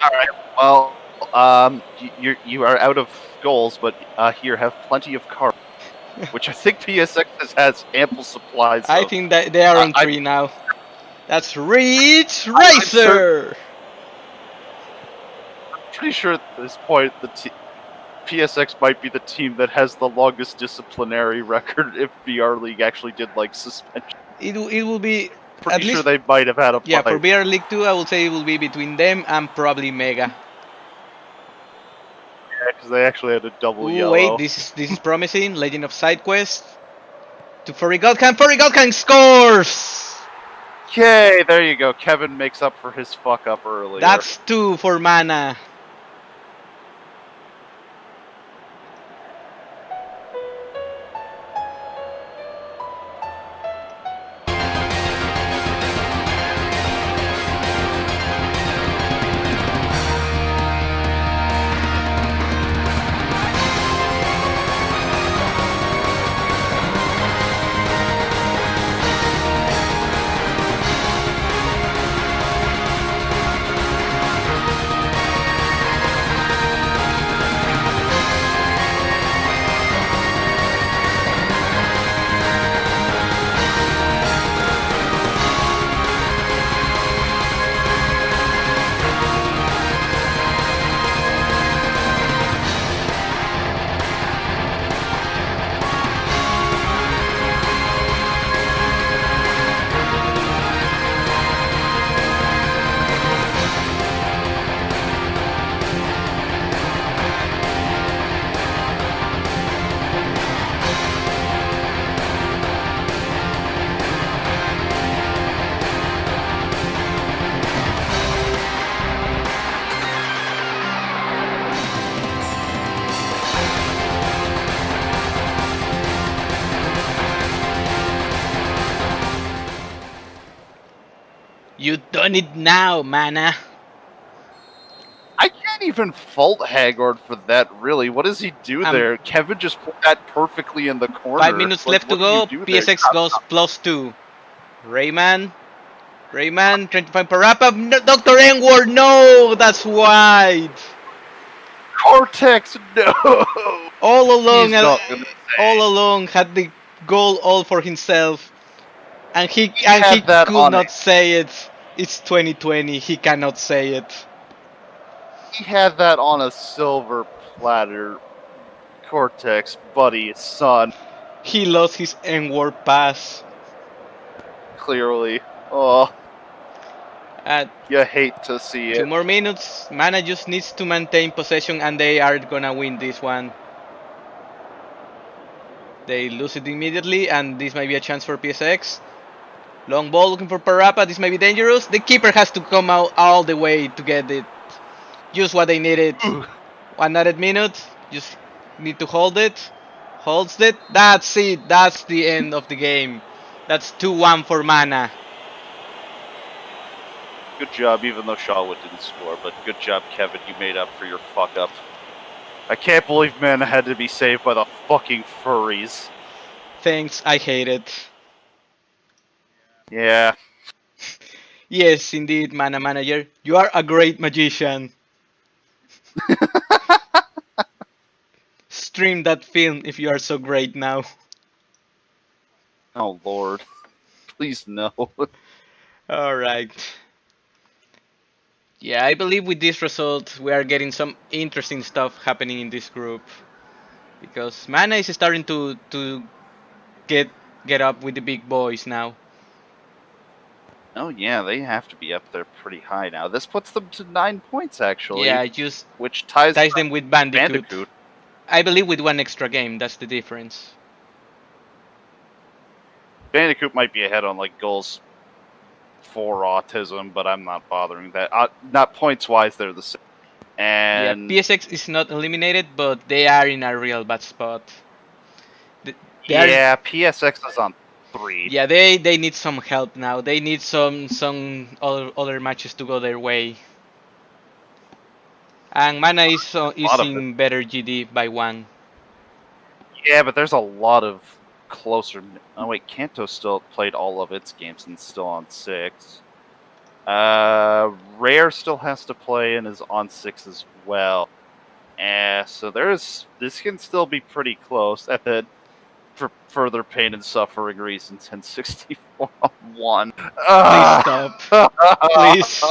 Alright, well, you are out of goals, but here, have plenty of cards. Which I think PSX has ample supplies of. I think that they are on 3 now. That's Ridge Racer! I'm pretty sure at this point PSX might be the team that has the longest disciplinary record if VR League actually did like suspension. It will be... Pretty sure they might have had a fight. Yeah, for VR League 2 I will say it will be between them and probably Mega. because they actually had a double Ooh, yellow. wait, this is promising. Legend of Side Quest. To Furry Godkang. Furry Godkang scores! Okay, there you go. Kevin makes up for his fuck up earlier. That's 2 for mana. You done it now, mana. I can't even fault Hagord for that, really. What does he do there? Kevin just put that perfectly in the corner. 5 minutes left to go. PSX goes +2. Rayman, trying to find Parappa. No, Dr. Engward, no! That's wide. Cortex, no! All along, All along had the goal all for himself. And he had that could on not it. say it. It's 2020, he cannot say it. He had that on a silver platter. Cortex, buddy, son. He lost his N-word pass. Clearly. Oh. At You hate to see 2 it. more minutes. Mana just needs to maintain possession and they are gonna win this one. They lose it immediately and this might be a chance for PSX. Long ball looking for Parappa. This may be dangerous. The keeper has to come out all the way to get it. Just what they needed. 1 added minute. Just need to hold it. Holds it. That's it. That's the end of the game. That's 2-1 for Mana. Good job, even though Shawwood didn't score, but good job, Kevin. You made up for your fuck up. I can't believe Mana had to be saved by the fucking furries. Thanks, I hate it. Yeah. Yes, indeed, Mana Manager. You are a great magician. Stream that film if you are so great now. Oh, Lord. Please, no. Alright. Yeah, I believe with this result we are getting some interesting stuff happening in this group. Because Mana is starting to get up with the big boys now. Oh, yeah, they have to be up there pretty high now. This puts them to 9 points, actually. Yeah, just which ties them with Bandicoot. I believe with 1 extra game, that's the difference. Bandicoot might be ahead on, like, goals for autism, but I'm not bothering that. Not points-wise, they're the same. And yeah, PSX is not eliminated, but they are in a real bad spot. PSX is on 3. Yeah, they need some help now. They need some other matches to go their way. And Mana is in better GD by 1. Yeah, but there's a lot of closer. Oh wait, Kanto still played all of its games and still on 6. Rare still has to play and is on 6 as well. So this can still be pretty close. And then for further pain and suffering reasons, N64 on 1. Please stop. Please.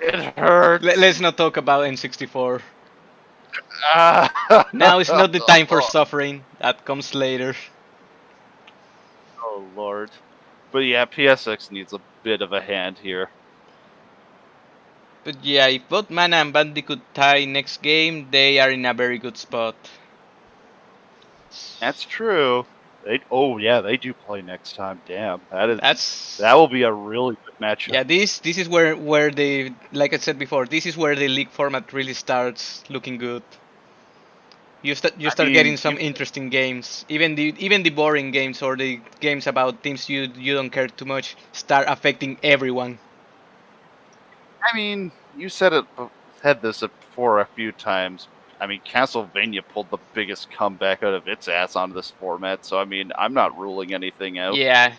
It hurts. Let's not talk about N64. Now is not the time for suffering. That comes later. Oh, Lord. But yeah, PSX needs a bit of a hand here. But yeah, if both Mana and Bandicoot tie next game, they are in a very good spot. That's true. They do play next time. Damn, That's that will be a really good matchup. Yeah, this is where they, like I said before, this is where the league format really starts looking good. You start getting some interesting games. Even the boring games or the games about teams you don't care too much start affecting everyone. I mean, you said this before a few times. I mean, Castlevania pulled the biggest comeback out of its ass onto this format, so I mean, I'm not ruling anything out. Yeah,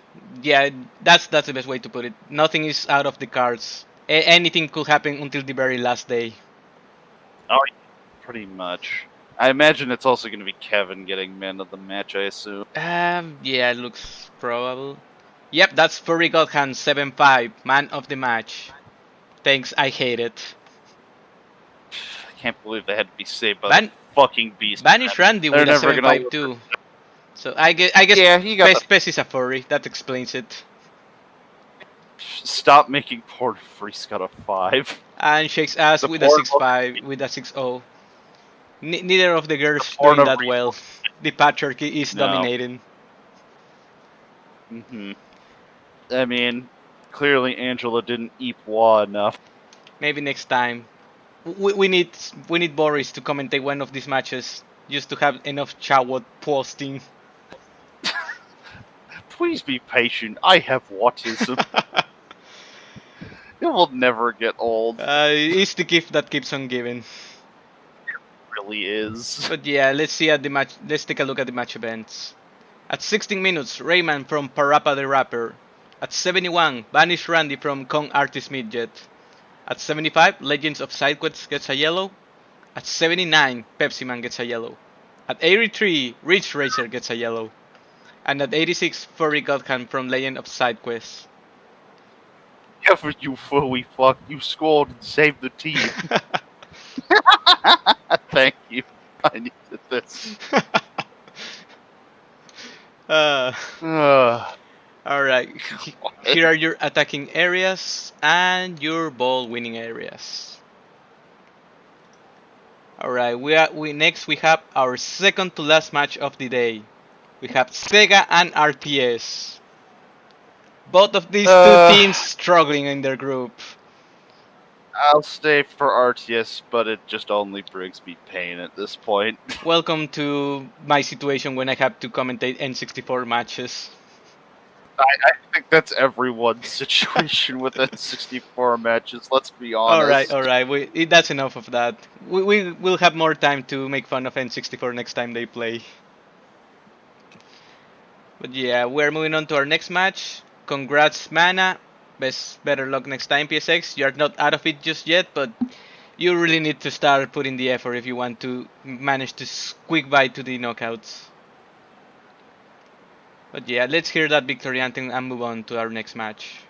that's the best way to put it. Nothing is out of the cards. Anything could happen until the very last day. Oh, pretty much. I imagine it's also going to be Kevin getting man of the match, I assume. Yeah, it looks probable. Yep, that's Furry Godhand 7-5, man of the match. Thanks, I hate it. I can't believe they had to be saved by the fucking beast. Banish Randy with a 7-5 too. So I guess yeah, he got Pes is a furry. That explains it. Stop making porn freaks got a 5. And shakes ass with a 6-5, with a 6-0. Neither of the girls doing that well. The patriarchy is dominating. I mean, clearly Angela didn't eat Wa enough. Maybe next time. We need Boris to commentate one of these matches just to have enough Chawot posting. Please be patient. I have autism. It will never get old. It's the gift that keeps on giving. It really is. But yeah, let's see at the match. Let's take a look at the match events. At 16 minutes, Rayman from Parappa the Rapper. At 71, Banish Randy from Kong Artist Midget. At 75, Legends of Sidequest gets a yellow. At 79, Pepsi Man gets a yellow. At 83, Ridge Racer gets a yellow. And at 86, Furry Godhand from Legend of Sidequest. Ever you furry fuck, you scored and saved the team. Thank you. I needed this. Alright, here are your attacking areas and your ball winning areas. Alright, next we have our second to last match of the day. We have Sega and RTS. Both of these two teams struggling in their group. I'll stay for RTS, but it just only brings me pain at this point. Welcome to my situation when I have to commentate N64 matches. I think that's everyone's situation with N64 matches, let's be honest. Alright, that's enough of that. We will have more time to make fun of N64 next time they play. But yeah, we're moving on to our next match. Congrats, Mana. Better luck next time, PSX. You're not out of it just yet, but you really need to start putting the effort if you want to manage to squeak by to the knockouts. But yeah, let's hear that victory anthem and move on to our next match.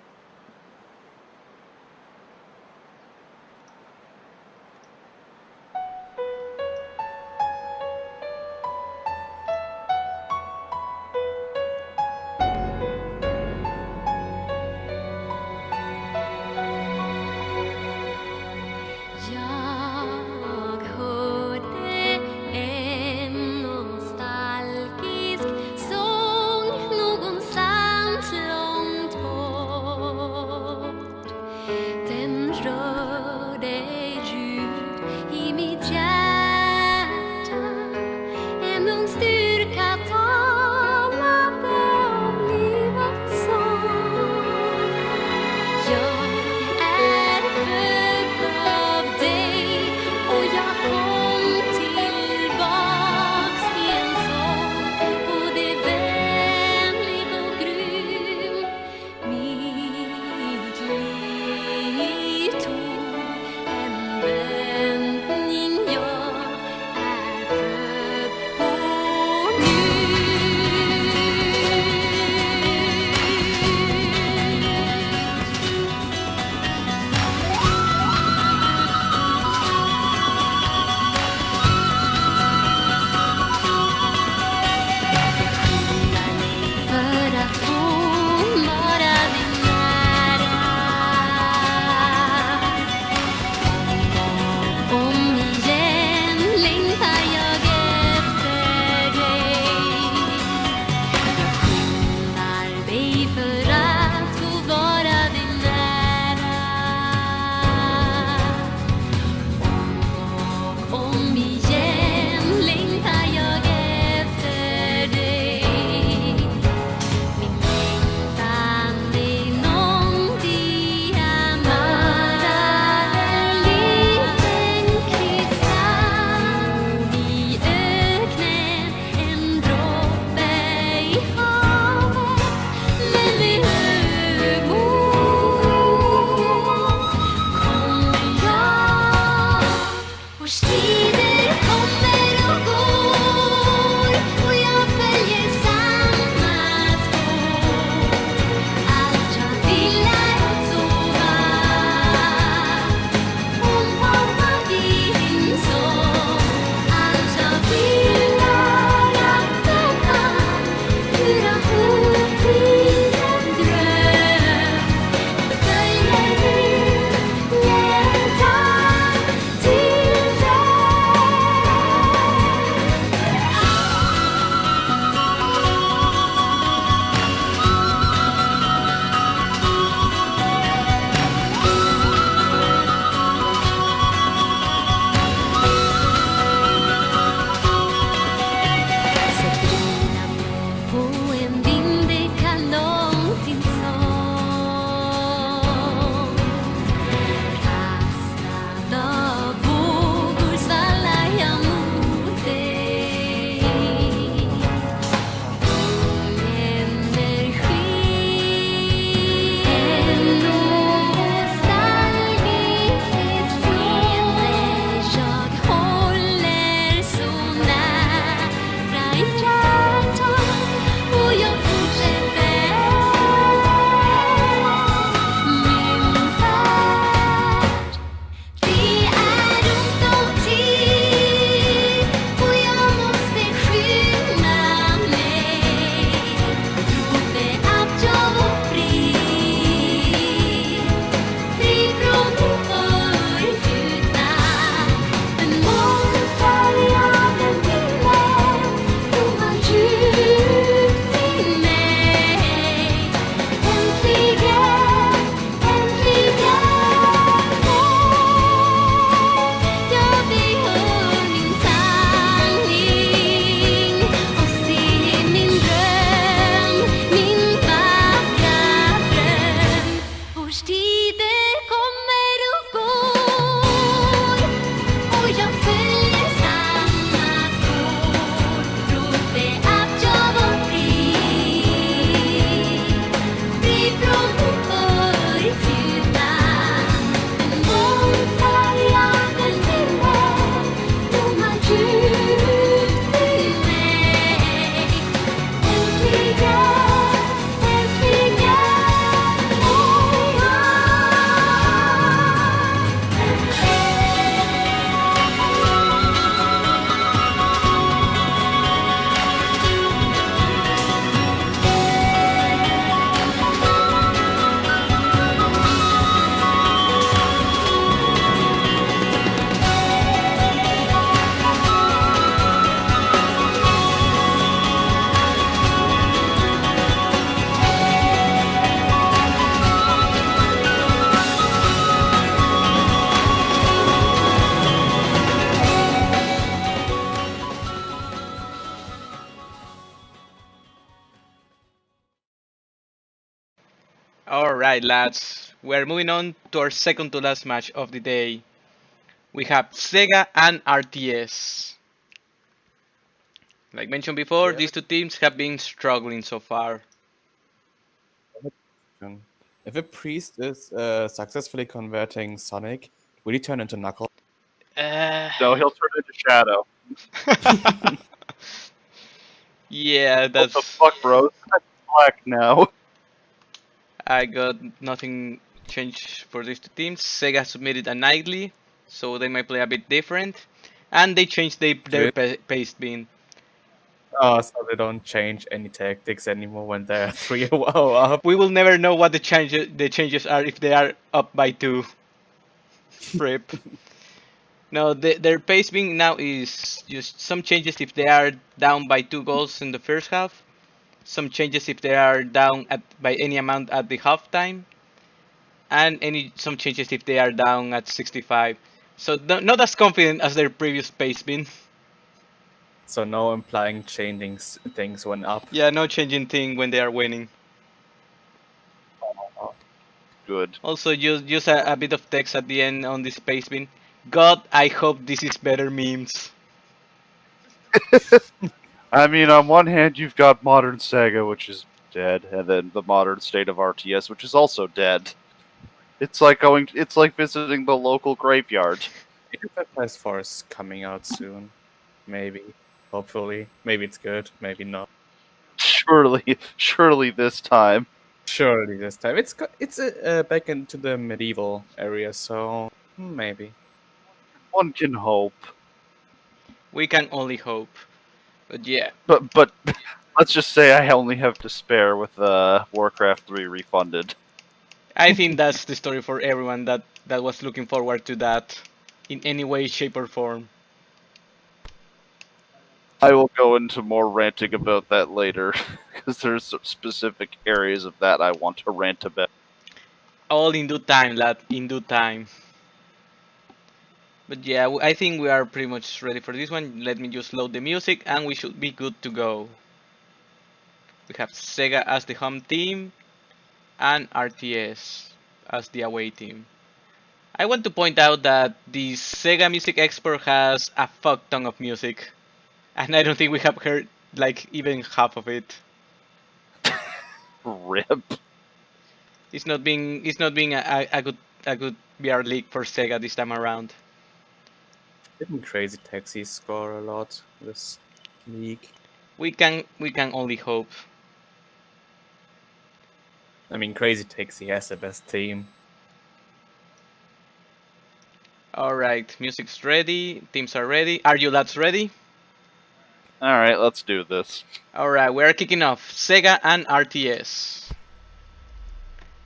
All right, lads. We're moving on to our second to last match of the day. We have Sega and RTS. Like mentioned before, these two teams have been struggling so far. If a priest is successfully converting Sonic, will he turn into Knuckles? No, he'll turn into Shadow. Yeah, What that's. the fuck, bro? I'm black now. I got nothing changed for these two teams. Sega submitted a nightly, so they might play a bit different. And they changed their Good. paste bin. Oh, so they don't change any tactics anymore when they're 3-0 up. We will never know what the changes are if they are up by 2. Rip. No, their pace being now is just some changes if they are down by 2 goals in the first half, some changes if they are down by any amount at the halftime, and some changes if they are down at 65. So not as confident as their previous pace been. So no implying changing things when up. Yeah, no changing thing when they are winning. Good. Also, use a bit of text at the end on this pace bin. God, I hope this is better memes. I mean, on one hand, you've got modern Sega, which is dead, and then the modern state of RTS, which is also dead. It's like visiting the local graveyard. PS4 is coming out soon. Maybe. Hopefully. Maybe it's good. Maybe not. Surely this time. Surely this time. It's back into the medieval area, so maybe. One can hope. We can only hope. But yeah. But let's just say I only have despair with Warcraft 3 refunded. I think that's the story for everyone that was looking forward to that in any way, shape, or form. I will go into more ranting about that later, because there's some specific areas of that I want to rant about. All in due time, lad, in due time. But yeah, I think we are pretty much ready for this one. Let me just load the music and we should be good to go. We have Sega as the home team and RTS as the away team. I want to point out that the Sega Music Export has a fuck ton of music. And I don't think we have heard like even half of it. Rip. It's not being a good VR league for Sega this time around. Didn't Crazy Taxi score a lot this league? We can only hope. I mean, Crazy Taxi has the best team. Alright, music's ready, teams are ready. Are you lads ready? Alright, let's do this. Alright, we're kicking off. Sega and RTS.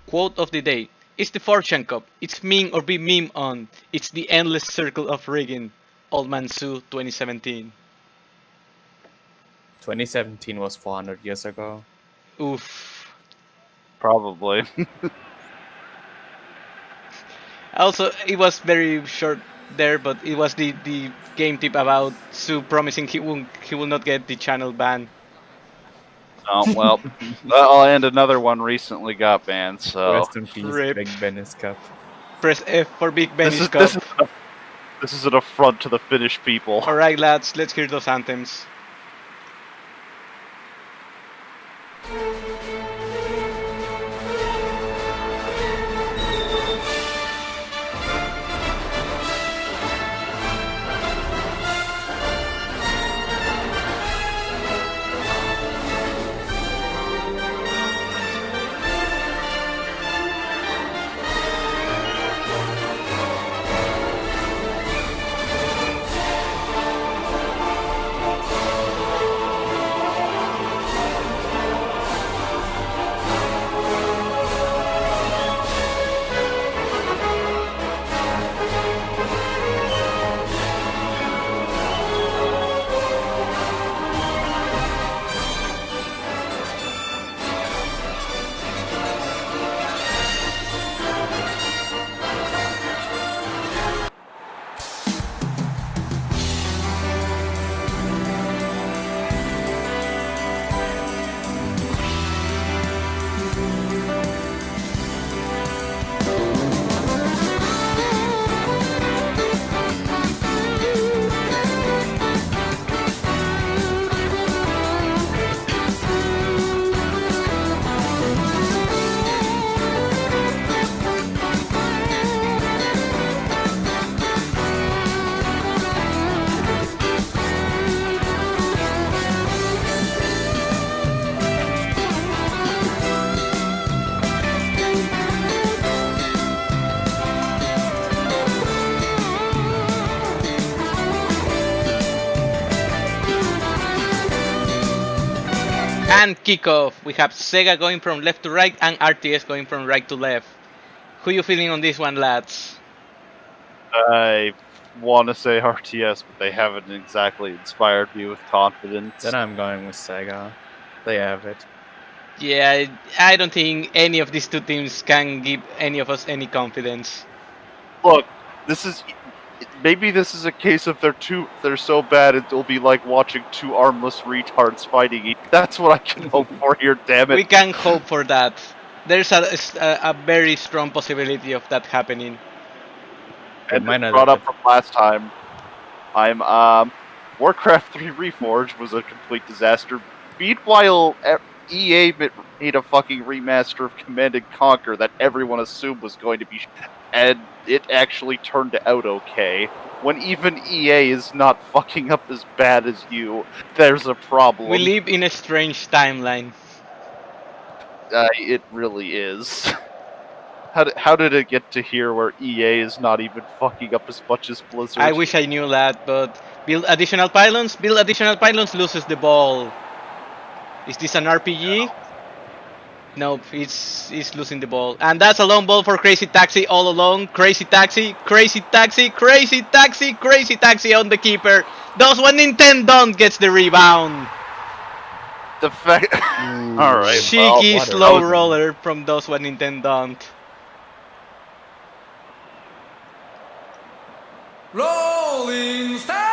Quote of the day. It's the Fortune Cup. It's meme or be meme on. It's the endless circle of rigging. Old Man Sue 2017. 2017 was 400 years ago. Oof. Probably. Also, it was very short there, but it was the game tip about Sue promising he will not get the channel ban. Oh, well, and another one recently got banned, so... Rest in peace, Rip. Big Benny's Cup. Press F for Big Benny's Cup. This is an affront to the Finnish people. Alright lads, let's hear those anthems. And kickoff. We have Sega going from left to right and RTS going from right to left. Who you feeling on this one, lads? I want to say RTS, but they haven't exactly inspired me with confidence. Then I'm going with Sega. They have it. Yeah, I don't think any of these two teams can give any of us any confidence. Look, maybe this is a case of they're so bad it'll be like watching two armless retards fighting. That's what I can hope for here. Damn it! We can hope for that. There's a very strong possibility of that happening. And brought up from last time, Warcraft 3 Reforged was a complete disaster. Meanwhile, EA made a fucking remaster of Command & Conquer that everyone assumed was going to be, and it actually turned out okay. When even EA is not fucking up as bad as you, there's a problem. We live in a strange timeline. It really is. How did it get to here where EA is not even fucking up as much as Blizzard? I wish I knew that, but build additional pylons, loses the ball. Is this an RPG? Nope, it's losing the ball. And that's a long ball for Crazy Taxi all along. Crazy Taxi, Crazy Taxi, Crazy Taxi, Crazy Taxi on the keeper. Does one Nintendo gets the rebound. The fact... Alright, Cheeky slow roller from those one Nintendo. Rolling Star!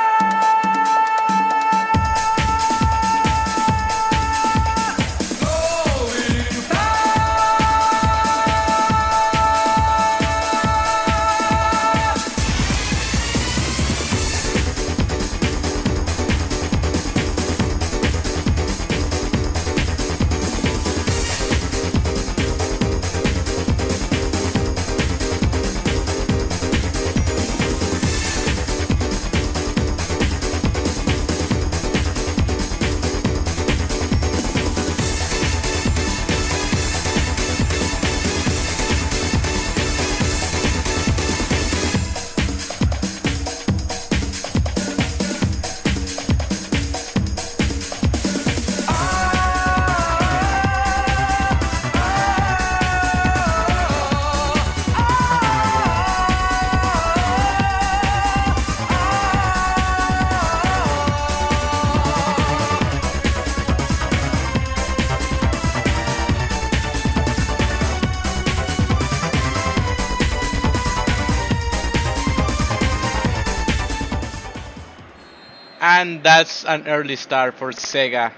And that's an early start for Sega.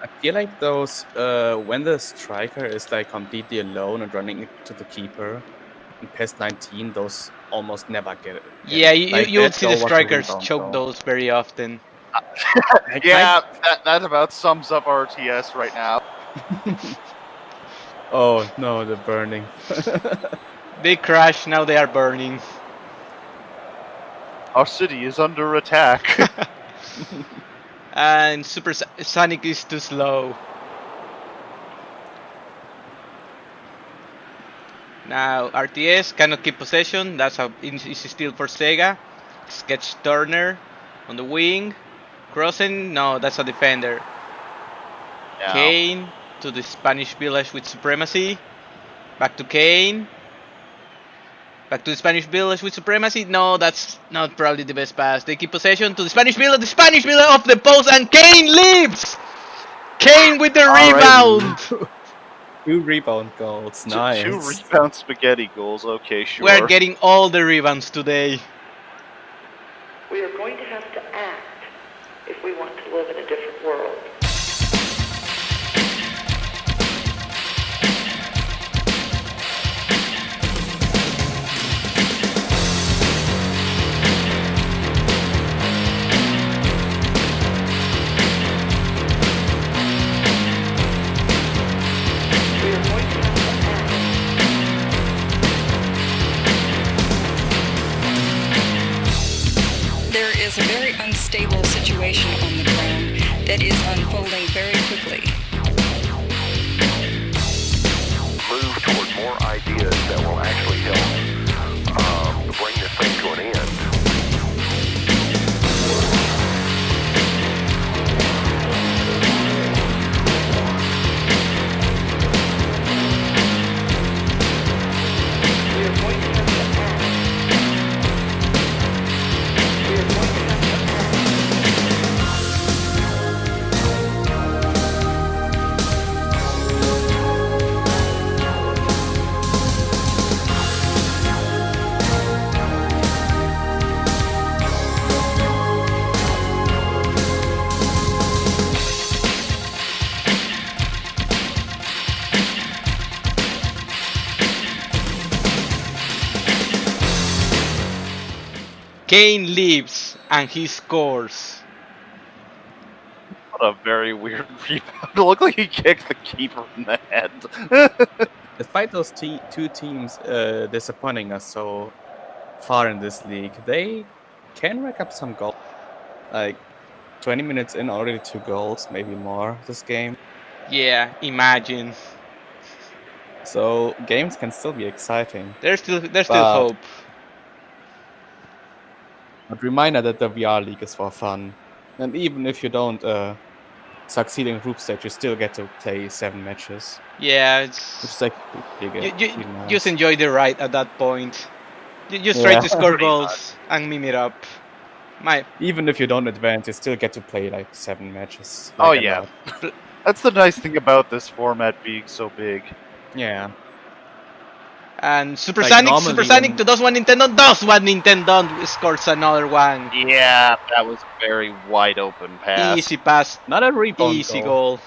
I feel like those, when the striker is like completely alone and running to the keeper, in PES 19, those almost never get it. Yeah, you would see the strikers choke those very often. Yeah, that about sums up RTS right now. Oh no, the burning. They crash, now they are burning. Our city is under attack. And Super Sonic is too slow. Now RTS cannot keep possession. That's a easy steal for Sega. Sketch Turner on the wing. Crossing, no, that's a defender. Yeah. Kane to the Spanish village with supremacy. Back to Kane. Back to the Spanish village with supremacy. No, that's not probably the best pass. They keep possession to the Spanish village off the post, and Kane leaves! Kane with the rebound! 2 rebound goals, nice. 2 rebound spaghetti goals, okay, sure. We're getting all the rebounds today. We are going to have to act if we want to live in a different world. There is a very unstable situation on the ground that is unfolding very quickly. Move toward more ideas that will actually help bring this thing to an end. Kane leaps and he scores. What a very weird rebound. It looked like he kicked the keeper in the head. Despite those two teams disappointing us so far in this league, they can rack up some goals. Like 20 minutes in, already 2 goals, maybe more this game. Yeah, imagine. So games can still be exciting. There's still hope. But reminder that the VR league is for fun, and even if you don't succeed in group stage, you still get to play 7 matches. Yeah, it's which is like you nice. just enjoy the ride at that point. You just try to score goals and meme it up. Even if you don't advance, you still get to play like 7 matches. Oh like, yeah, that's the nice thing about this format being so big. Yeah. And Supersonic to those one Nintendo scores another one. Yeah, that was a very wide open pass. Easy pass. Not a rebound. Easy goal.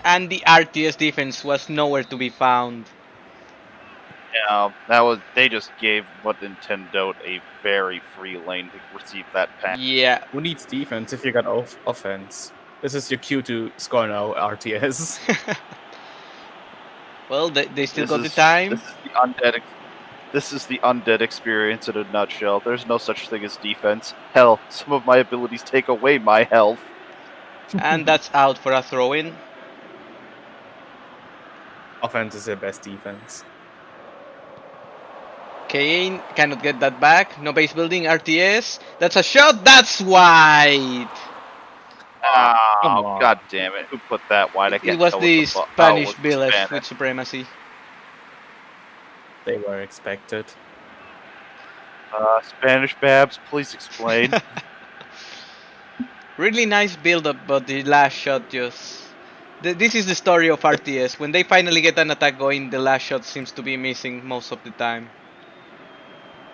And the RTS defense was nowhere to be found. Yeah, they just gave what Nintendo a very free lane to receive that pass. Yeah. Who needs defense if you got offense? This is your cue to score now, RTS. Well, they still got the time. This is the undead experience in a nutshell. There's no such thing as defense. Hell, some of my abilities take away my health. And that's out for a throw-in. Offense is the best defense. Kane cannot get that back. No base building, RTS. That's a shot. That's wide. Oh, god damn it. Who put that wide? I can't It was tell the what the Spanish it was village Spanish. with supremacy. They were expected. Spanish Babs, please explain. Really nice build-up, but the last shot just... This is the story of RTS. When they finally get an attack going, the last shot seems to be missing most of the time.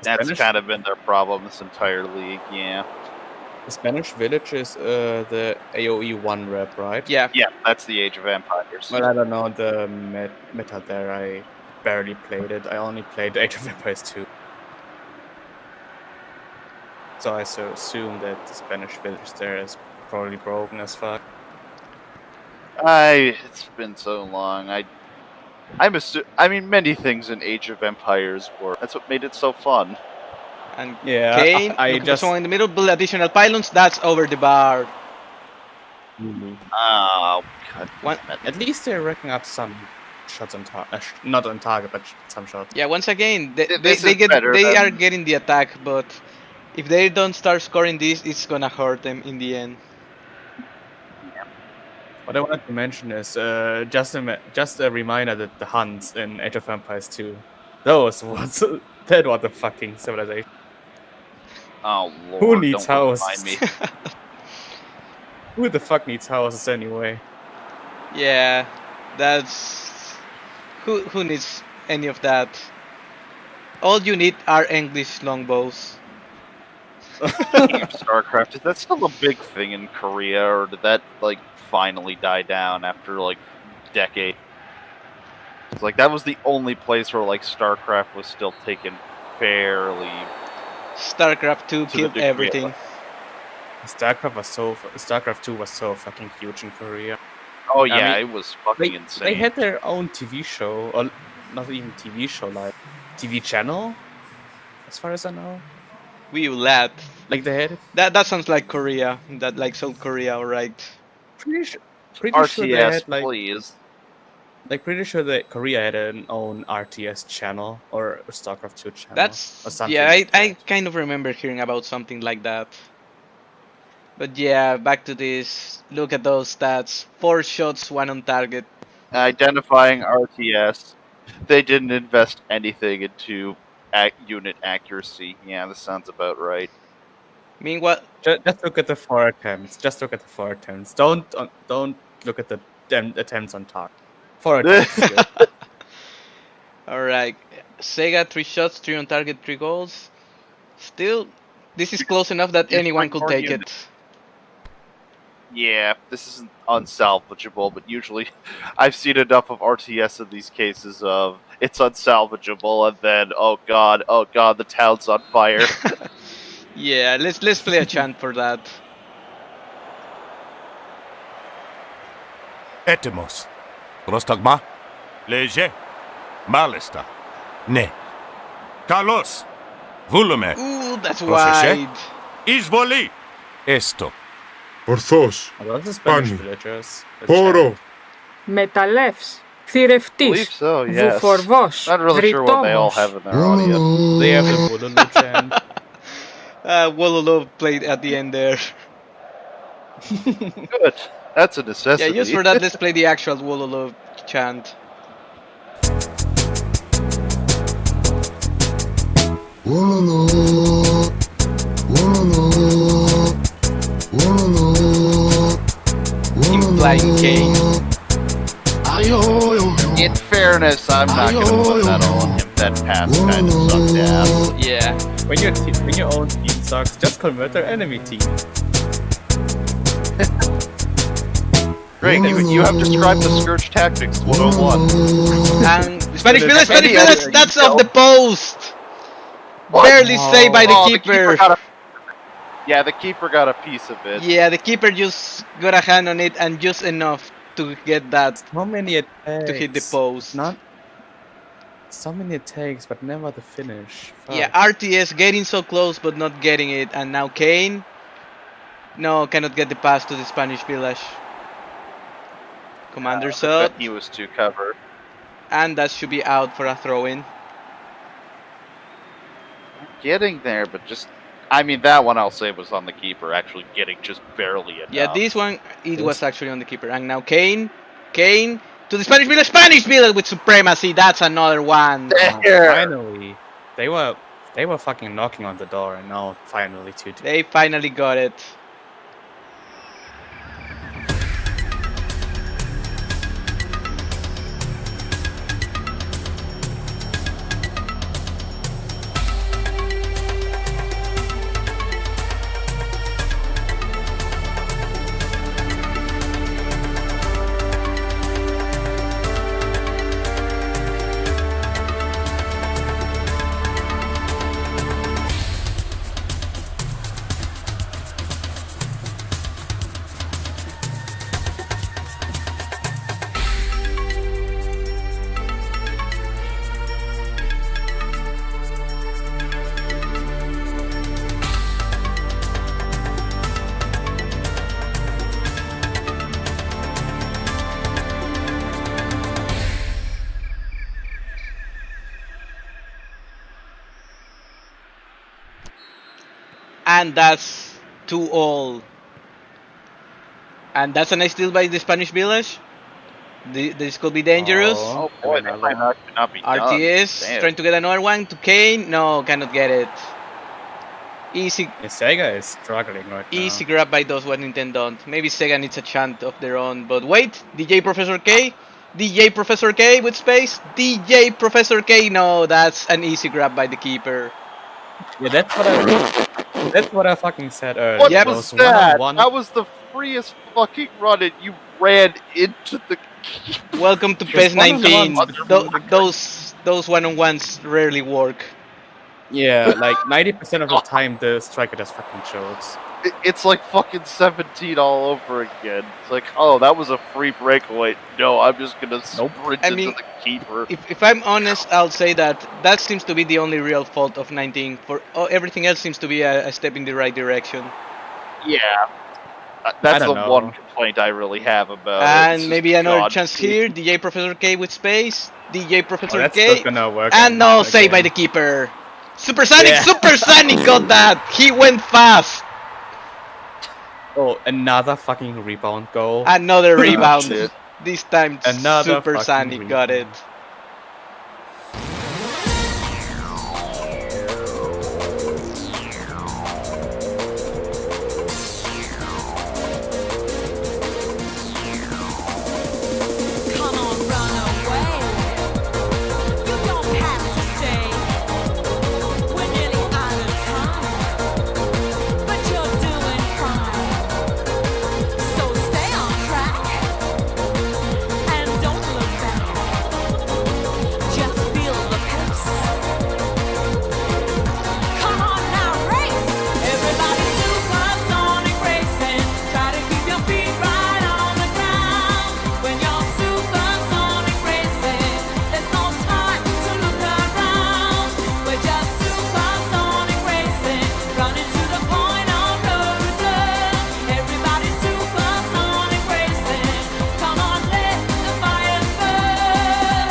That's kind of been their problem this entire league, yeah. The Spanish village is the AoE 1 rep, right? Yeah. Yeah, that's the Age of Empires. Well, I don't know the meta there. I barely played it. I only played Age of Empires 2. So I assume that the Spanish village there is probably broken as fuck. It's been so long. I mean, many things in Age of Empires were. That's what made it so fun. And yeah, Kane, I looking for just someone in the middle, build additional pylons. That's over the bar. Oh, God. At least they're racking up some shots on target. Not on target, but some shots. Yeah, once again, they better are getting the attack, but if they don't start scoring this, it's gonna hurt them in the end. What I wanted to mention is just a reminder that the Huns in Age of Empires 2, that was a fucking civilization. Oh lord! Who needs don't houses? remind me. Who the fuck needs houses anyway? Yeah, that's who needs any of that. All you need are English longbows. StarCraft, is that still a big thing in Korea, or did that like finally die down after like decades? It's like that was the only place where like StarCraft was still taken fairly. StarCraft 2 killed everything. StarCraft 2 was so fucking huge in Korea. Oh yeah, it was fucking insane. They had their own TV show, or not even TV show, like TV channel, as far as I know. Wii U lad. Like they had That sounds like Korea. That like South Korea, alright. pretty sure they RTS, had like please. pretty sure that Korea had an own RTS channel or a StarCraft 2 channel or That's something. yeah. like I kind of remember hearing about something like that. But yeah, back to this. Look at those stats. 4 shots, 1 on target. Identifying RTS. They didn't invest anything into unit accuracy. Yeah, this sounds about right. Meanwhile, just look at the 4 attempts. Just look at the 4 attempts. Don't look at the attempts on target. 4 attempts. is good. alright. Sega 3 shots, 3 on target, 3 goals. Still, this is close enough that anyone could take it. Yeah, this isn't unsalvageable, but usually I've seen enough of RTS in these cases of it's unsalvageable, and then oh god, the town's on fire. Yeah, let's play a chant for that. Έτοιμος. Πρόσταγμα. Léger. Μάλιστα. Ναι. Καλώς. Βούλουμε. Ooh, that's Πρόσεχε. wide. Εισβολή. Έστω. Ορθώς. Are those the Spanish Pani. villagers? The Πόρο. Μεταλλεύς. I Θηρευτής. believe so, yes. Βουφορβός. Not really sure what they all Βρυτόμος. have in their audio. They have the Bululu chant. Wololo played at the end there. Good. That's a necessity. Yeah, just for that, let's play the actual Wololo chant. Implying Kane. In fairness, I'm not gonna put that all on him. That pass kind of sucked ass. Yeah. When your own team sucks, just convert their enemy team. Great, you have described the Scourge Tactics 101. And Spanish Village, that's off the post! Barely saved by the keeper. Yeah, the keeper got a piece of it. Yeah, the keeper just got a hand on it and just enough to get that. So many attacks. To hit the post. Not so many attacks, but never the finish. Fuck. Yeah, RTS getting so close but not getting it, and now Kane. No, cannot get the pass to the Spanish Village. Commander But sub, he was too covered. and that should be out for a throw-in. Getting there, but just... I mean, that one I'll say was on the keeper, actually getting just barely enough. Yeah, this one, it was actually on the keeper. And now Kane to the Spanish Village with supremacy. That's another one. Finally, they were fucking knocking on the door, and now finally 2-2. They finally got it. And that's 2-all. And that's a nice steal by the Spanish Village. This could be dangerous. Oh boy, that might not be done. RTS Damn. trying to get another one to Kane. No, cannot get it. Easy. Yeah, Sega is struggling right now. Easy grab by those what Nintendo don't. Maybe Sega needs a chant of their own. But wait, DJ Professor K. DJ Professor K with space. DJ Professor K. No, that's an easy grab by the keeper. Yeah, that's what I fucking said earlier. What Yep. was that? One-on-one. That was the freest fucking run, and you ran into the... Welcome to PES 19. Those one-on-ones rarely work. Yeah, like 90% of the time the striker just fucking chokes. It's like fucking 17 all over again. It's like, oh, that was a free breakaway. No, I'm just gonna sprint I into mean, the keeper. If I'm honest, I'll say that seems to be the only real fault of 19. For everything else seems to be a step in the right direction. Yeah, I that's the don't know. one complaint I really have about it. And It's maybe just another chance Godspeed. here. DJ Professor K with space. DJ Professor that's K. not gonna work And on no the save by game. the keeper. Supersonic, Yeah. Supersonic got that. He went fast. Oh, another fucking rebound goal. Another rebound. Shit. This time Another Supersonic fucking got it. Come on, run away. You don't have to stay. We're nearly out of time, but you're doing fine. So stay on track and don't look back. Just feel the pace. Come on now, race. Everybody supersonic racing. Try to keep your feet right on the ground. When you're supersonic racing, there's no time to look around. We're just supersonic racing, running to the point of no return. Everybody supersonic racing. Come on, let the fire burn.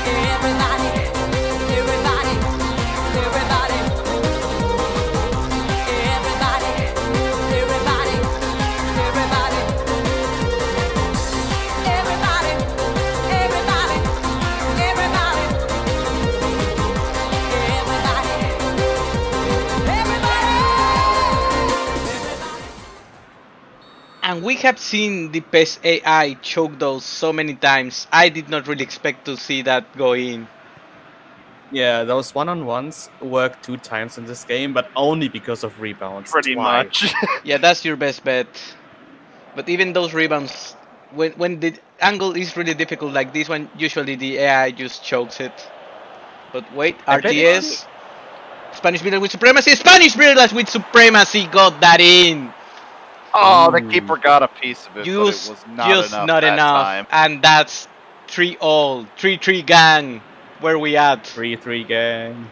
Everybody, everybody, everybody. Everybody, everybody, everybody. Everybody, everybody, everybody. And we have seen the PES AI choke those so many times. I did not really expect to see that go in. Yeah, those one-on-ones work 2 times in this game, but only because of rebounds. Pretty Twice. much. Yeah, that's your best bet. But even those rebounds, when the angle is really difficult like this one, usually the AI just chokes it. But wait, I bet RTS. Spanish Village with Supremacy. Spanish Village with Supremacy got that in. Oh, the keeper got a piece of it, Just, but it was not just enough not that enough. time. And that's 3-all. 3-3 gang. Where we at? 3-3 gang.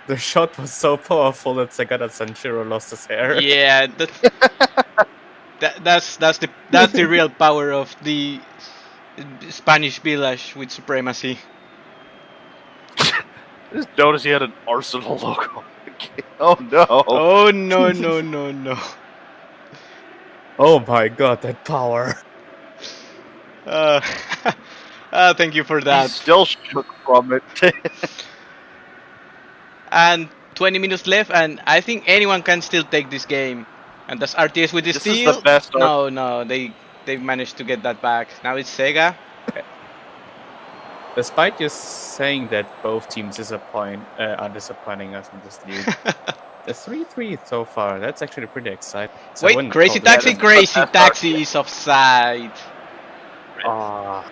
The shot was so powerful that Sega that Sanshiro lost his hair. Yeah, that's the real power of the Spanish Village with Supremacy. Just noticed he had an Arsenal logo. Oh no! Oh no no no no! Oh my god, that power! Thank you for that. He's still shook from it. And 20 minutes left, and I think anyone can still take this game. And that's RTS with the This steal. is the best. No, they managed to get that back. Now it's Sega. Despite you saying that both teams are disappointing us in this league, the 3-3 so far, that's actually pretty exciting. So I Wait, wouldn't Crazy call Taxi, this- Crazy Taxi is offside. Ah.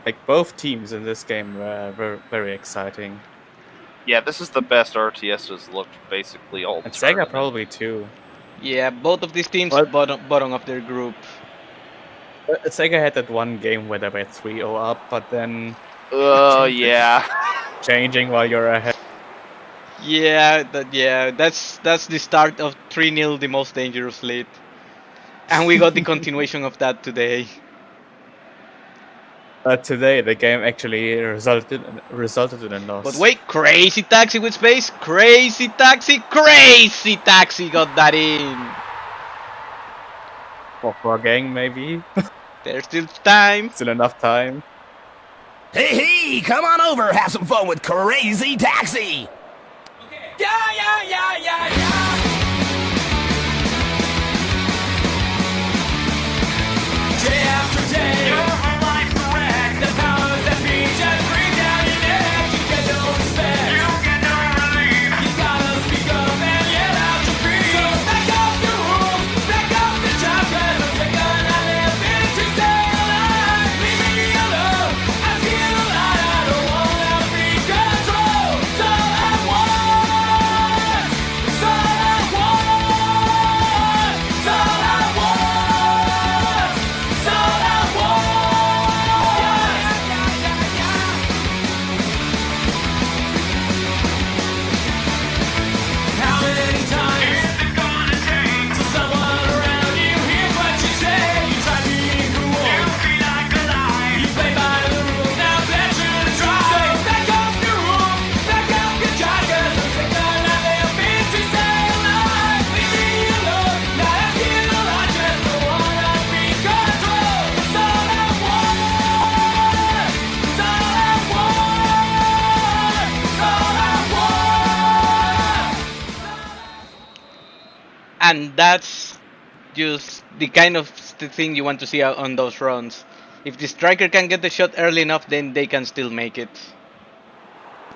Like both teams in this game were very exciting. Yeah, this is the best RTS has looked basically all the And Sega tournament. probably too. Yeah, both of these teams What? bottom of their group. Sega had that one game where they were 3-0 up, but then Oh yeah. changing while you're ahead. That's the start of 3-0, the most dangerous lead. And we got the continuation of that today. Today the game actually resulted in a loss. But wait, crazy taxi with space, crazy taxi got that in. For a gang maybe. There's still time. Still enough time. Hey, come on over, have some fun with Crazy Taxi! Day after day, your life's a wreck. The powers that be just bring down your neck. You get no respect, you get no relief. You gotta speak up and yell out your creed. So back up the rules, back up the chapter. I'm sick of not living to stay alive. Leave me alone, I feel alive. I don't wanna be controlled. It's all I want. It's all I want. It's all I want. It's all I want. How many times is it gonna take till someone around you hears what you say? You try being cool, you feel like a lie. You play by the rules, now that you're try. So back up your rules, back up your job, 'cause I'm sick of not living to stay alive. Leave me alone, now I feel alive. Just don't wanna be controlled. It's all I want. It's all I want. It's all I want. And that's just the kind of thing you want to see on those runs. If the striker can get the shot early enough, then they can still make it.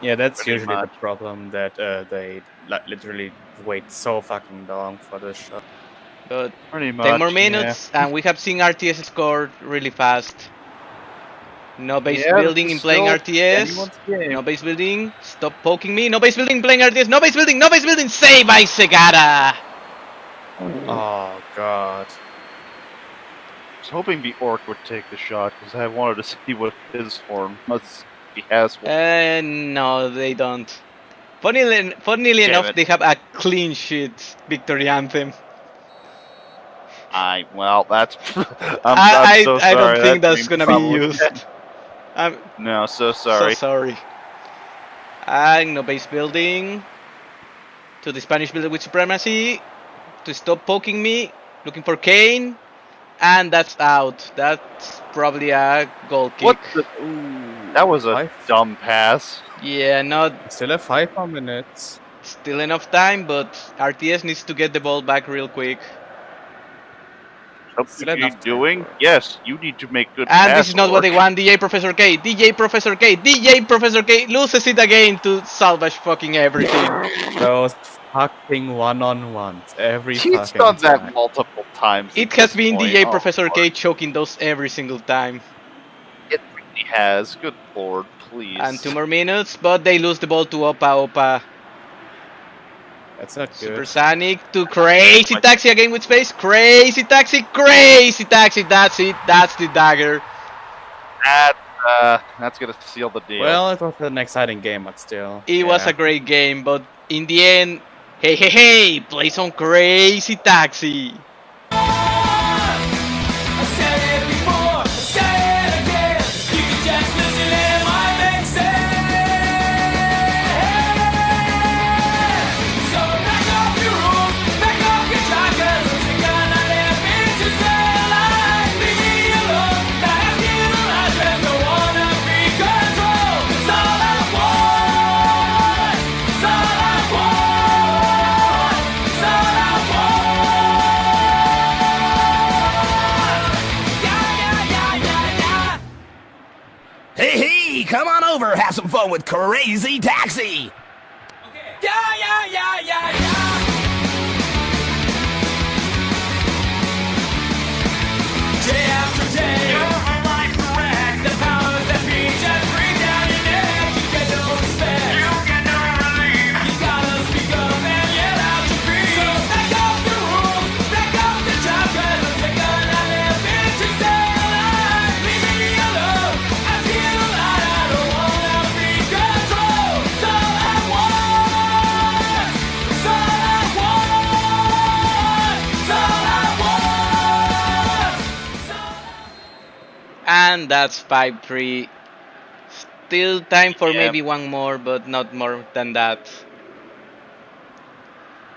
Yeah, that's Pretty usually much. the problem, that they literally wait so fucking long for the shot. But Pretty 10 more much, minutes, and we have seen RTS score really fast. No base Yeah, building this in is playing still RTS. anyone's game. No base building. Stop poking me. No base building playing RTS. No base building. No base building. Save by Segata. Oh god. I was hoping the orc would take the shot because I wanted to see what his form was. If he has one. No, they don't. Funnily Damn enough, it. they have a clean sheet victory anthem. Well, that's. I so I sorry. don't think that that's dream gonna be probably- used. I'm No, so sorry. so sorry. And no base building. To the Spanish builder with supremacy. To stop poking me. Looking for Kane. And that's out. That's probably a goal kick. What the? That was a dumb pass. Yeah, not Still have 5 more minutes. still enough time, but RTS needs to get the ball back real quick. What Still are you enough time. doing? Yes, you need to make good And passes. this is not what they want. DJ Professor K. DJ Professor K. DJ Professor K loses it again to salvage fucking everything. Those fucking one-on-ones every He's fucking done that time. multiple times. It at has this been point. DJ Oh, Professor K Lord. choking those every single time. It really has. Good lord, please. And 2 more minutes, but they lose the ball to Opa Opa. That's not good. Supersonic to Crazy Taxi again with space. Crazy Taxi, Crazy Taxi. That's it. That's the dagger. That's gonna seal the deal. Well, it was an exciting game, but still. It was a great game, but in the end, hey, play some Crazy Taxi. I said it before, I say it again. You can just listen, it might make sense. So back up your rules, back up your trackers. I'm gonna live to stay alive. Leave me alone, now I feel alive. Just don't wanna be controlled. It's all I want. It's all I want. It's all I want. Hey, come on over, have some fun with Crazy Taxi! Day after day, your life's a wreck. The powers that be just bring down your neck. You get no respect, you get no relief. You gotta speak up and yell out your creed. So back up the rules, back up the job, 'cause I'm sick of not living to stay alive. Leave me alone, I feel alive. I don't wanna be controlled. It's all I want. And that's 5-3. Still time for Yeah. maybe one more, but not more than that.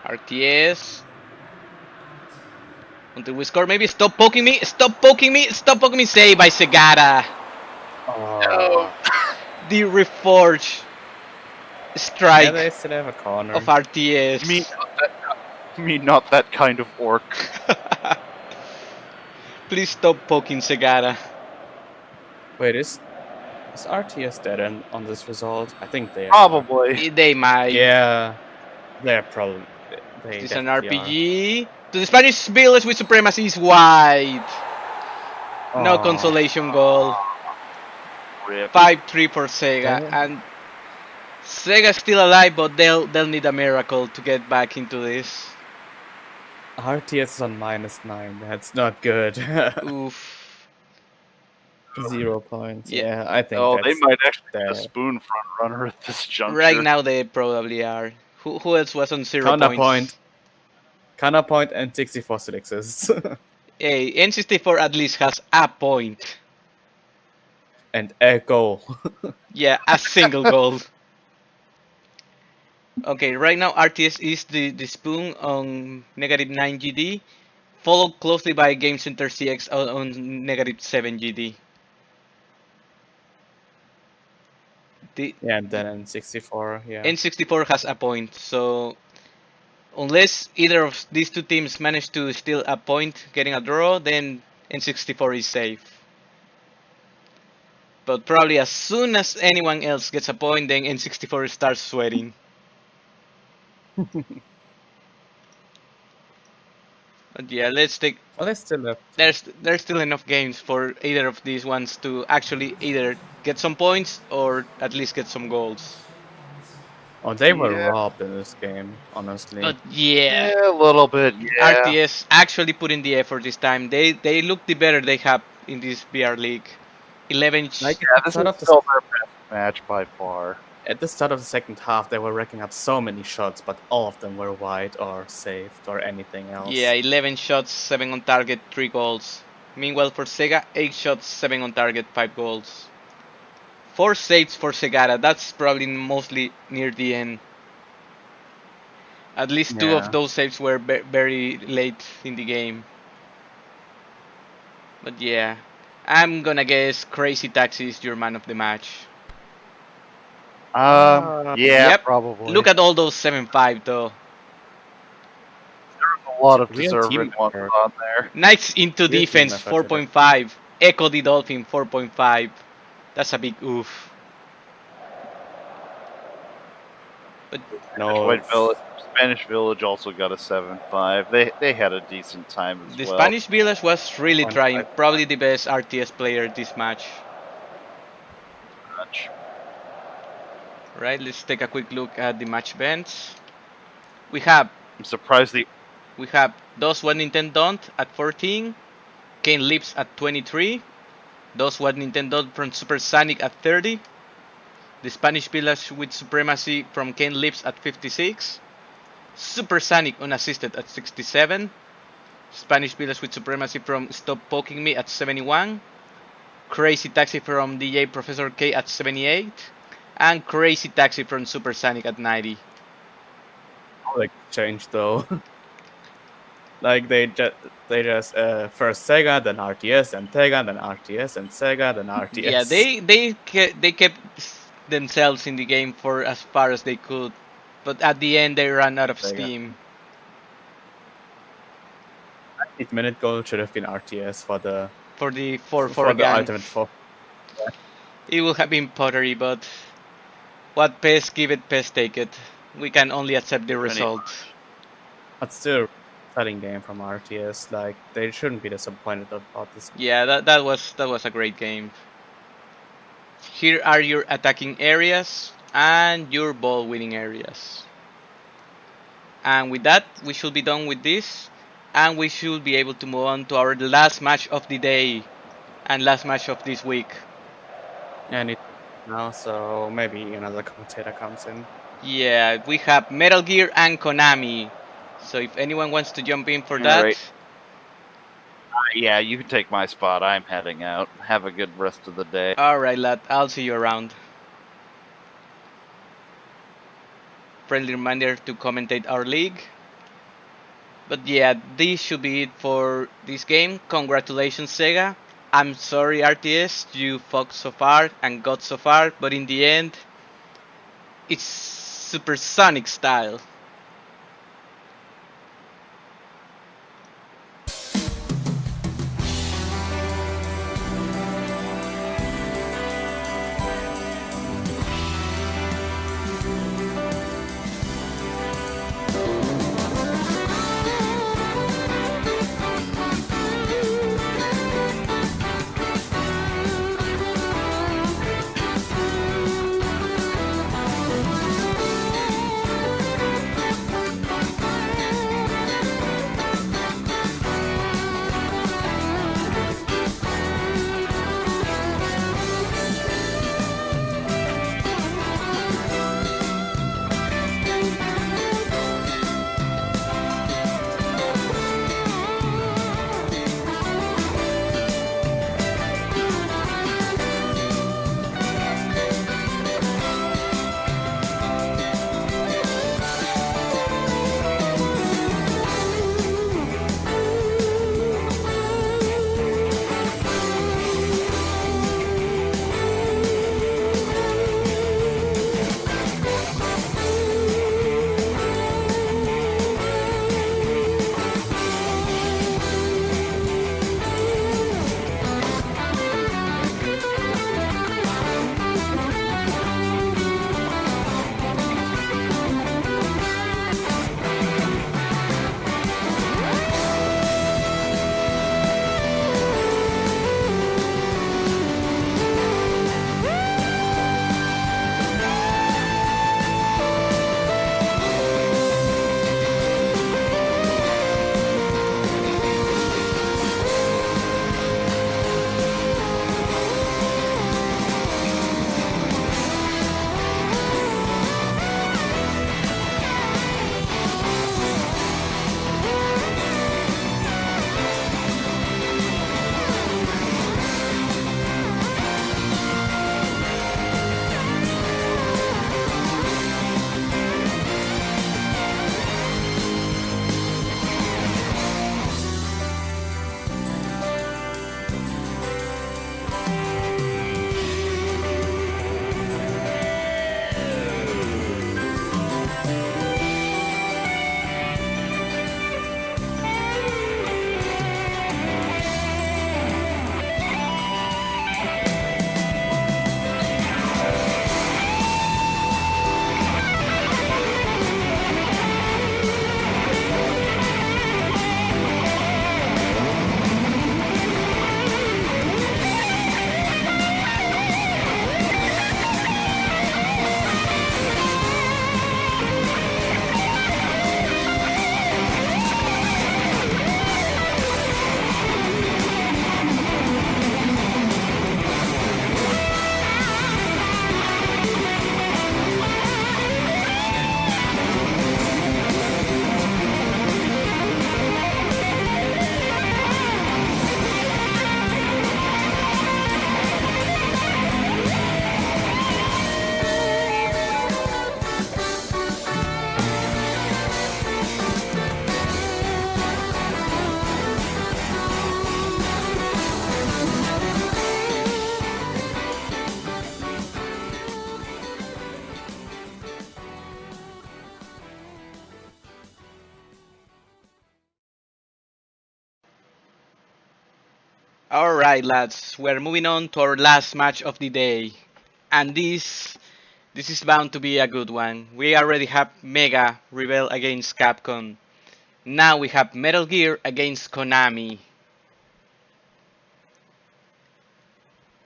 RTS. Until we score, maybe stop poking me, stop poking me, stop poking me. Save by Segata. Oh. The reforged strike Yeah, they still have a corner. of RTS. You mean not that kind of orc? Please stop poking Segata. Wait, is RTS dead on this result? I think they are. Probably. They might. Yeah, they're probably. They It's an definitely RPG. To the Spanish Village with supremacy is wide. No Oh. consolation goal. Rip. 5-3 for Sega, Damn. and Sega's still alive, but they'll need a miracle to get back into this. RTS is on -9. That's not good. Oof. 0 points. Yeah. Yeah, I think. Oh, they that's might actually be the dead. spoon front runner at this juncture. Right now they probably are. Who else was on 0 Counterpoint. points? Counterpoint and 64 still exists. Hey, N64 at least has a point. And a goal. Yeah, a single goal. Okay, right now RTS is the spoon on -9 GD, followed closely by Game Center CX on -7 GD. Yeah, and then N64, yeah. N64 has a point, so unless either of these two teams manage to steal a point getting a draw, then N64 is safe. But probably as soon as anyone else gets a point, then N64 starts sweating. But yeah, let's take. Well, there's still left. There's still enough games for either of these ones to actually either get some points or at least get some goals. Oh, they were Yeah. robbed in this game, honestly. But yeah, Yeah, a little bit. Yeah. RTS actually put in the effort this time. They look the better they have in this BR league. 11. Like, Yeah, at the this start is of the still their best match by far. At the start of the second half, they were racking up so many shots, but all of them were wide or saved or anything else. Yeah, 11 shots, 7 on target, 3 goals. Meanwhile for Sega, 8 shots, 7 on target, 5 goals. 4 saves for Segata. That's probably mostly near the end. At least 2 Yeah. of those saves were very late in the game. But yeah, I'm gonna guess Crazy Taxi is your man of the match. Yeah, Yep. probably. Look at all those 7-5 though. There's a lot of Real deserving team ones effort. on there. Knights into Real team defense, effort 4.5. Echo the Dolphin, 4.5. That's a big oof. But No, White Village, Spanish Village also got a 7-5. They had a decent time as the well. Spanish Village was really 1.5. trying. Probably the best RTS player this match. Much. Right, let's take a quick look at the match events. We have I'm surprised the Dos What Nintendo at 14, Kane Lips at 23, Dos What Nintendo from Super Sonic at 30, the Spanish Village with Supremacy from Kane Lips at 56, Super Sonic unassisted at 67, Spanish Village with Supremacy from Stop Poking Me at 71, Crazy Taxi from DJ Professor K at 78, and Crazy Taxi from Super Sonic at 90. like changed though. Like they just first Sega, then RTS, then Sega, then RTS, and Sega, then RTS. Yeah, they kept themselves in the game for as far as they could, but at the end they ran out of Sega. steam. 8-minute goal should have been RTS for the 4-4 for the again. ultimate 4. It would have been pottery, but what PES give it, PES take it. We can only accept the result. But still, exciting game from RTS. Like they shouldn't be disappointed about this. Yeah, that was a great game. Here are your attacking areas and your ball winning areas. And with that, we should be done with this, and we should be able to move on to our last match of the day and last match of this week. And it now, so maybe another commentator comes in. Yeah, we have Metal Gear and Konami. So if anyone wants to jump in for that, Right. Yeah, you can take my spot. I'm heading out. Have a good rest of the day. Alright, lad. I'll see you around. Friendly reminder to commentate our league. But yeah, this should be it for this game. Congratulations, Sega. I'm sorry, RTS, you fucked so far and got so far, but in the end, it's supersonic style. Alright, lads, we're moving on to our last match of the day. And this is bound to be a good one. We already have Mega Rebel against Capcom. Now we have Metal Gear against Konami.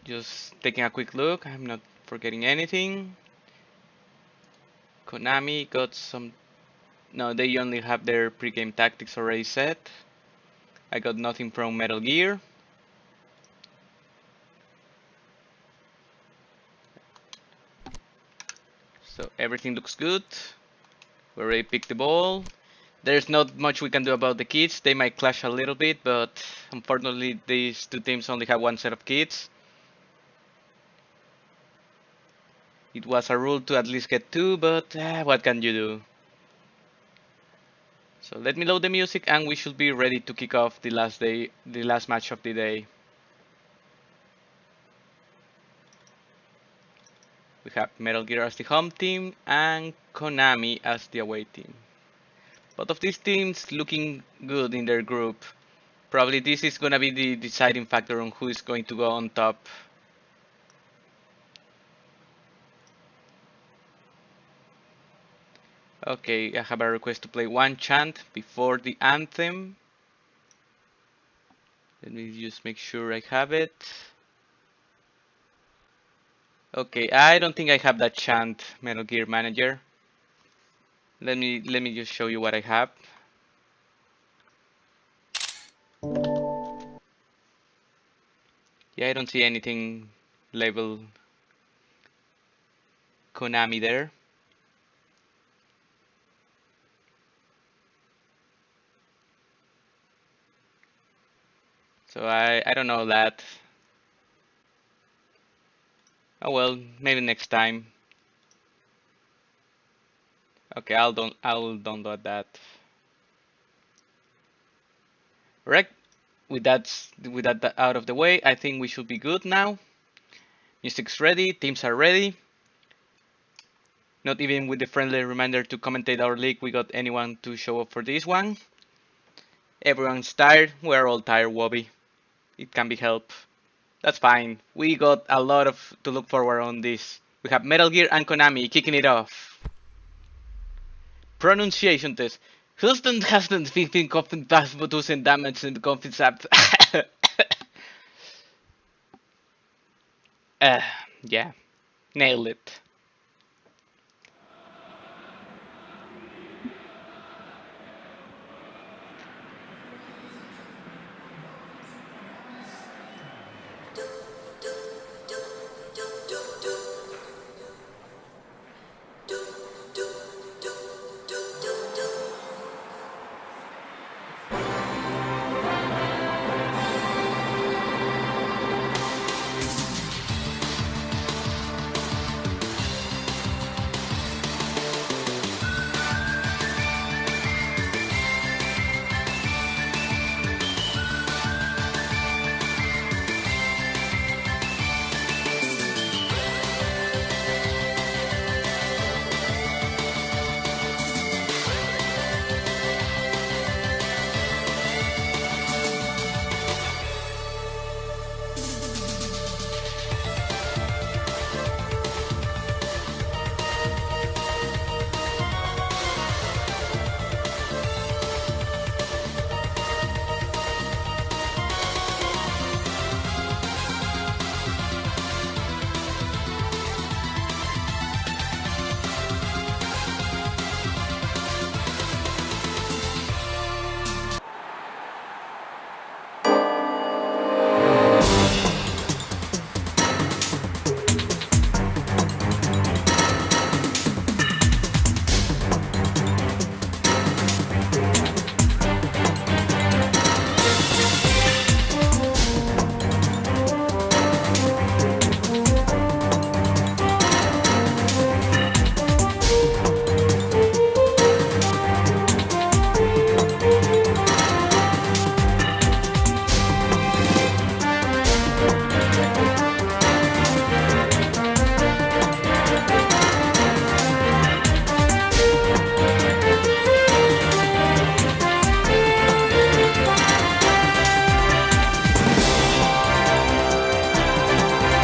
Just taking a quick look, I'm not forgetting anything. Konami got some... No, they only have their pre-game tactics already set. I got nothing from Metal Gear. So everything looks good. We already picked the ball. There's not much we can do about the kits. They might clash a little bit, but unfortunately these two teams only have one set of kits. It was a rule to at least get two, but what can you do? So let me load the music and we should be ready to kick off the last match of the day. We have Metal Gear as the home team and Konami as the away team. Both of these teams looking good in their group. Probably this is gonna be the deciding factor on who is going to go on top. Okay, I have a request to play one chant before the anthem. Let me just make sure I have it. Okay, I don't think I have that chant, Metal Gear Manager. Let me just show you what I have. Yeah, I don't see anything labeled Konami there. So I don't know that. Oh well, maybe next time. Okay, I'll download that. Right, with that out of the way, I think we should be good now. Music's ready, teams are ready. Not even with the friendly reminder to commentate our league, we got anyone to show up for this one. Everyone's tired. We're all tired, Wobby. It can be helped. That's fine. We got a lot to look forward on this. We have Metal Gear and Konami kicking it off. Pronunciation test. Houston hasn't 15 coffin pass producing damage in the coffin app. Yeah. Nailed it.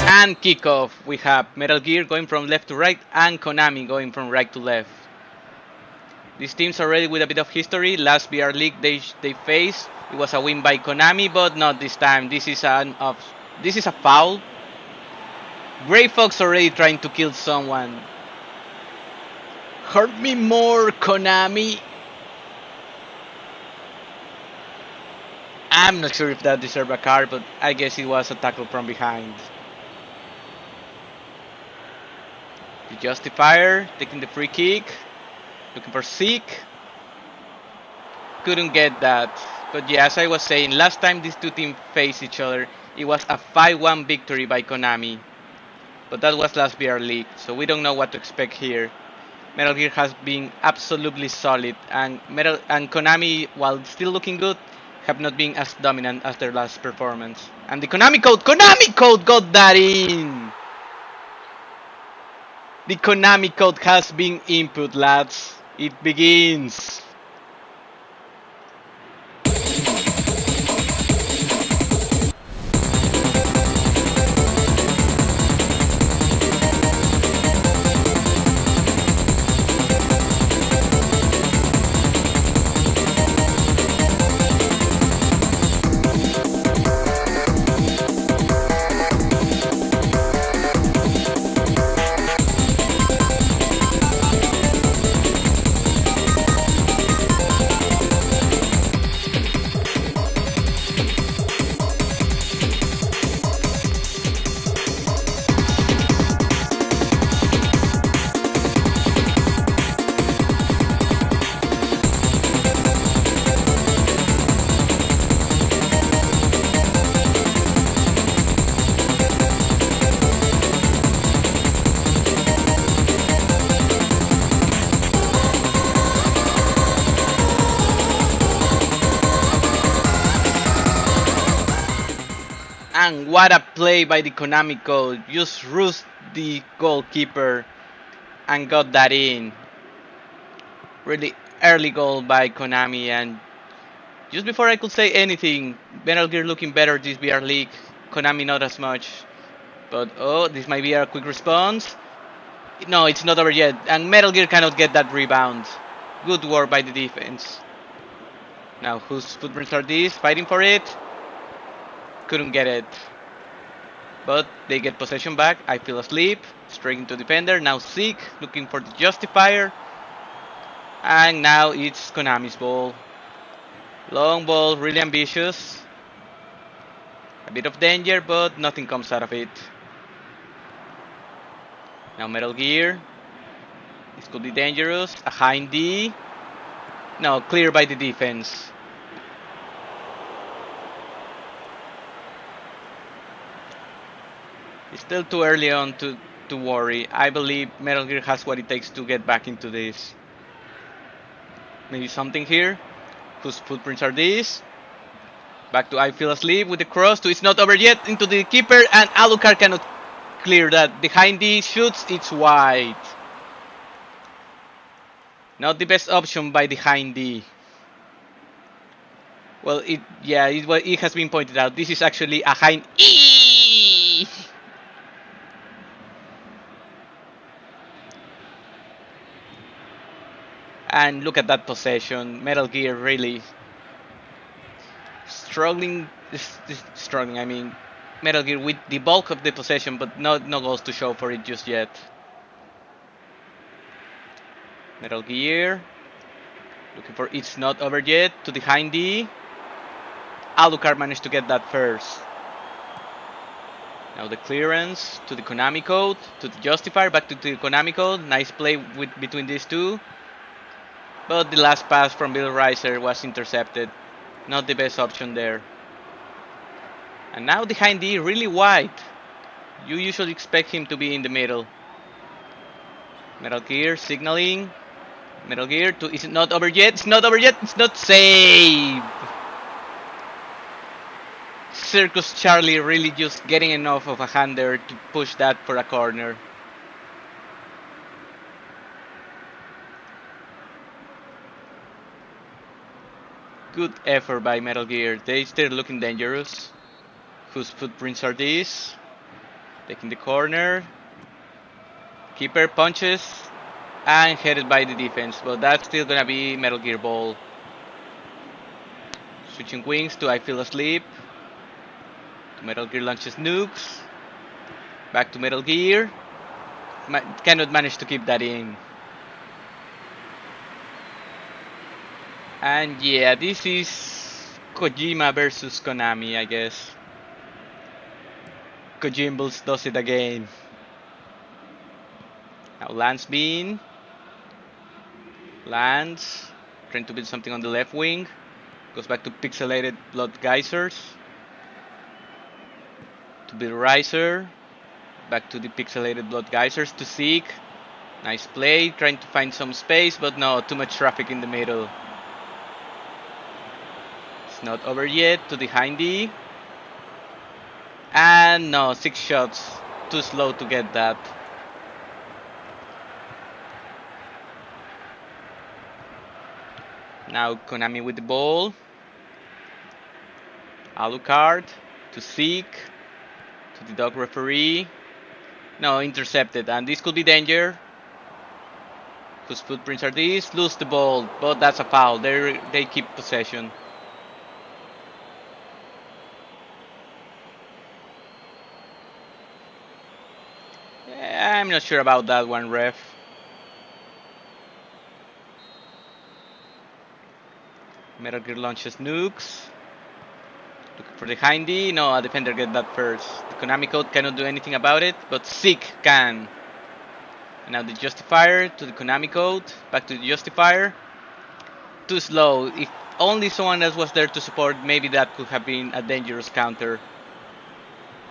And kickoff. We have Metal Gear going from left to right and Konami going from right to left. These teams are ready with a bit of history. Last VR League they faced, it was a win by Konami, but not this time. This is a foul. Grey Fox already trying to kill someone. Hurt me more, Konami. I'm not sure if that deserved a card, but I guess it was a tackle from behind. The Justifier taking the free kick, looking for Zeke. couldn't get that. But yeah, as I was saying, last time these two teams faced each other, it was a 5-1 victory by Konami. But that was last VR League, so we don't know what to expect here. Metal Gear has been absolutely solid, and Konami, while still looking good, have not been as dominant as their last performance. And the Konami code got that in! The Konami code has been input, lads. It begins. And what a play by the Konami code. Just roost the goalkeeper and got that in. Really early goal by Konami, and just before I could say anything, Metal Gear looking better this VR League, Konami not as much. But oh, this might be a quick response. No, it's not over yet, and Metal Gear cannot get that rebound. Good work by the defense. Now, whose footprints are these? Fighting for it. Couldn't get it. But they get possession back. I feel asleep. Straight into defender. Now Zeke looking for the justifier. And now it's Konami's ball. Long ball, really ambitious. A bit of danger, but nothing comes out of it. Now Metal Gear. This could be dangerous. A hind D. No, clear by the defense. It's still too early on to worry. I believe Metal Gear has what it takes to get back into this. Maybe something here. Whose footprints are these? Back to I Feel Asleep with the cross to It's Not Over Yet into the keeper, and Alucard cannot clear that. Behind the shoots, it's wide. Not the best option by the hind D. Well, it has been pointed out. This is actually a hind E. And look at that possession. Metal Gear really struggling. I mean, Metal Gear with the bulk of the possession, but no goals to show for it just yet. Metal Gear looking for It's Not Over Yet to the hind D. Alucard managed to get that first. Now the clearance to the Konami code, to the justifier, back to the Konami code. Nice play between these two. But the last pass from Bill Riser was intercepted. Not the best option there. And now the hind D really wide. You usually expect him to be in the middle. Metal Gear signaling. Metal Gear to Is It Not Over Yet? It's not over yet. It's not saved. Circus Charlie really just getting enough of a hand there to push that for a corner. Good effort by Metal Gear. They still looking dangerous. Whose footprints are these? Taking the corner. Keeper punches and headed by the defense. But that's still gonna be Metal Gear ball. Switching wings to I Feel Asleep. Metal Gear launches nukes. Back to Metal Gear. Cannot manage to keep that in. And yeah, this is Kojima versus Konami, I guess. Kojimbles does it again. Now Lance Bean. Lance. trying to build something on the left wing. Goes back to pixelated blood geysers. To build riser. Back to the pixelated blood geysers to seek. Nice play, trying to find some space, but no, too much traffic in the middle. It's not over yet, to the hindy. And no, 6 shots. Too slow to get that. Now Konami with the ball. Alucard to seek. To the dog referee. No, intercepted, and this could be danger. Whose footprints are these? Lose the ball, but that's a foul. They keep possession. Yeah, I'm not sure about that one, ref. Metal Gear launches nukes. Looking for the hindy. No, a defender get that first. The Konami code cannot do anything about it, but Seek can. And now the justifier to the Konami code. Back to the justifier. Too slow. If only someone else was there to support, maybe that could have been a dangerous counter.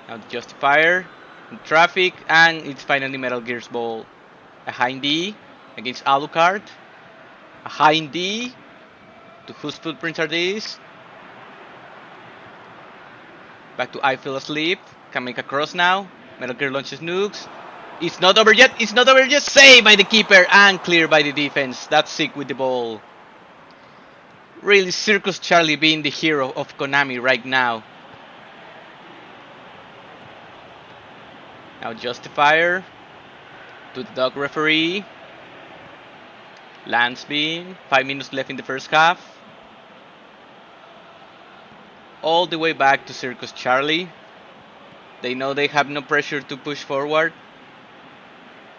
Now the justifier. In traffic. And it's finally Metal Gear's ball. A hindy against Alucard. A hindy. To whose footprints are these? Back to I Feel Asleep. Can make a cross now. Metal Gear launches nukes. It's not over yet. It's not over yet. Saved by the keeper and cleared by the defense. That's Sick with the ball. Really, Circus Charlie being the hero of Konami right now. Now Justifier. To the dog referee. Lance Bean. 5 minutes left in the first half. All the way back to Circus Charlie. They know they have no pressure to push forward.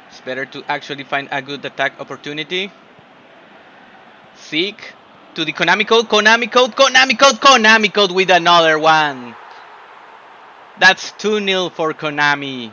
It's better to actually find a good attack opportunity. Seek to the Konami code, Konami code, Konami code, Konami code with another one. That's 2-0 for Konami.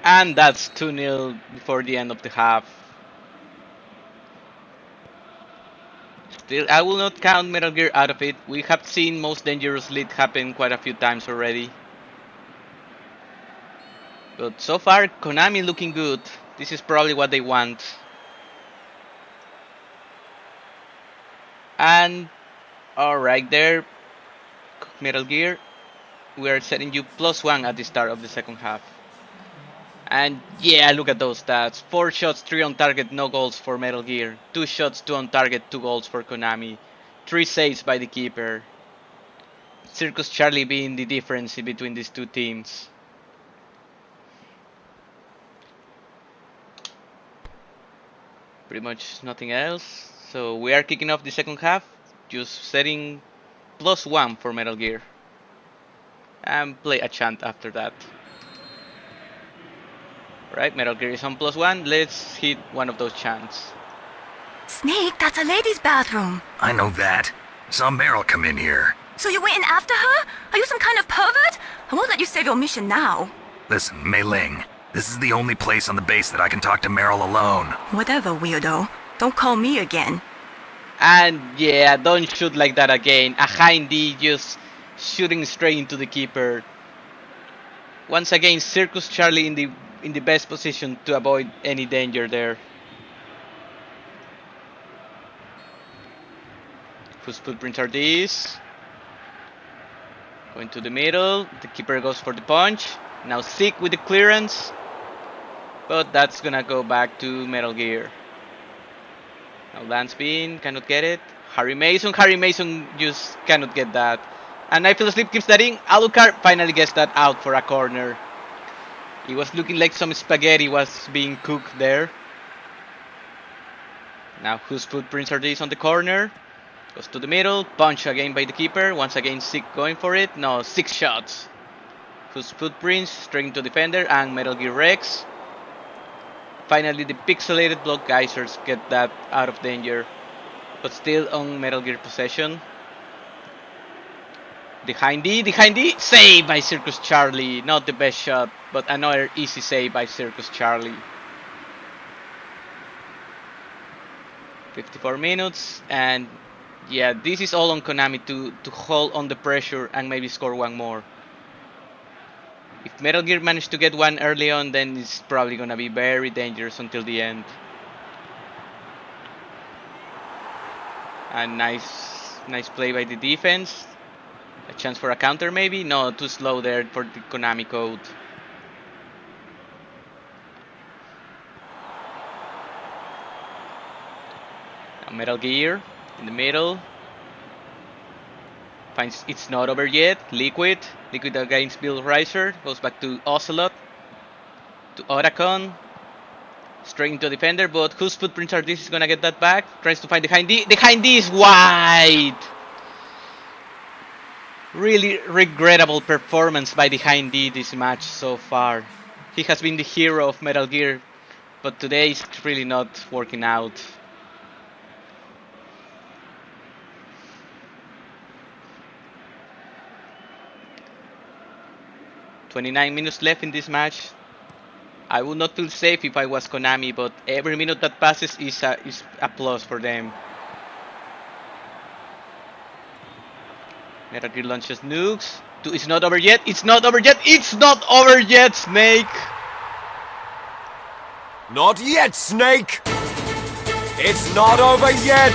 And that's 2-0 before the end of the half. Still, I will not count Metal Gear out of it. We have seen Most Dangerous Lead happen quite a few times already. But so far, Konami looking good. This is probably what they want. And alright there, Metal Gear. We are setting you +1 at the start of the second half. And yeah, look at those stats. 4 shots, 3 on target, no goals for Metal Gear. 2 shots, 2 on target, 2 goals for Konami. 3 saves by the keeper. Circus Charlie being the difference between these two teams. Pretty much nothing else. So we are kicking off the second half. Just setting +1 for Metal Gear. And play a chant after that. Right, Metal Gear is on +1. Let's hit one of those chants. Snake, that's a ladies' bathroom. I know that. Saw Meryl come in here. So you went in after her? Are you some kind of pervert? I won't let you save your mission now. Listen, Mei Ling, this is the only place on the base that I can talk to Meryl alone. Whatever, weirdo. Don't call me again. And yeah, don't shoot like that again. A hind D just shooting straight into the keeper. Once again, Circus Charlie in the best position to avoid any danger there. Whose footprints are these? Going to the middle. The keeper goes for the punch. Now Sick with the clearance. But that's gonna go back to Metal Gear. Now Landspin cannot get it. Harry Mason just cannot get that. And I Fell Asleep keeps that in. Alucard finally gets that out for a corner. It was looking like some spaghetti was being cooked there. Now whose footprints are these on the corner? Goes to the middle. Punch again by the keeper. Once again Sick going for it. No, 6 shots. Whose footprints straight into defender and Metal Gear Rex. Finally, the pixelated block geysers get that out of danger, but still on Metal Gear possession. The hind D, saved by Circus Charlie. Not the best shot, but another easy save by Circus Charlie. 54 minutes, and yeah, this is all on Konami to hold on the pressure and maybe score one more. If Metal Gear managed to get one early on, then it's probably gonna be very dangerous until the end. And nice play by the defense. A chance for a counter maybe? No, too slow there for the Konami code. Now Metal Gear in the middle. Finds it's not over yet. Liquid against Bill Riser. Goes back to Ocelot. To Otacon. Straight into defender, but whose footprints are this? Is gonna get that back. Tries to find the hind D. The hind D is wide. Really regrettable performance by the hind D this match so far. He has been the hero of Metal Gear, but today it's really not working out. "29 minutes left in this match. I would not feel safe if I was Konami, but every minute that passes is a plus for them." Metal Gear launches nukes. It's not over yet. It's not over yet. It's not over yet, Snake. Not yet, Snake. It's not over yet.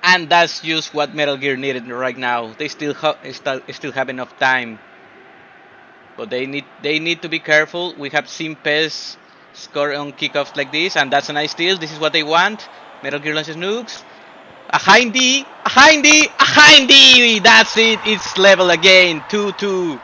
And that's just what Metal Gear needed right now. They still have enough time, but they need to be careful. We have seen PES score on kickoffs like this, and that's a nice steal. This is what they want. Metal Gear launches nukes. A hind D, a hind D, a hind D. That's it. It's level again. 2-2.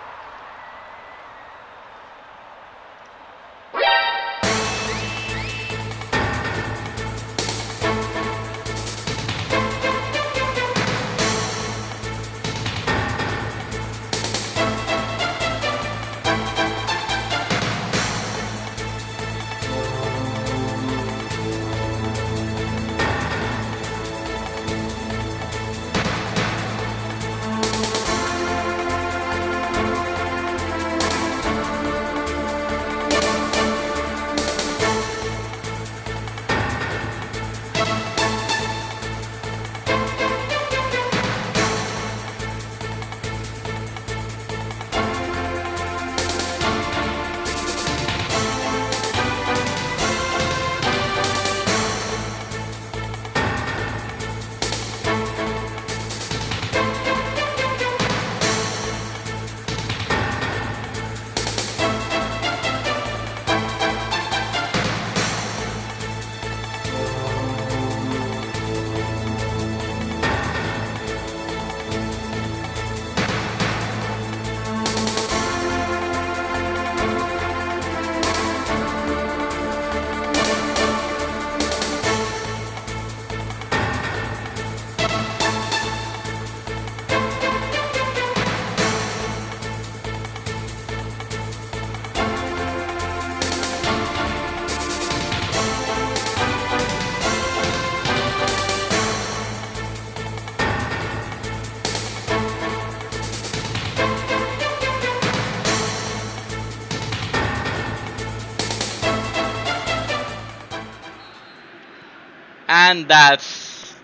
And that's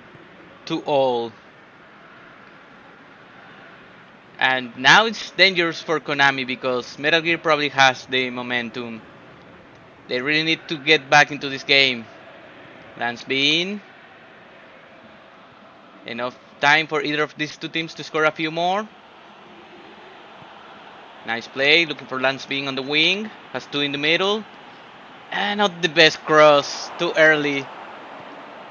2-all. And now it's dangerous for Konami because Metal Gear probably has the momentum. They really need to get back into this game. Lance Bean. Enough time for either of these two teams to score a few more. Nice play, looking for Lance Bean on the wing. Has two in the middle. And not the best cross, too early.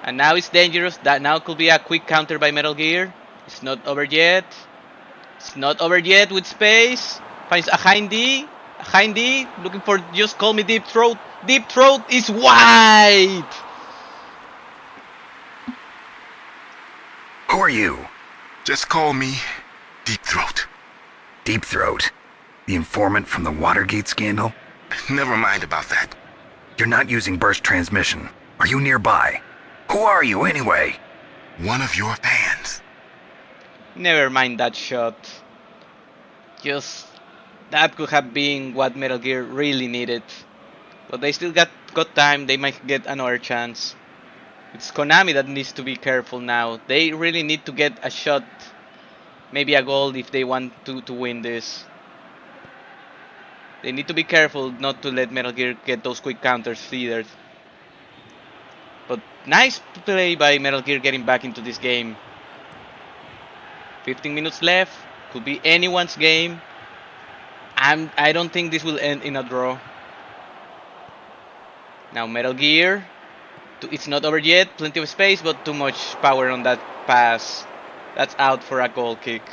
And now it's dangerous. That now could be a quick counter by Metal Gear. It's not over yet. It's not over yet with space. Finds a Hindy. A Hindy looking for just call me Deep Throat. Deep Throat is wide. Who are you? Just call me Deep Throat. Deep Throat? The informant from the Watergate scandal? Never mind about that. You're not using burst transmission. Are you nearby? Who are you anyway? One of your fans. Never mind that shot. Just that could have been what Metal Gear really needed. But they still got time. They might get another chance. It's Konami that needs to be careful now. They really need to get a shot, maybe a goal if they want to win this. They need to be careful not to let Metal Gear get those quick counters either. But nice play by Metal Gear getting back into this game. 15 minutes left. Could be anyone's game. I don't think this will end in a draw. Now Metal Gear. It's not over yet. Plenty of space, but too much power on that pass. That's out for a goal kick.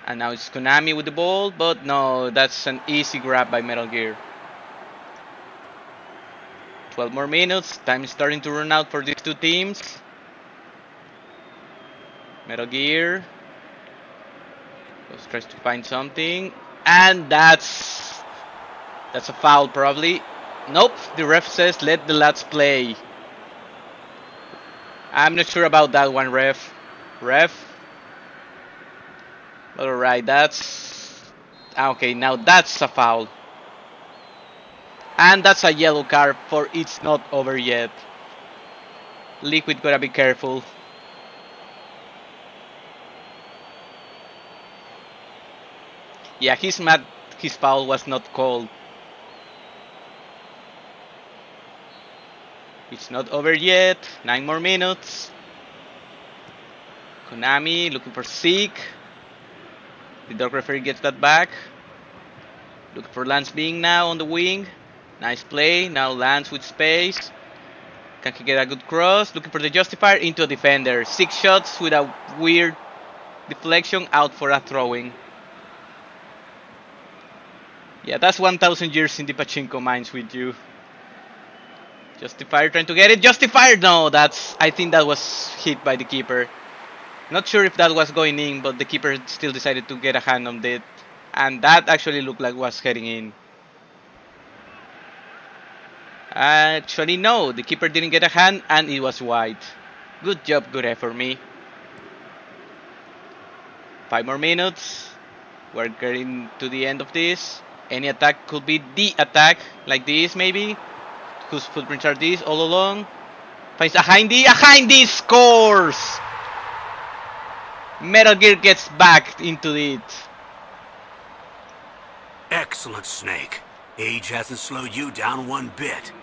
And now it's Konami with the ball, but no, that's an easy grab by Metal Gear. 12 more minutes. Time is starting to run out for these two teams. Metal Gear tries to find something, and that's a foul probably. Nope, the ref says let the lads play. I'm not sure about that one, ref. Alright, that's okay. Now that's a foul, and that's a yellow card for it's not over yet. Liquid gotta be careful. Yeah, he's mad his foul was not called. It's not over yet. 9 more minutes. Konami looking for Zeke. The dog referee gets that back. Looking for Lance Being now on the wing. Nice play. Now Lance with space. Can he get a good cross? Looking for the justifier into a defender. 6 shots with a weird deflection out for a throwing. Yeah, that's 1,000 years in the pachinko mines with you. Justifier trying to get it. Justifier! No, I think that was hit by the keeper. Not sure if that was going in, but the keeper still decided to get a hand on it. And that actually looked like was heading in. Actually, no. The keeper didn't get a hand and it was wide. Good job, good effort, me. 5 more minutes. We're getting to the end of this. Any attack could be the attack, like this maybe. Whose footprints are these all along? Finds a Hindy scores! Metal Gear gets back into it. Excellent, Snake. Age hasn't slowed you down one bit.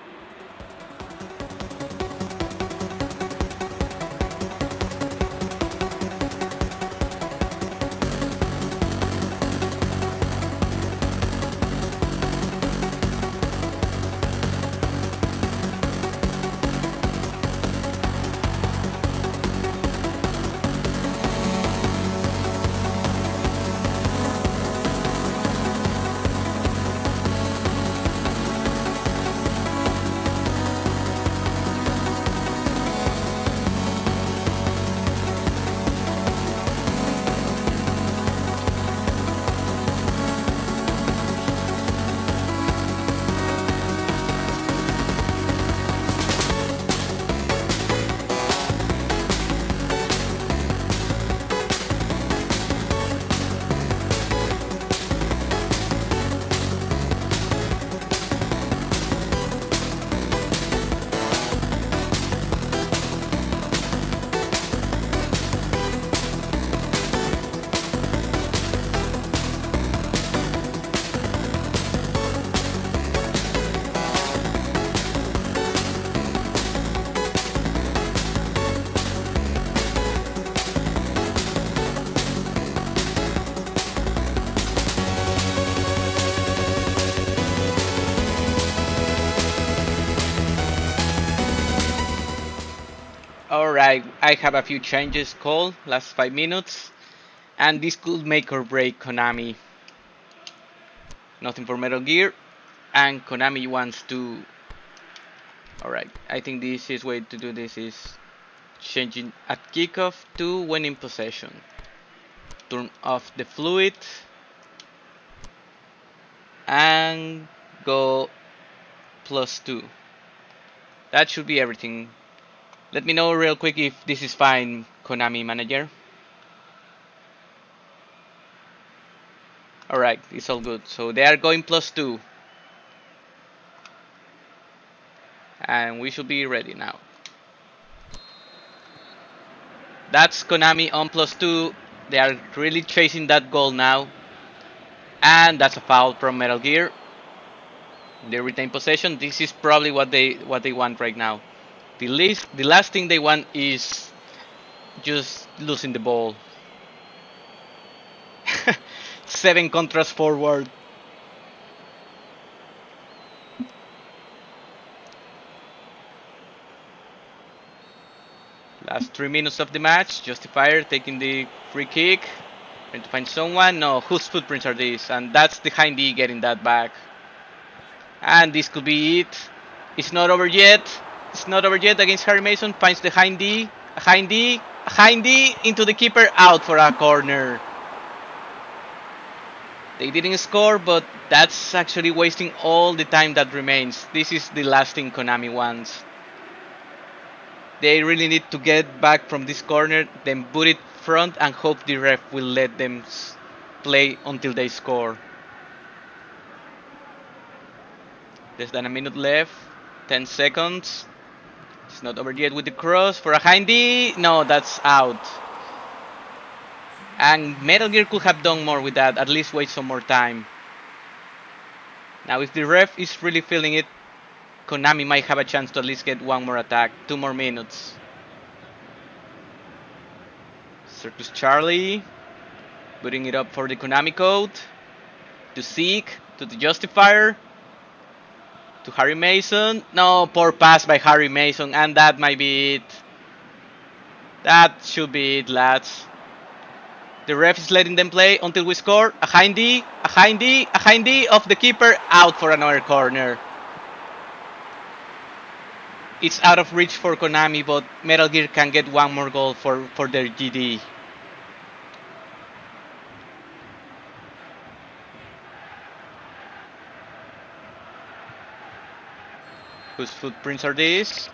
Alright, I have a few changes called last 5 minutes, and this could make or break Konami. Nothing for Metal Gear, and Konami wants to... Alright, I think the easiest way to do this is changing at kickoff to when in possession. Turn off the fluid and go +2. That should be everything. Let me know real quick if this is fine, Konami manager. Alright, it's all good. So they are going +2. And we should be ready now. That's Konami on +2. They are really chasing that goal now. And that's a foul from Metal Gear. They retain possession. This is probably what they want right now. The last thing they want is just losing the ball. 7 contras forward. Last 3 minutes of the match. Justifier taking the free kick. Trying to find someone. No, whose footprints are these? And that's the Hind D getting that back. And this could be it. It's not over yet. It's not over yet against Harry Mason. Finds the Hind D. A Hind D. A Hind D into the keeper. Out for a corner. They didn't score, but that's actually wasting all the time that remains. This is the last thing Konami wants. They really need to get back from this corner, then put it front and hope the ref will let them play until they score. Less than a minute left, 10 seconds. It's not over yet with the cross for a Hind D. No, that's out. And Metal Gear could have done more with that, at least wait some more time. Now if the ref is really feeling it, Konami might have a chance to at least get one more attack, 2 more minutes. Circus Charlie, putting it up for the Konami code. To Zeke, to the Justifier. To Harry Mason. No, poor pass by Harry Mason, and that might be it. That should be it, lads. The ref is letting them play until we score. A Hind D, a Hind D, a Hind D of the keeper, out for another corner. It's out of reach for Konami, but Metal Gear can get one more goal for their GD. Whose footprints are these?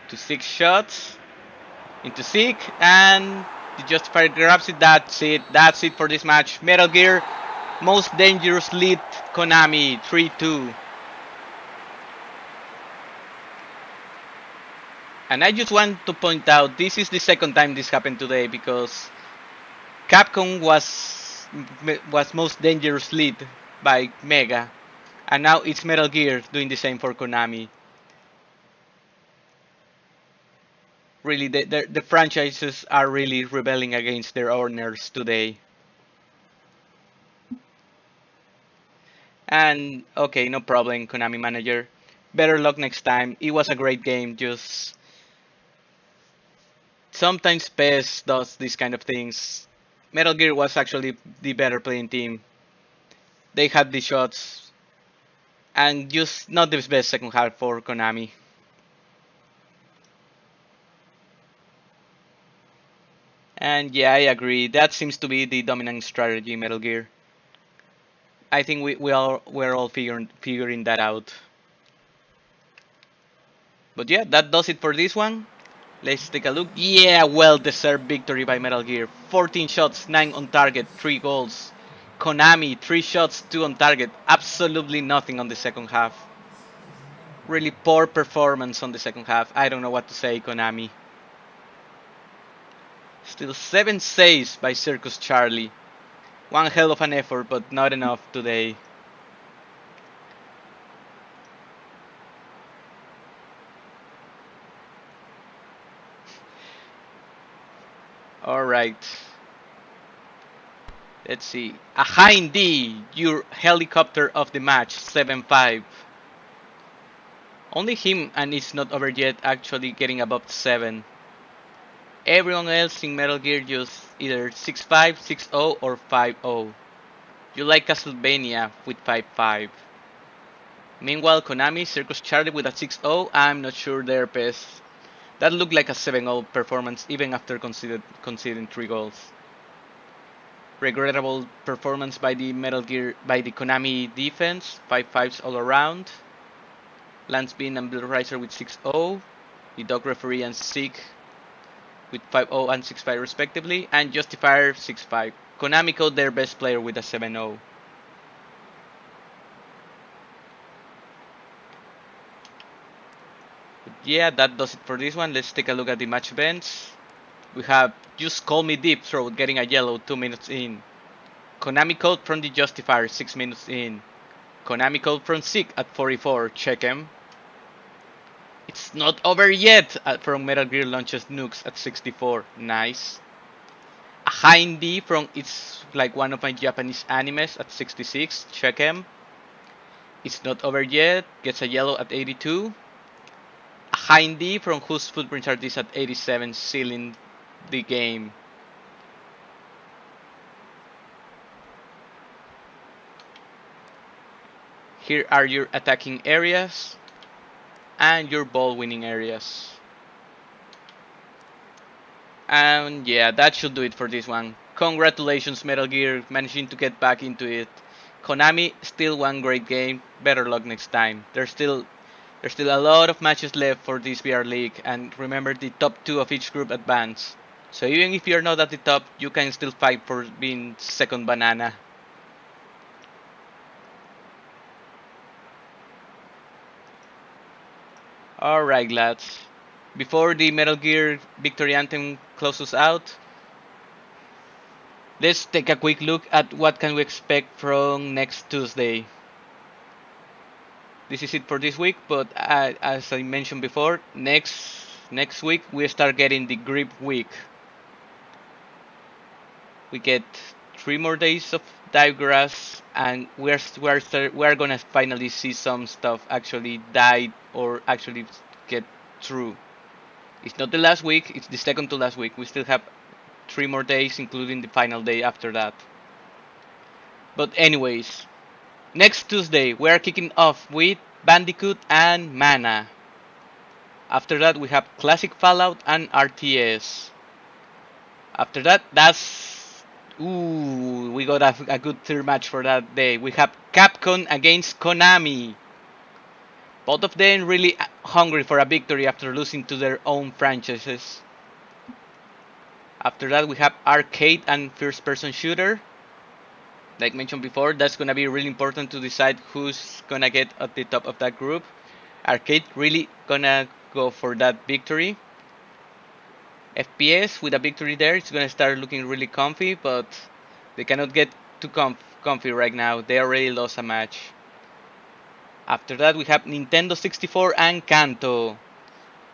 To 6 shots. Into Zeke, and the Justifier grabs it. That's it. That's it for this match. Metal Gear, most dangerous lead, Konami, 3-2. And I just want to point out, this is the second time this happened today, because Capcom was most dangerous lead by Mega, and now it's Metal Gear doing the same for Konami. Really, the franchises are really rebelling against their owners today. And okay, no problem, Konami manager. Better luck next time. It was a great game, just sometimes PES does these kind of things. Metal Gear was actually the better playing team. They had the shots, and just not the best second half for Konami. And yeah, I agree. That seems to be the dominant strategy, Metal Gear. I think we're all figuring that out. But yeah, that does it for this one. Let's take a look. Yeah, well-deserved victory by Metal Gear. 14 shots, 9 on target, 3 goals. Konami, 3 shots, 2 on target. Absolutely nothing on the second half. Really poor performance on the second half. I don't know what to say, Konami. Still 7 saves by Circus Charlie. One hell of an effort, but not enough today. Alright. Let's see. A Hind D, your helicopter of the match, 7-5. Only him and It's Not Over Yet actually getting above 7. Everyone else in Metal Gear just either 6-5, 6-0 or 5-0. You like Castlevania with 5-5. Meanwhile, Konami, Circus Charlie with a 6-0, I'm not sure they're best. That looked like a 7-0 performance even after conceding 3 goals. Regrettable performance by the Konami defense, 5-5s all around. Lance Bean and Bill Reiser with 6-0. The dog referee and Zeke with 5-0 and 6-5 respectively, and Justifier 6-5. Konami called their best player with a 7-0. Yeah, that does it for this one. Let's take a look at the match events. We have Just Call Me Deep Throat getting a yellow 2 minutes in. Konami code from the Justifier 6 minutes in. Konami code from Zeke at 44, check him. It's Not Over Yet from Metal Gear Launches Nukes at 64, nice. A Hindi from It's Like One of My Japanese Animes at 66, check him. It's Not Over Yet gets a yellow at 82. A Hindi from Whose Footprints Are These at 87, sealing the game. Here are your attacking areas and your ball winning areas. And yeah, that should do it for this one. Congratulations Metal Gear, managing to get back into it. Konami, still one great game. Better luck next time. There's still a lot of matches left for this VR League, and remember the top 2 of each group advance. So even if you're not at the top, you can still fight for being second banana. Alright lads, before the Metal Gear Victory Anthem closes out, let's take a quick look at what can we expect from next Tuesday. This is it for this week, but as I mentioned before, next week we start getting the grip week. We get 3 more days of divegrass, and we're gonna finally see some stuff actually die or actually get through. It's not the last week, it's the second to last week. We still have 3 more days, including the final day after that. But anyways, next Tuesday we are kicking off with Bandicoot and Mana. After that we have Classic Fallout and RTS. After that, we got a good third match for that day. We have Capcom against Konami. Both of them really hungry for a victory after losing to their own franchises. After that we have arcade and first person shooter. Like mentioned before, that's gonna be really important to decide who's gonna get at the top of that group. Arcade really gonna go for that victory. FPS with a victory there, it's gonna start looking really comfy, but they cannot get too comfy right now. They already lost a match. After that we have Nintendo 64 and Kanto.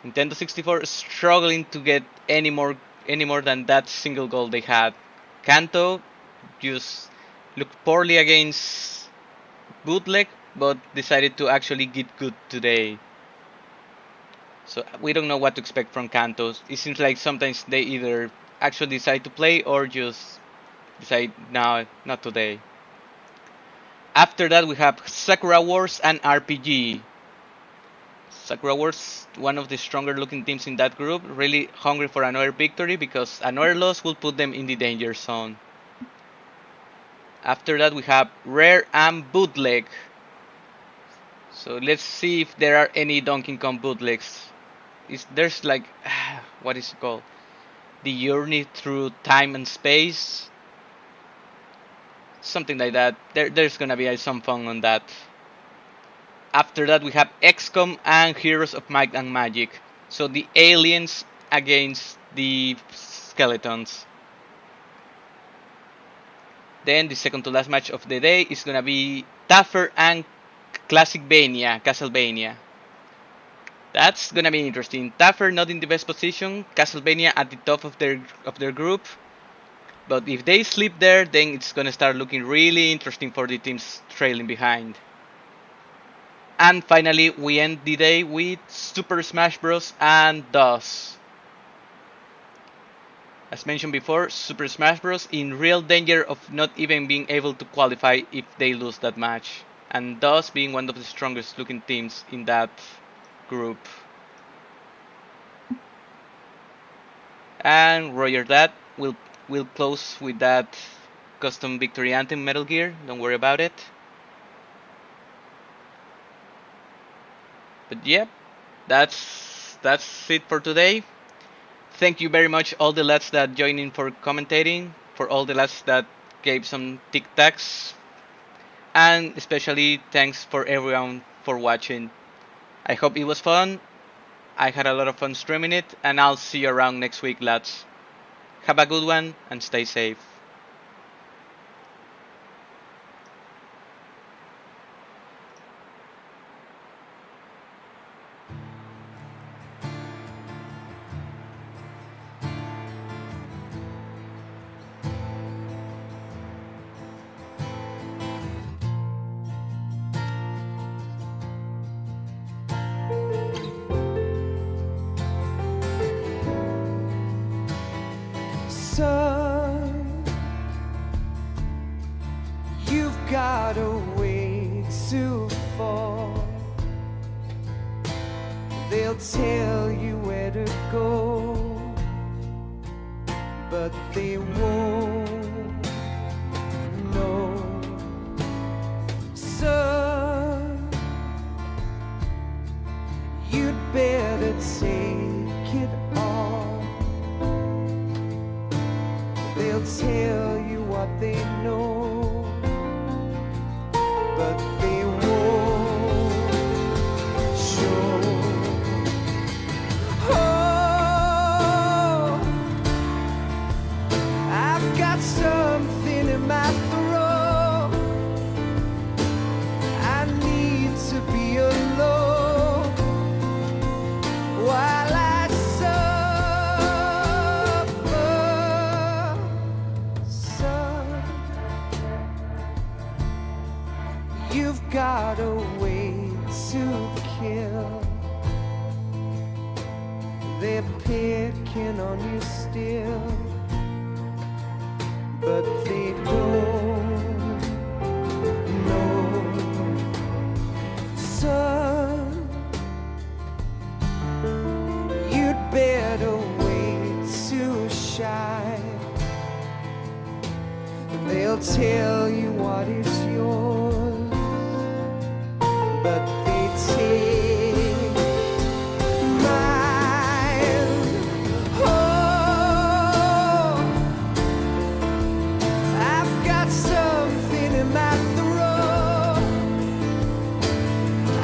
Nintendo 64 is struggling to get any more than that single goal they had. Kanto just looked poorly against Bootleg, but decided to actually get good today. So we don't know what to expect from Kanto. It seems like sometimes they either actually decide to play or just decide, no, not today. After that we have Sakura Wars and RPG. Sakura Wars, one of the stronger looking teams in that group, really hungry for another victory because another loss will put them in the danger zone. After that we have Rare and Bootleg. So let's see if there are any Donkey Kong bootlegs. There's like, what is it called? The Journey Through Time and Space. Something like that. There's gonna be some fun on that. After that we have XCOM and Heroes of Might and Magic. So the aliens against the skeletons. Then the second to last match of the day is gonna be Taffer and Castlevania. That's gonna be interesting. Taffer not in the best position, Castlevania at the top of their group. But if they sleep there, then it's gonna start looking really interesting for the teams trailing behind. And finally, we end the day with Super Smash Bros. And DOS. As mentioned before, Super Smash Bros. In real danger of not even being able to qualify if they lose that match. And DOS being one of the strongest looking teams in that group. And Roger that, we'll close with that custom victory anthem Metal Gear, don't worry about it. But yep, that's it for today. Thank you very much all the lads that joined in for commentating, for all the lads that gave some tic-tacs, and especially thanks for everyone for watching. I hope it was fun. I had a lot of fun streaming it, and I'll see you around next week, lads. Have a good one and stay safe. Son, you've got a way to fall. They'll tell you where to go, but they won't know. Son, you'd better take it all. They'll tell you what they know, but they won't show. Oh, I've got something in my throat. I need to be alone while I you've got a way to kill. They're picking on you still, but they don't know. Son, you'd better wait to shine. They'll tell you what is yours, but they take mine. Oh, I've got something in my throat.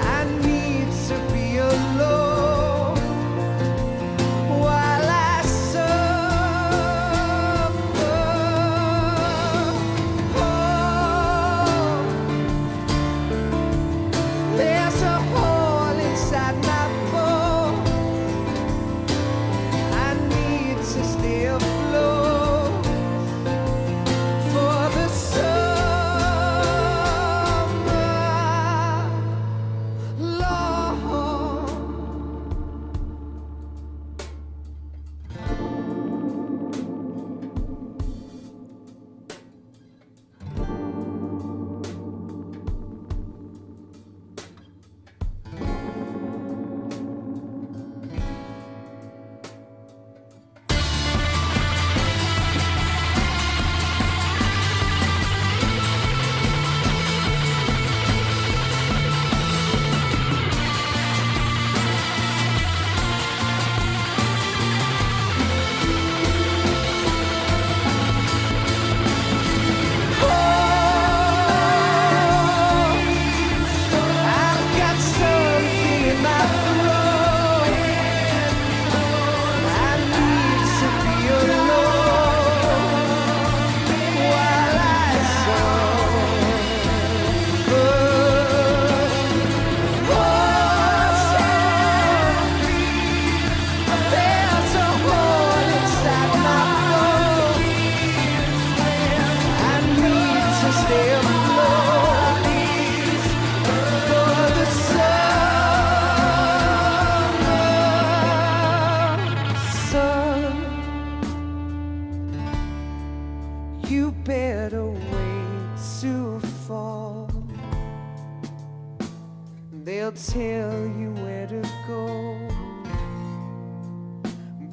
I need to be alone while I suffer. Oh,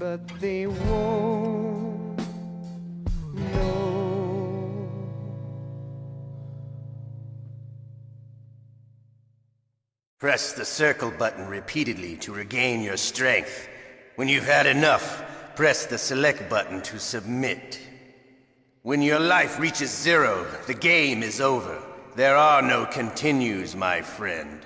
but they won't know. Press the circle button repeatedly to regain your strength. When you've had enough, press the select button to submit. When your life reaches 0, the game is over. There are no continues, my friend.